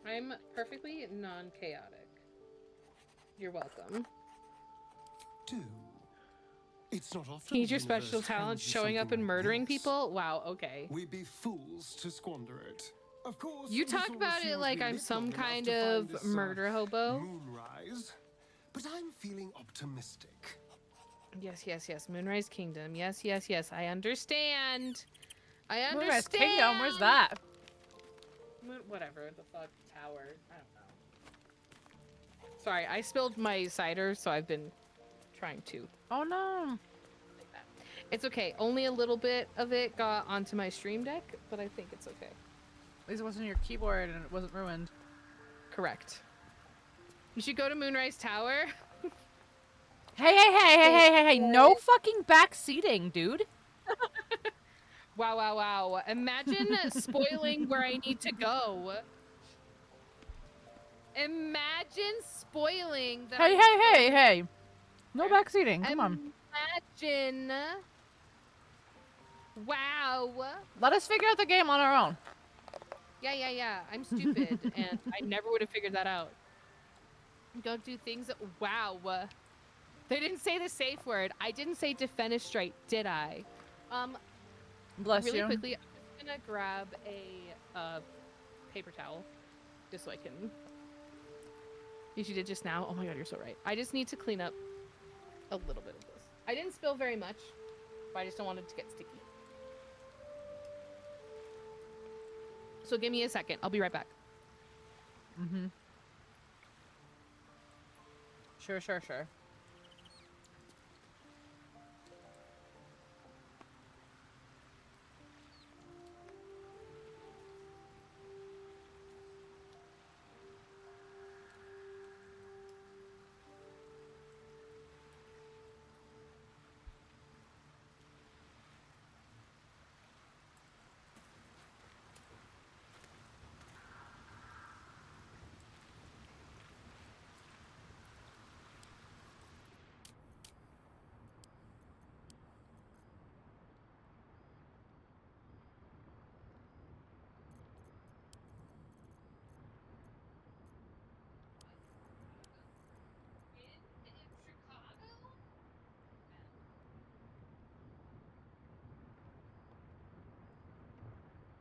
I'm perfectly non-chaotic. You're welcome. Do. It's not often He's the your special universe talent, hands you showing up something and like murdering this. people? Wow, okay. We'd be fools to squander it. Of course, You this talk all about it assumes like we I'm live some long enough kind to find of this, murder hobo. Moonrise, but I'm feeling optimistic. Yes, yes, yes. Moonrise Kingdom. Yes, yes, yes. I understand. I understand. Moonrise Kingdom, where's that? Whatever the fuck tower. I don't know. Sorry, I spilled my cider, so I've been trying to. Oh no. It's okay. Only a little bit of it got onto my stream deck, but I think it's okay. At least it wasn't your keyboard and it wasn't ruined. Correct. You should go to Moonrise Tower. Hey, no fucking back seating, dude. Wow. Imagine spoiling where I need to go. Imagine spoiling that. Hey. No back seating. Come on. Imagine. Wow. Let us figure out the game on our own. Yeah. I'm stupid, and I never would have figured that out. Don't do things. Wow. They didn't say the safe word. I didn't say defenestrate, did I? Bless really you. quickly, I'm just gonna grab a paper towel, just so I can. You did just now. Oh my god, you're so right. I just need to clean up a little bit of this. I didn't spill very much, but I just don't want it to get sticky. So give me a second. I'll be right back. Mm-hmm. Sure.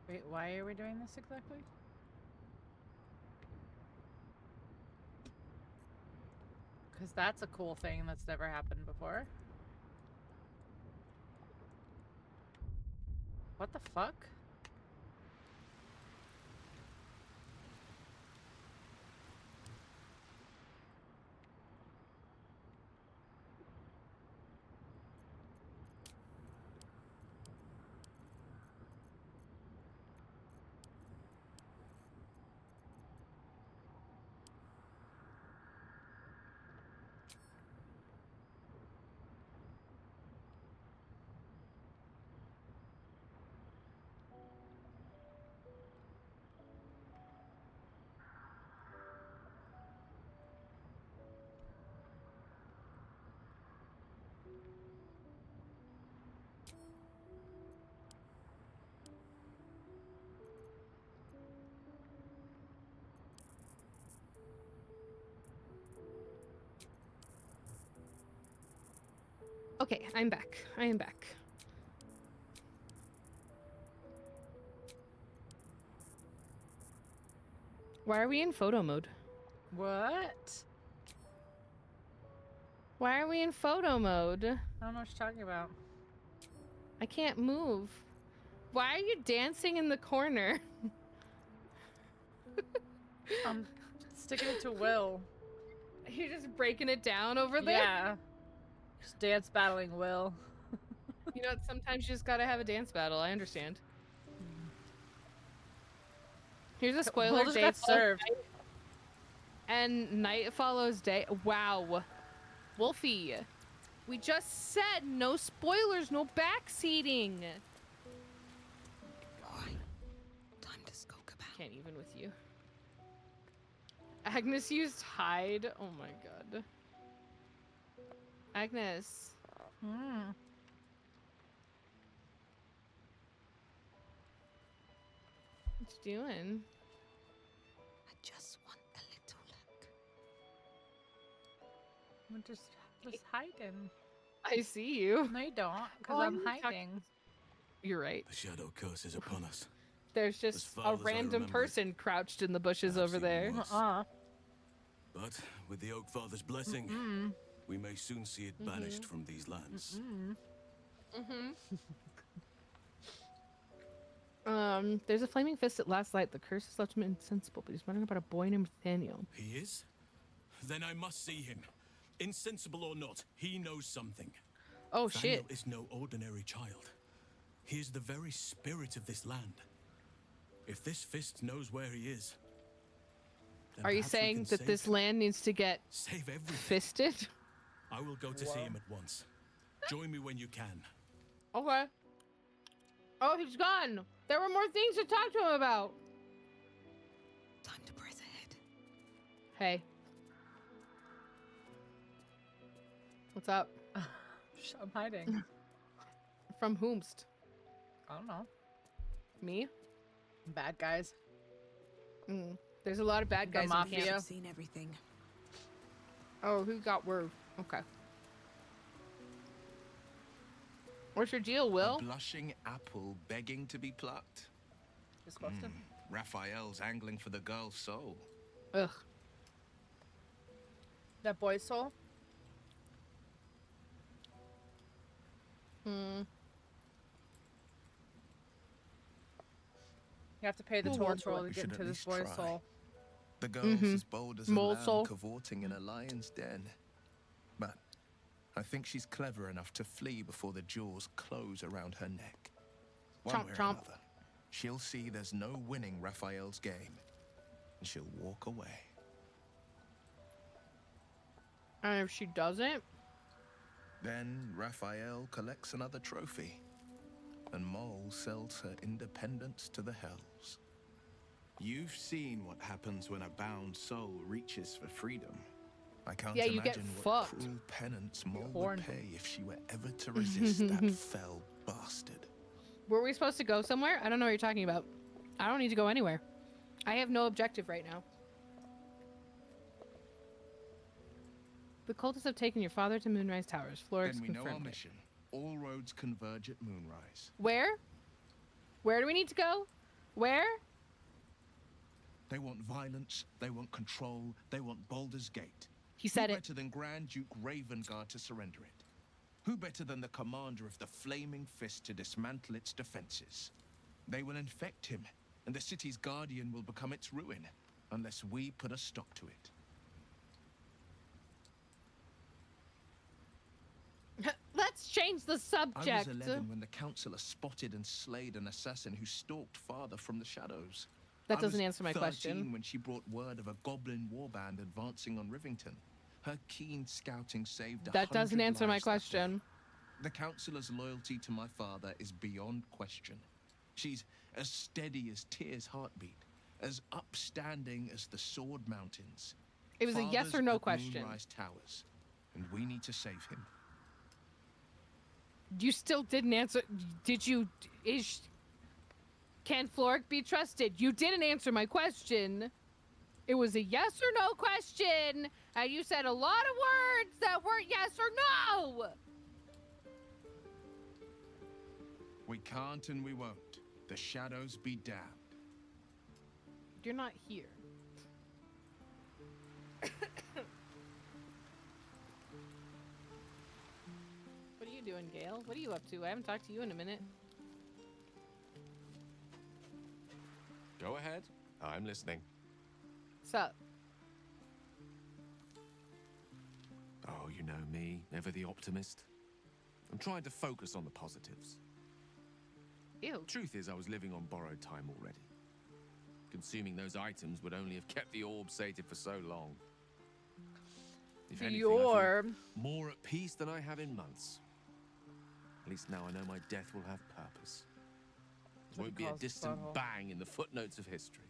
Wait, why are we doing this exactly? Because that's a cool thing that's never happened before. What the fuck? Okay, I'm back. I am back. Why are we in photo mode? What? Why are we in photo mode? I don't know what you're talking about. I can't move. Why are you dancing in the corner? I'm sticking it to Will. You're just breaking it down over there? Yeah. Just dance battling Will. You know, sometimes you just gotta have a dance battle. I understand. Here's a spoiler. Will just Day got served. night, and night follows day. Wow. Wolfie, we just said no spoilers, no backseating. Time to skulk about. Can't even with you. Agnes used hide. Oh my god. Agnes. What you doing? I just want a little look. I'm just hiding. I see you. No, you don't, because Oh, I'm I'm hiding. You're right. The shadow curse is upon us. There's just a random person crouched in the bushes over there. But with the Oak Father's blessing, we may soon see it banished from these lands. There's a flaming fist at last light. The curse has left him insensible, but he's wondering about a boy named Nathaniel. He is? Then I must see him. Insensible or not, he knows something. Oh, Daniel shit. is no ordinary child. He is the very spirit of this land. If this fist knows where he is, then Are you perhaps we saying can that save this him. land needs to get Save everything. fisted? I will go to see him at once. Join me when you can. Okay. Oh, he's gone. There were more things to talk to him about. Time to press ahead. Hey. What's up? I'm hiding. From whomst? I don't know. Me? Bad guys. There's a lot of bad guys in mafia. camp. Seen everything. Oh, who got word? Okay. What's your deal, Will? A blushing apple begging to be plucked. Disgusting. Raphael's angling for the girl's soul. Ugh. That boy's soul? You have to pay the toll troll to We get should into at this least boy's try. soul. The girl's as bold as a Mole lamb soul. cavorting in a lion's den. But I think she's clever enough to flee before the jaws close around her neck. One Chomp, way or chomp. another, she'll see there's no winning Raphael's game, and she'll walk away. And if she doesn't? Then Raphael collects another trophy, and Mole sells her independence to the hells. You've seen what happens when a bound soul reaches for freedom. I can't Yeah, you get imagine what fucked. cruel penance Mole Horn. would pay if she were ever to resist that fell bastard. Were we supposed to go somewhere? I don't know what you're talking about. I don't need to go anywhere. I have no objective right now. The cultists have taken your father to Moonrise Towers. Florix Then we know our confirmed it. mission. All roads converge at Moonrise. Where? Where do we need to go? Where? They want violence, they want control, they want Baldur's Gate. He said Who it. better than Grand Duke Ravengard to surrender it? Who better than the commander of the Flaming Fist to dismantle its defenses? They will infect him, and the city's guardian will become its ruin, unless we put a stop to it. Let's change the I subject. was 11 when the councillor spotted and slayed an assassin who stalked father from the shadows. That I doesn't was answer my 13 question. when she brought word of a goblin warband advancing on Rivington. Her keen scouting saved a That doesn't 100 answer my lives that question. day. The councillor's loyalty to my father is beyond question. She's as steady as Tyr's heartbeat, as upstanding as the Sword Mountains. It was a yes Father's or no at question. Moonrise Towers, and we need to save him. You still didn't answer. Did you? Can Floric be trusted? You didn't answer my question. It was a yes or no question, and you said a lot of words that weren't yes or no. We can't and we won't. The shadows be damned. You're not here. What are you doing, Gale? What are you up to? I haven't talked to you in a minute. Go ahead. I'm listening. What's up? Oh, you know me, never the optimist. I'm trying to focus on the positives. Ew. Truth is, I was living on borrowed time already. Consuming those items would only have kept the orb sated for so long. If anything, I feel more at peace than I have in months. At least now I know my death will have purpose. It won't be a distant bang in the footnotes of history.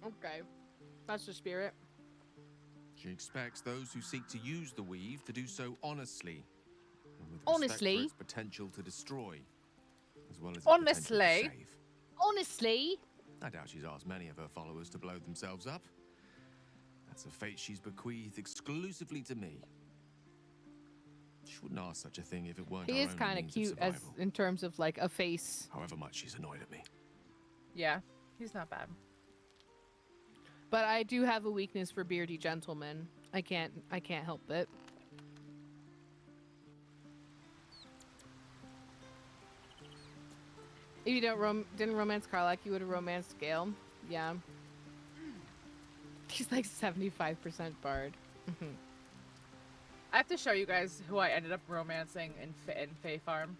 Okay. That's the spirit. She expects those who seek to use the weave to do so honestly. And with Honestly? respect for its potential to destroy, as well as its Honestly? potential to save. Honestly? I doubt she's asked many of her followers to blow themselves up. That's a fate she's bequeathed exclusively to me. She wouldn't ask such a thing if it weren't He her is only kind of means cute as survival. in terms of like a face. However much she's annoyed at me. Yeah, he's not bad. But I do have a weakness for beardy gentlemen. I can't help it. If you didn't romance Karlak, you would have romanced Gale. Yeah. He's like 75% bard. I have to show you guys who I ended up romancing in Fae Farm.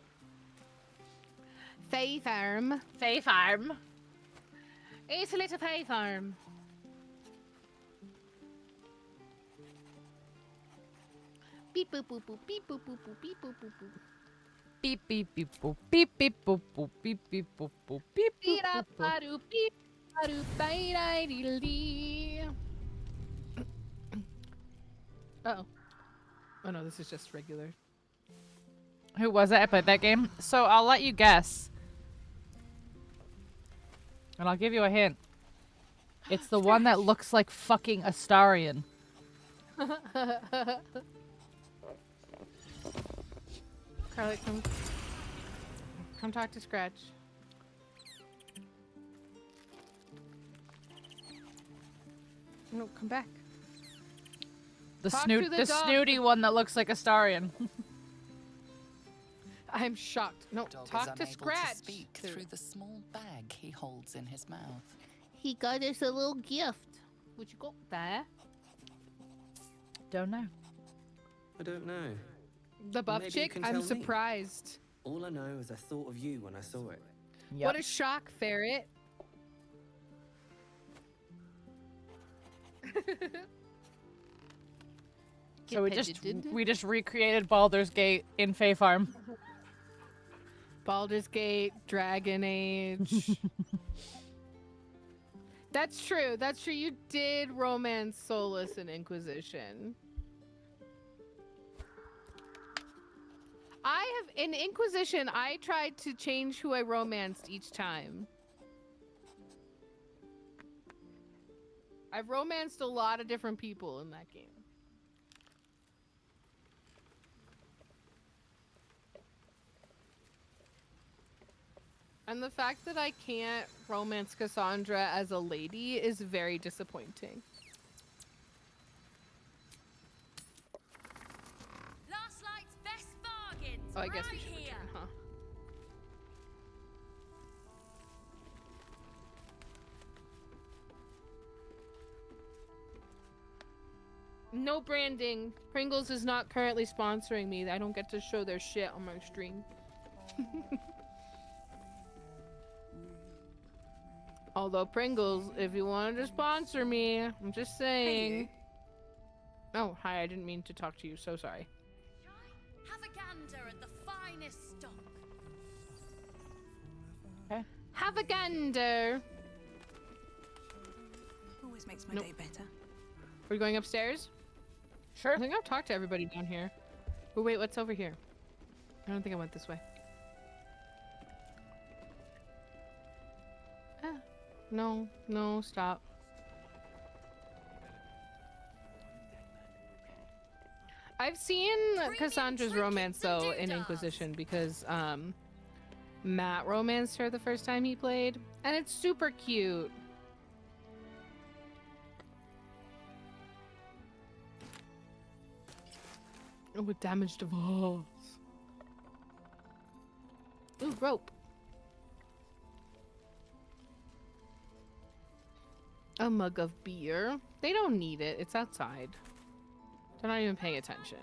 Fae Farm. Fae Farm. It's a little Fae Farm. Beep boop boop boop beep boop boop boop beep boop boop boop. Beep beep beep boop beep beep boop boop beep beep boop boop beep boop boop boop. Beep beep Uh-oh. Oh no, this is just regular. Who was it? I played that game. So I'll let you guess. And I'll give you a hint. It's the one that looks like fucking Astarion. Carly, come talk to Scratch. No, come back. The Talk to the dog. snooty one that looks like Astarion. I'm shocked. No, Dog talk is to unable Scratch. to speak through the small bag he holds in his mouth. He got us a little gift. What you got there? Don't know. I don't know. The buff Maybe you chick? can I'm tell me. surprised. All I know is I thought of you when I saw it. Yep. What a shock, Ferret. So we just recreated Baldur's Gate in Fae Farm. Baldur's Gate, Dragon Age. That's true. That's true. You did romance Solus and Inquisition. In Inquisition, I tried to change who I romanced each time. I've romanced a lot of different people in that game. And the fact that I can't romance Cassandra as a lady is very disappointing. Last night's best bargains. Oh, I guess we right should here. return, huh? No branding. Pringles is not currently sponsoring me. I don't get to show their shit on my stream. Although Pringles, if you wanted to sponsor me, I'm just saying. Oh, hi, I didn't mean to talk to you. So sorry. Have a gander at the finest stock. Okay. Have a gander. Always makes my Nope. day better. Are we going upstairs? Sure. I think I've talked to everybody down here. Oh, wait, what's over here? I don't think I went this way. Ah. No, no, stop. I've seen Cassandra's romance, though, in Inquisition because, Matt romanced her the first time he played, and it's super cute. Oh, with damage to walls. Ooh, rope. A mug of beer. They don't need it. It's outside. They're not even paying attention.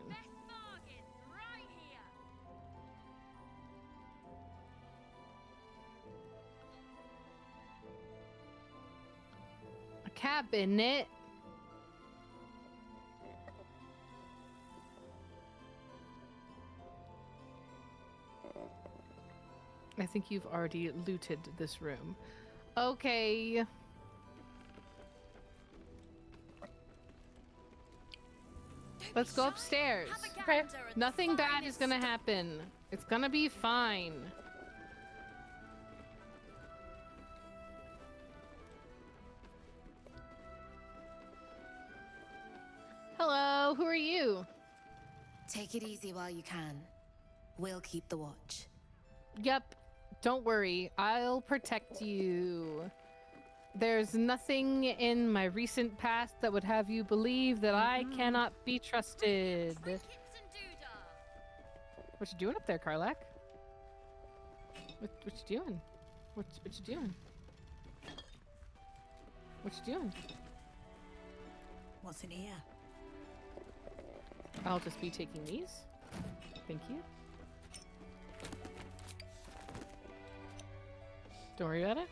A cabinet. I think you've already looted this room. Okay. Let's go upstairs. Okay. Nothing bad is gonna happen. It's gonna be fine. Hello, who are you? Take it easy while you can. We'll keep the watch. Yep. Don't worry. I'll protect you. There's nothing in my recent past that would have you believe that I cannot be trusted. What you doing up there, Karlak? What you doing? What you doing? What you doing? What's in here? I'll just be taking these. Thank you. Don't worry about it.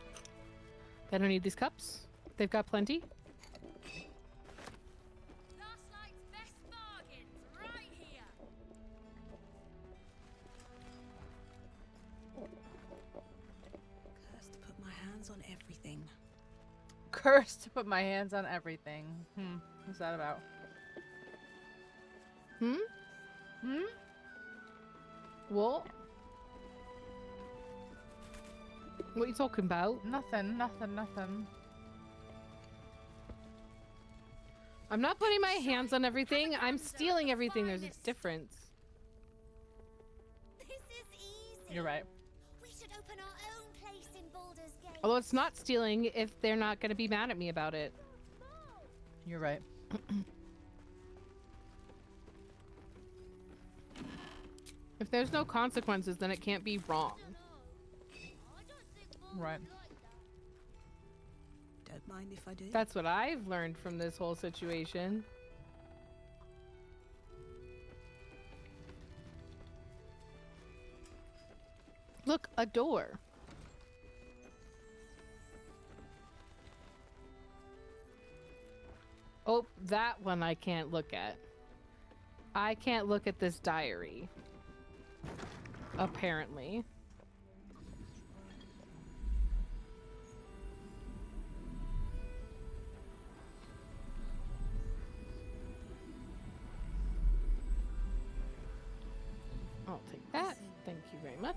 I don't need these cups. They've got plenty. Last night's best bargains right here. Cursed to put my hands on everything. Cursed to put my hands on everything. What's that about? What? What are you talking about? Nothing. I'm not putting my hands on everything. I'm stealing everything. There's a difference. This is easy. You're right. We should open our own place in Baldur's Gate. Although it's not stealing if they're not going to be mad at me about it. You're right. If there's no consequences, then it can't be wrong. Right. Don't mind if I do. That's what I've learned from this whole situation. Look, a door. Oh, that one I can't look at. I can't look at this diary. Apparently. I'll take that. Thank you very much.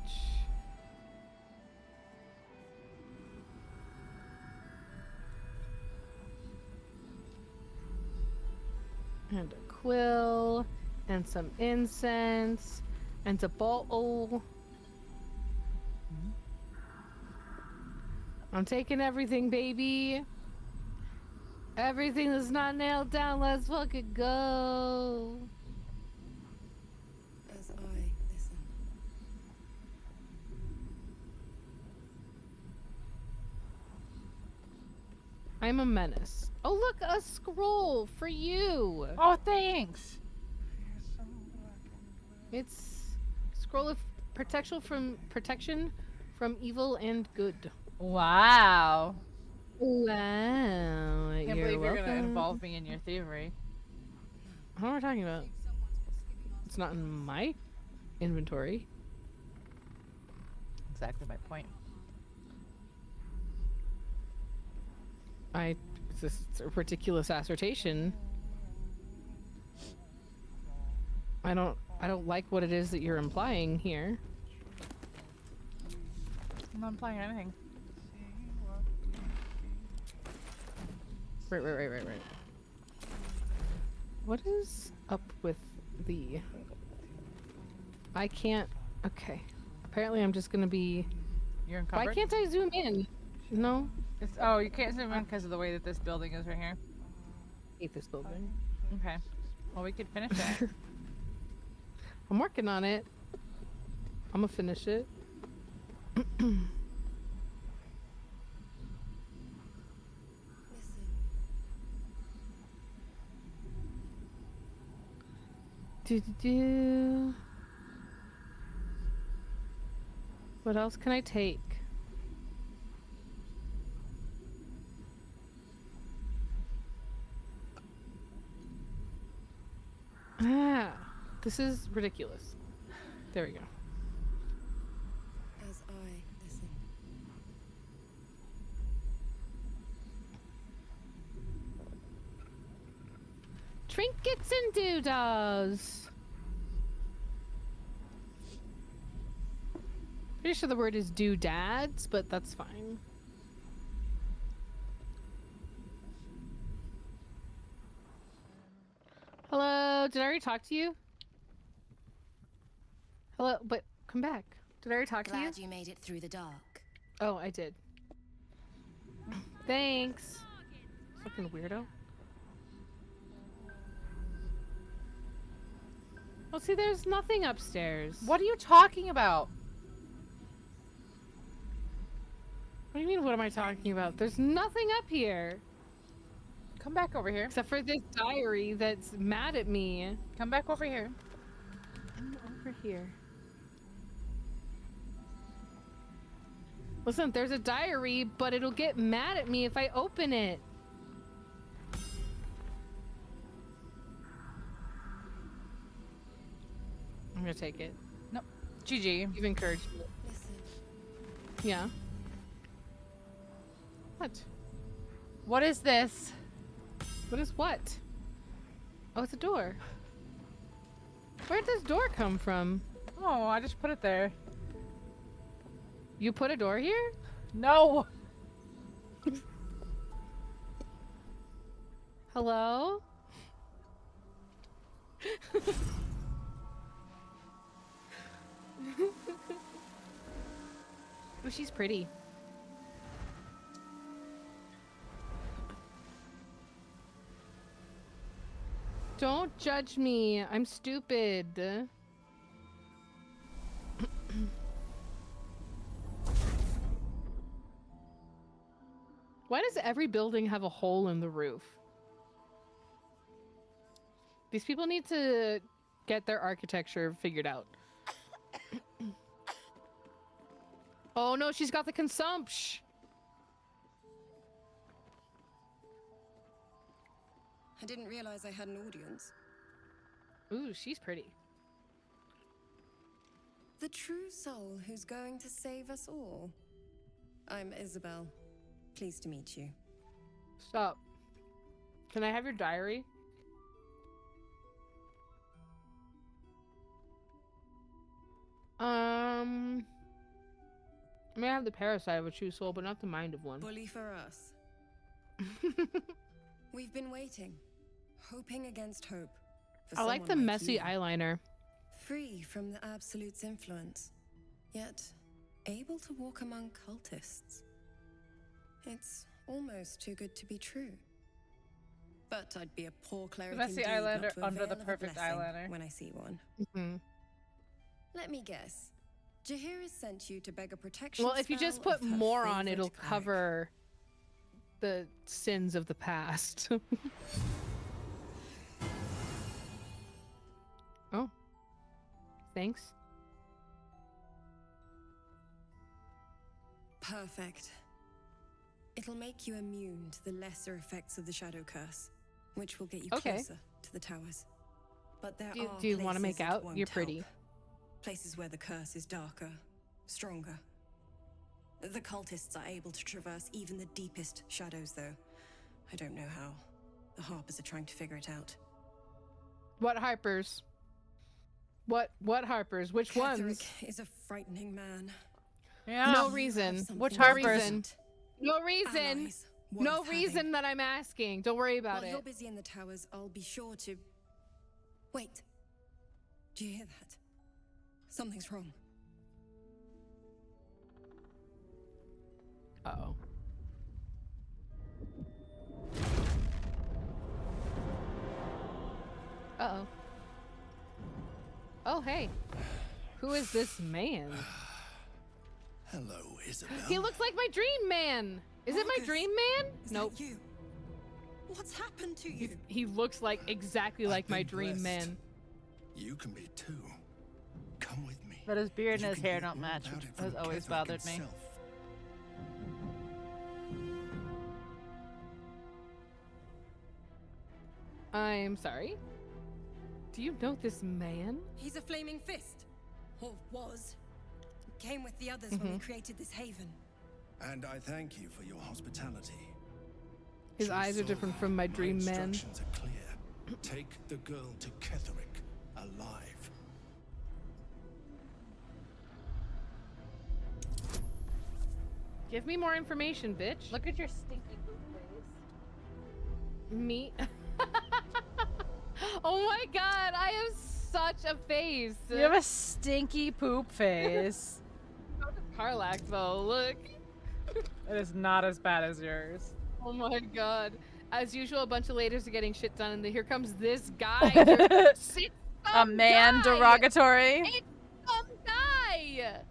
And a quill, and some incense, and a bottle. I'm taking everything, baby. Everything that's not nailed down, let's fucking go. As I listen. I'm a menace. Oh, look, a scroll for you. Oh, thanks. It's scroll of protection from evil and good. Wow. Wow. I can't believe you're gonna involve me in your thievery. What are we talking about? It's not in my inventory. Exactly my point. It's a ridiculous assertion. I don't like what it is that you're implying here. I'm not implying anything. Right. What is up with the... I can't... Okay. Apparently I'm just gonna be... You're encumbered? Why can't I zoom in? No. Oh, you can't zoom in because of the way that this building is right here. I hate this building. Okay. Well, we could finish it. I'm working on it. I'm gonna finish it. What else can I take? This is ridiculous. There we go. As I listen. Trinkets and doodads. Pretty sure the word is doodads, but that's fine. Hello, did I already talk to you? Hello, but come back. Did I already talk to you? Glad you made it through the dark. Oh, I did. Thanks. Fucking weirdo. Well, see, there's nothing upstairs. What are you talking about? What do you mean, what am I talking about? There's nothing up here. Come back over here. Except for this diary that's mad at me. Come back over here. I'm over here. Listen, there's a diary, but it'll get mad at me if I open it. I'm gonna take it. Nope. GG. You've encouraged me. Yeah. What? What is this? What is what? Oh, it's a door. Where'd this door come from? Oh, I just put it there. You put a door here? No. Hello? Oh, she's pretty. Don't judge me. I'm stupid. Why does every building have a hole in the roof? These people need to get their architecture figured out. Oh no, she's got the consumption. I didn't realize I had an audience. Ooh, she's pretty. The true soul who's going to save us all. I'm Isabel. Pleased to meet you. Stop. Can I have your diary? I may have the parasite of a true soul, but not the mind of one. Bully for us. We've been waiting, hoping against hope. I like the messy eyeliner. Free from the Absolute's influence, yet able to walk among cultists. It's almost too good to be true. But I'd be a poor cleric messy indeed eyeliner not to under the avail of a perfect blessing eyeliner. when I see one. Mm-hmm. Let me guess. Jahir has sent you to beg a protection. Well, if you just spell put of her more on, favorite it'll cleric. cover the sins of the past. Oh. Thanks. Perfect. It'll make you immune to the lesser effects of the shadow curse, which will get you Okay. closer to the towers. But there are Do you want to places make it out? won't You're help. pretty. Places where the curse is darker, stronger. The cultists are able to traverse even the deepest shadows, though. I don't know how. The Harpers are trying to figure it out. What Harpers? What Harpers? Which ones? Ketherick is a frightening man. Yeah. No reason. Which No Harpers? reason. No reason. Allies No worth reason having. that I'm asking. Don't worry about While it. you're busy in the towers, I'll be sure to... Wait. Do you hear that? Something's wrong. Uh-oh. Uh-oh. Oh, hey. Who is this man? Hello, Isabel. He looks like my dream man. Is it my Marcus, dream man? Is Nope. that you? What's happened to you? He looks like exactly like my dream man. You can be too. Come with me. But his beard and You his can hair hear don't all match, about which it from has always Ketherick bothered me. himself. I'm sorry. Do you know this man? He's a flaming fist. Or was. Came with the others when we created this haven. And I thank you for your hospitality. His eyes are different from my dream man. Instructions are clear. Take the girl to Ketherick alive. Give me more information, bitch. Look at your stinky poop face. Me? Oh my god, I have such a face. You have a stinky poop face. Karlak though, look. It is not as bad as yours. Oh my god. As usual, a bunch of ladies are getting shit done, and here comes this guy. A man derogatory. It's some guy.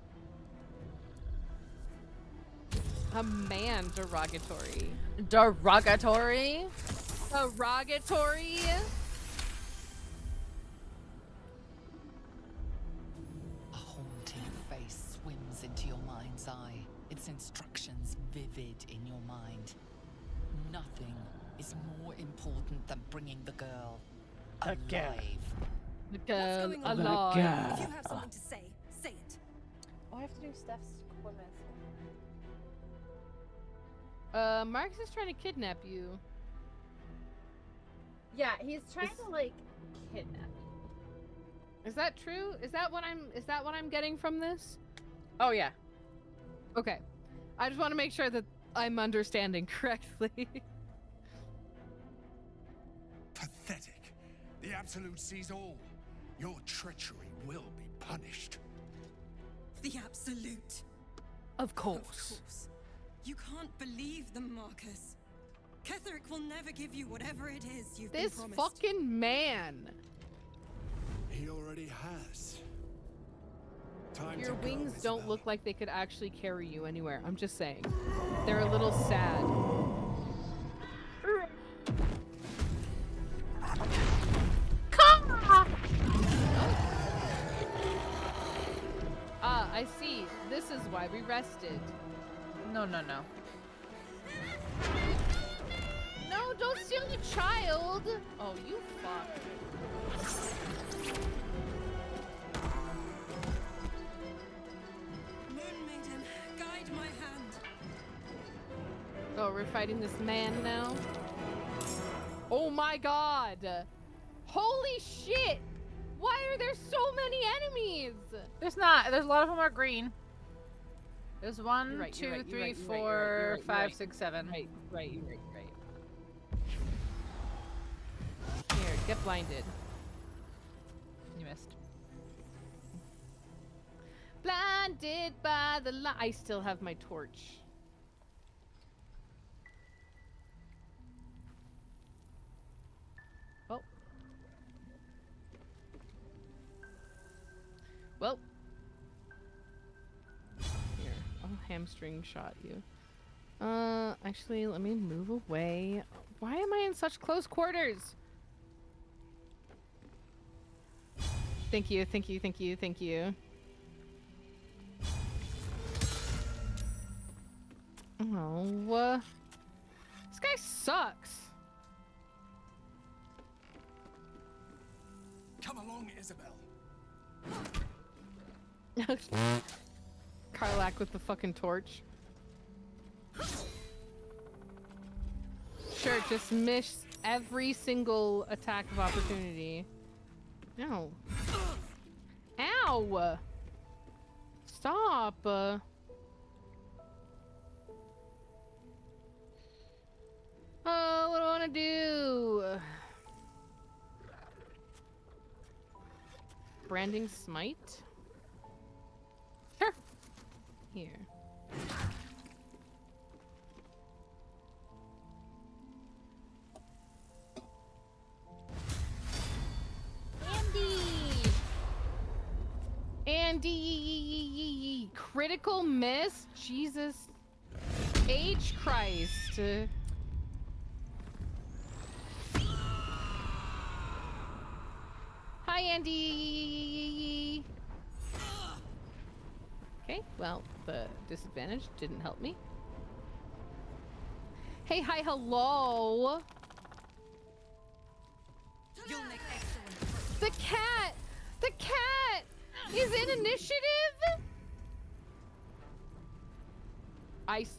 A man derogatory. Derogatory? Derogatory. A haunting face swims into your mind's eye, its instructions vivid in your mind. Nothing is more important than bringing the girl alive. The girl What's going on? alive. If you have something to say, say it. Oh, I have to do Steph's quiz. Marcus is trying to kidnap you. Yeah, he's trying to like kidnap you. Is that true? Is that what I'm getting from this? Oh yeah. Okay. I just want to make sure that I'm understanding correctly. Pathetic. The Absolute sees all. Your treachery will be punished. The Absolute. Of Of course. course. You can't believe them, Marcus. Ketherick will never give you whatever it is you've been This promised. fucking man. He already has. Time Your to go, wings Isabel. don't look like they could actually carry you anywhere. I'm just saying. They're a little sad. Ah, I see. This is why we rested. No. No, don't steal the child! Oh, you fuck. Moon Maiden, guide my hand. Oh, we're fighting this man now? Oh my god! Holy shit! Why are there so many enemies? There's not. There's a lot of them are green. There's You're one, right, two, you're right, you're three, right, you're right, four, you're right, 5, you're 6, 7. Right. Here, get blinded. You missed. Blinded by the light. I still have my torch. Oh. Well. Here, I'll hamstring shot you. Actually, let me move away. Why am I in such close quarters? Thank you. Oh, this guy sucks. Come along, Isabel. Karlak with the fucking torch. Sure, just miss every single attack of opportunity. Ow. Ow! Stop! What do I want to do? Branding smite? Sure. Here. Andy! Critical miss? Jesus H. Christ. Hi, Andy! Okay, well, the disadvantage didn't help me. Hey, hi, hello! You'll make excellent. The cat! The cat is in initiative?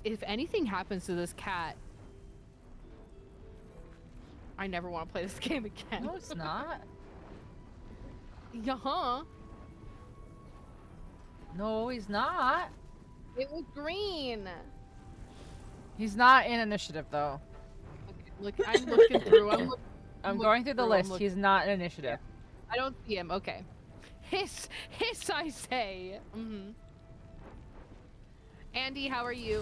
If anything happens to this cat, I never want to play this game again. No, it's not. Yeah. No, he's not. It was green. He's not in initiative though. Okay, look, I'm looking through. I'm going through the list. He's not in initiative. I don't see him. Okay. Hiss, I say. Andy, how are you?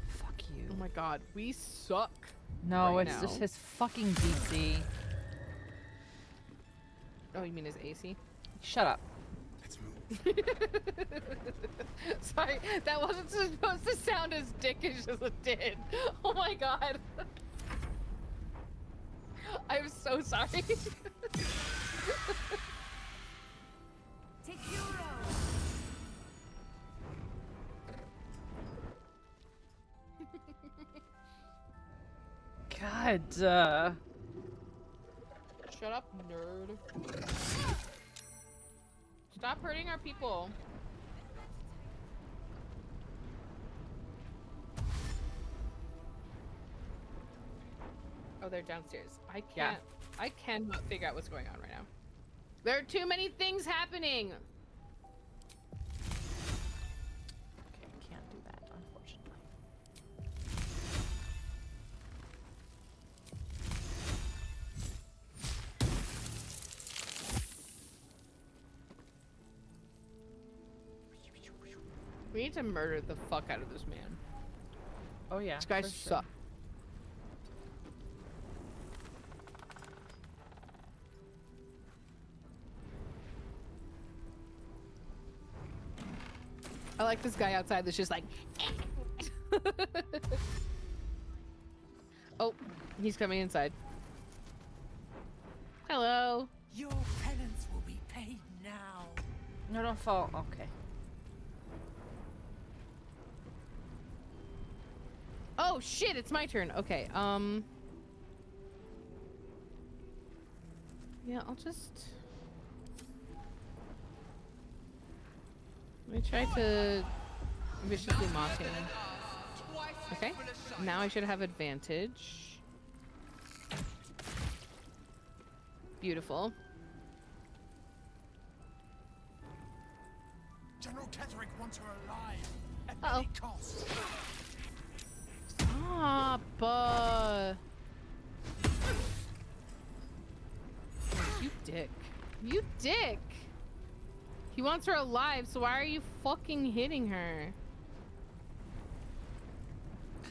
Fuck you. Oh my god, we suck. No, right it's now. just his fucking DC. Oh, you mean his AC? Shut up. Let's move. Sorry, that wasn't supposed to sound as dickish as it did. Oh my god. I'm so sorry. God. Shut up, nerd. Stop hurting our people. Oh, they're downstairs. I can't. I cannot figure out what's going on right now. There are too many things happening. Okay, I can't do that, unfortunately. We need to murder the fuck out of this man. Oh yeah. This guy sucks. I like this guy outside that's just like. Oh, he's coming inside. Hello. Your penance will be paid now. No, don't fall. Okay. Oh shit, it's my turn. Okay, yeah, I'll just... Let me try to viciously mock him. Okay, now I should have advantage. Beautiful. General Ketherick wants her alive at any cost. Stop! You dick. You dick! He wants her alive, so why are you fucking hitting her?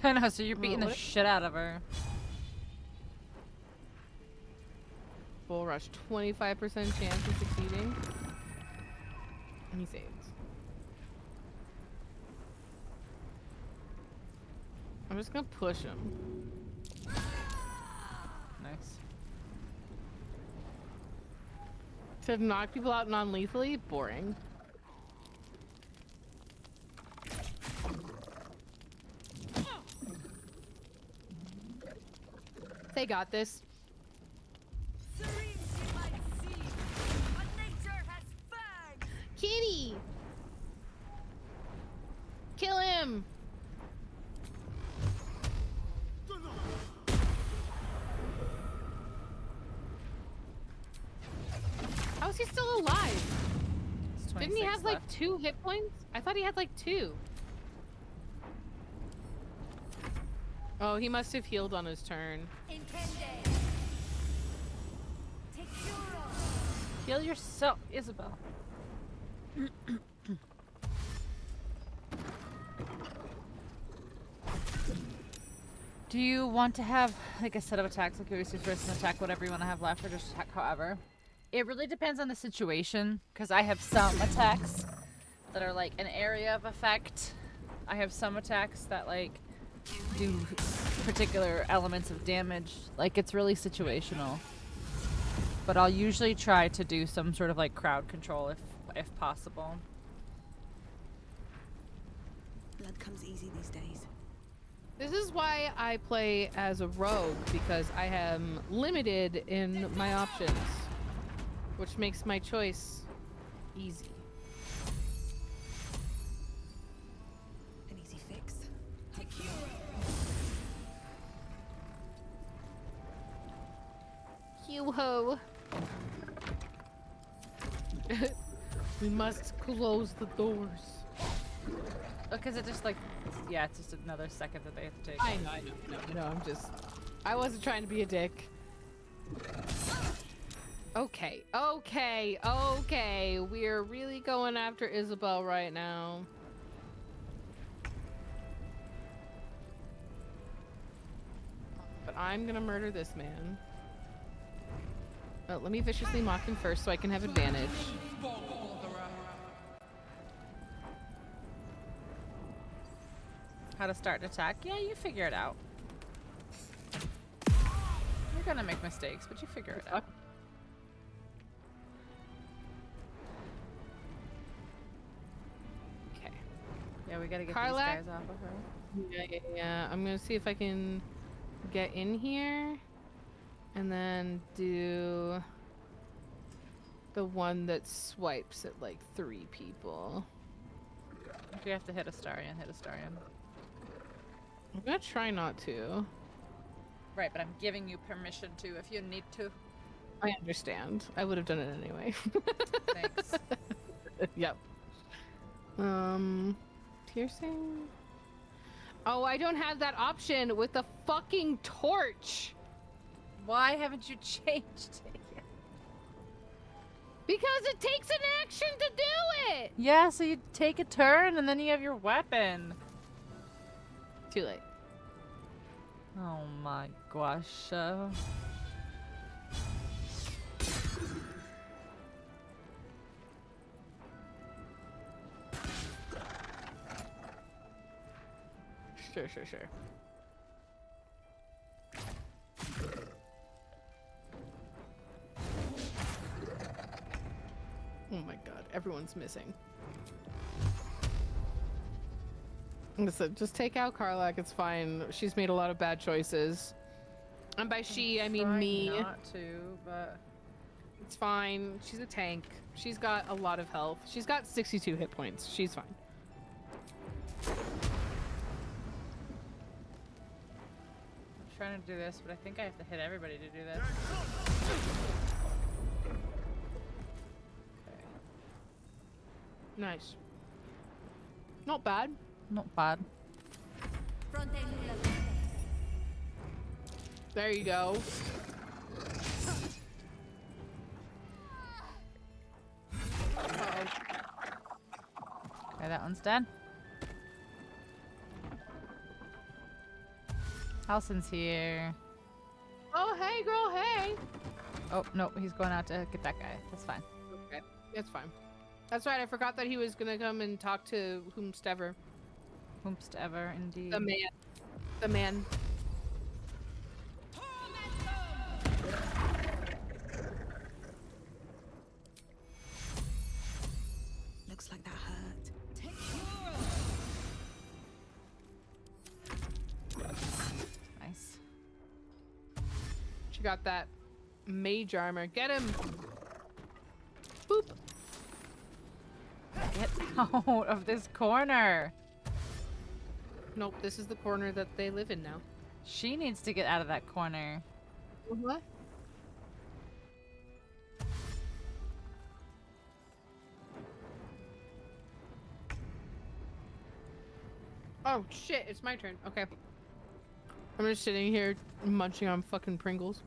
I know, so you're beating the shit out of her. Bull rush, 25% chance of succeeding. And he saves. I'm just gonna push him. Nice. To knock people out non-lethally? Boring. They got this. Kitty! Kill him! How is he still alive? Didn't he have like 2 hit points? I thought he had like 2. Oh, he must have healed on his turn. Heal yourself, Isabel. Do you want to have like a set of attacks, like you always use first and attack whatever you want to have left, or just attack however? It really depends on the situation, because I have some attacks that are like an area of effect. I have some attacks that like do particular elements of damage. Like, it's really situational. But I'll usually try to do some sort of like crowd control if possible. Blood comes easy these days. This is why I play as a rogue, because I am limited in my options, which makes my choice easy. An easy fix. Yo-ho! We must close the doors. Because it just like, yeah, it's just another second that they have to take. I know, I'm just... I wasn't trying to be a dick. Okay, we're really going after Isabel right now. But I'm gonna murder this man. Let me viciously mock him first so I can have advantage. How to start an attack? Yeah, you figure it out. You're gonna make mistakes, but you figure it out. Okay. Yeah, we gotta get Karlach? these guys off of her. Yeah. I'm gonna see if I can get in here and then do the one that swipes at like 3 people. If you have to hit Astarion, hit Astarion. I'm gonna try not to. Right, but I'm giving you permission to if you need to. I understand. I would have done it anyway. Thanks. Yep. Piercing. Oh, I don't have that option with the fucking torch. Why haven't you changed it yet? Because it takes an action to do it. Yeah, so you take a turn and then you have your weapon. Too late. Oh my gosh. Sure. Oh my god, everyone's missing. Listen, just take out Karlach, it's fine. She's made a lot of bad choices. And by she, I mean me. Not to, but it's fine. She's a tank. She's got a lot of health. She's got 62 hit points. She's fine. I'm trying to do this, but I think I have to hit everybody to do this. Okay. Nice. Not bad. Not bad. There you go. Okay, that one's done. Halsin's here. Oh, hey, girl, hey. Oh, no, he's going out to get that guy. That's fine. Okay, that's fine. That's right, I forgot that he was gonna come and talk to whomstever. Whomstever, indeed. The man. The man. Looks like that hurt. Nice. She got that mage armor. Get him! Boop! Get out of this corner! Nope, this is the corner that they live in now. She needs to get out of that corner. What? Oh shit, it's my turn. Okay. I'm just sitting here munching on fucking Pringles.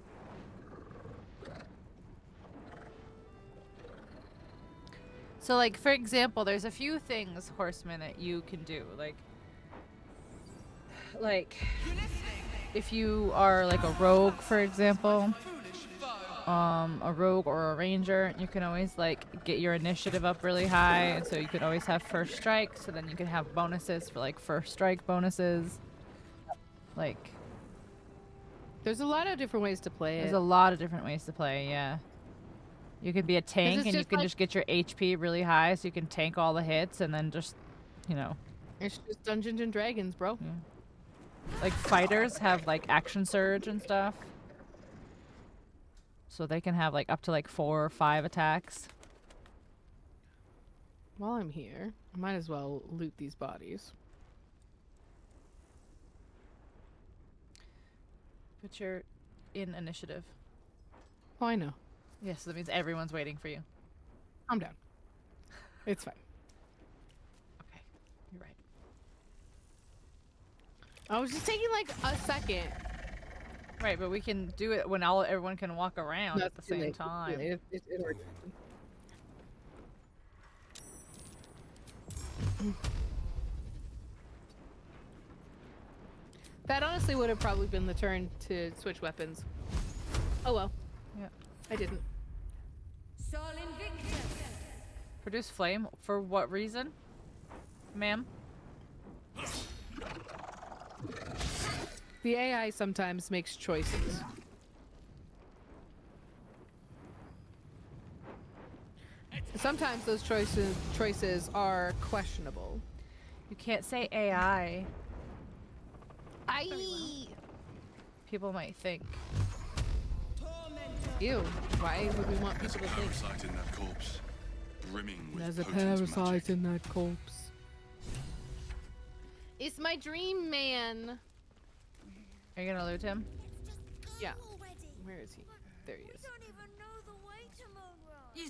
So, like, for example, there's a few things, Horseman, that you can do. Like, if you are, like, a rogue, for example, a rogue or a ranger, you can always, like, get your initiative up really high, and so you could always have first strike, so then you can have bonuses for, like, first strike bonuses. Like, there's a lot of different ways to play it. There's a lot of different ways to play, yeah. You could be a tank and you can just get your HP really high so you can tank all the hits and then just, you know. It's just Dungeons and Dragons, bro. Yeah. Like fighters have like action surge and stuff. So they can have like up to like 4 or 5 attacks. While I'm here, I might as well loot these bodies. But you're in initiative. Oh, I know. Yes, that means everyone's waiting for you. I'm down. It's fine. Okay, you're right. I was just taking like a second. Right, but we can do it when everyone can walk around at the same time. It works. That honestly would have probably been the turn to switch weapons. Oh well. Yeah. I didn't. Produce flame for what reason, ma'am? The AI sometimes makes choices. Sometimes those choices are questionable. You can't say AI. I. People might think. Ew. Why would we want people to think? Parasite in that corpse, brimming with There's a potent parasite magic. in that corpse. It's my dream man. Are you gonna loot him? Yeah. Where is he? There he is.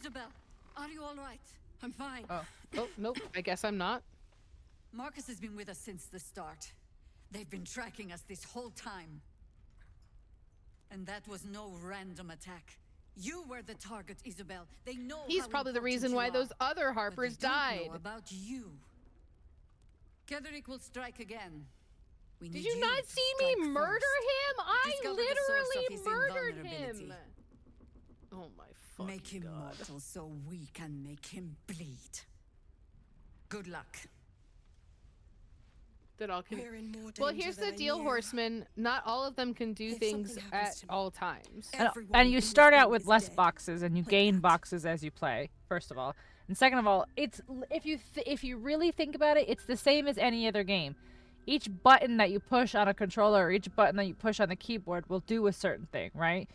Isabel, are you all right? I'm fine. Oh. Oh, nope. I guess I'm not. Marcus has been with us since the start. They've been tracking us this whole time. And that was no random attack. You were the target, Isabel. They know He's how probably the important reason you why are, those other but Harpers they don't died. know about you. Kedrick will strike again. We Did need you not to see strike me murder first. him? I Discover the source of his literally murdered invulnerability. him. Oh my fucking Make him God. mortal so we can make him bleed. Good luck. That all can. We're in more Well, danger here's than the I deal, knew. Horseman. Not all of them can do If things something happens at to me, all times. And you start out with less boxes, and you gain boxes as you play. First of all, and second of all, it's if you really think about it, it's the same as any other game. Each button that you push on a controller, or each button that you push on the keyboard, will do a certain thing, right?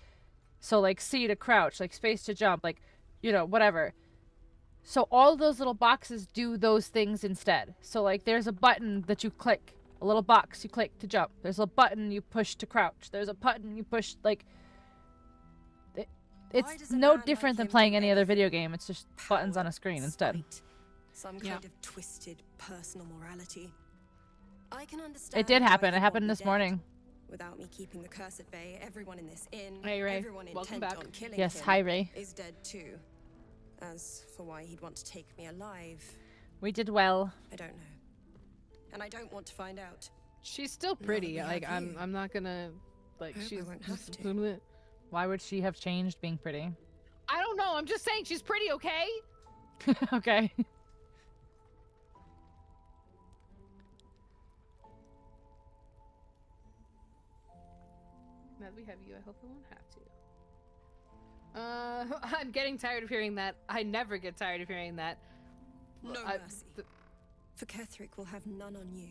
So like C to crouch, like space to jump, like whatever. So all those little boxes do those things instead. So like there's a button that you click, a little box you click to jump. There's a button you push to crouch. There's a button you push like. It's no different than playing any other video game. It's just buttons on a screen instead. Some kind of twisted personal morality. I can understand. It did why happen. he'd It happened want me this dead. morning. Without me keeping the curse at bay, everyone in this inn, Hey, Ray. everyone Welcome intent back. on killing Yes, him hi, Ray. is dead too. As for why he'd want to take me alive, We did well. I don't know. And I don't want to find out. She's still pretty. Like I'm not gonna like Hope I she's. won't have to. Why would she have changed being pretty? I don't know. I'm just saying she's pretty. Okay. Okay. Now that we have you, I hope I won't have to. I'm getting tired of hearing that. I never get tired of hearing that. No mercy. For Ketherick will have none on you.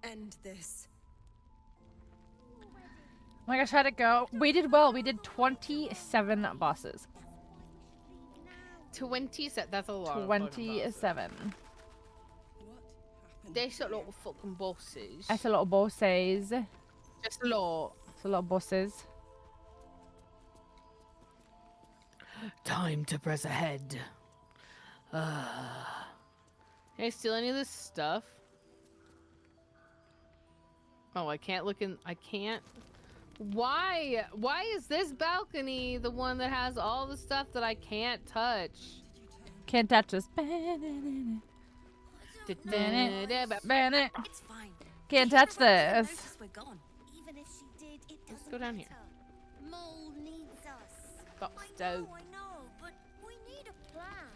End this. Oh my gosh, how'd it go? We did well. We did 27 bosses. 27. That's a lot. 27. There's a lot of fucking bosses. That's a lot of bosses. Just a lot. It's a lot of bosses. Time to press ahead. Can I steal any of this stuff? Oh, I can't look in. I can't. Why? Why is this balcony the one that has all the stuff that I can't touch? Can't touch us. It's fine. Can't touch this. Notice we're gone. Even if she did, it Let's doesn't go down here. matter. Mole needs us. Got I stove. know, but we need a plan.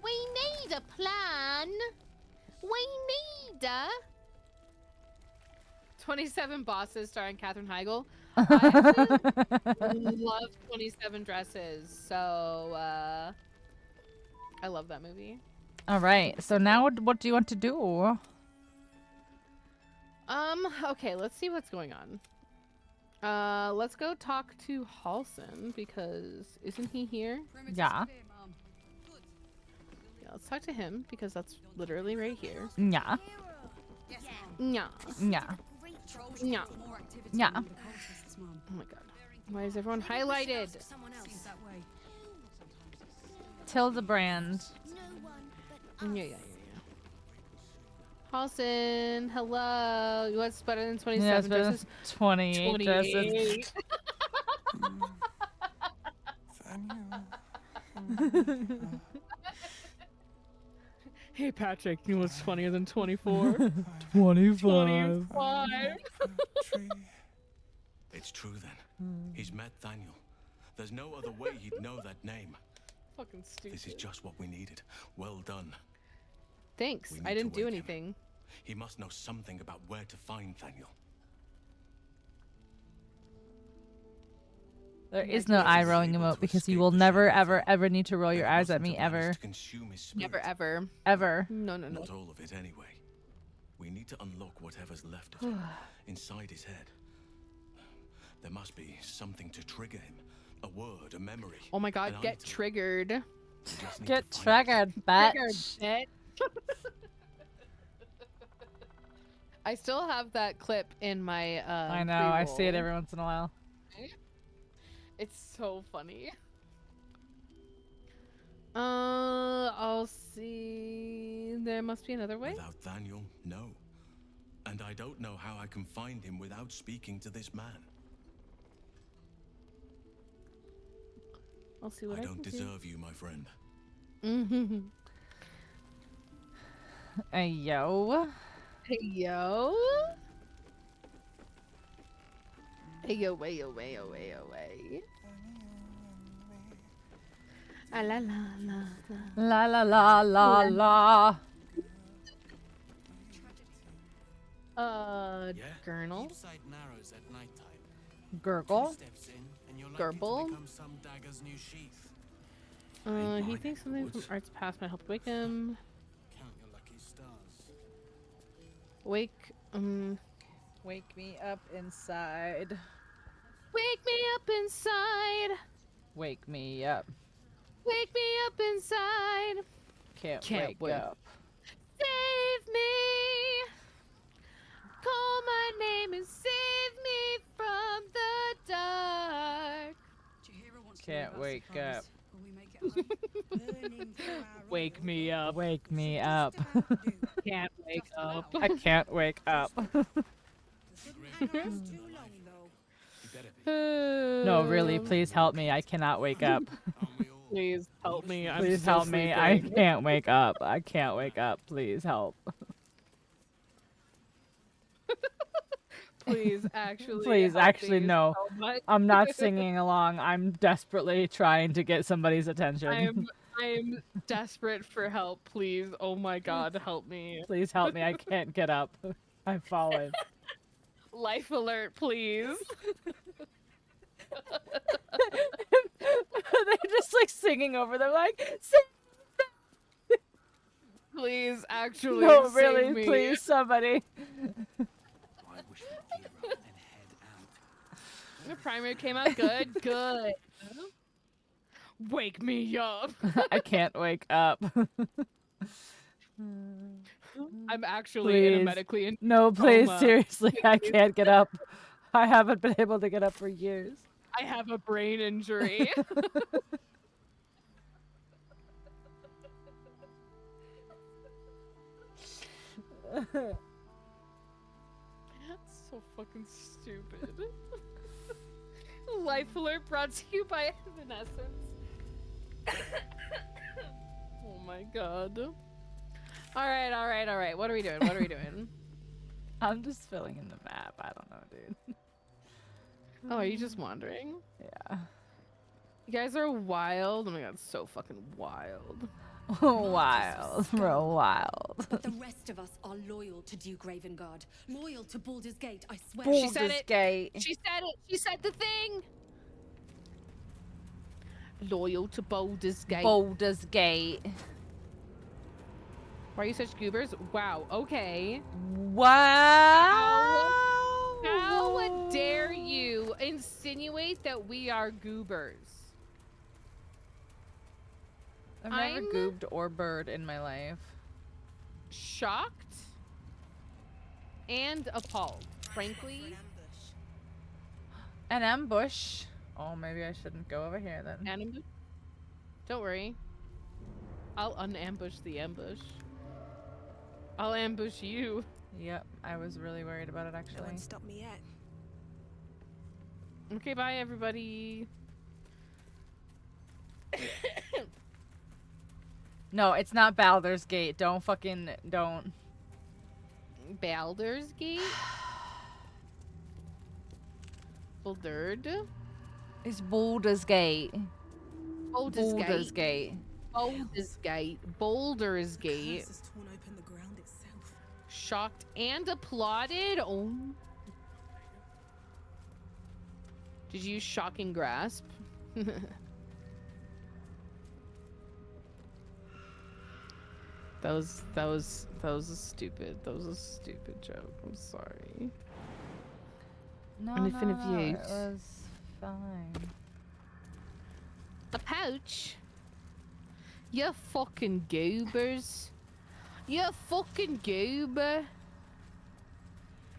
We need a plan. We need a 27 bosses starring Katherine Heigl. I actually love 27 Dresses, so I love that movie. All right. So now what do you want to do? Okay, let's see what's going on. Let's go talk to Halson because isn't he here? Yeah. Yeah, let's talk to him because that's literally right here. Yeah. Yeah. Yeah. Yeah. Yeah. Oh my god. Why is everyone highlighted? Tilda Brand. Yeah. Halson, hello. What's better than 27 Yeah, it's better than dresses? 28 dresses. Hey Patrick, you know what's funnier than 24? 25. 25. It's true then. He's met Daniel. There's no other way he'd know that name. Fucking stupid. This is just what we needed. Well done. Thanks. We I need to didn't do wake him. anything. He must know something about where to find Thaniel. There is no eye rolling emote because you will never, ever, ever need to roll your eyes at me ever. Never, ever. Ever. No. Not all of it, anyway. We need to unlock whatever's left of him inside his head. There must be something to trigger him. A word, a memory. Oh my god, get triggered. Get triggered, bitch. I still have that clip in my I know, I see it every once in a while. It's so funny. I'll see. There must be another way. Without Thaniel, no. And I don't know how I can find him without speaking to this man. I'll see what I don't can deserve you, my friend. Hey, yo. Hey, yo. Hey, yo, way, yo, way, yo, way, yo, way. Ah, la, la, la, La la la la la. Gurnal. Gurgle. Gurble. He thinks something from Art's past might help wake him. Wake me up inside. Wake me up inside. Wake me up. Wake me up inside. Can't wake up. Save me. Call my name and save me from the dark. Can't wake up. Wake me up. Wake me up. Can't wake up. I can't wake up. No, really, please help me. I cannot wake up. Please help me. Please help me. I can't wake up. I can't wake up. Please help. Please, actually. Please, actually, no. So I'm not singing along. I'm desperately trying to get somebody's attention. I am desperate for help. Please, oh my God, help me. Please help me. I can't get up. I've fallen. Life alert, please. They're just like singing over them, like, please, actually, no, save really, me. please, somebody. The primary came out good. Good. Wake me up. I can't wake up. I'm actually in a medically in No, please, coma. seriously, I can't get up. I haven't been able to get up for years. I have a brain injury. That's so fucking stupid. Life alert brought to you by Evanescence. Oh my god. Alright. What are we doing? I'm just filling in the map. I don't know, dude. Oh, are you just wandering? Yeah. You guys are wild. Oh my god, so fucking wild. Wild. Real wild. But the rest of us are loyal to Duke Ravengard. Loyal to Baldur's Gate, I swear. She said it. She said it. She said the thing. Loyal to Baldur's Gate. Baldur's Gate. Why are you such goobers? Wow. Okay. Wow. How dare you insinuate that we are goobers? I've never goobed or bird in my life. Shocked and appalled, frankly. An ambush. Oh, maybe I shouldn't go over here then. An ambush? Don't worry. I'll unambush the ambush. I'll ambush you. Yep, I was really worried about it actually. No one stopped me yet. Okay, bye everybody. No, it's not Baldur's Gate. Don't. Baldur's Gate? Baldur? It's Baldur's Gate. Baldur's Gate. Baldur's Gate. Baldur's Gate. The curse has torn open the ground itself. Shocked and applauded? Oh. Did you use shocking grasp? That was a stupid joke. I'm sorry. No, And no, if any no, of you- it was fine. A pouch? You fucking goobers. You fucking goober.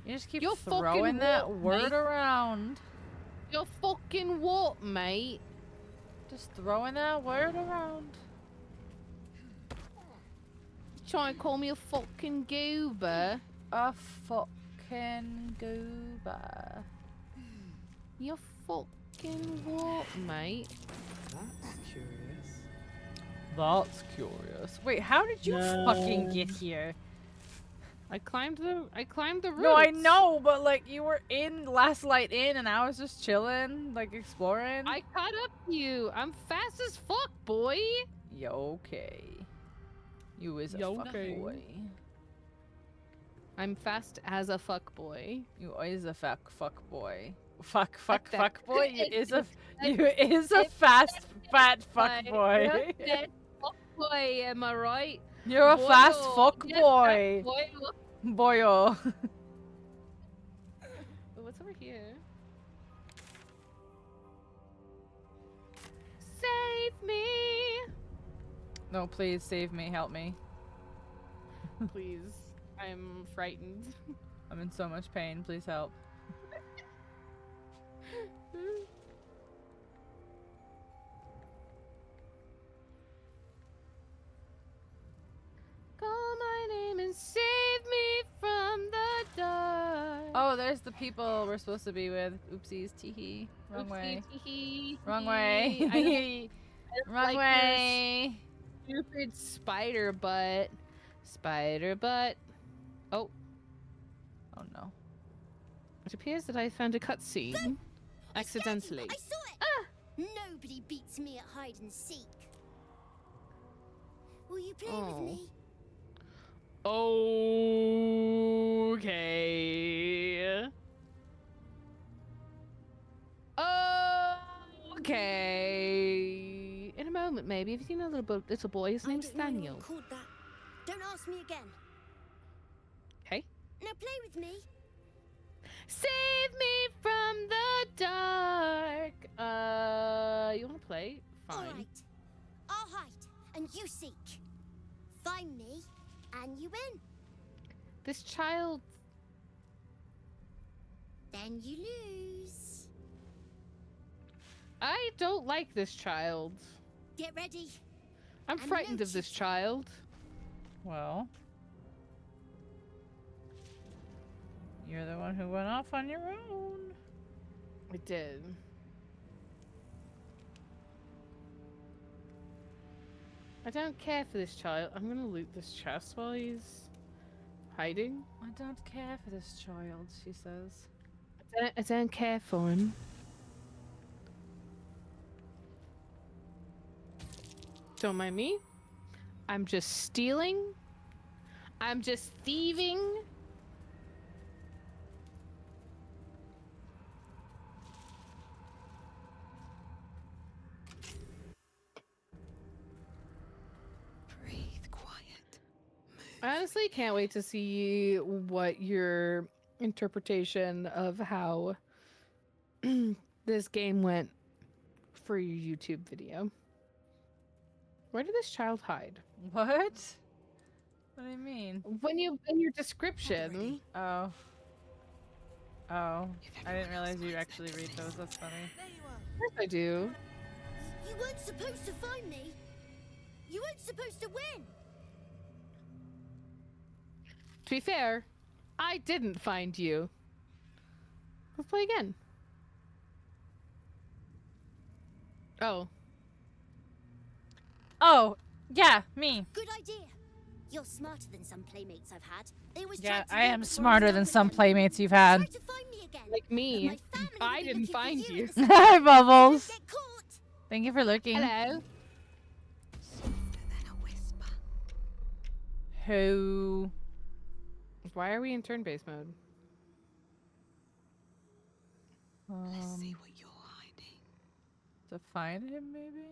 You just keep You're throwing fucking that what, word mate? around. You're fucking what, mate? Just throwing that word around. Trying to call me a fucking goober? A fucking goober. You fucking what, mate? That's curious. That's curious. Wait, how did you fucking get here? I climbed the roots. No, I know, but like you were in Last Light Inn and I was just chilling, like exploring. I caught up to you. I'm fast as fuck, boy. Yo, okay. You is a fuck boy. I'm fast as a fuck boy. You is a fuck boy. Fuck that- boy. You is a fast fat fuck boy. Fat fuck boy, am I right? You're a fast Boyo. fuck Yeah, boy. boyo. Boyo. What's over here? Save me! No, please save me. Help me. Please. I'm frightened. I'm in so much pain. Please help. Call my name and save me from the dark. Oh, there's the people we're supposed to be with. Oopsies, teehee. Wrong way. Tee-hee, Wrong tee-hee. way. don't Wrong like way. your stupid spider butt. Spider butt. Oh. Oh no. It appears that I found a cutscene. Accidentally. I saw it! Ah! Nobody beats me at hide and seek. Will you play with me? Okay. Okay. In a moment, maybe. Have you seen a little boy? His name's Daniel. Called that. Don't ask me again. Okay. Now play with me. Save me from the dark. You wanna play? Fine. All right. I'll hide, and you seek. Find me, and you win. This child. Then you lose. I don't like this child. Get ready. I'm frightened of this child. Well. You're the one who went off on your own. I did. I don't care for this child. I'm gonna loot this chest while he's hiding. I don't care for this child, she says. I don't care for him. Don't mind me. I'm just stealing. I'm just thieving. Breathe quiet. I honestly can't wait to see what your interpretation of how this game went for your YouTube video. Where did this child hide? What? What do you mean? When you in your description. Oh. Oh. I didn't realize you actually read those. That's funny. Of course I do. You weren't supposed to find me. You weren't supposed to win. To be fair, I didn't find you. Let's play again. Oh. Oh, yeah, me. Good idea. You're smarter than some playmates I've had. They always Yeah, tried to I leave am before smarter I than started some them. playmates you've had. Try to find me again. Like me. I didn't find you. Hi, Bubbles. Thank you for lurking. Hello. Who? Why are we in turn-based mode? Let's see what you're hiding. To find him, maybe?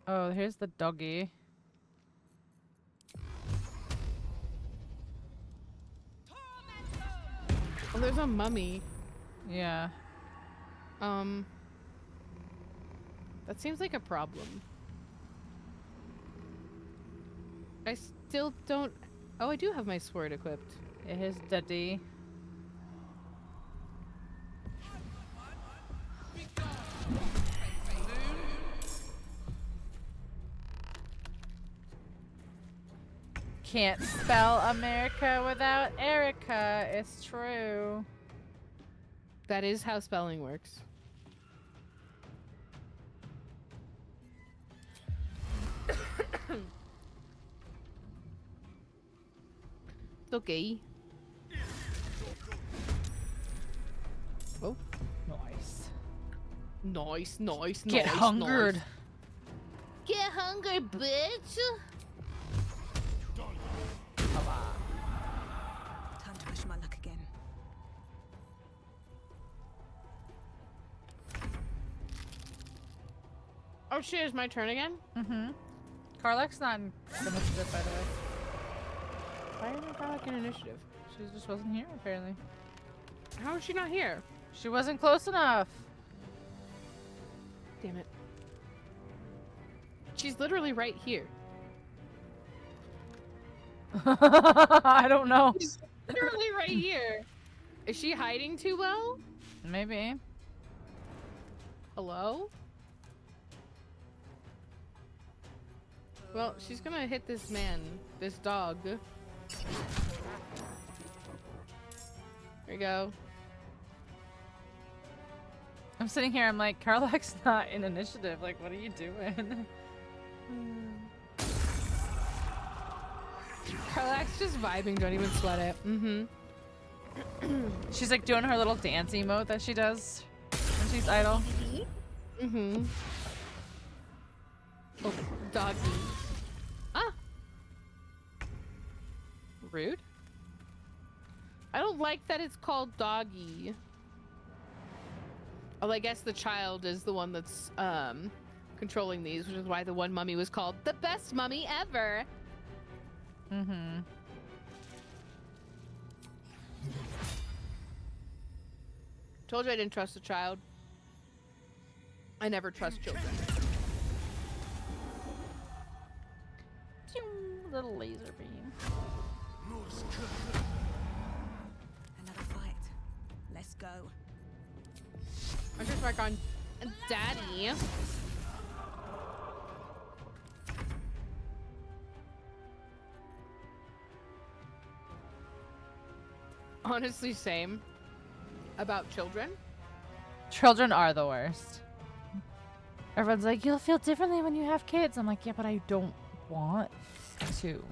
Oh, here's the doggy. Oh, there's a mummy. Yeah. That seems like a problem. I still don't... Oh, I do have my sword equipped. Yeah, here's Daddy. Can't spell America without Erica. It's true. That is how spelling works. Okay. Oh. Nice. Nice. Get hungered. Nice. Get hungry, bitch. Time to push my luck again. Oh shit, is my turn again? Mm-hmm. Karlach's not in the initiative, by the way. Why isn't Karlach in initiative? She just wasn't here, apparently. How is she not here? She wasn't close enough. Damn it. She's literally right here. I don't know. She's literally right here. Is she hiding too well? Maybe. Hello? Well, she's gonna hit this man, this dog. There you go. I'm sitting here, I'm like, Karlach's not in initiative. Like, what are you doing? Karlach's just vibing, don't even sweat it. Mm-hmm. She's like doing her little dance emote that she does when she's idle. Mm-hmm. Oh, doggy. Ah! Rude. I don't like that it's called doggy. Oh, I guess the child is the one that's controlling these, which is why the one mummy was called the best mummy ever. Mm-hmm. Told you I didn't trust a child. I never trust children. Little laser beam. Another fight. Let's go. I just back on Daddy. Honestly, same. About children. Children are the worst. Everyone's like, you'll feel differently when you have kids. I'm like, yeah, but I don't want to.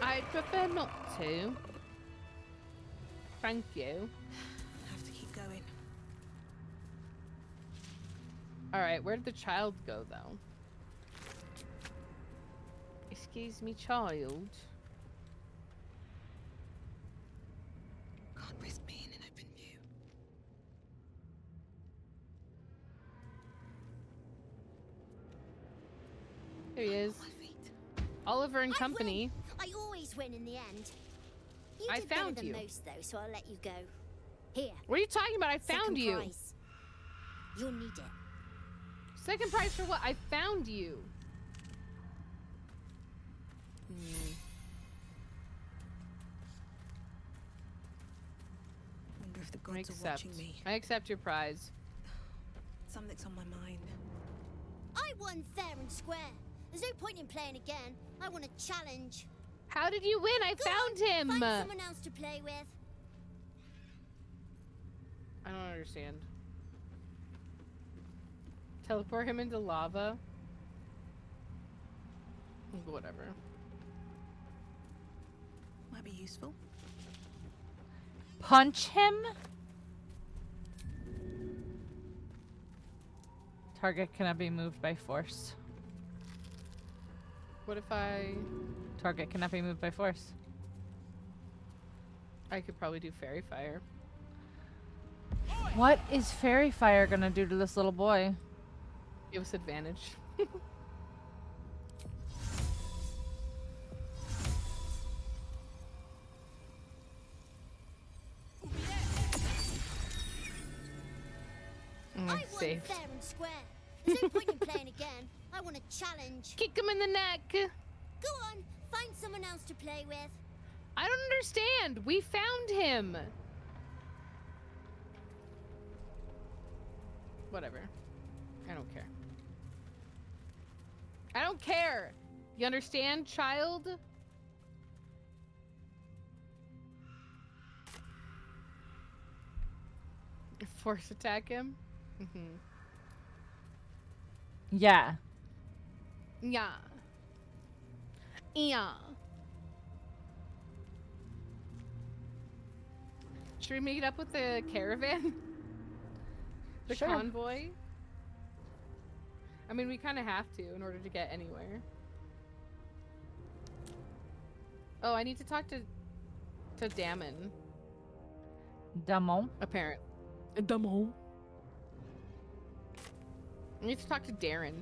I prefer not to. Thank you. Have to keep going. Alright, where did the child go, though? Excuse me, child. Can't risk being in open view. There he is. Oliver and company. I always win in the end. You I did found better you. than most, though, so I'll let you go. Here. What are you talking about? I found Second you. prize. You'll need it. Second prize for what? I found you. Wonder if the I gods are watching me. I accept your prize. Something's on my mind. I won fair and square. There's no point in playing again. I want a challenge. How did you win? I found him. Find someone else to play with. I don't understand. Teleport him into lava? Whatever. Might be useful. Punch him? Target cannot be moved by force. What if I... Target cannot be moved by force. I could probably do fairy fire. What is fairy fire gonna do to this little boy? Give us advantage. I want safe. fair and square. There's no point in playing again. I want a challenge. Kick him in the neck. Go on, find someone else to play with. I don't understand. We found him. Whatever. I don't care. I don't care. You understand, child? Force attack him? Yeah. Yeah. Yeah. Should we meet up with the caravan? The Sure. convoy? I mean, we kind of have to in order to get anywhere. Oh, I need to talk to Damon. Damon? Apparent. Damon. I need to talk to Darren.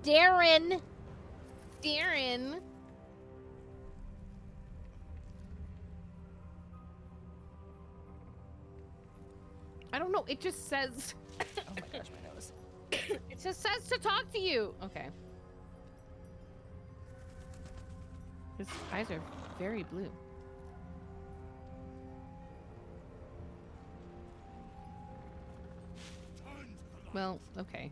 Darren! Darren! I don't know. It just says... Oh my gosh, my nose. It just says to talk to you. Okay. His eyes are very blue. Well, okay.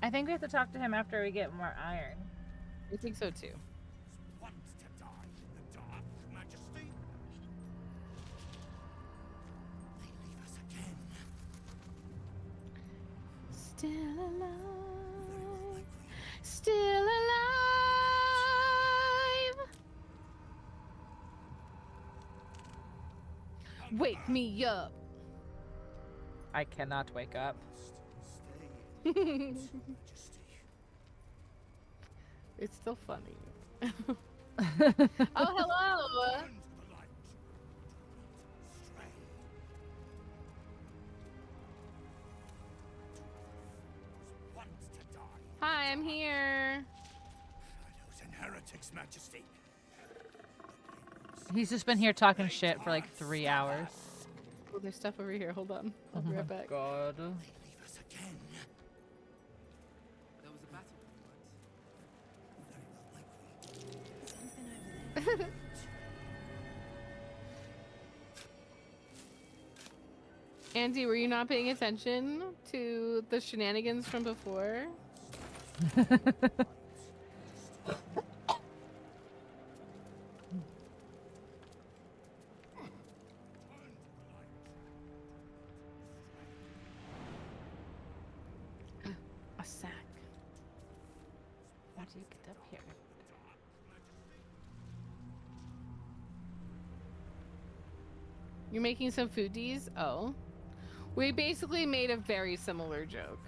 I think we have to talk to him after we get more iron. I think so too. Still alive. Still alive. Wake me up. I cannot wake up. It's still funny. Oh, hello. Hi, I'm here. And heretics, Majesty. He's just been here talking shit for like 3 hours. Oh, there's stuff over here. Hold on. I'll be right back. God. There was a battle once. Andy, were you not paying attention to the shenanigans from before? A sack. How do you get up here? You're making some foodies? Oh. We basically made a very similar joke.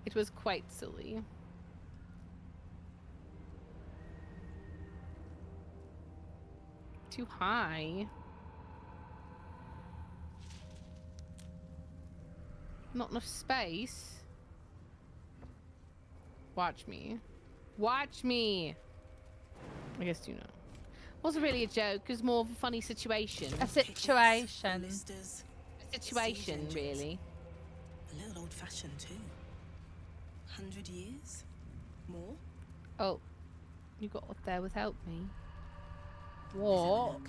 It was quite silly. Too high. Not enough space. Watch me. Watch me! I guess you know. Wasn't really a joke, it was more of a funny situation. A situation. Balisters, A situation, siege really. A little old-fashioned too. 100 years? More? Oh. You got up there without me. What?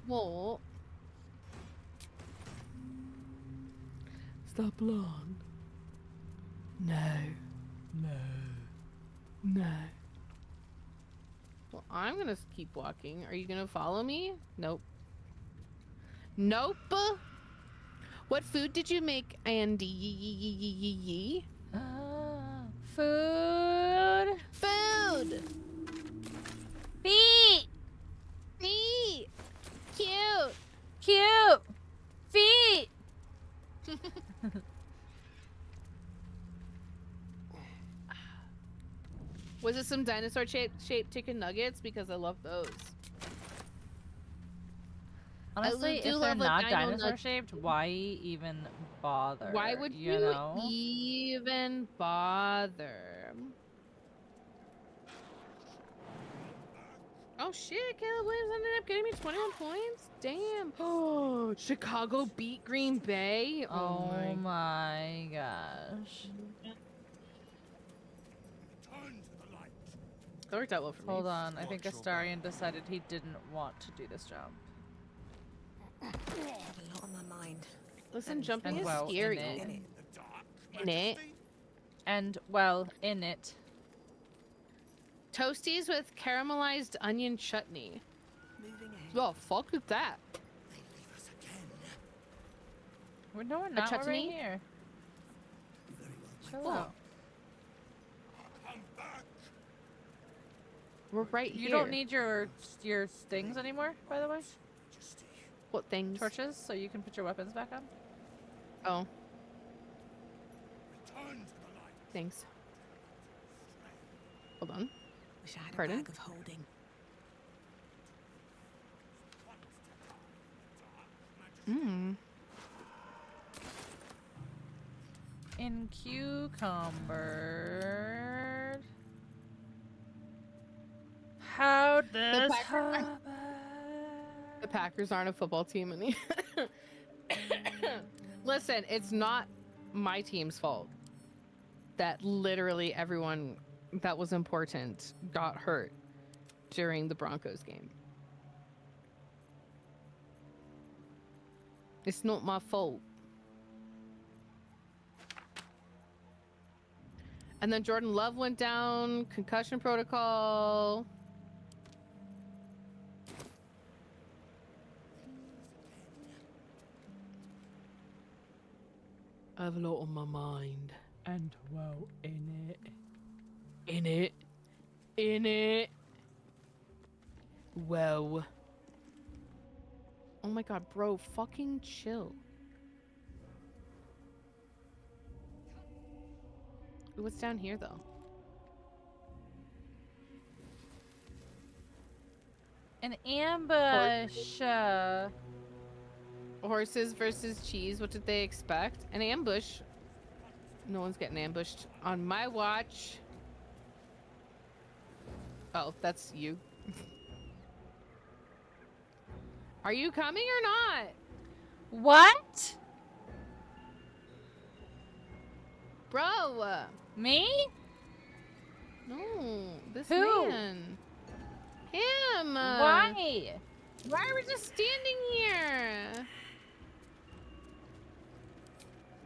What? Stop long. No. No. No. Well, I'm gonna keep walking. Are you gonna follow me? Nope. Nope. What food did you make, Andy? Food. Food. Feet! Feet! Cute! Cute! Feet! Was it some dinosaur shaped chicken nuggets? Because I love those. Honestly, if they're not dinosaur shaped, why even bother? Why would you know? even bother? Oh shit, Caleb Williams ended up getting me 21 points? Damn. Oh, Chicago beat Green Bay? Oh my gosh. That worked out well for me. Hold on, I think Astarion decided he didn't want to do this jump. I have a lot on my mind. Listen, jumping is well, scary. In it. And, well, in it. Toasties with caramelized onion chutney. Well, fuck with that. No, we're not. We're right chutney? here. Chill Cool. out. We're right here. You don't need your things anymore, by the way? What things? Torches, so you can put your weapons back on. Oh. Thanks. Hold on. Wish I had Pardon? a bag of holding. In cucumber. How does The Packers aren't a football team any. Listen, it's not my team's fault that literally everyone that was important got hurt during the Broncos game. It's not my fault. And then Jordan Love went down, concussion protocol. I have a lot on my mind. And well, in it. In it. In it. Whoa. Oh my god, bro, fucking chill. Ooh, what's down here, though? An ambush. Horses versus cheese. What did they expect? An ambush. No one's getting ambushed on my watch. Oh, that's you. Are you coming or not? What? Bro. Me? No, this Who? man. Him. Why? Why are we just standing here?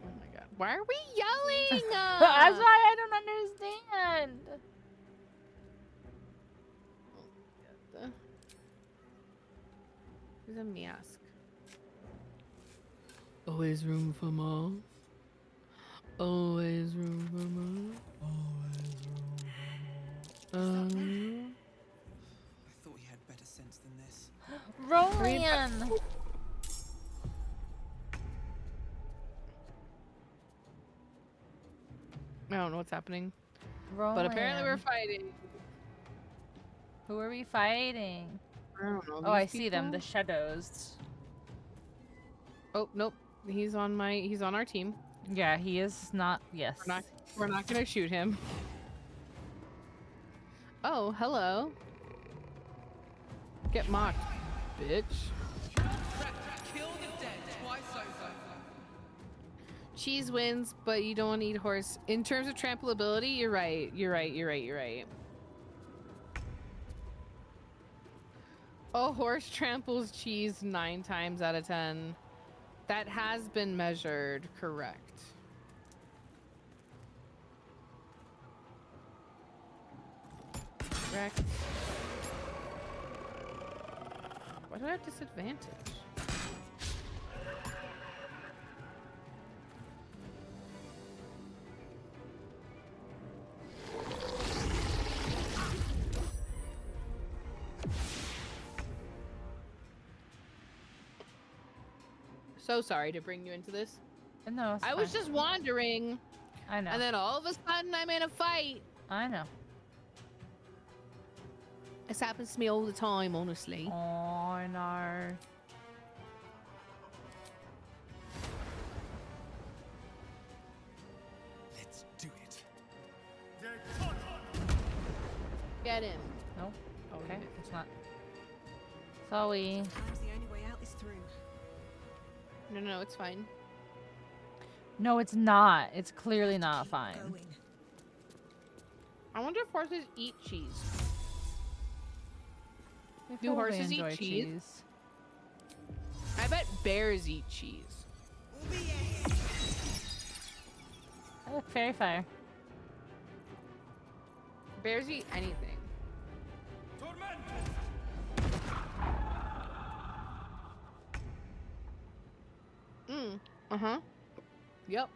Oh my god. Why are we yelling? That's why I don't understand. There's a mask. Always room for more. Always room for more. Always room for more. I thought you had better sense than this. Roland. I don't know what's happening. Roland. But apparently we're fighting. Who are we fighting? I don't know. Oh, I see them. The shadows. Oh, nope. He's on our team. Yeah, he is not. Yes. We're not gonna shoot him. Oh, hello. Get mocked, bitch. Cheese wins, but you don't need horse. In terms of trampleability, you're right. You're right. Oh, horse tramples cheese 9 times out of 10. That has been measured, correct. Correct. Why do I have disadvantage? so sorry to bring you into this. No, it's I was just wandering. I know. And then all of a sudden I'm in a fight. I know. This happens to me all the time, honestly. Oh, I know. Let's do it. Get him. Nope. Okay, it's not. Sorry. Sometimes the only way out is through. No, it's fine. No, it's not. It's clearly not fine. I wonder if horses eat cheese. They Do probably horses enjoy eat cheese? I bet bears eat cheese. Very fair. Bears eat anything. Uh-huh. Yep.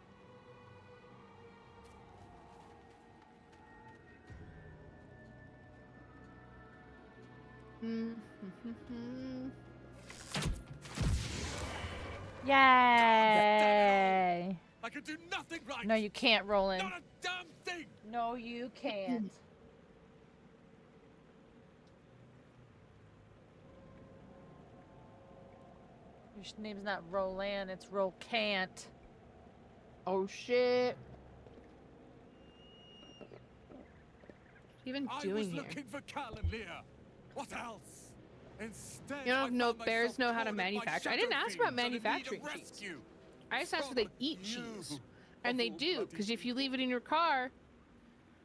Yay! I can do nothing right. No, you can't, Roland. Not a damn thing. No, you can't. Your name's not Roland, it's Rolcant. Oh shit. What are you even doing here? I was looking for Cal and Leah. What else? Instead, You don't know found bears myself know how to caught in my manufacture. I shadow didn't ask about fiends and in need of manufacturing cheese. rescue. I just asked if they eat cheese. And they do, because if you leave it in your car,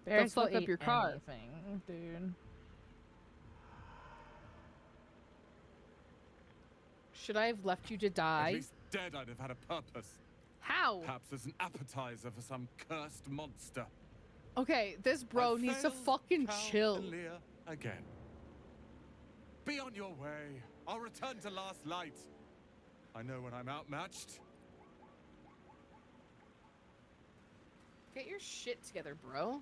Bears they'll will fuck up eat your car. anything, dude. Should I have left you to At die? least dead, I'd have had a purpose. How? Perhaps as an appetizer for some cursed monster. Okay, this bro I needs to failed fucking Cal chill. and Leah again. Be on your way. I'll return to Last Light. I know when I'm outmatched. Get your shit together, bro.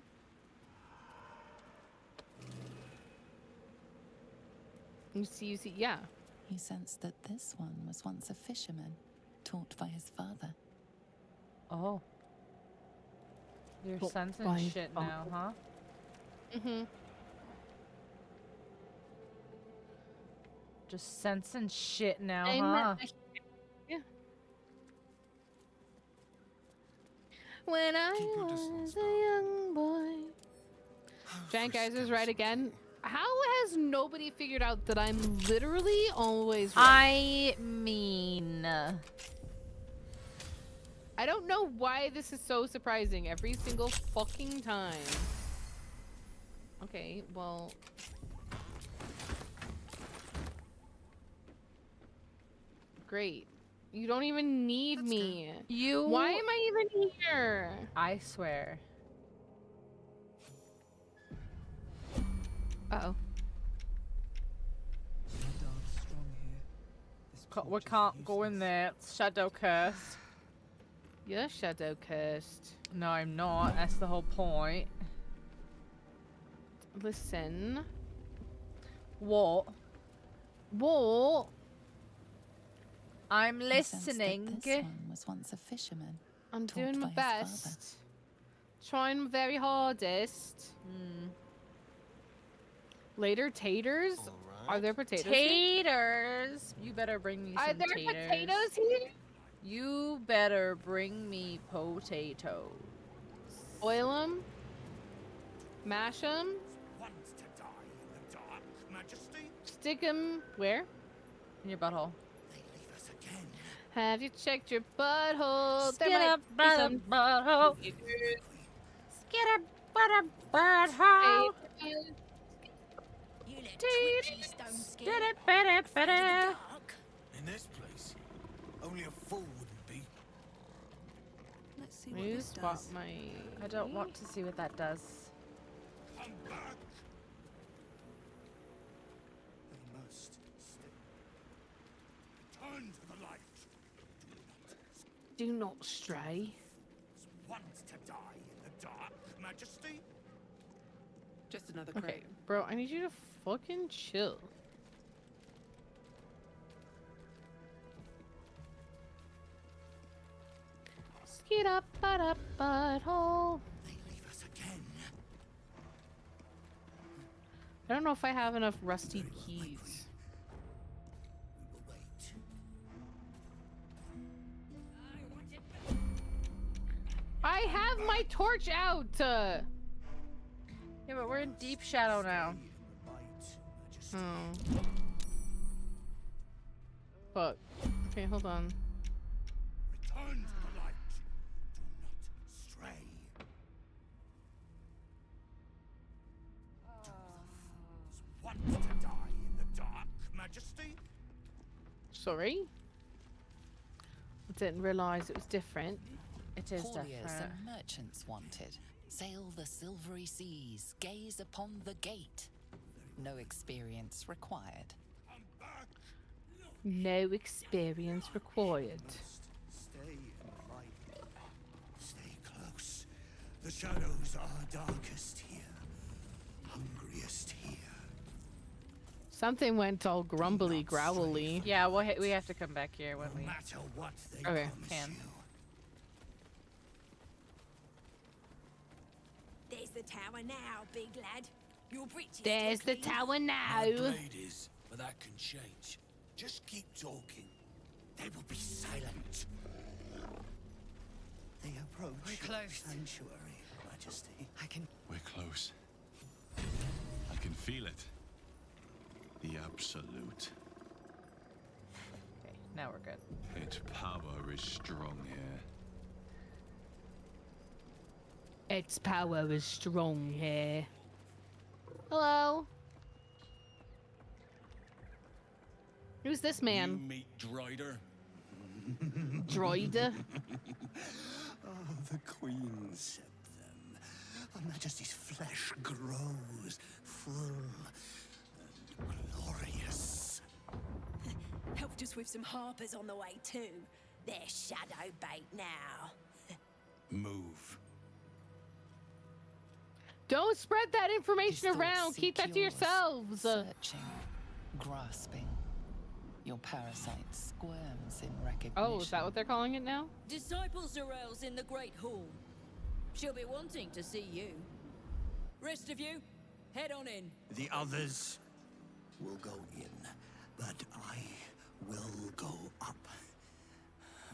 You see, yeah. He sensed that this one was once a fisherman, taught by his father. Oh. You're Taught sensing by his shit father. now, huh? Mm-hmm. Just sensing shit now, I'm huh? not- Yeah. When I was a young boy. Giant Geyser's right again. How has nobody figured out that I'm literally always right? I mean... I don't know why this is so surprising every single fucking time. Okay, well... Great. You don't even need me. You... Why am I even here? I swear. Uh-oh. We can't go in there. It's shadow cursed. You're shadow cursed. No, I'm not. That's the whole point. Listen. What? What? I'm He sensed that listening. this one was once a fisherman. I'm taught doing my by his father. best. Trying my very hardest. Later taters? Are there potatoes here? Taters! You better bring me Are some there taters. potatoes here? You better bring me potatoes. Boil them. Mash them. Want to die in the dark, Majesty? Stick them where? In your butthole. They leave us again. Have you checked your butthole? Skid up, butter, butthole. Skid up, butter, butthole. You let twitchy stone skin Did it, better, better. In this place, only a fool wouldn't be. Let's see what You this spot does. my... I don't want to see what that does. Come back. They must stay. Return to the light. Do not stray. Want to die in the dark, Majesty? Just another Okay, crate. bro, I need you to fucking chill. Get up, butthole. They leave us again. I don't know if I have enough rusty keys. I have my torch out. Yeah, but we're in deep shadow now. Oh. Fuck. Okay, hold on. Return to the light. Do not stray. Want to die in the dark, Majesty? Sorry. I didn't realize it was different. It is Couriers different. and merchants wanted. Sail the silvery seas, gaze upon the gate. No experience required. No experience required. Stay in the light. Stay close. The shadows are darkest here. Hungriest here. Something went all grumbly, growly. Yeah, we have to come back here when we. No matter what they Okay. Can. There's the tower now, big lad. Your breeches. There's the tower now. My blade is, but that can change. Just keep talking. They will be silent. They approach We're close. sanctuary, Majesty. We're close. I can feel it. The absolute. Okay, now we're good. Its power is strong here. Its power is strong here. Hello. Who's this man? You meet Droider. Droid? Oh, the Queen said them. Her Majesty's flesh grows full and glorious. Helped us with some Harpers on the way too. They're shadow bait now. Move. Don't spread that information His thoughts around. seek Keep that to yours, yourselves. Searching, grasping. Your parasite squirms in recognition. Oh, is that what they're calling it now? Disciple Zarel's in the Great Hall. She'll be wanting to see you. Rest of you, head on in. The others will go in, but I will go up.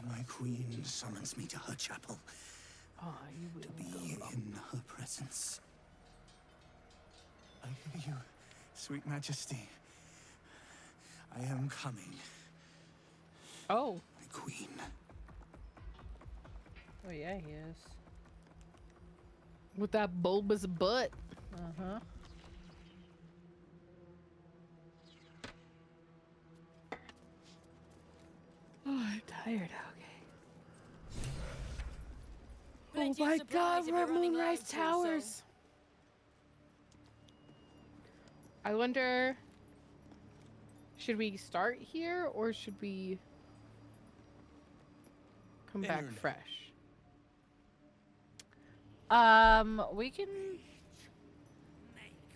My queen summons me to her chapel. To be in her presence. I hear you, sweet Majesty. I am coming. Oh. My queen. Oh yeah, he is. With that bulbous butt. Uh-huh. Oh, I'm tired. Okay. Plenty Oh of my supplies god, if we're you're at running Moonrise low, Towers. I wonder, should we start here or should we come back Internet. fresh? We can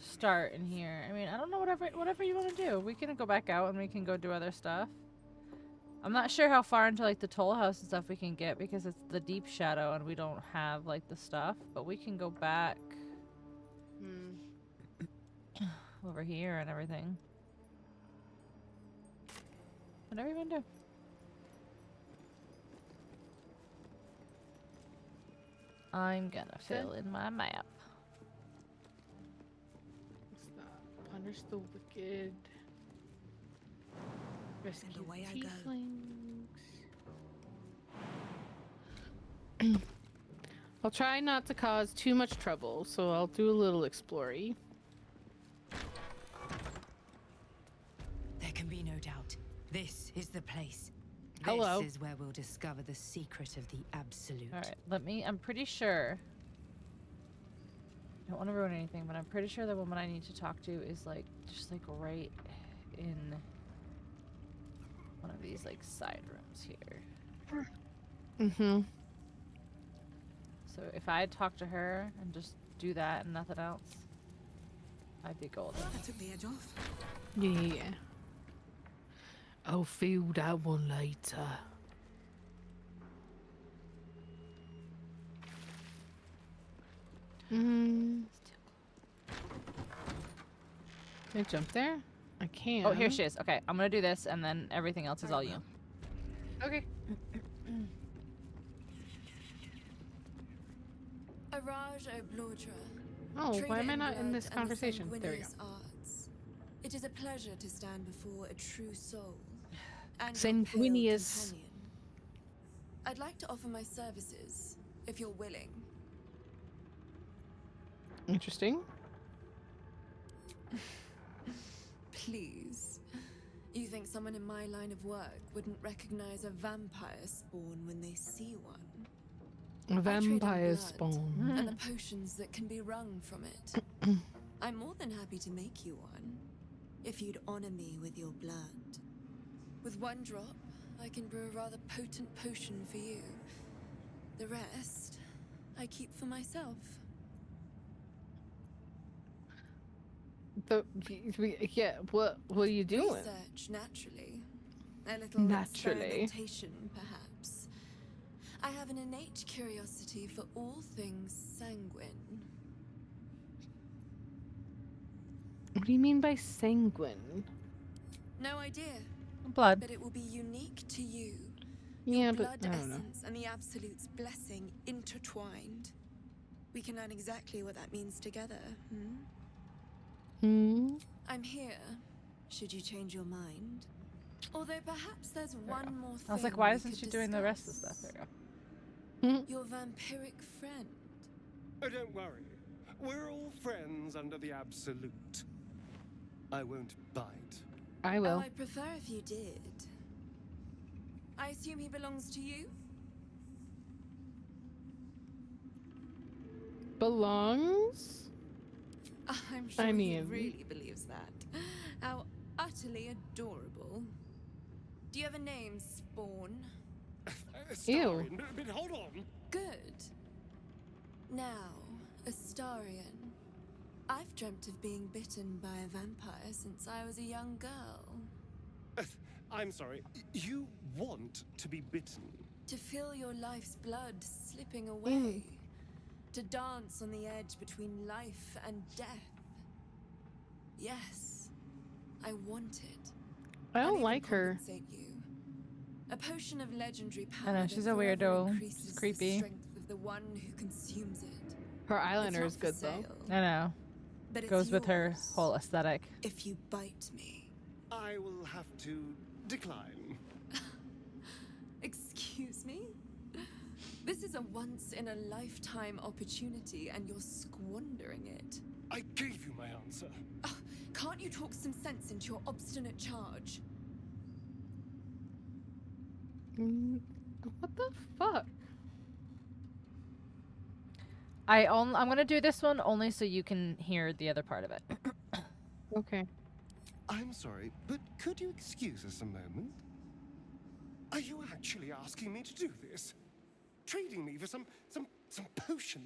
start in here. I mean, I don't know, whatever you want to do. We can go back out and we can go do other stuff. I'm not sure how far into like the toll house and stuff we can get because it's the deep shadow and we don't have like the stuff, but we can go back over here and everything. Whatever you want to do. I'm gonna fill in my map. What's that? Punish the wicked. Rescue the way I go. tieflings. I'll try not to cause too much trouble, so I'll do a little exploring. There can be no doubt. This is the place. Hello. This is where we'll discover the secret of the absolute. Alright, I'm pretty sure. I don't want to ruin anything, but I'm pretty sure the woman I need to talk to is like, just like right in one of these like side rooms here. Mm-hmm. So if I talk to her and just do that and nothing else, I'd be golden. I took the edge off. Yeah. I'll feel that one later. Can I jump there? I can. Oh, here she is. Okay, I'm gonna do this, and then everything else is all you. Okay. Araj Oblodra. Oh, why am I trader not in blood this and the conversation? There we go. sanguineous arts. It is a pleasure to stand before a true soul and your pale Sanguineous. companion. I'd like to offer my services, if you're willing. Interesting. Please. You think someone in my line of work wouldn't recognize a vampire spawn when they see one? A vampire I trade in blood spawn. and the potions that can be wrung from it. I'm more than happy to make you one, if you'd honor me with your blood. With one drop, I can brew a rather potent potion for you. The rest, I keep for myself. Yeah, what are you doing? Research, naturally. A little Naturally. experimentation, perhaps. I have an innate curiosity for all things sanguine. What do you mean by sanguine? No idea. Blood. But it will be unique to you. Yeah, Your but blood I don't know. essence and the Absolute's blessing intertwined. We can learn exactly what that means together. I'm here, should you change your mind. Although perhaps there's one more thing. I was like, why isn't she doing the rest of the stuff? There you go. Your vampiric friend. Oh, don't worry. We're all friends under the Absolute. I won't bite. I will. Oh, I'd prefer if you did. I assume he belongs to you? Belongs? I'm sure I he mean- really believes that. How utterly adorable. Do you have a name, Spawn? Ew. But hold on. Good. Now, Astarion. I've dreamt of being bitten by a vampire since I was a young girl. I'm sorry. You want to be bitten? To feel your life's blood slipping away. To dance on the edge between life and death. Yes, I want it. I I'll don't even like her. compensate you. A potion of legendary I power know, that she's a forever weirdo. increases She's the creepy. strength of the one who consumes it. Her It's eyeliner not is for good though. sale, I know. but it's Goes with her yours whole aesthetic. if you bite me. I will have to decline. Excuse me? This is a once-in-a-lifetime opportunity, and you're squandering it. I gave you my answer. Can't you talk some sense into your obstinate charge? What the fuck? I'm gonna do this one only so you can hear the other part of it. Okay. I'm sorry, but could you excuse us a moment? Are you actually asking me to do this? Trading me for some potion?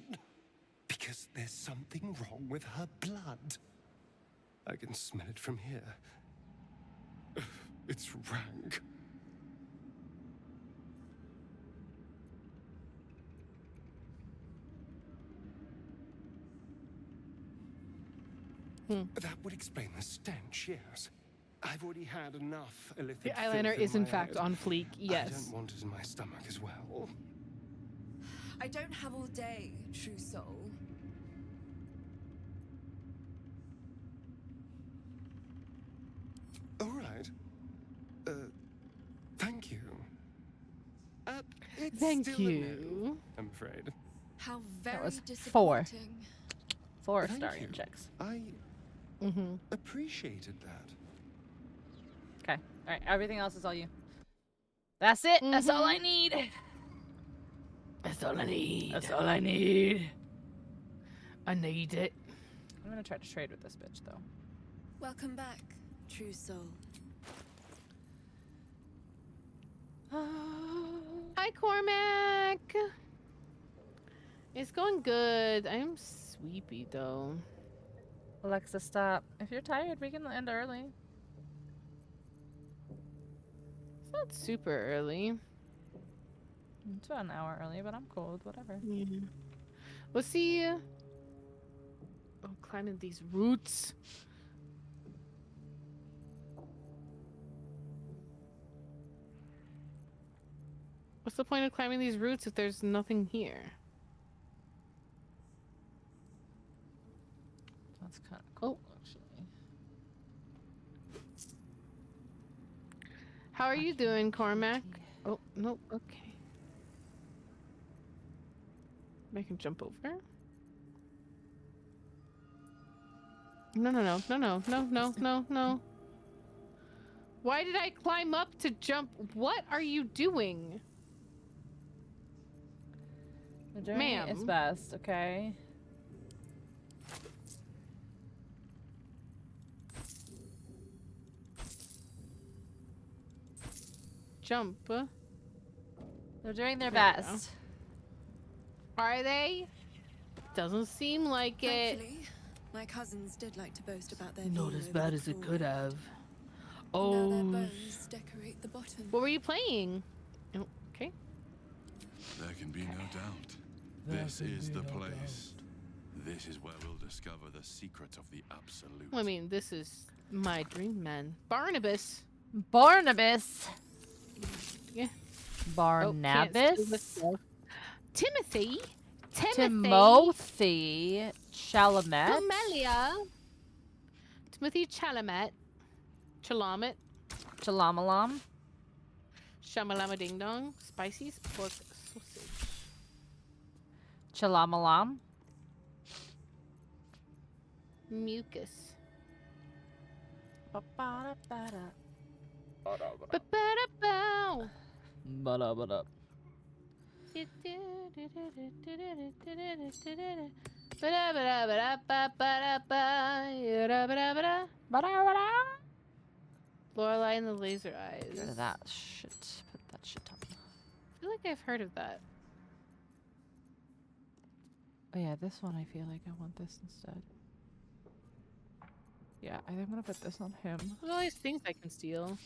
Because there's something wrong with her blood. I can smell it from here. It's rank. That would explain the stench, yes. I've already had enough illicit The eyeliner filth is in in my fact head. on fleek, I yes. don't want it in my stomach as well. I don't have all day, true soul. All right. Thank you. It's Thank still a no, you. I'm afraid. How very That was 4. disappointing. 4 Thank Astarion you. checks. I appreciated that. Okay. Alright, everything else is all you. That's it. That's all I need. That's all I need. That's all I need. I need it. I'm gonna try to trade with this bitch though. Welcome back, true soul. Hi, Cormac. It's going good. I'm sleepy though. Alexa, stop. If you're tired, we can end early. It's not super early. It's about an hour early, but I'm cool with whatever. Yeah. We'll see Oh, climbing these roots. What's the point of climbing these roots if there's nothing here? That's kind of cool, actually. How are you doing, Cormac? Oh, nope, okay. I can jump over? No. Why did I climb up to jump? What are you doing? The journey is best, okay? Jump. They're doing their There we best. Are they? Doesn't seem like Thankfully, my cousins did like to boast about their Not view as over bad the as it pool. could have. Now Oh. their bones decorate the bottom. What were you playing? Oh, okay. There can be no doubt. This is the place. This is where we'll discover the secret of the absolute. Well, I mean, this is my dream man. Barnabas. Barnabas. Yeah. Barnabas. Timothy. Timothy Chalamet. Camellia. Timothy Chalamet. Chalamet. Chalamalam. Shamalama Ding Dong. Spicy pork sausage. Chalamalam. Mucus. Ba-ba-da-ba-da. Ba-ba-da-bow. Ba-da-ba-da. Lorelai and the Laser Eyes. Rid of that shit. Put that shit on. I feel like I've heard of that. Oh yeah, this one I feel like I want this instead. Yeah, I think I'm gonna put this on him. There's all these things I can steal.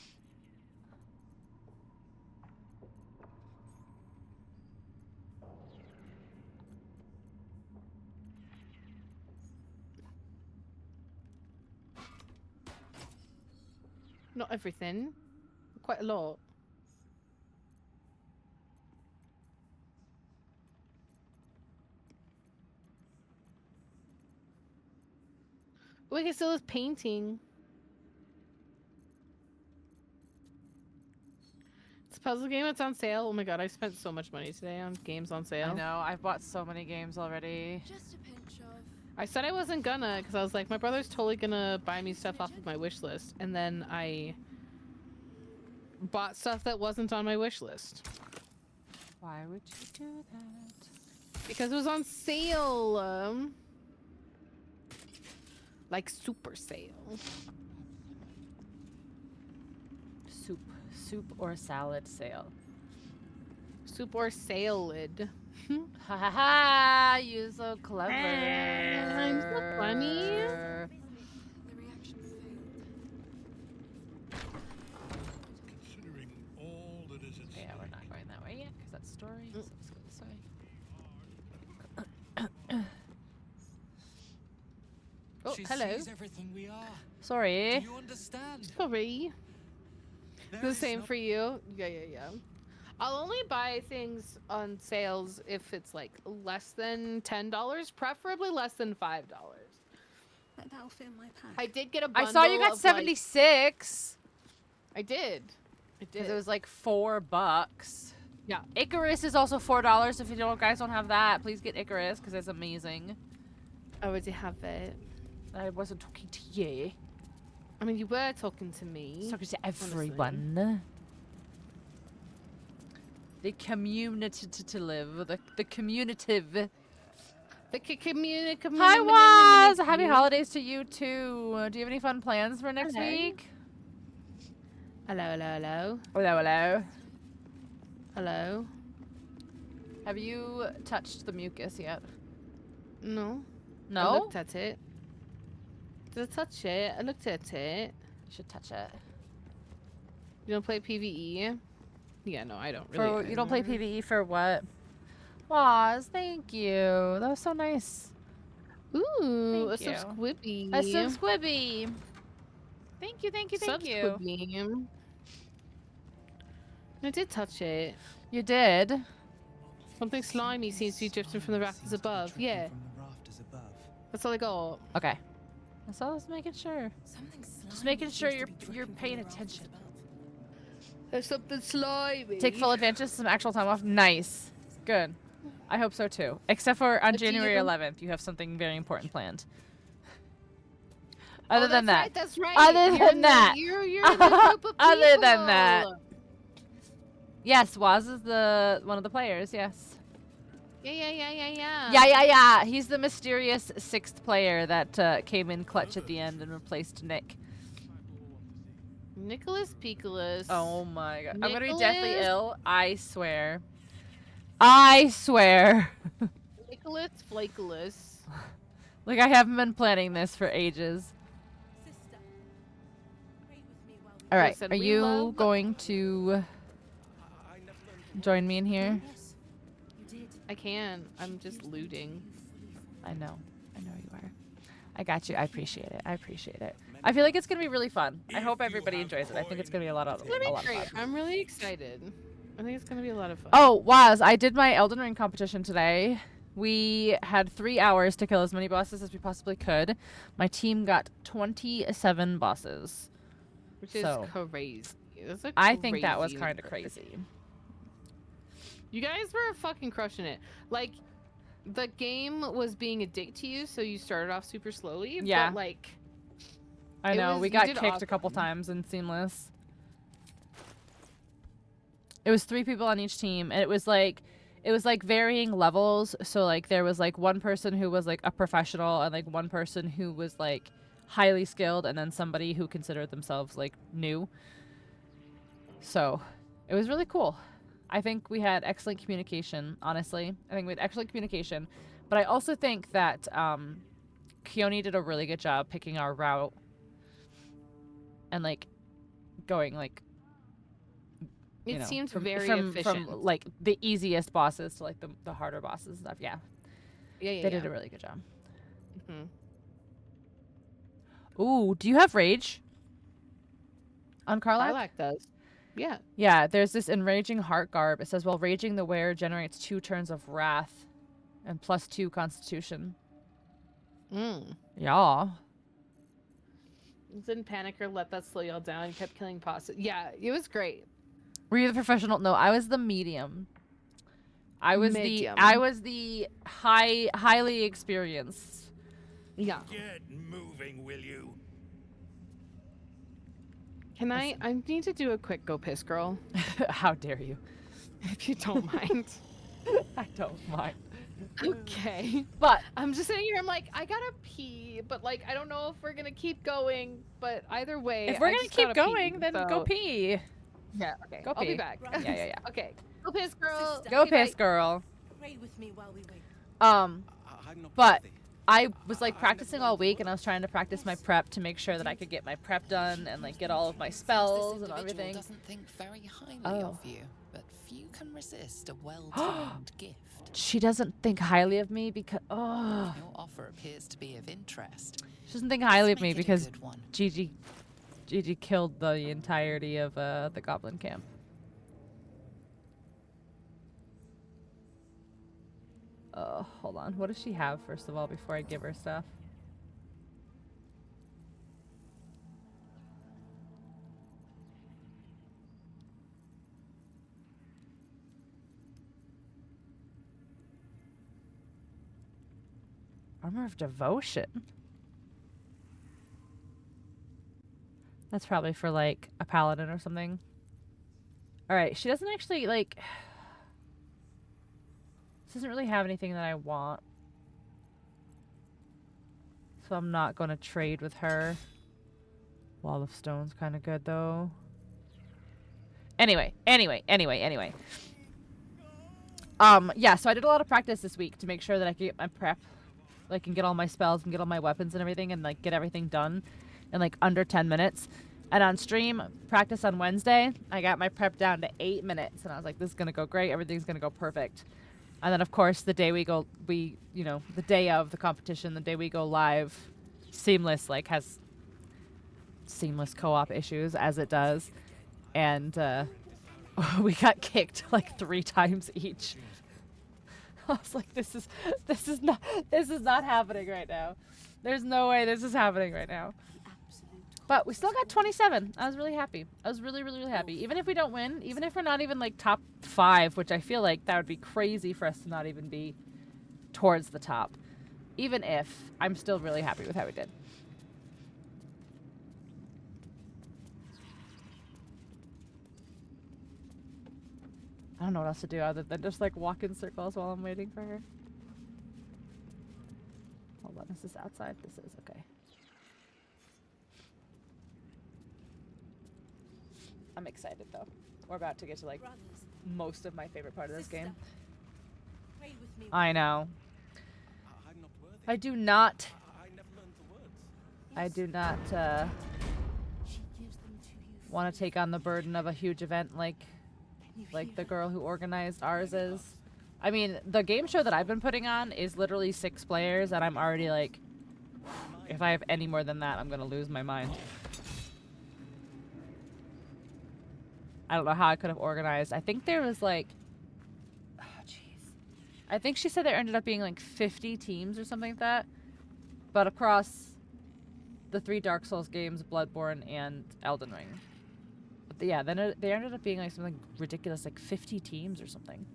Not everything. Quite a lot. We can still this painting. It's a puzzle game. It's on sale. Oh my god, I spent so much money today on games on sale. I know. I've bought so many games already. Just a pinch of. I said I wasn't gonna because I was like, my brother's totally gonna buy me stuff off of my wish list, and then I bought stuff that wasn't on my wish list. Why would you do that? Because it was on sale. Like super sale. Soup or salad sale. Soup or salad. Ha ha ha! You're so clever. I'm so funny. Considering all that is at Yeah, we're not going that way yet because that's story. So let's go this way. Oh, she hello. sees everything we are. Sorry. Do you understand? Sorry. There The is same no- for you. Yeah. I'll only buy things on sales if it's like less than $10, preferably less than $5. That'll fit in my pack. I did get a I bundle. saw you got of, like- 76. I did. Because it was like $4. Yeah. Icarus is also $4. If you guys don't have that, please get Icarus because it's amazing. I already have it. I wasn't talking to you. I mean, you were talking to me. I was talking to honestly. everyone. The community to live. The communitive. The community. Hi, Waz! Happy holidays to you too. Do you have any fun plans for next Hello. week? Hello. Hello. Have you touched the mucus yet? No. No? I looked at it. Did I touch it? I looked at it. You should touch it. You don't play PvE? Yeah, no, I don't really. You don't play PvE for what? Waz, thank you. That was so nice. Ooh, a Thank you. squibby. A squibby. Thank you, thank you, thank you. Squibby. I did touch it. You did. Something slimy seems to be drifting from the rafters above. Yeah. That's all I got. Okay. That's all I was making sure. Just making sure you're paying attention. There's something slimy. Take full advantage of some actual time off. Nice. Good. I hope so too. Except for on January 11th, you have something very important planned. Other than that. Right, that's right. Other than that. You're in the group of Other than people. that. Yes, Waz is one of the players, yes. Yeah. He's the mysterious 6th player that came in clutch at the end and replaced Nick. Nicholas Picolis. Oh my god. I'm gonna be Nicholas- deathly ill. I swear. I swear. Nicholas Flakeless. Like, I haven't been planning this for ages. Alright, Listen, are we you love- going to join me in here? I can. I'm just looting. I know you are. I got you. I appreciate it. I feel like it's gonna be really fun. I hope everybody enjoys it. I think it's gonna be a lot of It's gonna be fun. great. I'm really excited. I think it's gonna be a lot of fun. Oh, Waz, I did my Elden Ring competition today. We had 3 hours to kill as many bosses as we possibly could. My team got 27 bosses. Which is crazy. That's a I think that was crazy kind of number. crazy. You guys were fucking crushing it. Like, the game was being a dick to you, so you started off super slowly. Yeah. But, like, I it know, was- we you got did kicked a awesome. couple times in Seamless. It was 3 people on each team, and it was like varying levels. So like there was like one person who was like a professional, and like one person who was like highly skilled, and then somebody who considered themselves like new. So it was really cool. I think we had excellent communication, honestly. I think we had excellent communication. But I also think that Keone did a really good job picking our route and like going like It seemed from, very from efficient. like the easiest bosses to like the harder bosses and stuff. Yeah. Yeah. They did a really good job. Mm-hmm. Ooh, do you have rage? On Karlach? Karlach does. Yeah. Yeah, there's this enraging heart garb. It says, while raging, the wearer generates 2 turns of wrath and +2 constitution. Yeah. Didn't panic or let that slow y'all down. Kept killing bosses. Yeah, it was great. Were you the professional? No, I was the medium. I was the highly experienced. Yeah. Get moving, will you? Can I need to do a quick go piss, girl. How dare you? If you don't mind. I don't mind. Okay. But I'm just sitting here, I'm like, I gotta pee, but like I don't know if we're gonna keep going, but either way. If we're I gonna just keep gotta going, pee, then go so- pee. Yeah, okay. Go I'll be pee. back. Yeah. Okay. Go piss, girl. Go Okay, piss, bye. girl. Pray with me while we wait. But I was like practicing all week, and I was trying to practice my prep to make sure that I could get my prep done and like get all of my spells and everything. Doesn't think very highly of you, but few can resist a well-timed gift. She doesn't think highly of me because Your offer appears to be of interest. she doesn't think highly of me make it a because good one. Gigi killed the entirety of the goblin camp. Hold on. What does she have first of all before I give her stuff? Armor of Devotion. That's probably for like a paladin or something. Alright, she doesn't actually like... This doesn't really have anything that I want. So I'm not going to trade with her. Wall of Stone's kind of good though. Anyway. Yeah, so I did a lot of practice this week to make sure that I could get my prep. Like, and get all my spells and get all my weapons and everything and like get everything done in like under 10 minutes. And on stream, practice on Wednesday, I got my prep down to 8 minutes. And I was like, this is going to go great. Everything's going to go perfect. And then of course the day the day of the competition, the day we go live, Seamless like has seamless co-op issues as it does, and we got kicked like 3 times each. I was like, this is not happening right now. There's no way this is happening right now. But we still got 27. I was really happy. I was really, really, really happy. Even if we don't win, even if we're not even like top 5, which I feel like that would be crazy for us to not even be towards the top. Even if, I'm still really happy with how we did. I don't know what else to do other than just like walk in circles while I'm waiting for her. Hold on, is this outside? This is okay. I'm excited though. We're about to get to like most of my favorite part of this game. I know. I do not want to take on the burden of a huge event like the girl who organized ours is. I mean, the game show that I've been putting on is literally 6 players, and I'm already like, if I have any more than that, I'm gonna lose my mind. I don't know how I could have organized. I think there was like, oh jeez. I think she said there ended up being like 50 teams or something like that. But across the 3 Dark Souls games, Bloodborne and Elden Ring. But yeah, then they ended up being like something ridiculous, like 50 teams or something.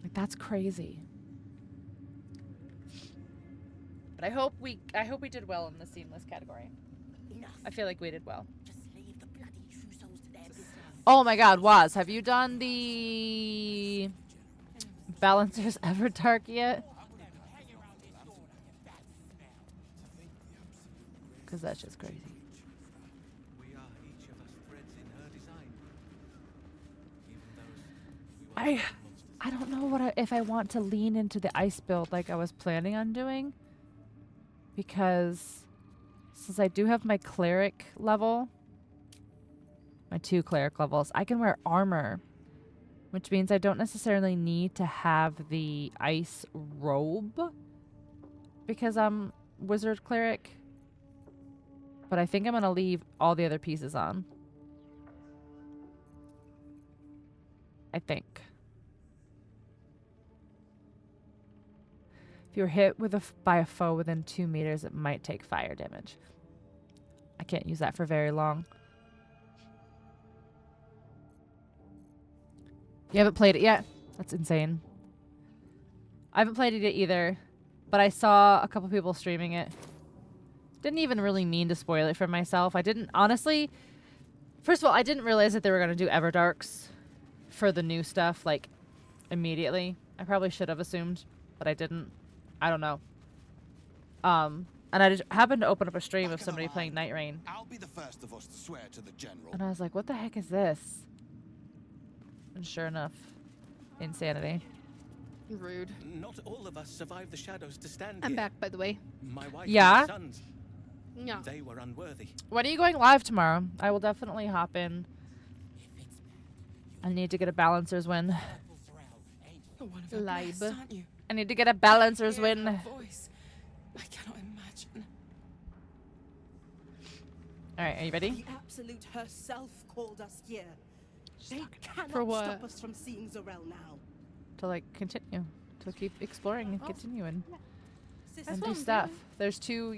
Like that's crazy. But I hope we did well in the seamless category. I feel like we did well. Oh my god, Waz, have you done the Balancers Ever Dark yet? Because that's just crazy. I don't know if I want to lean into the ice build like I was planning on doing. Because since I do have my cleric level, my 2 cleric levels, I can wear armor, which means I don't necessarily need to have the ice robe because I'm wizard cleric. But I think I'm gonna leave all the other pieces on. I think. If you're hit by a foe within 2 meters, it might take fire damage. I can't use that for very long. You haven't played it yet? That's insane. I haven't played it yet either, but I saw a couple people streaming it. Didn't even really mean to spoil it for myself. I didn't, honestly. First of all, I didn't realize that they were going to do Everdarks for the new stuff, like, immediately. I probably should have assumed, but I didn't. I don't know. And I just happened to open up a stream of somebody playing Night Rain. I'll be the first of us to swear to the general. And I was like, what the heck is this? And sure enough, insanity. Rude. Not all of us survived the shadows to stand I'm here. back, by the way. My wife Yeah? and sons. Yeah. They were unworthy. When are you going live tomorrow? I will definitely hop in. I need to get a balancer's win. Live. I need to get a balancer's win. Voice. I cannot imagine. Alright, are you ready? The Absolute herself called us here. They cannot For what? stop us from seeing Zorel now. To like continue. To keep exploring and continuing. That's And what do I'm stuff. There's 2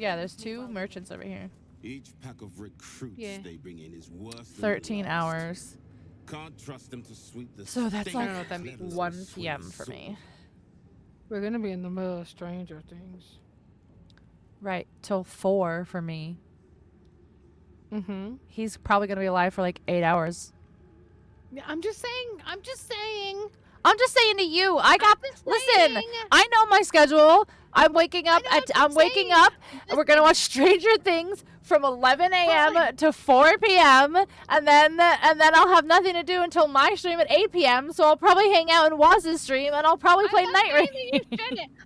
merchants over here. Each pack of recruits they bring in is worse than 13 the last. hours. Can't trust them to sweep the So that's state. like 1 p.m. for me. We're gonna be in the middle of Stranger Things. Right, till 4 for me. Mm-hmm. He's probably gonna be alive for like 8 hours. Yeah, I'm just saying. I'm just saying. I'm just saying to you, listen, I know my schedule. I'm waking up and we're gonna watch Stranger Things from 11 a.m. to 4 p.m. and then I'll have nothing to do until my stream at 8 p.m. So I'll probably hang out in Waz's stream and I'll probably play Night Rain.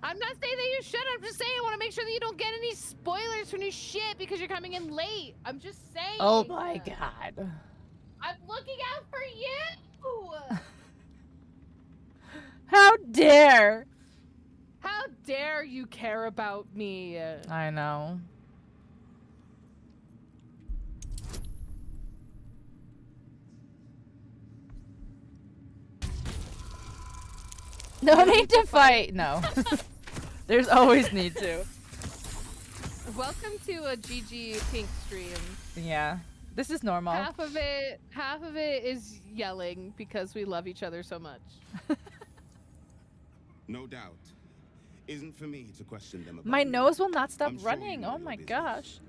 I'm not saying that you should. I'm just saying I want to make sure that you don't get any spoilers for new shit because you're coming in late. I'm just saying. Oh my god. I'm looking out for you. How dare! How dare you care about me? I know. No need to fight. No. There's always need to. Welcome to a GG Pink stream. Yeah. This is normal. Half of it is yelling because we love each other so much. No doubt. Isn't for me to question them about My me. nose will not stop I'm sure running. you know Oh your my business. gosh.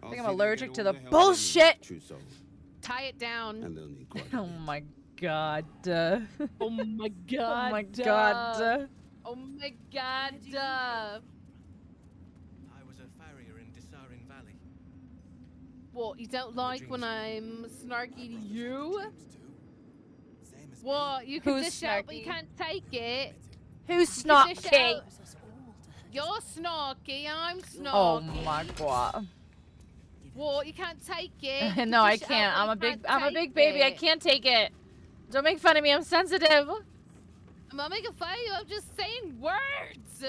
I I'll think see I'm they allergic get to all the the help they need, bullshit. true soul. Tie it down. And they'll need quite Oh my god. Oh my god. Oh my god. Oh my god. I was a farrier in Dissaring Valley. What, you don't like when I'm snarky to you? What, you can Who's dish out but snarky? you can't take it. Who's You can dish snarky? out. You're snarky, I'm snarky. Oh my god. What, you can't take it? You No, I dish it out, can't. but I'm you a big can't big take baby. I it. can't take it. Don't make fun of me. I'm sensitive. I'm not making fun of you, I'm just saying words.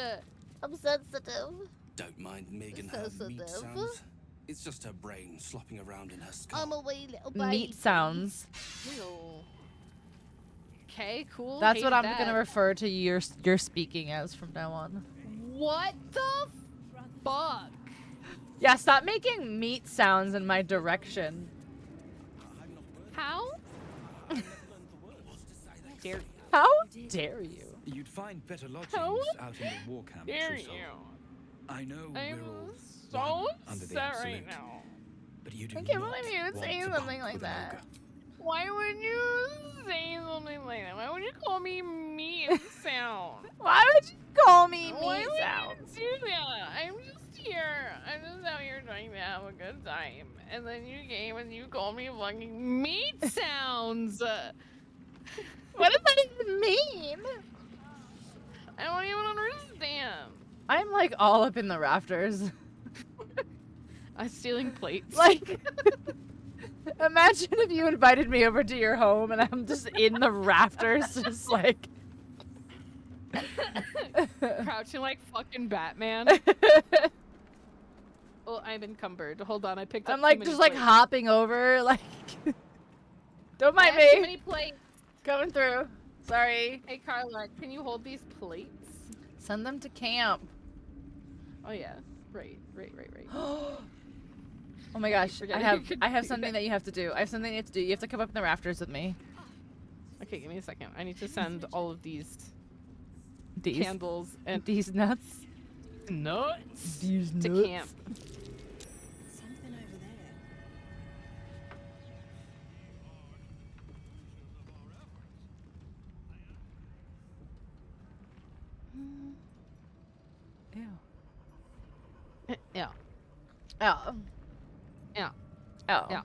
I'm sensitive. Don't mind Megan So her sensitive. meat sounds. It's just her brain slopping around in her skull. I'm a wee little baby. Meat sounds. Ew. Okay, cool. That's what I'm Hated gonna that. refer to your speaking as from now on. What the fuck? Yeah, stop making meat sounds in my direction. How? Dare How dare you? You'd find better lodgings How out in the war camp. dare Trussell. you? I know I'm we're all so one under the upset right absolute, now. but you do I can't not believe you would want say to something bunk like with an that. ogre. Why would you say something like that? Why would you call me meat sound? Why would you call me Why meat would sounds? you do that? I'm just here. I'm just out here trying to have a good time. And then you came and you called me fucking meat sounds. What does that even mean? I don't even understand. I'm like all up in the rafters. I'm stealing plates. Like, imagine if you invited me over to your home and I'm just in the rafters, just like. Crouching like fucking Batman. Oh, I'm encumbered. Hold on, I picked up I'm like too just many like plates. hopping over, like. Don't I mind have too me. many plates. Coming through. Sorry. Hey Carla, can you hold these plates? Send them to camp. Oh yeah. Right. Oh my gosh, forgetting I you could have do something that you have to do. I have something you have to do. You have to come up in the rafters with me. Okay, give me a second. I need to send all of these These candles and these nuts. These nuts. to camp. Something over there. Ew. Yeah. Oh. Yeah. Oh. Yeah.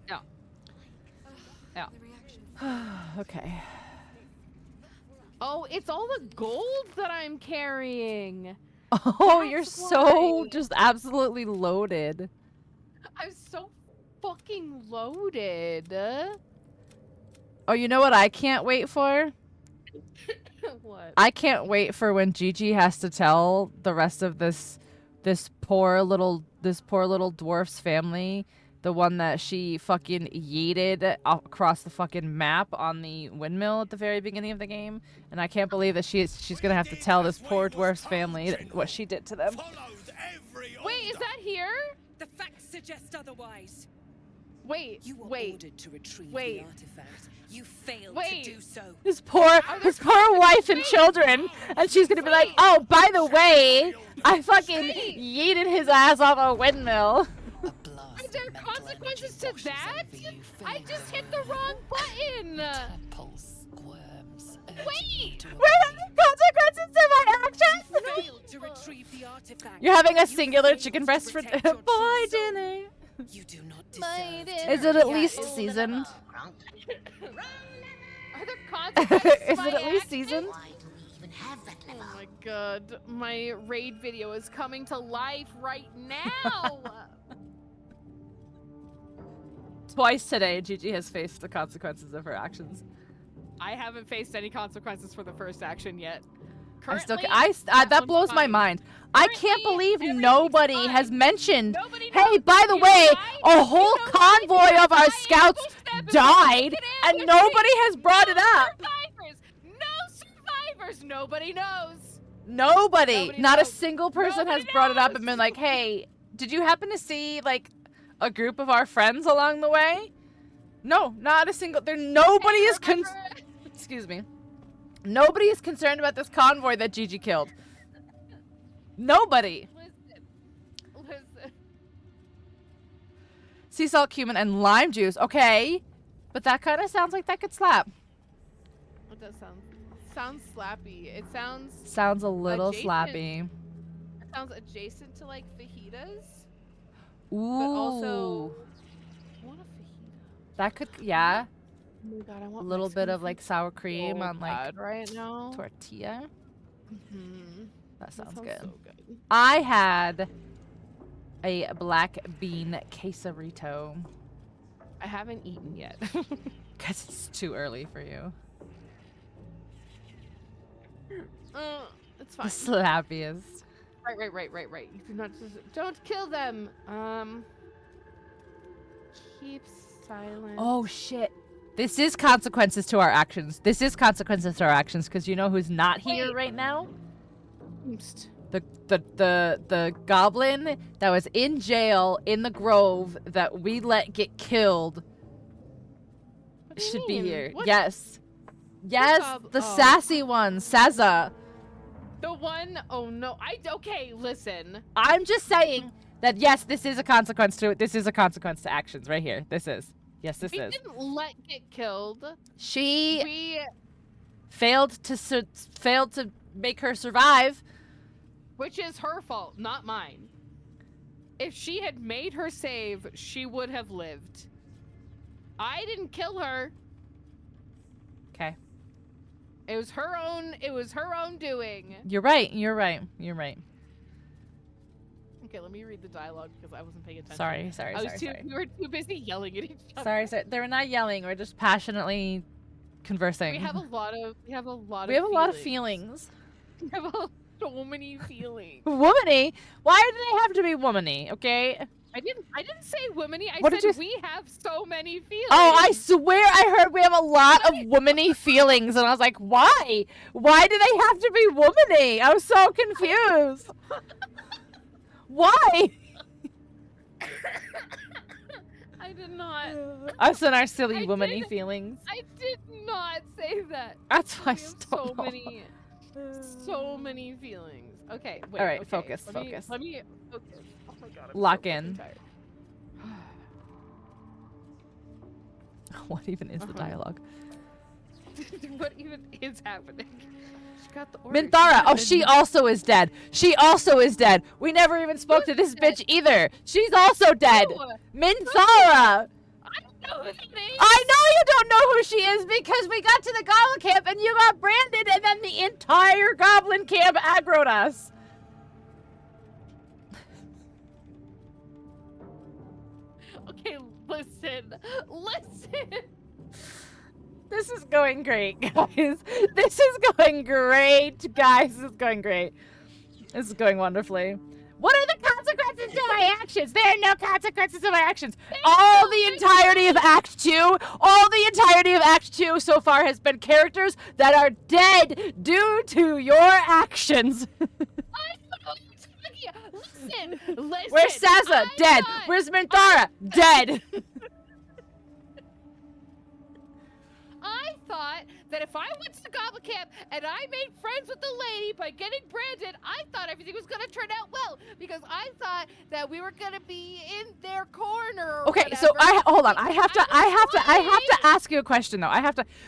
Yeah. Yeah. Okay. Oh, it's all the gold that I'm carrying. Oh, you're That's so why. just absolutely loaded. I'm so fucking loaded. Oh, you know what I can't wait for? What? I can't wait for when Gigi has to tell the rest of this poor little dwarf's family, the one that she fucking yeeted across the fucking map on the windmill at the very beginning of the game, and I can't believe that she's gonna have to tell this poor dwarf's family what she did to them. Wait, is that here? The facts suggest otherwise. Wait, You were wait, ordered to retrieve wait. the artifact. You failed Wait. to do so. His poor wife and children, and she's gonna be like, oh, by the way, I fucking yeeted his ass off a windmill. Are there consequences to that? I just hit the wrong button. Wait. Where are the consequences to my actions? Failed to retrieve the artifact. You're having a singular chicken breast for boy dinner. You do not Is it at least seasoned? Are there consequences? Is it at least seasoned? Oh my god, my raid video is coming to life right now. Twice today, Gigi has faced the consequences of her actions. I haven't faced any consequences for the first action yet. That blows my mind. I can't believe nobody has mentioned. Hey, by the way, a whole convoy of our scouts died, and nobody has brought it up. No survivors. Nobody knows. Nobody. Not a single person has brought it up and been like, "Hey, did you happen to see like a group of our friends along the way?" No, not a single. Nobody is excuse me. Nobody is concerned about this convoy that Gigi killed. Nobody. Listen. Sea salt, cumin, and lime juice. Okay, but that kind of sounds like that could slap. It does sounds slappy. It sounds a little adjacent. slappy. It sounds adjacent to like fajitas. Ooh. But also, I want a fajita. That could, yeah. Oh my God, I want a little Mexican bit of like sour cream so on like bad right now. tortilla. That sounds good. So good. I had a black bean quesarito. I haven't eaten yet. Because it's too early for you. It's fine. The slappiest. Right. You do not don't kill them. Keep silent. Oh shit. This is consequences to our actions. This is consequences to our actions because you know who's not here right now? The goblin that was in jail in the grove that we let get killed should be here. What? Yes. Yes, the sassy one, Saza. The one, oh no, okay, listen. I'm just saying that yes, this is a consequence to it. This is a consequence to actions right here. This is. Yes, this is. We didn't let get killed. We failed to make her survive. Which is her fault, not mine. If she had made her save, she would have lived. I didn't kill her. Okay. It was her own doing. You're right. Okay, let me read the dialogue because I wasn't paying attention. Sorry. We were too busy yelling at each other. Sorry. They were not yelling. We're just passionately conversing. We have a lot of feelings. We have so many feelings. Womany? Why do they have to be womany? Okay. I didn't say womany. I What said we have so many feelings. Oh, I swear I heard we have a lot of womany feelings, and I was like, why? Why do they have to be womany? I was so confused. Why? I did not. Us and our silly womany feelings. I did not say that. That's why I still so many feelings. Okay, wait. All right, okay. focus. Let me focus. Oh my God. Lock in. What even is the dialogue? What even is happening? She got the order. Minthara! Oh, she also is dead. She also is dead. We never even spoke to this bitch either. She's also dead. Minthara! I know you don't know who she is because we got to the goblin camp and you got branded and then the entire goblin camp aggroed us. Okay, listen. This is going great, guys. This is going great, guys. This is going great. This is going wonderfully. What are the consequences to my actions? There are no consequences to my actions. All the entirety of Act 2, so far has been characters that are dead due to your actions. Listen. Where's Saza? Dead. Where's Minthara? Dead. I thought that if I went to the goblin camp and I made friends with the lady by getting branded, I thought everything was gonna turn out well because I thought that we were gonna be in their corner. Or okay, whatever. so hold on. I have to ask you a question though.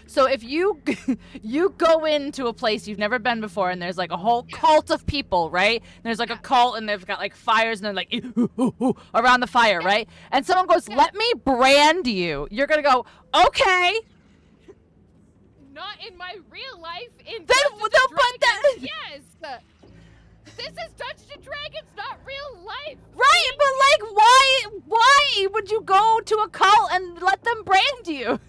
So if you you go into a place you've never been before and there's like a whole cult of people, right? And there's like a cult and they've got like fires and they're like around the fire, right? And someone goes, "Let me brand you." You're gonna go, "Okay." Not in my real life. Yes. This is Dungeons and Dragons, not real life. Right, but like, why would you go to a cult and let them brand you?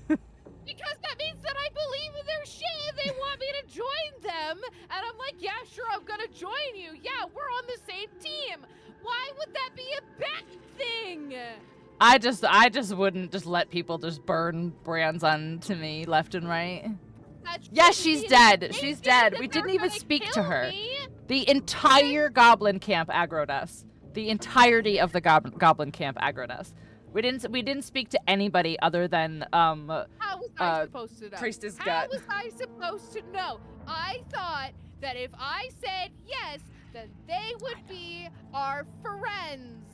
because that means that I believe in their shit and they want me to join them. And I'm like, yeah, sure, I'm gonna join you. Yeah, we're on the same team. Why would that be a bad thing? I just wouldn't just let people just burn brands onto me left and right. Yeah, she's dead. She's dead. We didn't even speak to her. The entire goblin camp aggroed us. The entirety of the goblin camp aggroed us. We didn't speak to anybody other than How was I supposed to know? Priestess How Gut. was I supposed to know? I thought that if I said yes, that they would be our friends.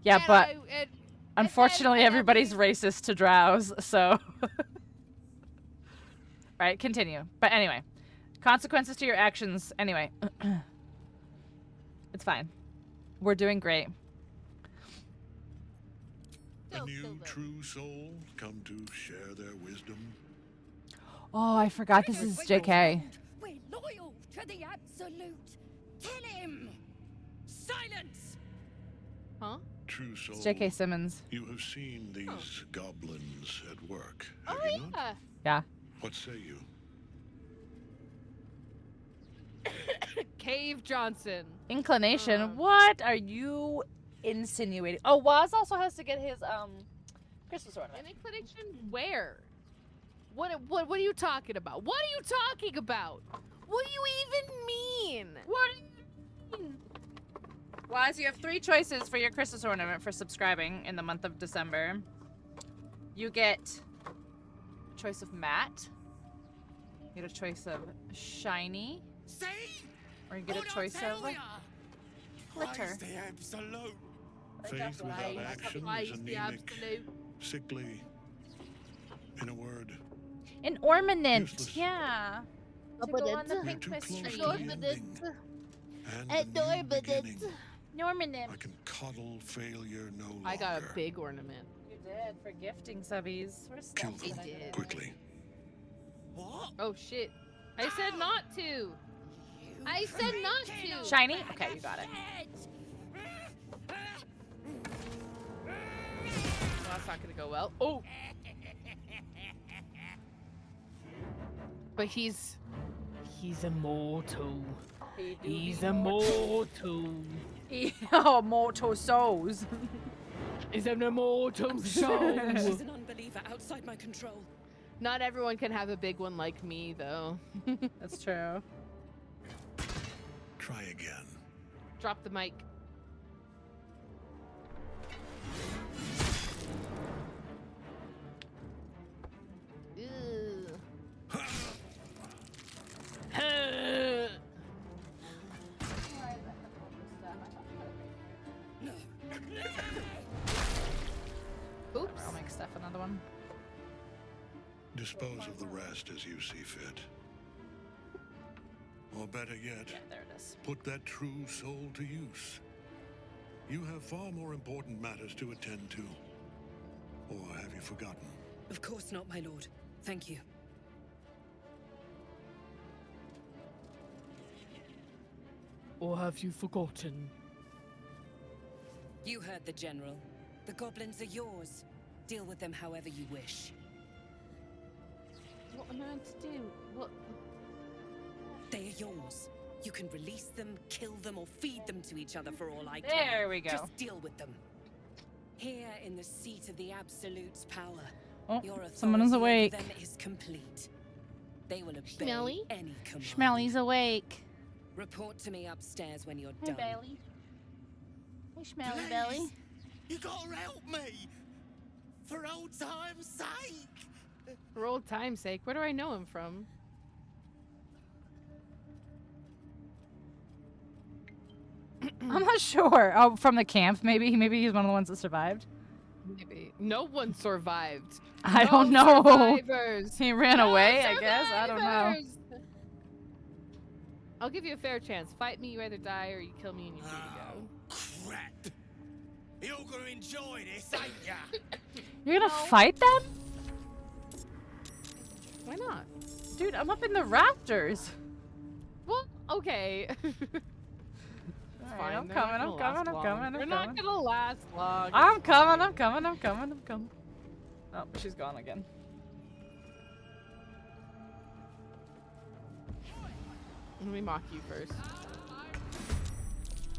Yeah, And but and unfortunately everybody's racist to drows, so right, continue. But anyway, consequences to your actions. Anyway, it's fine. We're doing great. A new true soul come to share their wisdom. Oh, I forgot this is JK. We're loyal to the absolute. Kill him! Silence! Huh? True soul. It's JK Simmons. You have seen these goblins at work, have Oh, you not? yeah. Yeah. What say you? Cave Johnson. Inclination. What are you insinuating? Oh, Waz also has to get his Christmas ornament. An inclination where? What are you talking about? What are you talking about? What do you even mean? What do you mean? Waz, you have 3 choices for your Christmas ornament for subscribing in the month of December. You get a choice of matte. You get a choice of shiny. Or you get a choice of glitter. The absolute. Faith without Praise action the is anemic, absolute. sickly. In a word, An ornament. Useless. Yeah. To go on the we're too Christmas close tree. to the ending. And the new beginning. Ornament. I can coddle failure no longer. I got a big ornament. You did for gifting subbies. We're Kill steps them in it. quickly. What? Oh shit! I said not to. I said not to. Shiny? Okay, you got it. Well, that's not gonna go well. Oh. But he's immortal. He's immortal. Oh, mortal souls. He's an immortal soul. She's an unbeliever outside my control. Not everyone can have a big one like me, though. That's true. Try again. Drop the mic. Ew. Oops. I'll make Steph another one. Dispose of the rest as you see fit. Or better yet, Yeah, there it is. put that true soul to use. You have far more important matters to attend to. Or have you forgotten? Of course not, my lord. Thank you. Or have you forgotten? You heard the general. The goblins are yours. Deal with them however you wish. What am I to do? What? They are yours. You can release them, kill them, or feed them to each other for all I care. There we go. Just deal with them. Here in the seat of the Absolute's power, Oh, your authority someone is over awake. them is complete. They will obey Smelly? any command. Schmelly's awake. Report to me upstairs when you're Hey, done. Bailey. Hey, Schmelly Belly. You gotta help me! For old time's sake! For old time's sake, where do I know him from? I'm not sure. Oh, from the camp, maybe. Maybe he's one of the ones that survived. Maybe. No one survived. I No don't know. Survivors. He ran No away, I guess. I don't know. survivors. I'll give you a fair chance. Fight me, you either die or you kill me and you're free to go. Crap! You're gonna enjoy this, ain't ya? You're gonna fight them? Why not? Dude, I'm up in the rafters. Well, okay. Alright, Fine, I'm they're not coming, gonna I'm coming, last I'm long. coming, They're I'm not coming. gonna last long. I'm coming, I'm coming, I'm coming, I'm coming. Oh, she's gone again. Let me mock you first.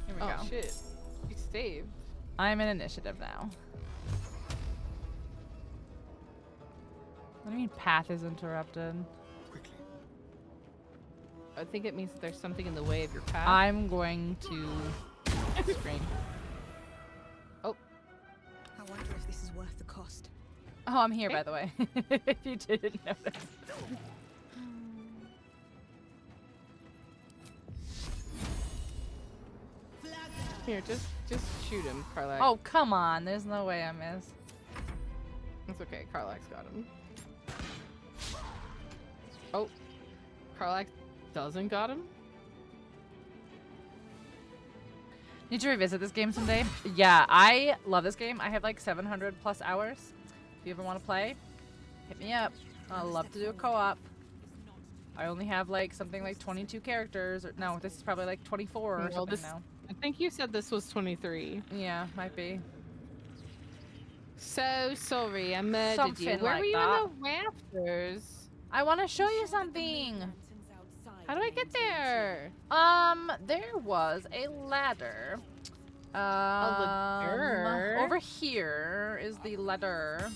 Here we Oh go. shit. You saved. I'm in initiative now. What do you mean path is interrupted? I think it means that there's something in the way of your path. I'm going to scream. Oh. I wonder if this is worth the cost. Oh, I'm here, by the way. If you didn't notice. Here, just shoot him, Karlak. Oh, come on. There's no way I miss. It's okay. Karlak's got him. Oh. Karlak doesn't got him? Need to revisit this game someday. Yeah, I love this game. I have like 700 plus hours. If you ever want to play, hit me up. I'd love to do a co-op. I only have like something like 22 characters. Or, no, this is probably like 24 or something now. I think you said this was 23. Yeah, might be. So sorry, I murdered you. Something Where like were you that. in the rafters? I want to show you something. How do I get there? There was a ladder. ladder? Over here is the ladder.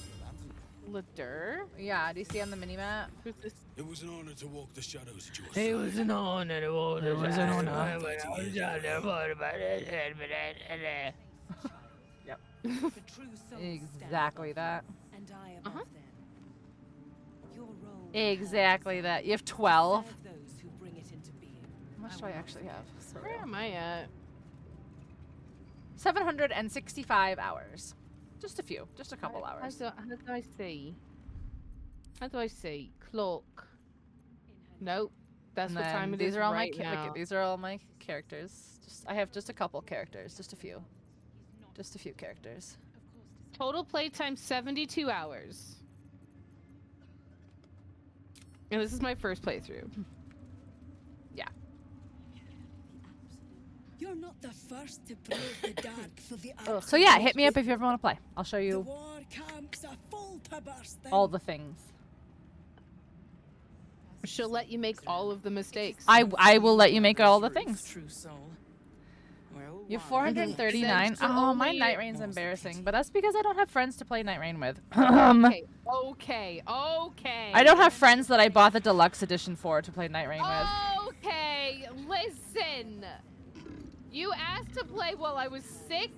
Ladder? Yeah, do you see on the minimap? Who's this? It was an honor to walk the shadows at your It was an honor to walk the It was an honor. Yep. Exactly that. And I above them. Your role Exactly that. You have 12. serve those who bring it into being. How much do I actually have? For Where real? am I at? 765 hours. Just a few. Just a couple hours. How do I see? How do I see? Clock. Nope. That's And what then time it these is are all right my now. these are all my characters. I have just a couple characters, just a few. Just a few characters. Total playtime 72 hours. And this is my first playthrough. Yeah. You're not the first to brave the dark for the So yeah, hit me up if you ever want to play. I'll show The you war camps are full to bursting. all the things. She'll let you make all of the mistakes. I will let you make all the things. True soul. You have 439. Oh, my night rain's embarrassing, but that's because I don't have friends to play night rain with. Okay. I don't have friends that I bought the deluxe edition for to play night rain with. Okay, listen. You asked to play while I was sick?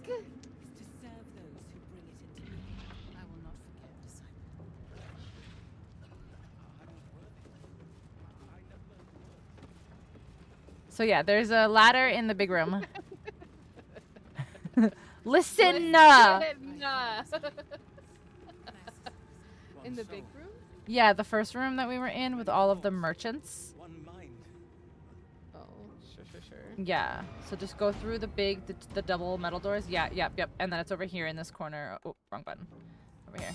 So yeah, there's a ladder in the big room. Listen! In the big room? Yeah, the first room that we were in with all of the merchants. Oh, sure. Yeah, so just go through the double metal doors. Yeah, yep. And then it's over here in this corner. Oh, wrong button. Over here.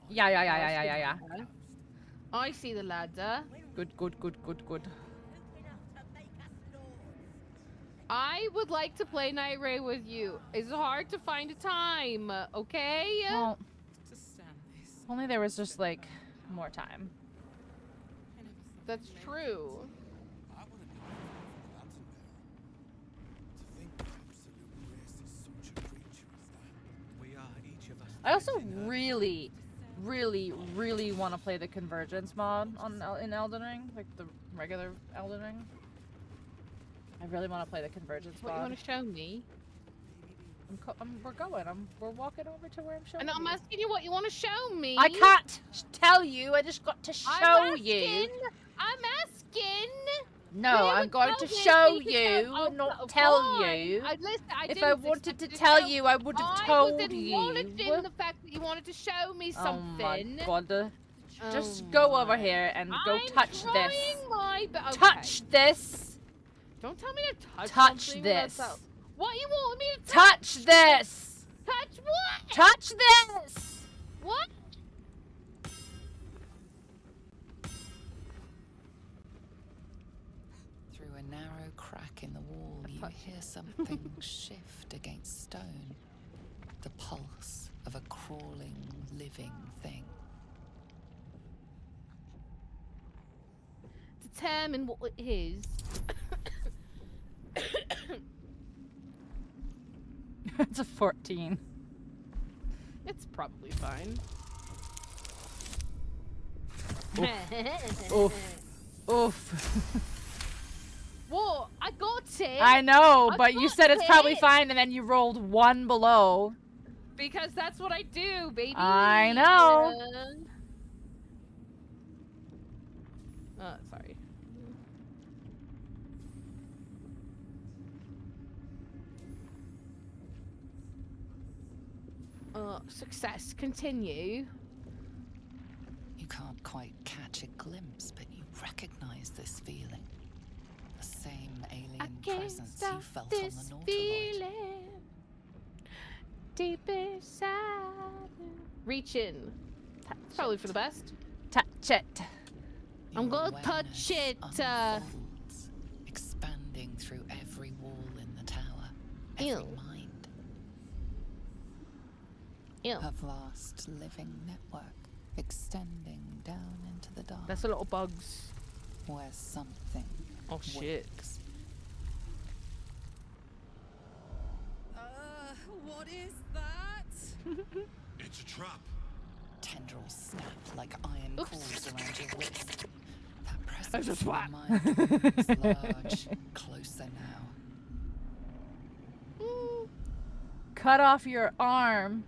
Yeah. I see the ladder. Good. I would like to play Night Ray with you. It's hard to find a time, okay? Well, if only there was just like more time. That's true. I also really want to play the convergence mod in Elden Ring, like the regular Elden Ring. I really want to play the convergence What mod. you want to show me? We're walking over to where I'm showing And I'm you. asking you what you want to show me. I can't tell you. I just got to show you. I'm asking. No, I'm going to show you, not tell you. If I wanted to tell you, I would have told you. I was acknowledging the fact that you wanted to show me something. Oh my god. Just go over here and go touch this. Okay. Touch this. Don't tell me to touch Touch something this. without- What you want me to Touch this. Touch what? Touch this. What? Through a narrow crack in the wall, you hear something shift against stone. The pulse of a crawling, living thing. determine what it is. It's a 14. It's probably fine. Oof. Oof. Whoa, I got it. I know, I but you got said it's probably it. fine, and then you rolled 1 below. Because that's what I do, baby. I know. Sorry. Success. Continue. You can't quite catch a glimpse, but you recognize this feeling. The same alien presence you felt on the Nautiloid. Deep inside. Reach in. It's probably for the best. Touch it. I'm gonna touch it. Unfolds, expanding through every wall in the tower, every mind. A vast living network extending down into the dark. That's a lot of bugs. Where something. Oh shit. Works. What is that? It's a trap. Tendrils snap like iron cords around your wrist. That That's presence a in your swap. mind is large, closer now. Cut off your arm.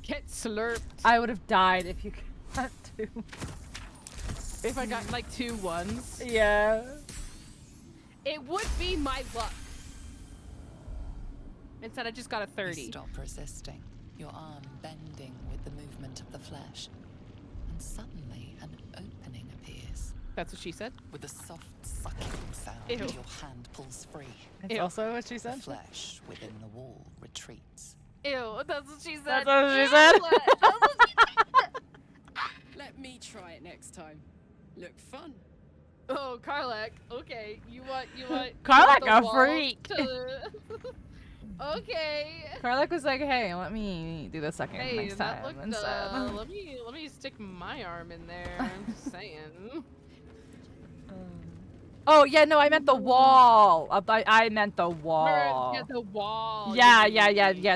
Get slurped. I would have died if you got 2. If I got like 2 ones. Yeah. It would be my luck. Instead, I just got a 30. You stop resisting, your arm bending with the movement of the flesh. And suddenly, an opening appears. That's what she said? With a soft sucking sound, Ew. your hand pulls free. That's also what she The said? flesh within the wall retreats. Ew, that's what she said. That's what she said? Let me try it next time. Look fun. Oh, Karlak. Okay, you want Karlak the a wall freak. Okay. Karlak was like, hey, let me do the second Hey, next that time looked, instead. let me stick my arm in there. I'm just saying. Oh, yeah, no, I meant the wall. I meant the wall. Yeah, the wall. Yeah,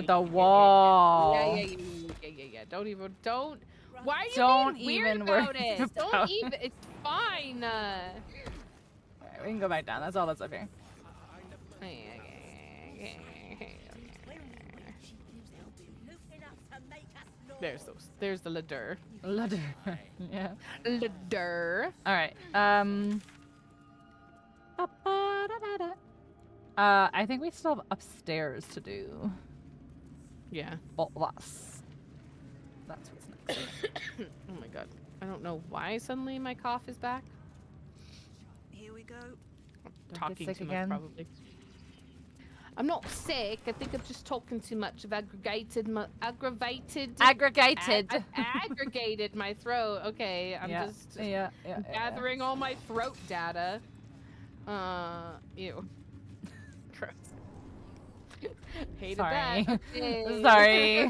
the wall. Yeah. Don't. Why are you Don't being weird even about worry it? about Don't even. It's fine. Alright, we can go back down. That's all that's up here. There's the ladder. Ladder. Yeah. Ladder. Alright. I think we still have upstairs to do. Yeah. That's what's next. Oh my god. I don't know why suddenly my cough is back. Here we go. Talking sick too again? much, probably. I'm not sick. I think I'm just talking too much. I've aggravated my throat. Okay, I'm just gathering all my throat data. Ew. Gross. Hated Sorry. that. Okay. Sorry.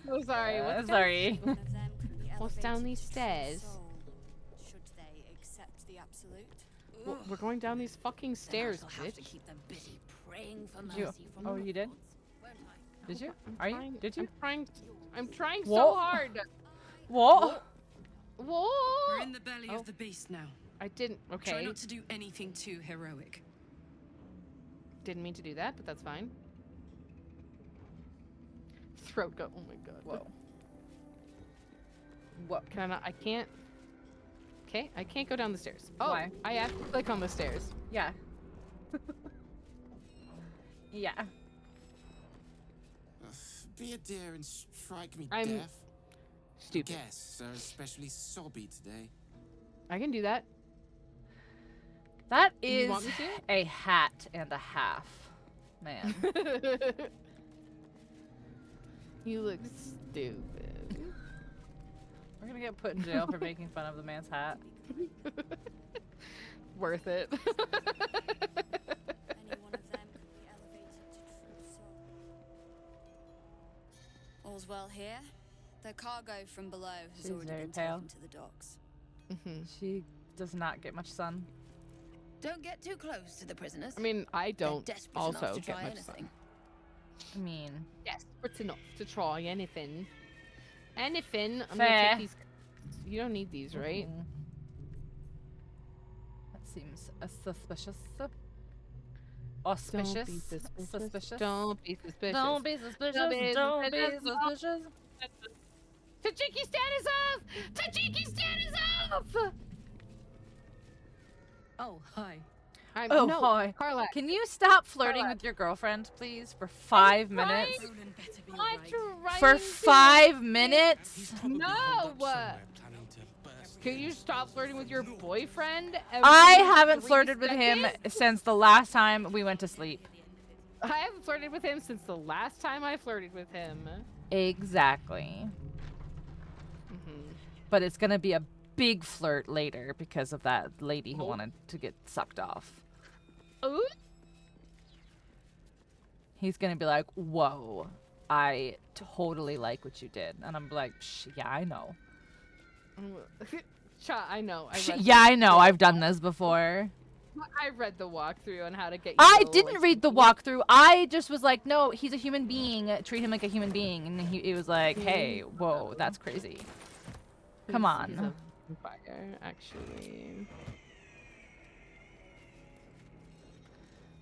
So sorry. What's sorry. What's down these stairs? Should they accept the absolute? We're going down these fucking stairs, I'll have to bitch. keep them busy praying for mercy You, from oh, the you did? gods, won't I? Did you? I'm Are you? trying- Did you? I'm trying so What? hard. What? Whoa! We're in the belly of the beast now. I didn't. Okay. Try not to do anything too heroic. Didn't mean to do that, but that's fine. Throat go. Oh my god. Whoa. What? Can I not? I can't. Okay, I can't go down the stairs. Oh, Why? I have to click on the stairs. Yeah. Yeah. Be a dear and strike me I'm deaf. stupid. Guests are especially sobby today. I can do that. That You is want me to? a hat and a half, man. You look stupid. We're gonna get put in jail for making fun of the man's hat. Worth it. Any one of them could be elevated to true soul. All's well here. The cargo from below has She's already very been pale. taken to the docks. She does not get much sun. Don't get too close to the prisoners. I mean, I don't They're desperate enough also to get try much anything. sun. I mean, Desperate enough to try anything. Anything. I'm Fair. gonna take these. You don't need these, right? That seems suspicious. Auspicious. Don't be suspicious. Suspicious. Don't be suspicious. Don't be suspicious. Don't be suspicious. Tajiki status off! Tajiki status off! Oh, hi. Oh, no, hi. Carla. Can you stop flirting with your girlfriend, please, for 5 minutes? I'm trying For to- 5 minutes? No! Can you stop flirting with your boyfriend? I every haven't 3 flirted with him seconds? since the last time we went to sleep. I haven't flirted with him since the last time I flirted with him. Exactly. But it's gonna be a big flirt later because of that lady who wanted to get sucked off. Ooh. He's gonna be like, whoa, I totally like what you did. And I'm like, yeah, I know. I know. Yeah, I know. I've done this before. I read the walkthrough on how to get you I to, didn't like, read the walkthrough. I just was like, no, he's a human being. Treat him like a human being. And he was like, hey, whoa, that's crazy. Come He's on. a vampire, actually.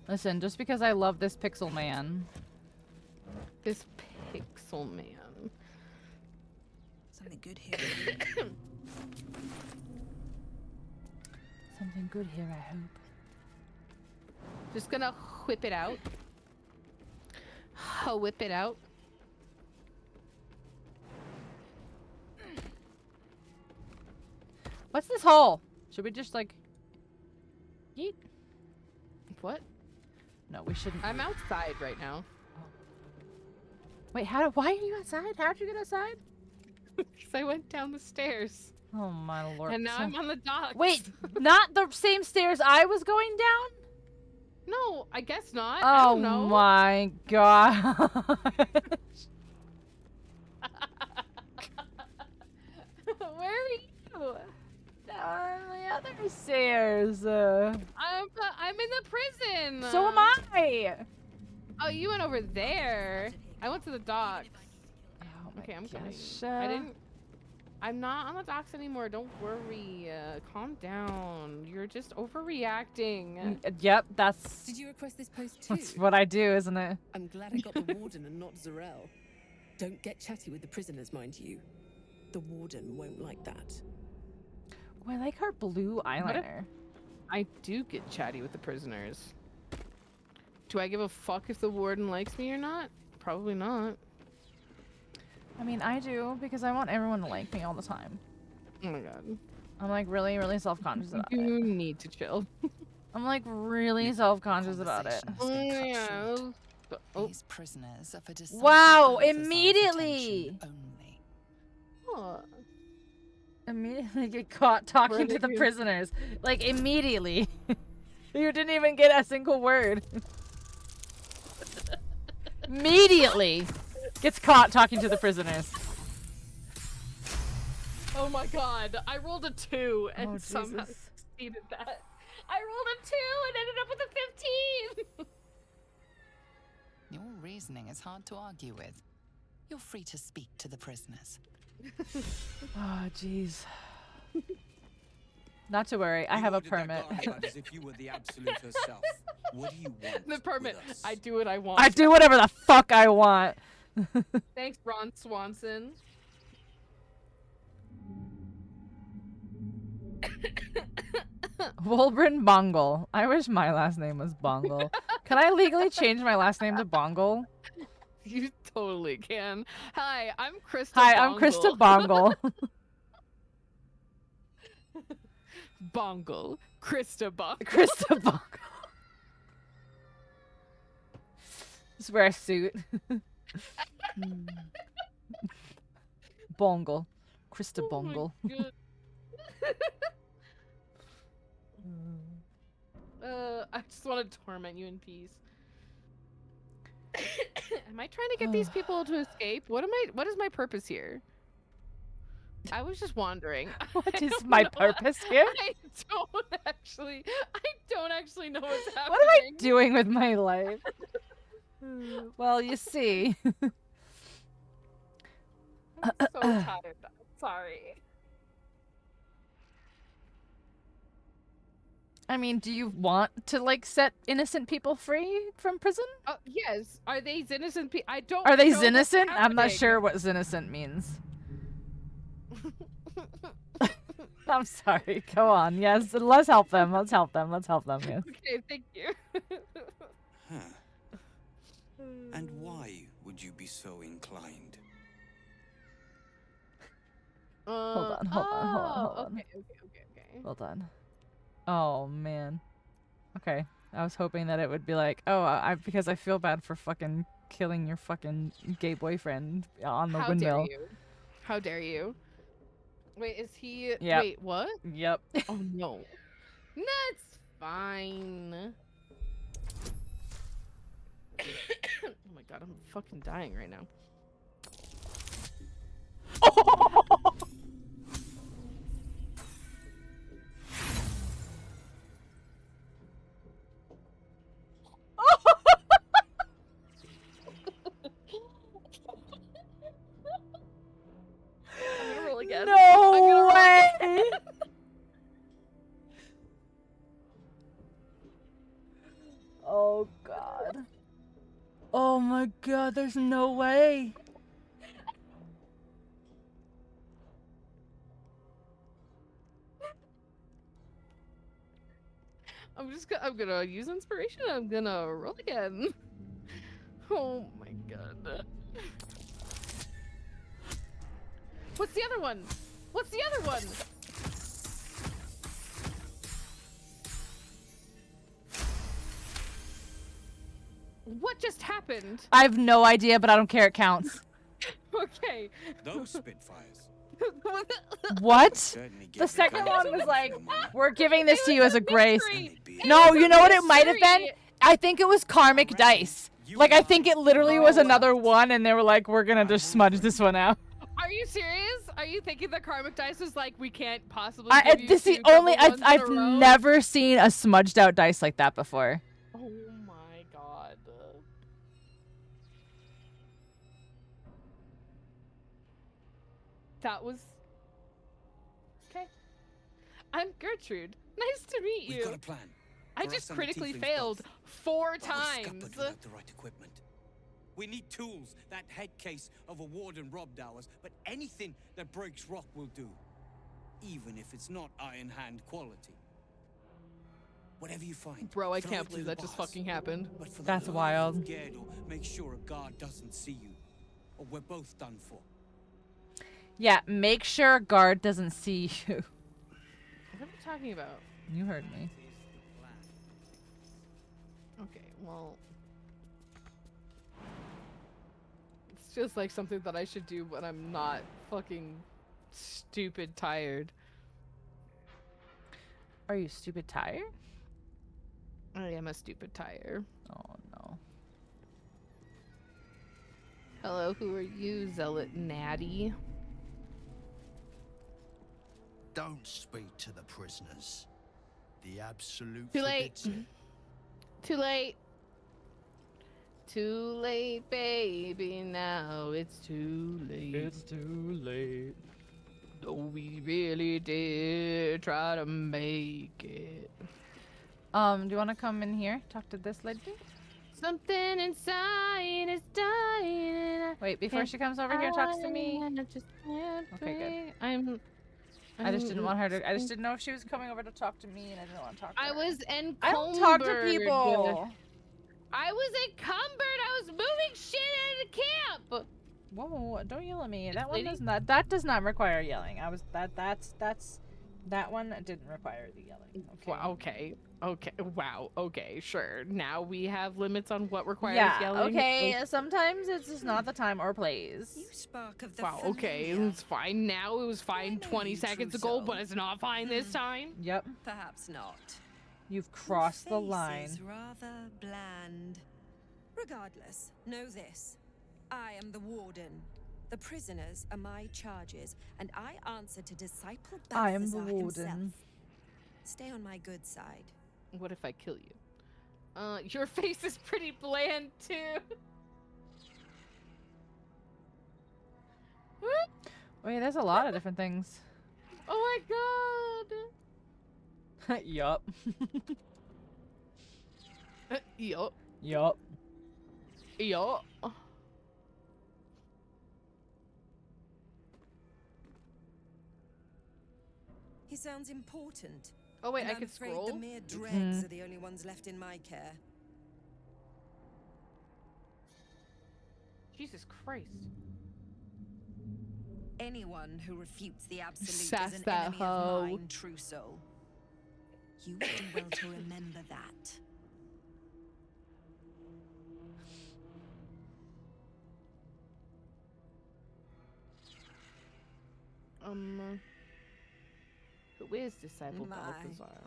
Listen, just because I love this pixel man. This pixel man. Something good here. Something good here, I hope. Just gonna whip it out. Whip it out. What's this hole? Should we just like yeet? What? No, we shouldn't. I'm outside right now. Wait, why are you outside? How'd you get outside? Because I went down the stairs. Oh my lord. And now I'm on the docks. Wait, not the same stairs I was going down? No, I guess not. I Oh don't know. my god. Where are you? Down the other stairs. I'm in the prison. So am I. Oh, you went over there. I went to the docks. Oh my Okay, I'm coming. gosh. I'm not on the docks anymore. Don't worry. Calm down. You're just overreacting. Yep, that's. Did you request this post too? That's what I do, isn't it? I'm glad I got the warden and not Zarel. Don't get chatty with the prisoners, mind you. The warden won't like that. Oh, I like her blue eyeliner. I do get chatty with the prisoners. Do I give a fuck if the warden likes me or not? Probably not. I mean, I do because I want everyone to like me all the time. Oh my god. I'm like really, really self-conscious about it. You need to chill. I'm like really self-conscious about it. These prisoners are for decisive Wow! purposes of Immediately! attention only. Oh. Immediately get caught talking to the prisoners. Like immediately. You didn't even get a single word. Immediately gets caught talking to the prisoners. Oh my god. I rolled a 2 and Oh, somehow Jesus. succeeded that. I rolled a 2 and ended up with a 15. Your reasoning is hard to argue with. You're free to speak to the prisoners. Oh, jeez. Not to worry, I have a permit. As if you were the absolute herself. What do you want? The permit. I do what I want. I do whatever the fuck I want. Thanks, Ron Swanson. Wolbrin Bongle. I wish my last name was Bongle. Can I legally change my last name to Bongle? You totally can. Hi, I'm Krista. Hi, I'm Krista Bongle. Bongle. Krista Bongle. Krista Bongle. Just wear a suit. Bongle. Krista Bongle. I just want to torment you in peace. Am I trying to get these people to escape? What is my purpose here? I was just wondering. What is my purpose here? I don't actually know what's happening. What am I doing with my life? Well, you see. I'm so tired. I'm sorry. I mean, do you want to like set innocent people free from prison? Yes. Are they innocent people? I don't. Are they know what's innocent? I'm not happening. sure what innocent means. I'm sorry. Go on. Yes, let's help them. Let's help them. Let's help them. Yes. Okay, thank you. And why would you be so inclined? Hold on. Okay. Hold on. Oh man. Okay. I was hoping that it would be like, oh, because I feel bad for fucking killing your fucking gay boyfriend on the windmill. Dare you? How dare you? Wait, is he? Yep. Wait, what? Yep. Oh no. That's fine. Oh my god, I'm fucking dying right now. I'm gonna roll again. No way! Oh god. Oh my god, there's no way. I'm gonna use inspiration. I'm gonna roll again. Oh my god. What's the other one? What's the other one? What just happened? I have no idea, but I don't care. It counts. Okay. Those Spitfires. What? The second one was like, we're giving this to you as a grace. No, you know what it might have been? I think it was karmic dice. Like, I think it literally was another one, and they were like, we're gonna just smudge this one out. Are you serious? Are you thinking that karmic dice is like, we can't possibly give you This is the only, I've never seen a smudged out dice like that before. Oh my god. That was... Okay. I'm Gertrude. Nice to meet you. We've got a plan. I just critically failed 4 times. Without the right equipment. We need tools. That head case of a warden robbed ours, but anything that breaks rock will do. Even if it's not Iron Hand quality. Whatever you find. Bro, I can't believe that just fucking happened. That's wild. Make sure a guard doesn't see you, or we're both done for. Yeah, make sure a guard doesn't see you. What are you talking about? You heard me. Okay, well... It's just like something that I should do when I'm not fucking stupid tired. Are you stupid tired? I am a stupid tired. Oh no. Hello, who are you, Zealot Natty? Don't speak to the prisoners. The absolute Too late. forbids it. Too late. Too late, baby. Now it's too late. It's too late. Though we really did try to make it. Do you want to come in here? Talk to this lady? Something inside is dying. Wait, before she comes over here and talks to me. Okay, good. I just didn't want her to. I just didn't know if she was coming over to talk to me, and I didn't want to talk to her. I was encumbered. I don't talk to people. I was encumbered. I was moving shit in the camp. Whoa! Don't yell at me. That one does not. That does not require yelling. That one didn't require the yelling. Okay. Wow, okay. Wow. Okay. Sure. Now we have limits on what requires yelling. Okay. Sometimes it's just not the time or place. You spark of the Wow. Okay. It's fine now. It was fine 20 seconds ago, but it's not fine this time. Yep. Perhaps not. You've crossed the line. Is rather bland. Regardless, know this. I am the warden. The prisoners are my charges, and I answer to Disciple I am the Balthazar warden. himself. Stay on my good side. What if I kill you? Your face is pretty bland too. Wait, there's a lot of different things. Oh my god. Yup. Yup. Yup. Yup. He sounds important. Oh wait, and I I'm can afraid scroll. the mere dregs are the only ones left in my care. Jesus Christ. Anyone who refutes the absolute Sass is an that enemy hoe. of mine, true soul. You would do well to remember that. Who is Disciple My. Balthazar?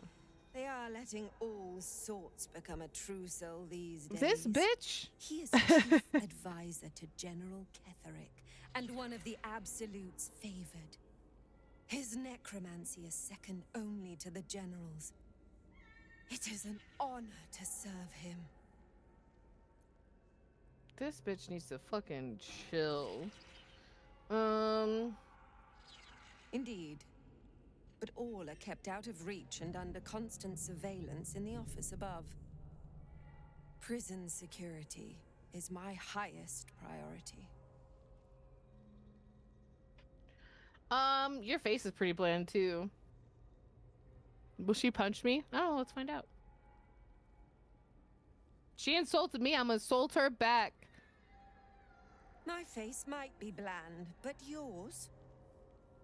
They are letting all sorts become a true soul these days. This bitch? He is chief advisor to General Ketherick, and one of the Absolute's favored. His necromancy is second only to the General's. It is an honor to serve him. This bitch needs to fucking chill. Indeed. But all are kept out of reach and under constant surveillance in the office above. Prison security is my highest priority. Your face is pretty bland too. Will she punch me? Oh, let's find out. She insulted me, I'm gonna insult her back. My face might be bland, but yours?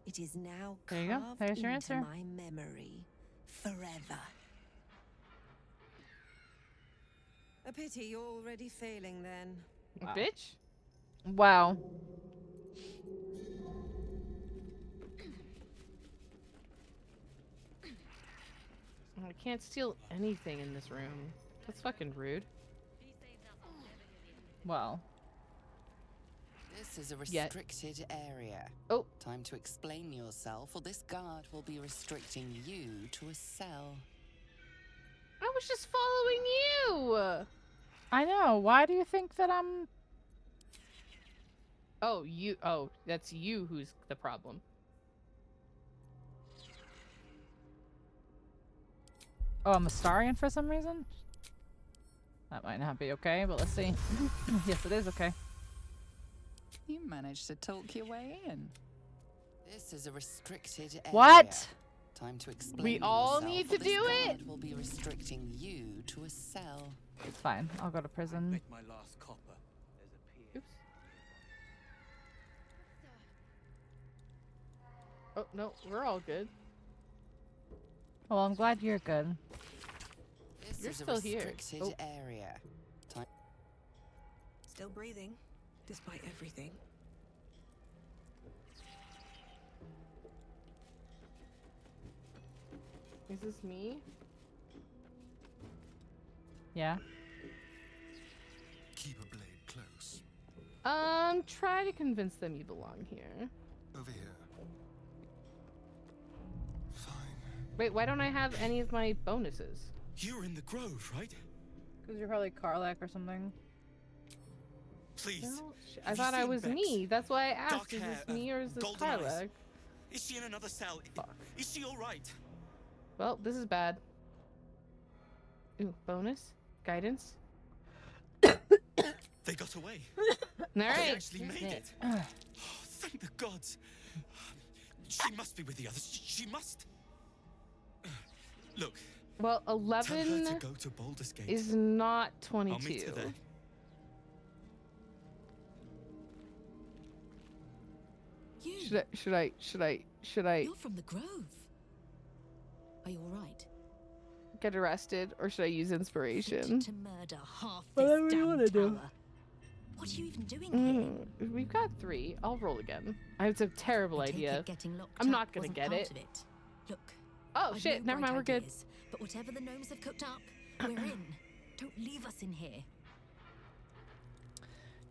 It is now There you go. carved There's your into answer. my memory forever. A pity you're already failing then. Wow. Bitch? Wow. I can't steal anything in this room. That's fucking rude. Well. This is a restricted area. Oh. Time to explain yourself, or this guard will be restricting you to a cell. I was just following you. I know. Why do you think that I'm... Oh, you. Oh, that's you who's the problem. Oh, I'm a Starian for some reason? That might not be okay, but let's see. Yes, it is okay. You managed to talk your way in. This is a restricted area. What? Time to explain. We all yourself, need or to this do it. guard will be restricting you to a cell. It's fine. I'll go to prison. Bet my last copper. There's a pier. Oops. Oh, no, we're all good. Well, I'm glad you're good. This You're is still a here. restricted Oh. area. Time. Still breathing, despite everything. Is this me? Yeah. Keep a blade close. Try to convince them you belong here. Over here. Fine. Wait, why don't I have any of my bonuses? You're in the grove, right? Because you're probably Karlak or something. Please. Well, I Have you thought I seen was Bex? me. That's why I asked, Dark is hair, this me or is this golden eyes. Karlak? Is she in another cell? Fuck. Is she all right? Well, this is bad. Ooh, bonus? Guidance? They got away. All right. They actually made it. Oh, thank the gods. She must be with the others. She must. Look. Well, Tell her 11 to go to Baldur's Gate. is not I'll meet 22. her there. You. Should I You're from the Grove. Are you all right? get arrested or should I use inspiration? Fit to murder half Whatever this you damn wanna do. tower. What are you even doing here? We've got 3. I'll roll again. It's a terrible I take idea. it getting locked I'm up not gonna wasn't get part it. of it. Look. Oh I've shit, no never bright mind, we're good. ideas, but whatever the gnomes have cooked up, we're in. Don't leave us in here.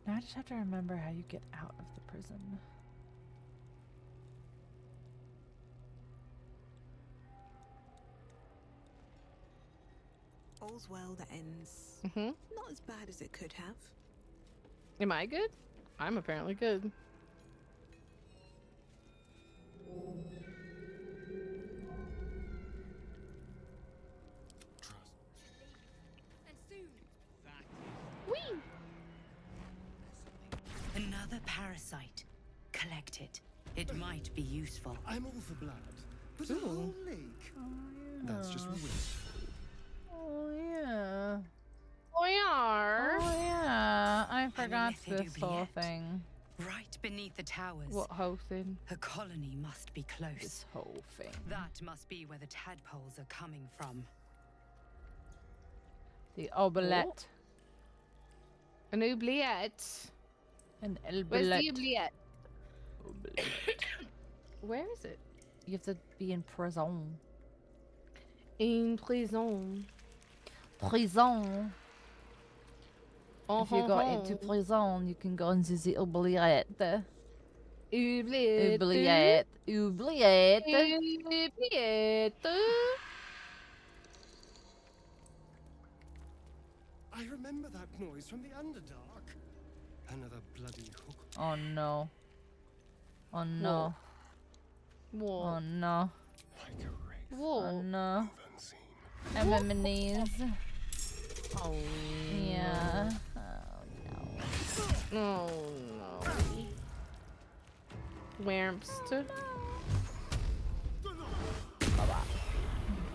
Now I just have to remember how you get out of the prison. All's well that ends. Not as bad as it could have. Am I good? I'm apparently good. Whee! Another parasite. Collect it. It might be useful. I'm all for blood, but a whole lake. That's just wasteful. Oh yeah. Oh yeah. Oh yeah. I forgot this whole thing. Right beneath the towers. What whole thing? A colony must be close. This whole thing. That must be where the tadpoles are coming from. The oubliette. An oubliette. An Where's the oubliette. oubliette? Where is it? You have to be in prison. In prison. Prison. If you go into prison, you can go into the oubliette. Oubliette. Oubliette. Oubliette. Oubliette. I remember that noise from the Underdark. Another bloody hook. Oh no. Oh no. Whoa. Oh no. Whoa. Oh no. Anemones. Oh yeah. Oh no. Wamps.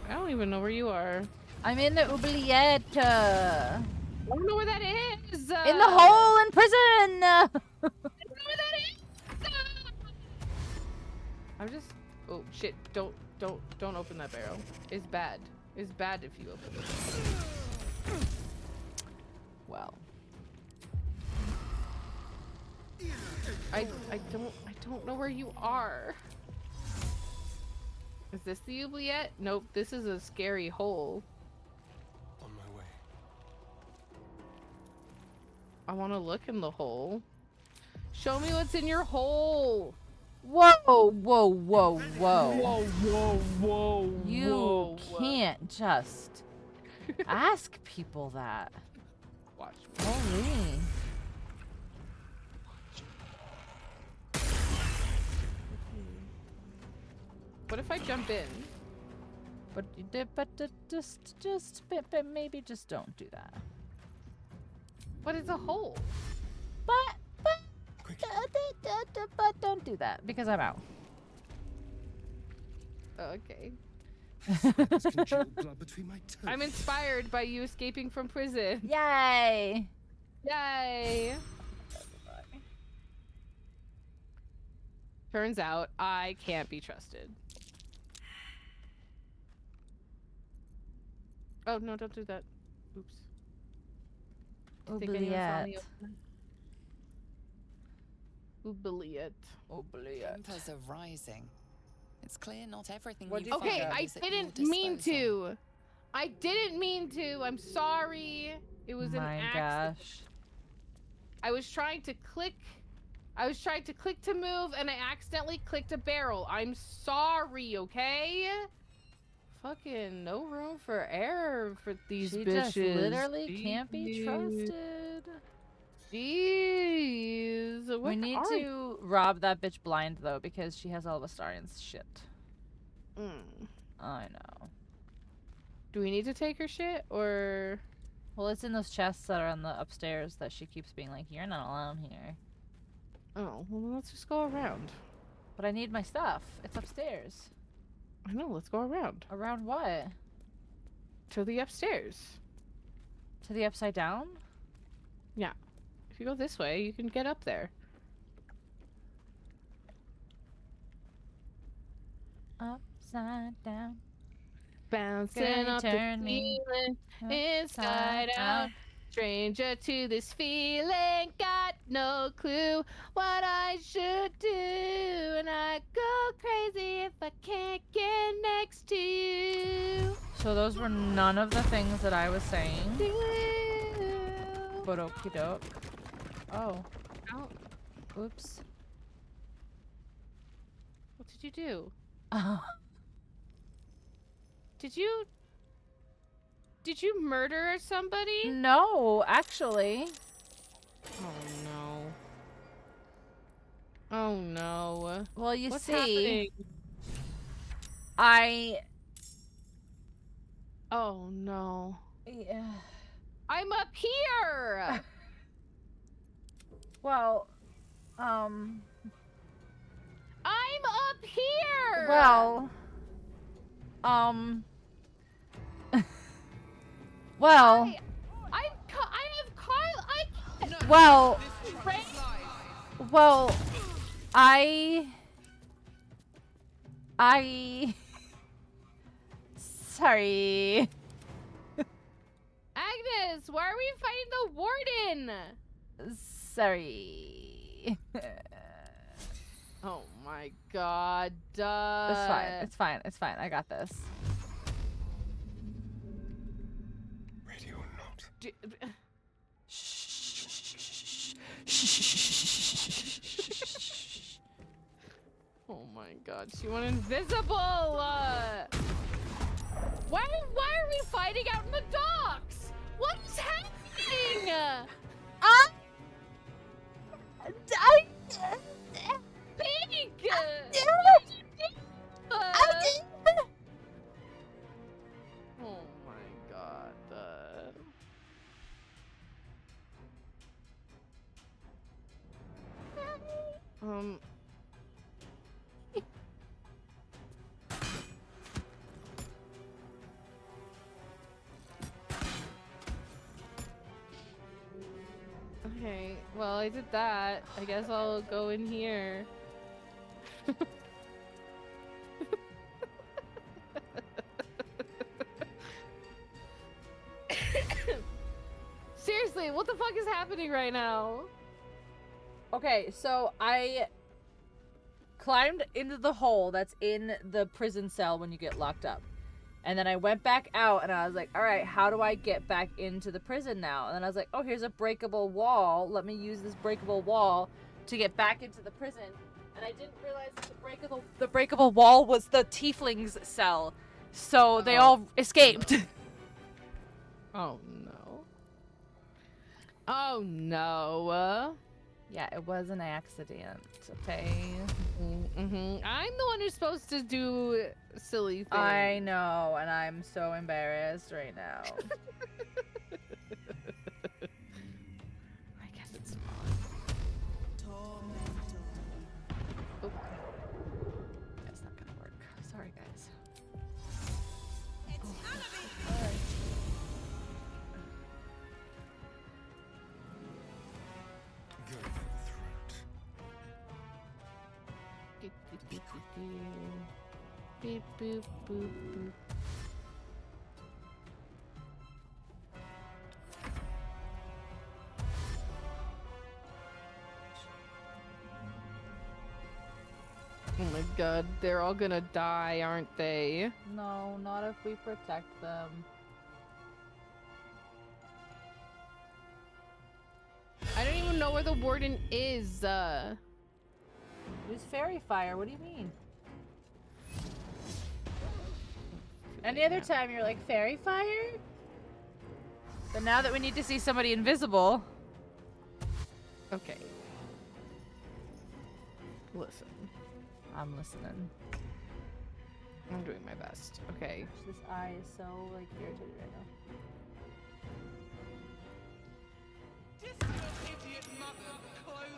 I don't even know where you are. I'm in the oubliette. I don't know where that is. In the hole in prison. I don't know where that is. I'm just. Oh shit! Don't open that barrel. It's bad. It's bad if you open it. Well. I don't know where you are. Is this the oubliette? Nope. This is a scary hole. On my way. I want to look in the hole. Show me what's in your hole. Whoa, whoa, whoa, whoa. Whoa, whoa, whoa. You can't just ask people that. Watch. Holy. What if I jump in? But maybe just don't do that. What is a hole? But don't do that because I'm out. Okay. Blood between my toes. I'm inspired by you escaping from prison. Yay! Yay! Turns out I can't be trusted. Oh no! Don't do that. Oops. I think anyone saw me open it. Oubliette. Oubliette. Tempers are rising. It's clear not everything What'd you you Okay, find I is at your didn't mean disposal. to. I didn't mean to. I'm sorry. It was an My accident. gosh. I was trying to click. I was trying to click to move, and I accidentally clicked a barrel. I'm sorry, okay? Fucking no room for error for these She bitches. just literally can't be trusted. Jeez. We need to rob that bitch blind though because she has all of Astarian's shit. I know. Do we need to take her shit or? Well, it's in those chests that are on the upstairs that she keeps being like, "You're not alone here." Oh, well, then let's just go around. But I need my stuff. It's upstairs. I know. Let's go around. Around what? To the upstairs. To the upside down? Yeah. If you go this way, you can get up there. Upside down. Bouncing off the ceiling, inside out. Stranger to this feeling, got no clue what I should do. And I go crazy if I can't get next to you. So those were none of the things that I was saying. But okie doke. Oh. Ow. Oops. What did you do? Oh. Did you murder somebody? No, actually. Oh no. Oh no. Well, you What's see, happening? Oh no. Yeah. I'm up here. Well, I'm up here. well, well, I have Kyle. I can't. well, Ray- well, sorry. Agnes, why are we fighting the warden? Sorry. Oh my god. It's fine. It's fine. It's fine. I got this. Ready or not? Oh my god, she went invisible! Why are we fighting out in the docks? What is happening? Pig! Oh my god. Okay, well, I did that. I guess I'll go in here. Seriously, what the fuck is happening right now? Okay, so I climbed into the hole that's in the prison cell when you get locked up. And then I went back out and I was like, all right, how do I get back into the prison now? And then I was like, oh, here's a breakable wall. Let me use this breakable wall to get back into the prison. And I didn't realize that the breakable wall was the tieflings' cell. So they all escaped. Oh no. Oh no. Yeah, it was an accident, okay? I'm the one who's supposed to do silly things. I know, and I'm so embarrassed right now. I guess it's fine. Oh. That's not gonna work. Sorry, guys. Beep boop boop boop. Oh my god, they're all gonna die, aren't they? No, not if we protect them. I don't even know where the warden is. Use fairy fire. What do you mean? Any other time you're like, fairy fire? But now that we need to see somebody invisible. Okay. Listen. I'm listening. I'm doing my best. Okay. This eye is so like irritated right now. Idiot mother clothe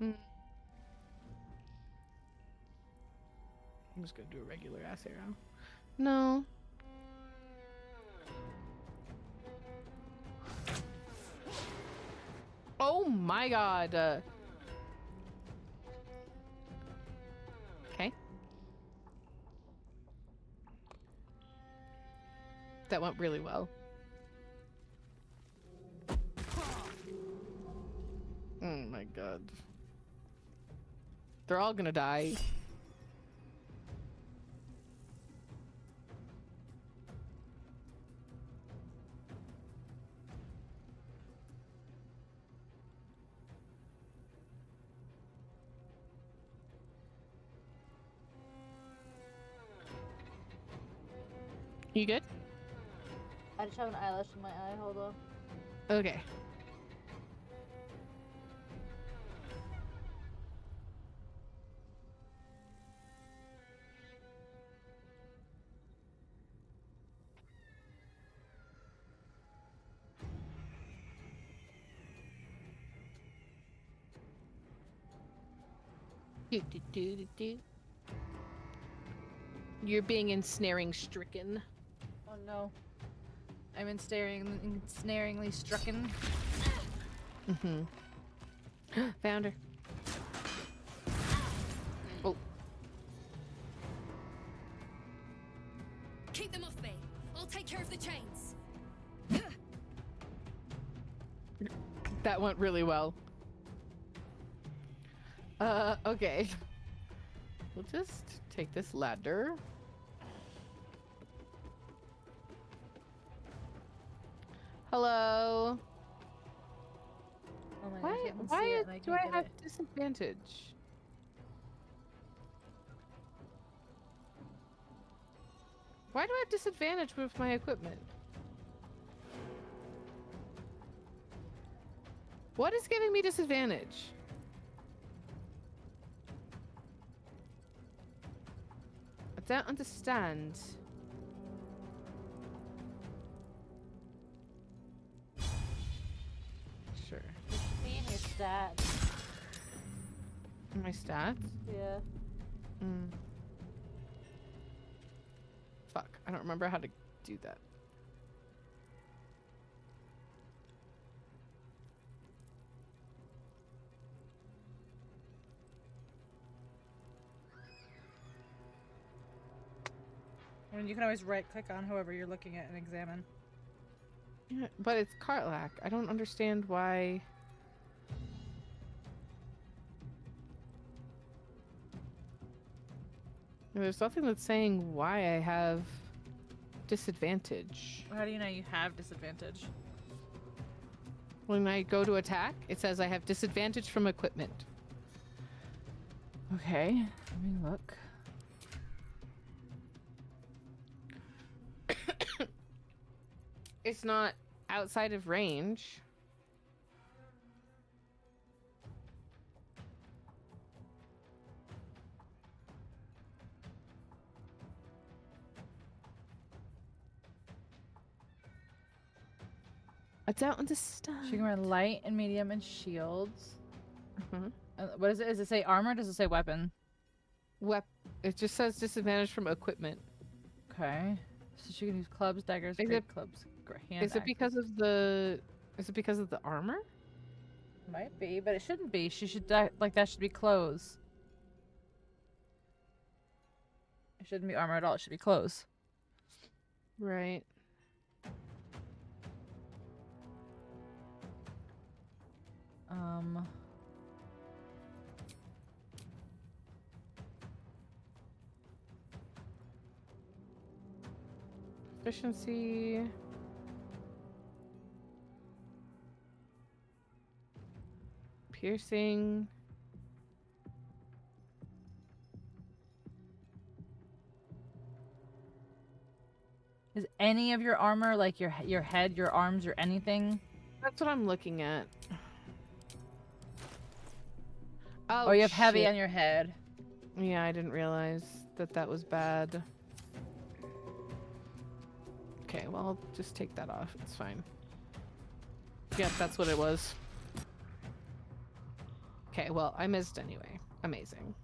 you. I'm just gonna do a regular ass arrow. No. Oh my god. Okay. That went really well. Oh my god. They're all gonna die. You good? I just have an eyelash in my eye. Hold on. Okay. You're being ensnaring stricken. Oh no. I'm ensnaringly strucken. Mm-hmm. Found her. Oh. Keep them off me. I'll take care of the chains. That went really well. Okay. We'll just take this ladder. Hello. Oh my gosh, I can see it and I do I can't get have it. disadvantage? Why do I have disadvantage with my equipment? What is giving me disadvantage? I don't understand. Sure. It should be in your stats. My stats? Yeah. Fuck, I don't remember how to do that. And you can always right-click on whoever you're looking at and examine. Yeah, but it's Karlak. I don't understand why. There's nothing that's saying why I have disadvantage. How do you know you have disadvantage? When I go to attack, it says I have disadvantage from equipment. Okay, let me look. It's not outside of range. I don't understand. She can wear light and medium and shields. Mm-hmm. What is it? Does it say armor or does it say weapon? It just says disadvantage from equipment. Okay. So she can use clubs, daggers, great clubs, hand Is it because of the? Is it because of the armor? Might be, but it shouldn't be. She should like that should be clothes. It shouldn't be armor at all. It should be clothes. Right. Efficiency. Piercing. Is any of your armor like your head, your arms, or anything? That's what I'm looking at. Oh, you have heavy on your head. Yeah, I didn't realize that that was bad. Okay, well, I'll just take that off. It's fine. Yep, that's what it was. Okay, well, I missed anyway. Amazing.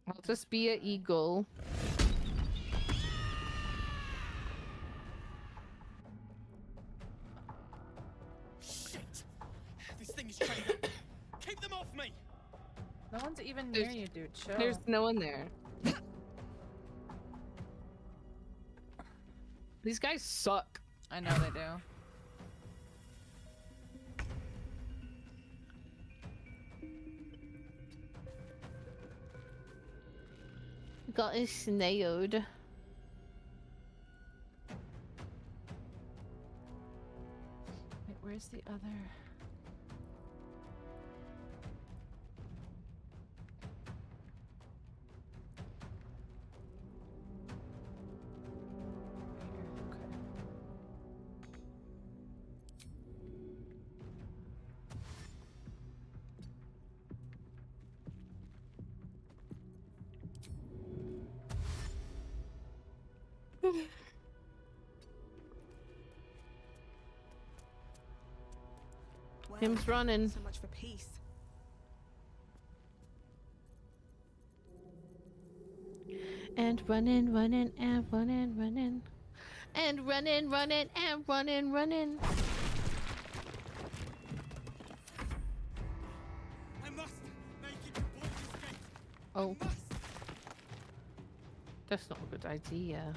I'll just be an eagle. Shit! This thing is trained up. Keep them off me! No one's even near you, dude. Chill. There's no one there. These guys suck. I know they do. Got snailed. Wait, where's the other? Well, Him's running. So much for peace. And running, running, and running, running. And running, running, and running, running. I must make it to Baldur's Gate. Oh. That's not a good idea.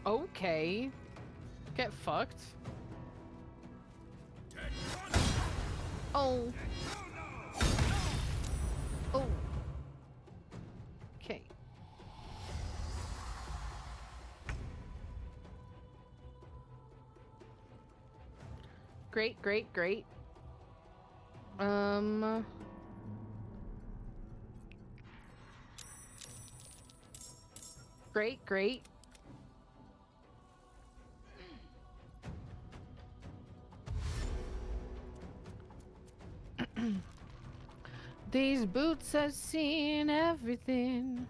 Okay. Get fucked. Oh. Oh. Okay. Great, great, great. Great, great. These boots have seen everything.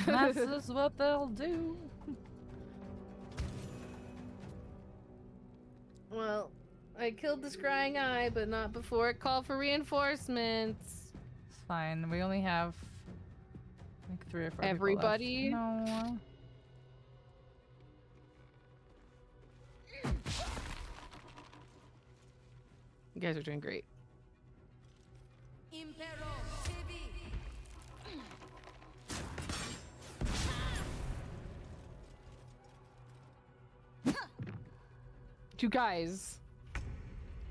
That's just what they'll do. Well, I killed the scrying eye, but not before it called for reinforcements. It's fine. We only have like 3 or 4 Everybody? people left. No. You guys are doing great. You guys.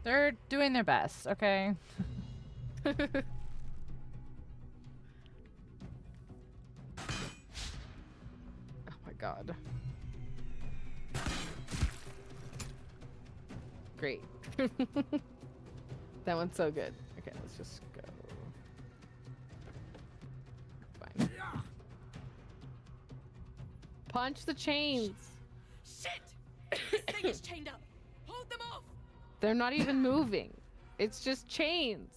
They're doing their best, okay? Oh my god. Great. That one's so good. Okay, let's just go. Fine. Punch the chains. Shit! This thing is chained up. Hold them off. They're not even moving. It's just chains.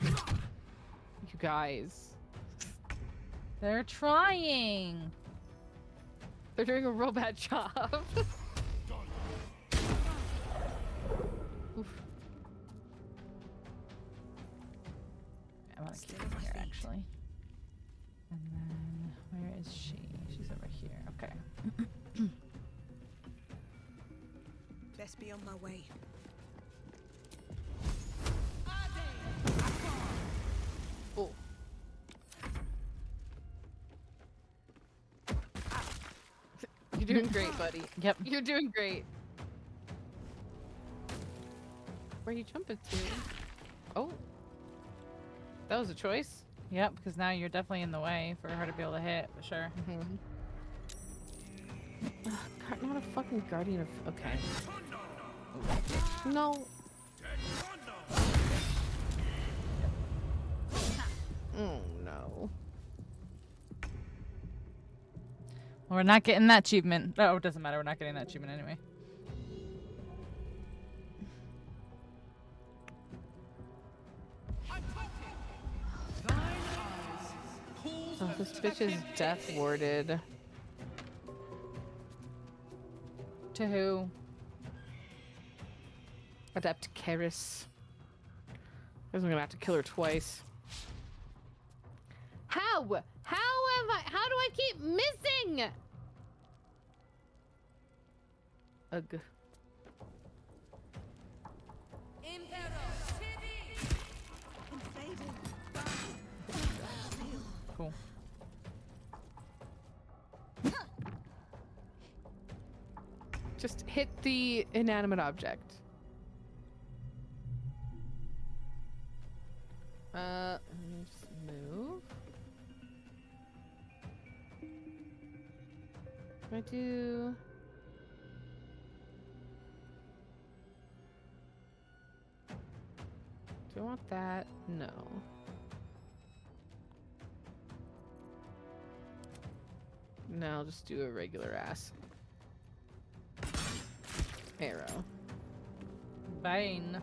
You guys. They're trying. They're doing a real bad job. Oof. I want to keep her here, actually. And then, where is she? She's over here. Okay. Best be on my way. Oh. You're doing great, buddy. Yep. You're doing great. Where are you jumping to? Oh. That was a choice. Yep, because now you're definitely in the way for her to be able to hit, for sure. Not a fucking guardian of... Okay. No. Oh, no. Well, we're not getting that achievement. Oh, it doesn't matter. We're not getting that achievement anyway. Oh, this bitch is death warded. To who? Adept Karis. Guess I'm gonna have to kill her twice. How? How do I keep missing? Ugh. Cool. Just hit the inanimate object. Let me just move. I do. Do I want that? No. No, I'll just do a regular ass arrow. Bane.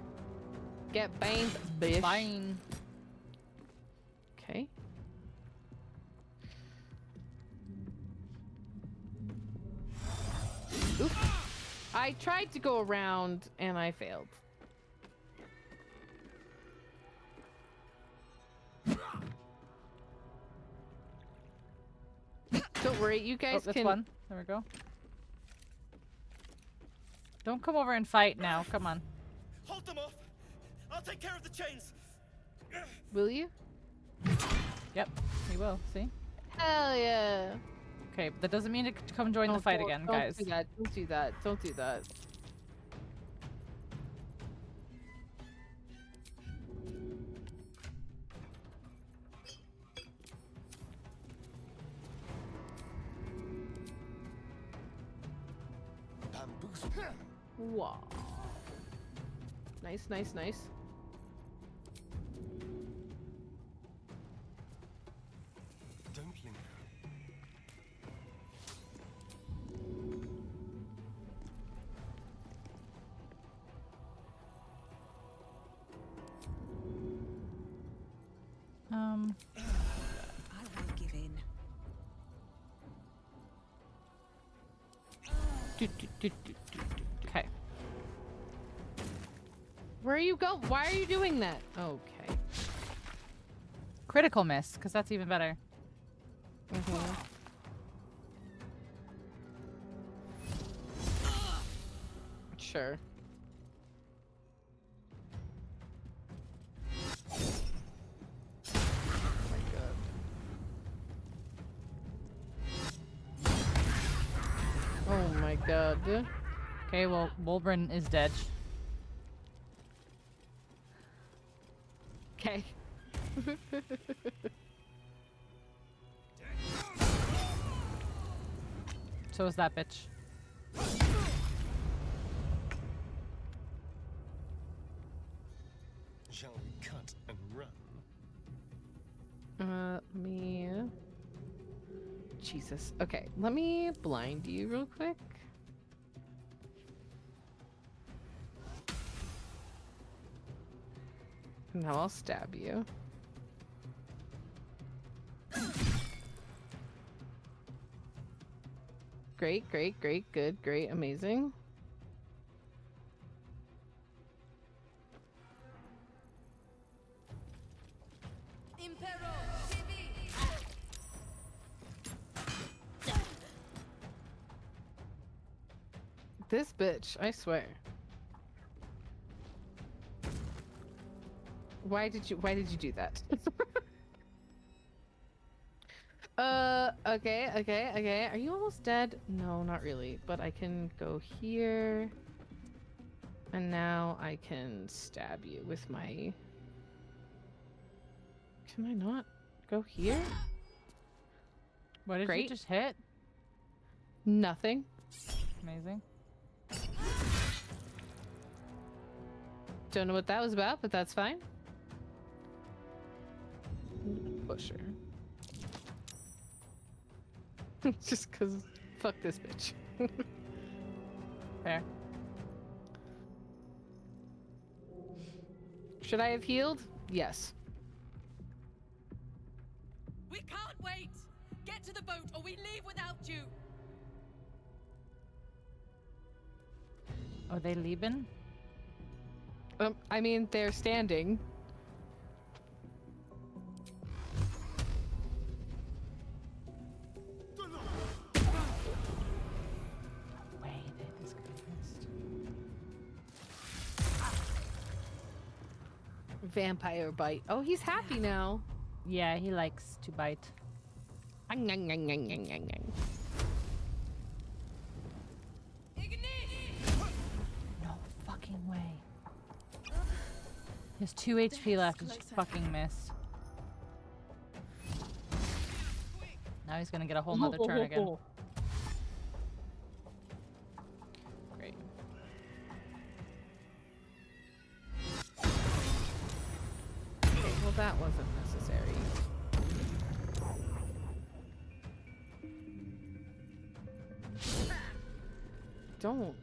Get Bane, bitch. Bane. Okay. Oop. I tried to go around and I failed. Don't worry, you guys that's can. one. There we go. Don't come over and fight now. Come on. Hold them off. I'll take care of the chains. Will you? Yep, he will. See? Hell yeah. Okay, but that doesn't mean to come join the fight again, guys. Don't do that. Don't do that. Don't do that. Wow. Nice, nice, nice. Don't linger. I won't give in. Okay. Where are you going? Why are you doing that? Okay. Critical miss, because that's even better. Sure. Oh my god. Okay, well, Wolverine is dead. Okay. So is that bitch. Shall we cut and run? Me. Jesus. Okay, let me blind you real quick. Now I'll stab you. Great, great, great, good, great, amazing. This bitch, I swear. Why did you do that? Okay. Are you almost dead? No, not really. But I can go here. And now I can stab you with my... Can I not go here? What did you just hit? Nothing. Amazing. Don't know what that was about, but that's fine. Pusher. Just cause fuck this bitch. Fair. Should I have healed? Yes. We can't wait! Get to the boat or we leave without you! Are they leaving? I mean, they're standing. Vampire bite. Oh, he's happy now. Yeah, he likes to bite. No fucking way. He has 2 HP left. He just fucking missed. Now he's gonna get a whole nother turn again. Great. Okay, well that wasn't necessary. Don't.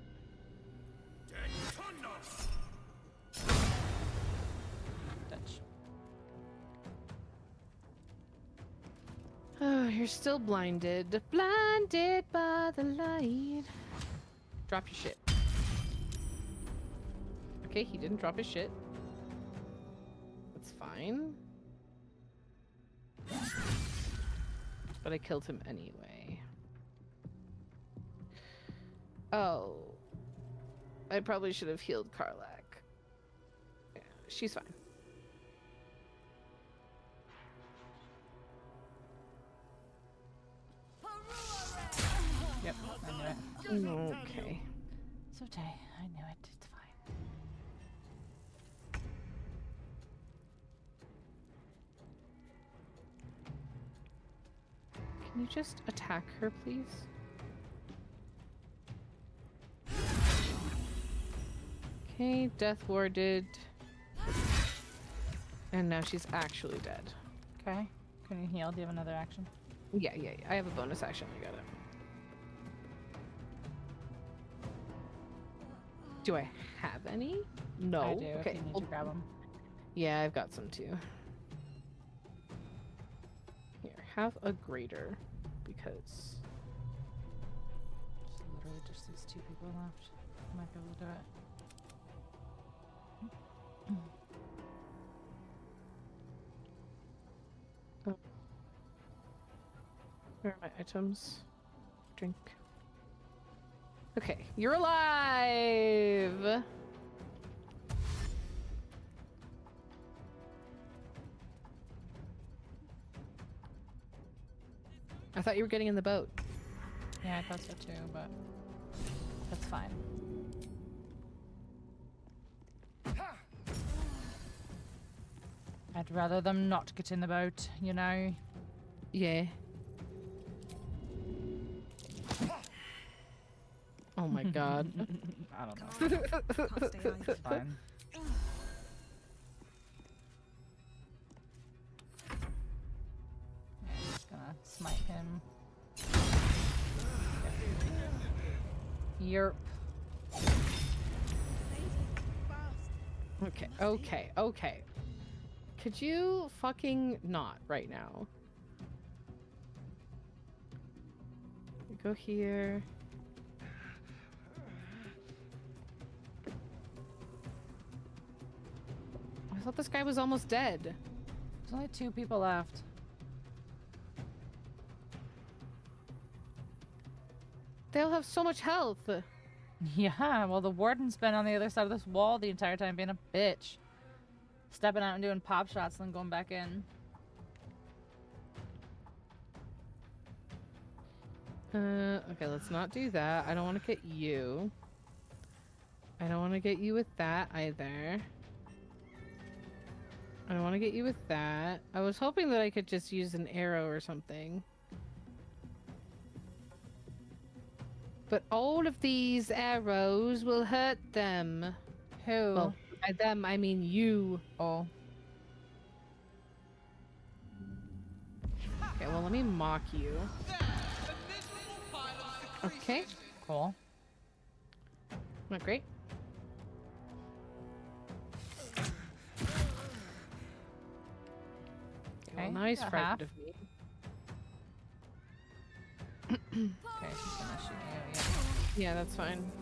You're still blinded. Blinded by the light. Drop your shit. Okay, he didn't drop his shit. That's fine. But I killed him anyway. Oh. I probably should have healed Karlak. Yeah, she's fine. Yep, I knew it. Okay. It's okay. I knew it. It's fine. Can you just attack her, please? Okay, death warded. And now she's actually dead. Okay. Can you heal? Do you have another action? Yeah. I have a bonus action. I got it. Do I have any? No. I do. Okay. If you need to grab them. Yeah, I've got some too. Here, have a greater, because Just literally just these two people left. I might be able to do it. Oh. Where are my items? Drink. Okay, you're alive! I thought you were getting in the boat. Yeah, I thought so too, but that's fine. I'd rather them not get in the boat, you know? Yeah. Oh my god. I don't know. It's fine. I'm just gonna smite him. Yerp. Okay. Could you fucking not right now? Go here. I thought this guy was almost dead. There's only 2 people left. They'll have so much health. Yeah, well, the warden's been on the other side of this wall the entire time being a bitch. Stepping out and doing pop shots and then going back in. Okay, let's not do that. I don't want to get you. I don't want to get you with that either. I don't want to get you with that. I was hoping that I could just use an arrow or something. But all of these arrows will hurt them. Who? Well, by them, I mean you. Oh. Okay, well, let me mock you. Okay. Cool. Not great. Okay, well, now he's got frightened half. of me. Okay, she's gonna shoot you, yeah. Yeah, that's fine.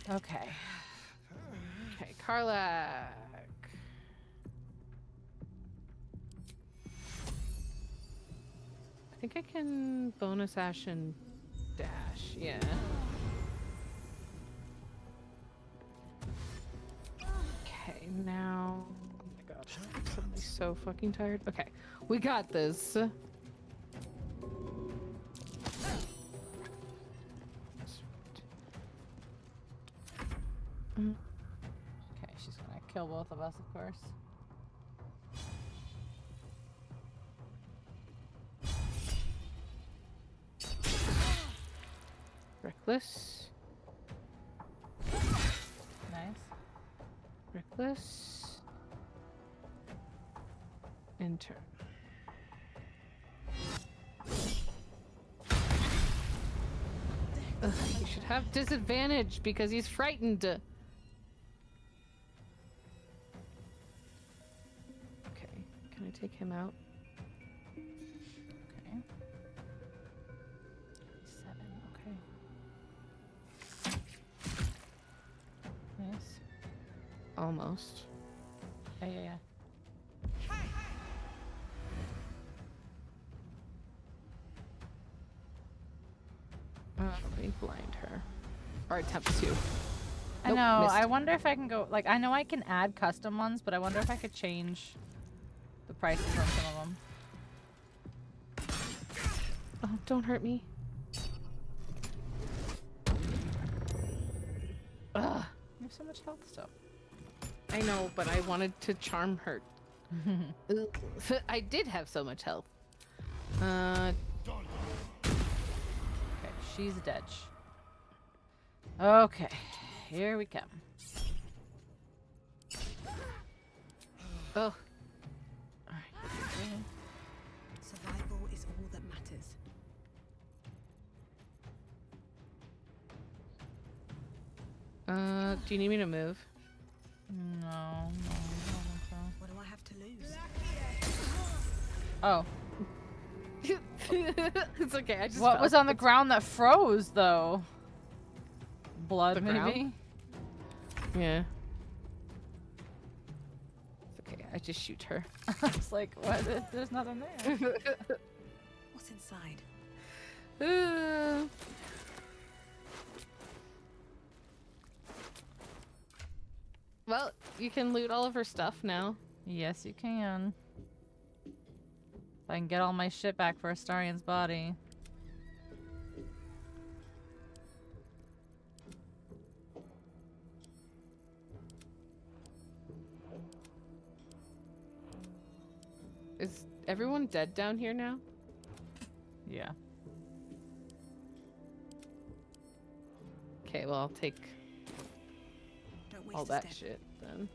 Okay. Okay, Karlak. I think I can bonus action dash, yeah. Okay, now... Oh my god, I'm suddenly so fucking tired. Okay, we got this. Okay, she's gonna kill both of us, of course. Reckless. Nice. Reckless. Enter. Ugh, you should have disadvantage because he's frightened. Okay, can I take him out? Almost. Yeah. Let me blind her. Or attempt to. I know. I wonder if I can go. Like, I know I can add custom ones, but I wonder if I could change the prices on some of them. Oh, don't hurt me. Ugh. You have so much health stuff. I know, but I wanted to charm her. I did have so much health. Okay, she's dead. Okay, here we come. Oh. Alright. Survival is all that matters. Do you need me to move? No, I don't think so. What do I have to lose? Oh. It's okay. I just What fell. was on the ground that froze, though? Blood, The maybe? ground? Yeah. It's okay. I just shoot her. I was like, what? There's nothing there. What's inside? Well, you can loot all of her stuff now. Yes, you can. If I can get all my shit back for Astarion's body. Is everyone dead down here now? Yeah. Okay, well, I'll take Don't waste all a that step. shit then.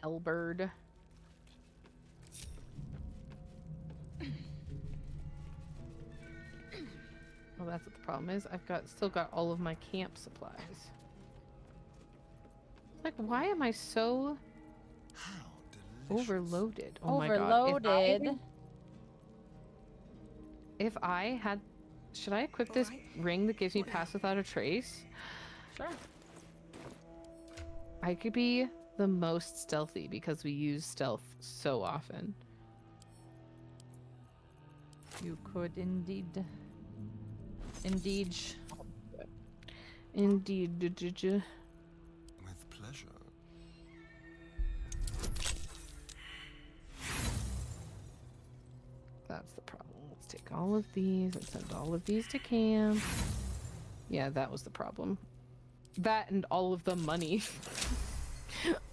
Hellbird. Well, that's what the problem is. I've still got all of my camp supplies. Like, why am I so overloaded? Oh my god. If I had... Should I equip this ring that gives me pass without a trace? Sure. I could be the most stealthy because we use stealth so often. You could indeed. Indeed. Indeed. With pleasure. That's the problem. Let's take all of these and send all of these to camp. Yeah, that was the problem. That and all of the money.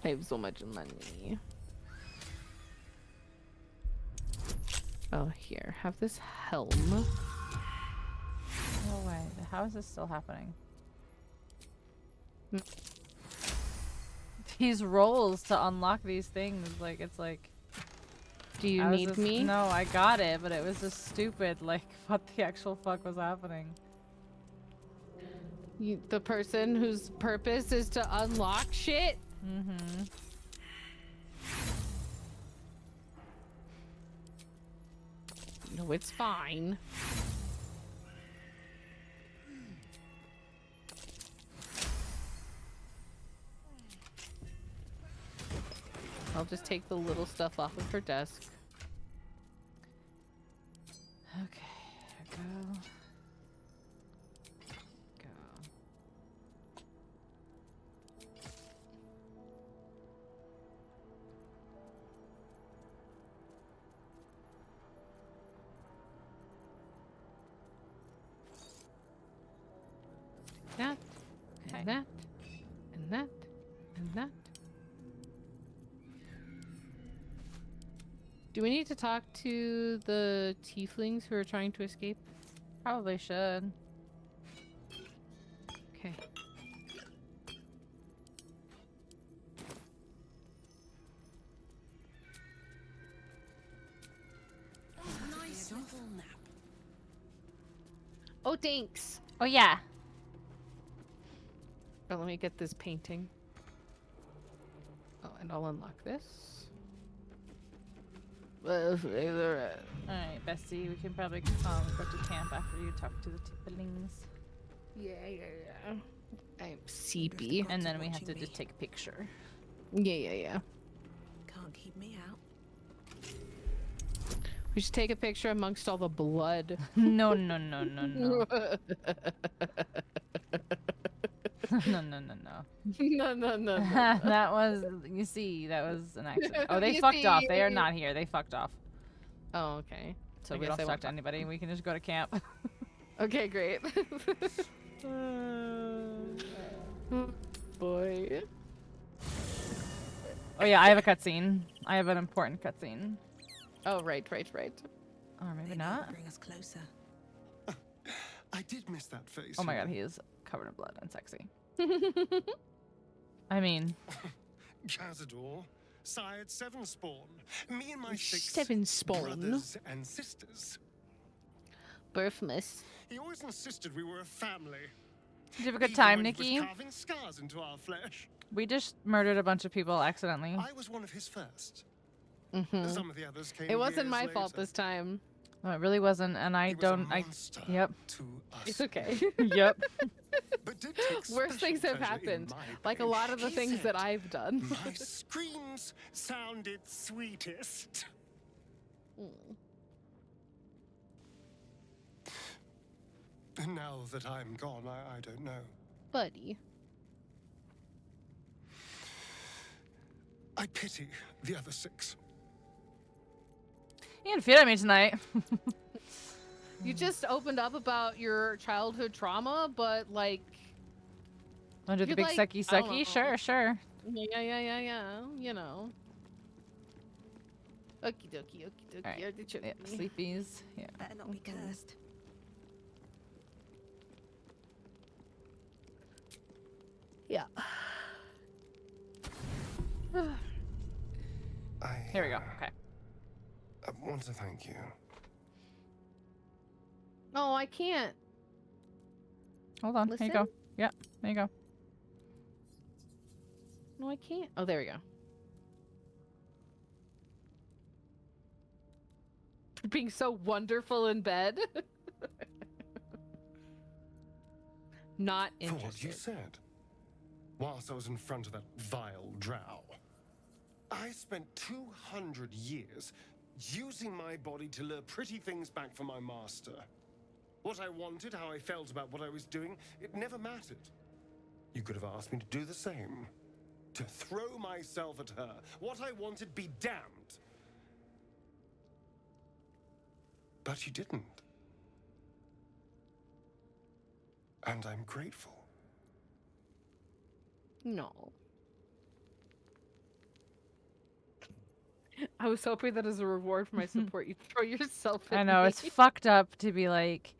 I have so much money. Oh, here. Have this helm. No way. How is this still happening? These rolls to unlock these things, like, it's like... Do you need me? No, I got it, but it was just stupid, like, what the actual fuck was happening? The person whose purpose is to unlock shit? Mm-hmm. No, it's fine. I'll just take the little stuff off of her desk. Okay, go. That, and that, and that, and that. Do we need to talk to the tieflings who are trying to escape? Probably should. Okay. Nice little nap. Oh, thanks. Oh, yeah. Oh, let me get this painting. Oh, and I'll unlock this. Alright, Bestie, we can probably go to camp after you talk to the tippelings. Yeah. I'm sleepy. And then we have to just take a picture. Yeah. Can't keep me out. We should take a picture amongst all the blood. No. No. No. That was, you see, that was an accident. Oh, they fucked off. They are not here. They fucked off. Oh, okay. So we don't talk to anybody. We can just go to camp. Okay, great. Boy. Oh yeah, I have a cutscene. I have an important cutscene. Oh, right. Or maybe not. Bring us closer. I did miss that face. Oh my god, he is covered in blood and sexy. I mean... Cazador, sired 7 spawn. Me and my 6 7 spawn. brothers and sisters. Birthless. He always insisted we were a family. Did you have a good time, Even when he Nikki? was carving scars into our flesh. We just murdered a bunch of people accidentally. I was one of his first. Mm-hmm. Some of the others came It wasn't years my fault later. this time. No, it really wasn't, and I don't. Yep. To us. It's okay. Yep. But did take Worse things special have pleasure in happened. my Like a pain. lot of the He things said, that I've done. My screams sounded sweetest. And now that I'm gone, I don't know. Buddy. I pity the other 6. You didn't feed at me tonight. You just opened up about your childhood trauma, but like... Under the you're big like, sucky I don't sucky? know. Sure. Yeah. You know. Okie dokie. Alright. Yeah, sleepies. Yeah. Better not be cursed. Yeah. Here we go. Okay. I want to thank you. Oh, I can't. Hold on. Here you go. Listen? Yeah. There you go. No, I can't. Oh, there we go. Being so wonderful in bed. Not For what interested. you said. Whilst I was in front of that vile drow. I spent 200 years using my body to lure pretty things back from my master. What I wanted, how I felt about what I was doing, it never mattered. You could have asked me to do the same. To throw myself at her. What I wanted, be damned. But you didn't. And I'm grateful. No. I was hoping that as a reward for my support, you throw yourself at I know, me. it's fucked up to be like,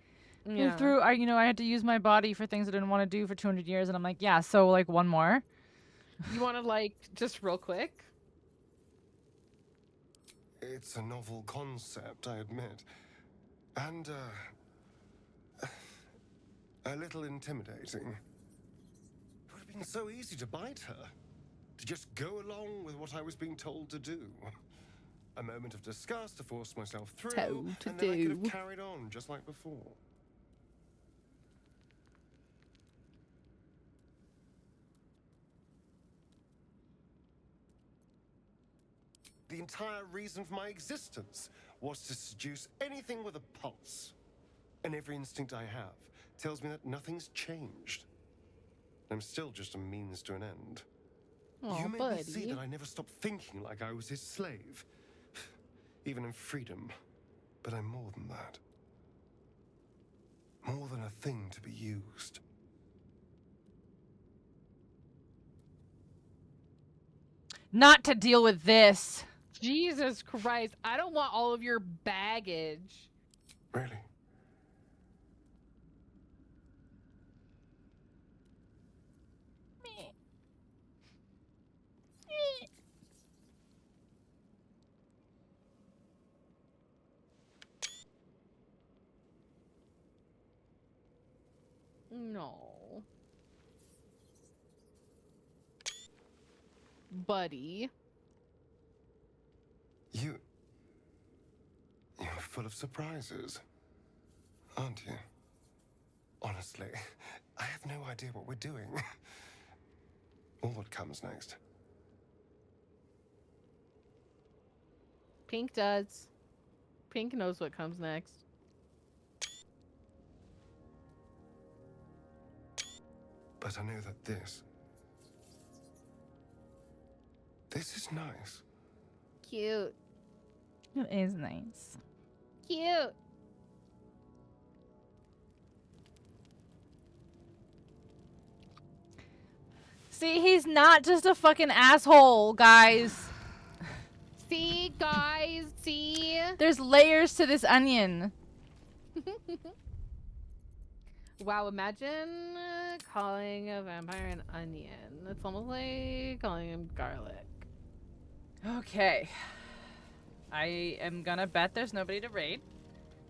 Yeah. I had to use my body for things I didn't want to do for 200 years, and I'm like, yeah, so like one more. You want to like, just real quick? It's a novel concept, I admit. And, a little intimidating. It would have been so easy to bite her. To just go along with what I was being told to do. A moment of disgust to force myself through, Told to and then I could have do. carried on just like before. The entire reason for my existence was to seduce anything with a pulse. And every instinct I have tells me that nothing's changed. I'm still just a means to an end. Aw, You made me see buddy. that I never stopped thinking like I was his slave. Even in freedom. But I'm more than that. More than a thing to be used. Not to deal with this. Jesus Christ, I don't want all of your baggage. Really? No. Buddy. You full of surprises, aren't you? Honestly, I have no idea what we're doing. Or what comes next. Pink does. Pink knows what comes next. But I know that this is nice. Cute. It is nice. Cute. See, he's not just a fucking asshole, guys. See, guys, see? There's layers to this onion. Wow, imagine calling a vampire an onion. It's almost like calling him garlic. Okay. I am gonna bet there's nobody to raid,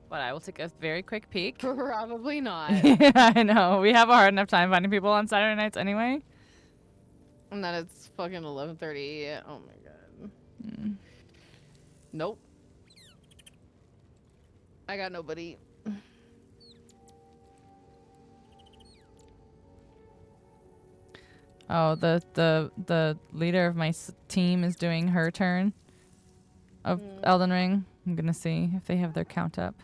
but I will take a very quick peek. Probably not. I know. We have a hard enough time finding people on Saturday nights anyway. And then it's fucking 11:30. Oh my god. Mm. Nope. I got nobody. Oh, the leader of my team is doing her turn of Elden Ring. I'm gonna see if they have their count up.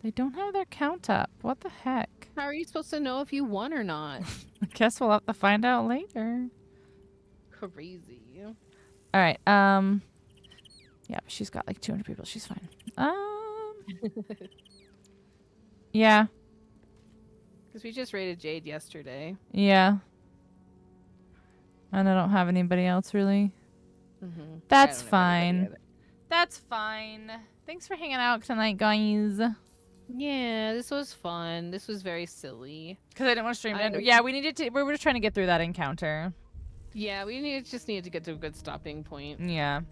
They don't have their count up. What the heck? How are you supposed to know if you won or not? I guess we'll have to find out later. Crazy. All right. Yeah, but she's got like 200 people. She's fine. Yeah. Because we just raided Jade yesterday. Yeah. And I don't have anybody else really. Mm-hmm. That's fine. That's fine. Thanks for hanging out tonight, guys. Yeah, this was fun. This was very silly. Because I didn't want to stream it. Yeah, we needed to. We were just trying to get through that encounter. Yeah, just needed to get to a good stopping point. Yeah.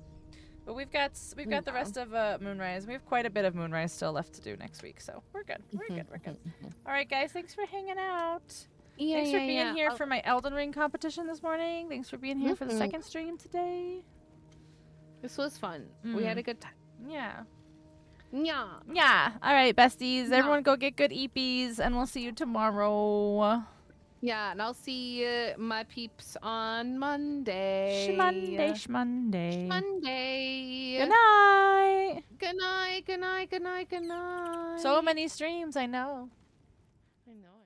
But we've got the rest of Moonrise. We have quite a bit of Moonrise still left to do next week, so we're good. We're good. We're good. All right, guys. Thanks for hanging out. Yeah, thanks for being here for my Elden Ring competition this morning. Thanks for being here for the second stream today. This was fun. We had a good time. Yeah. Yeah. Yeah. All right, besties. Everyone go get good eepies, and we'll see you tomorrow. Yeah, and I'll see my peeps on Monday. Shmonday. Monday. Good night. Good night. Good night. Good night. Good night. So many streams, I know. I know.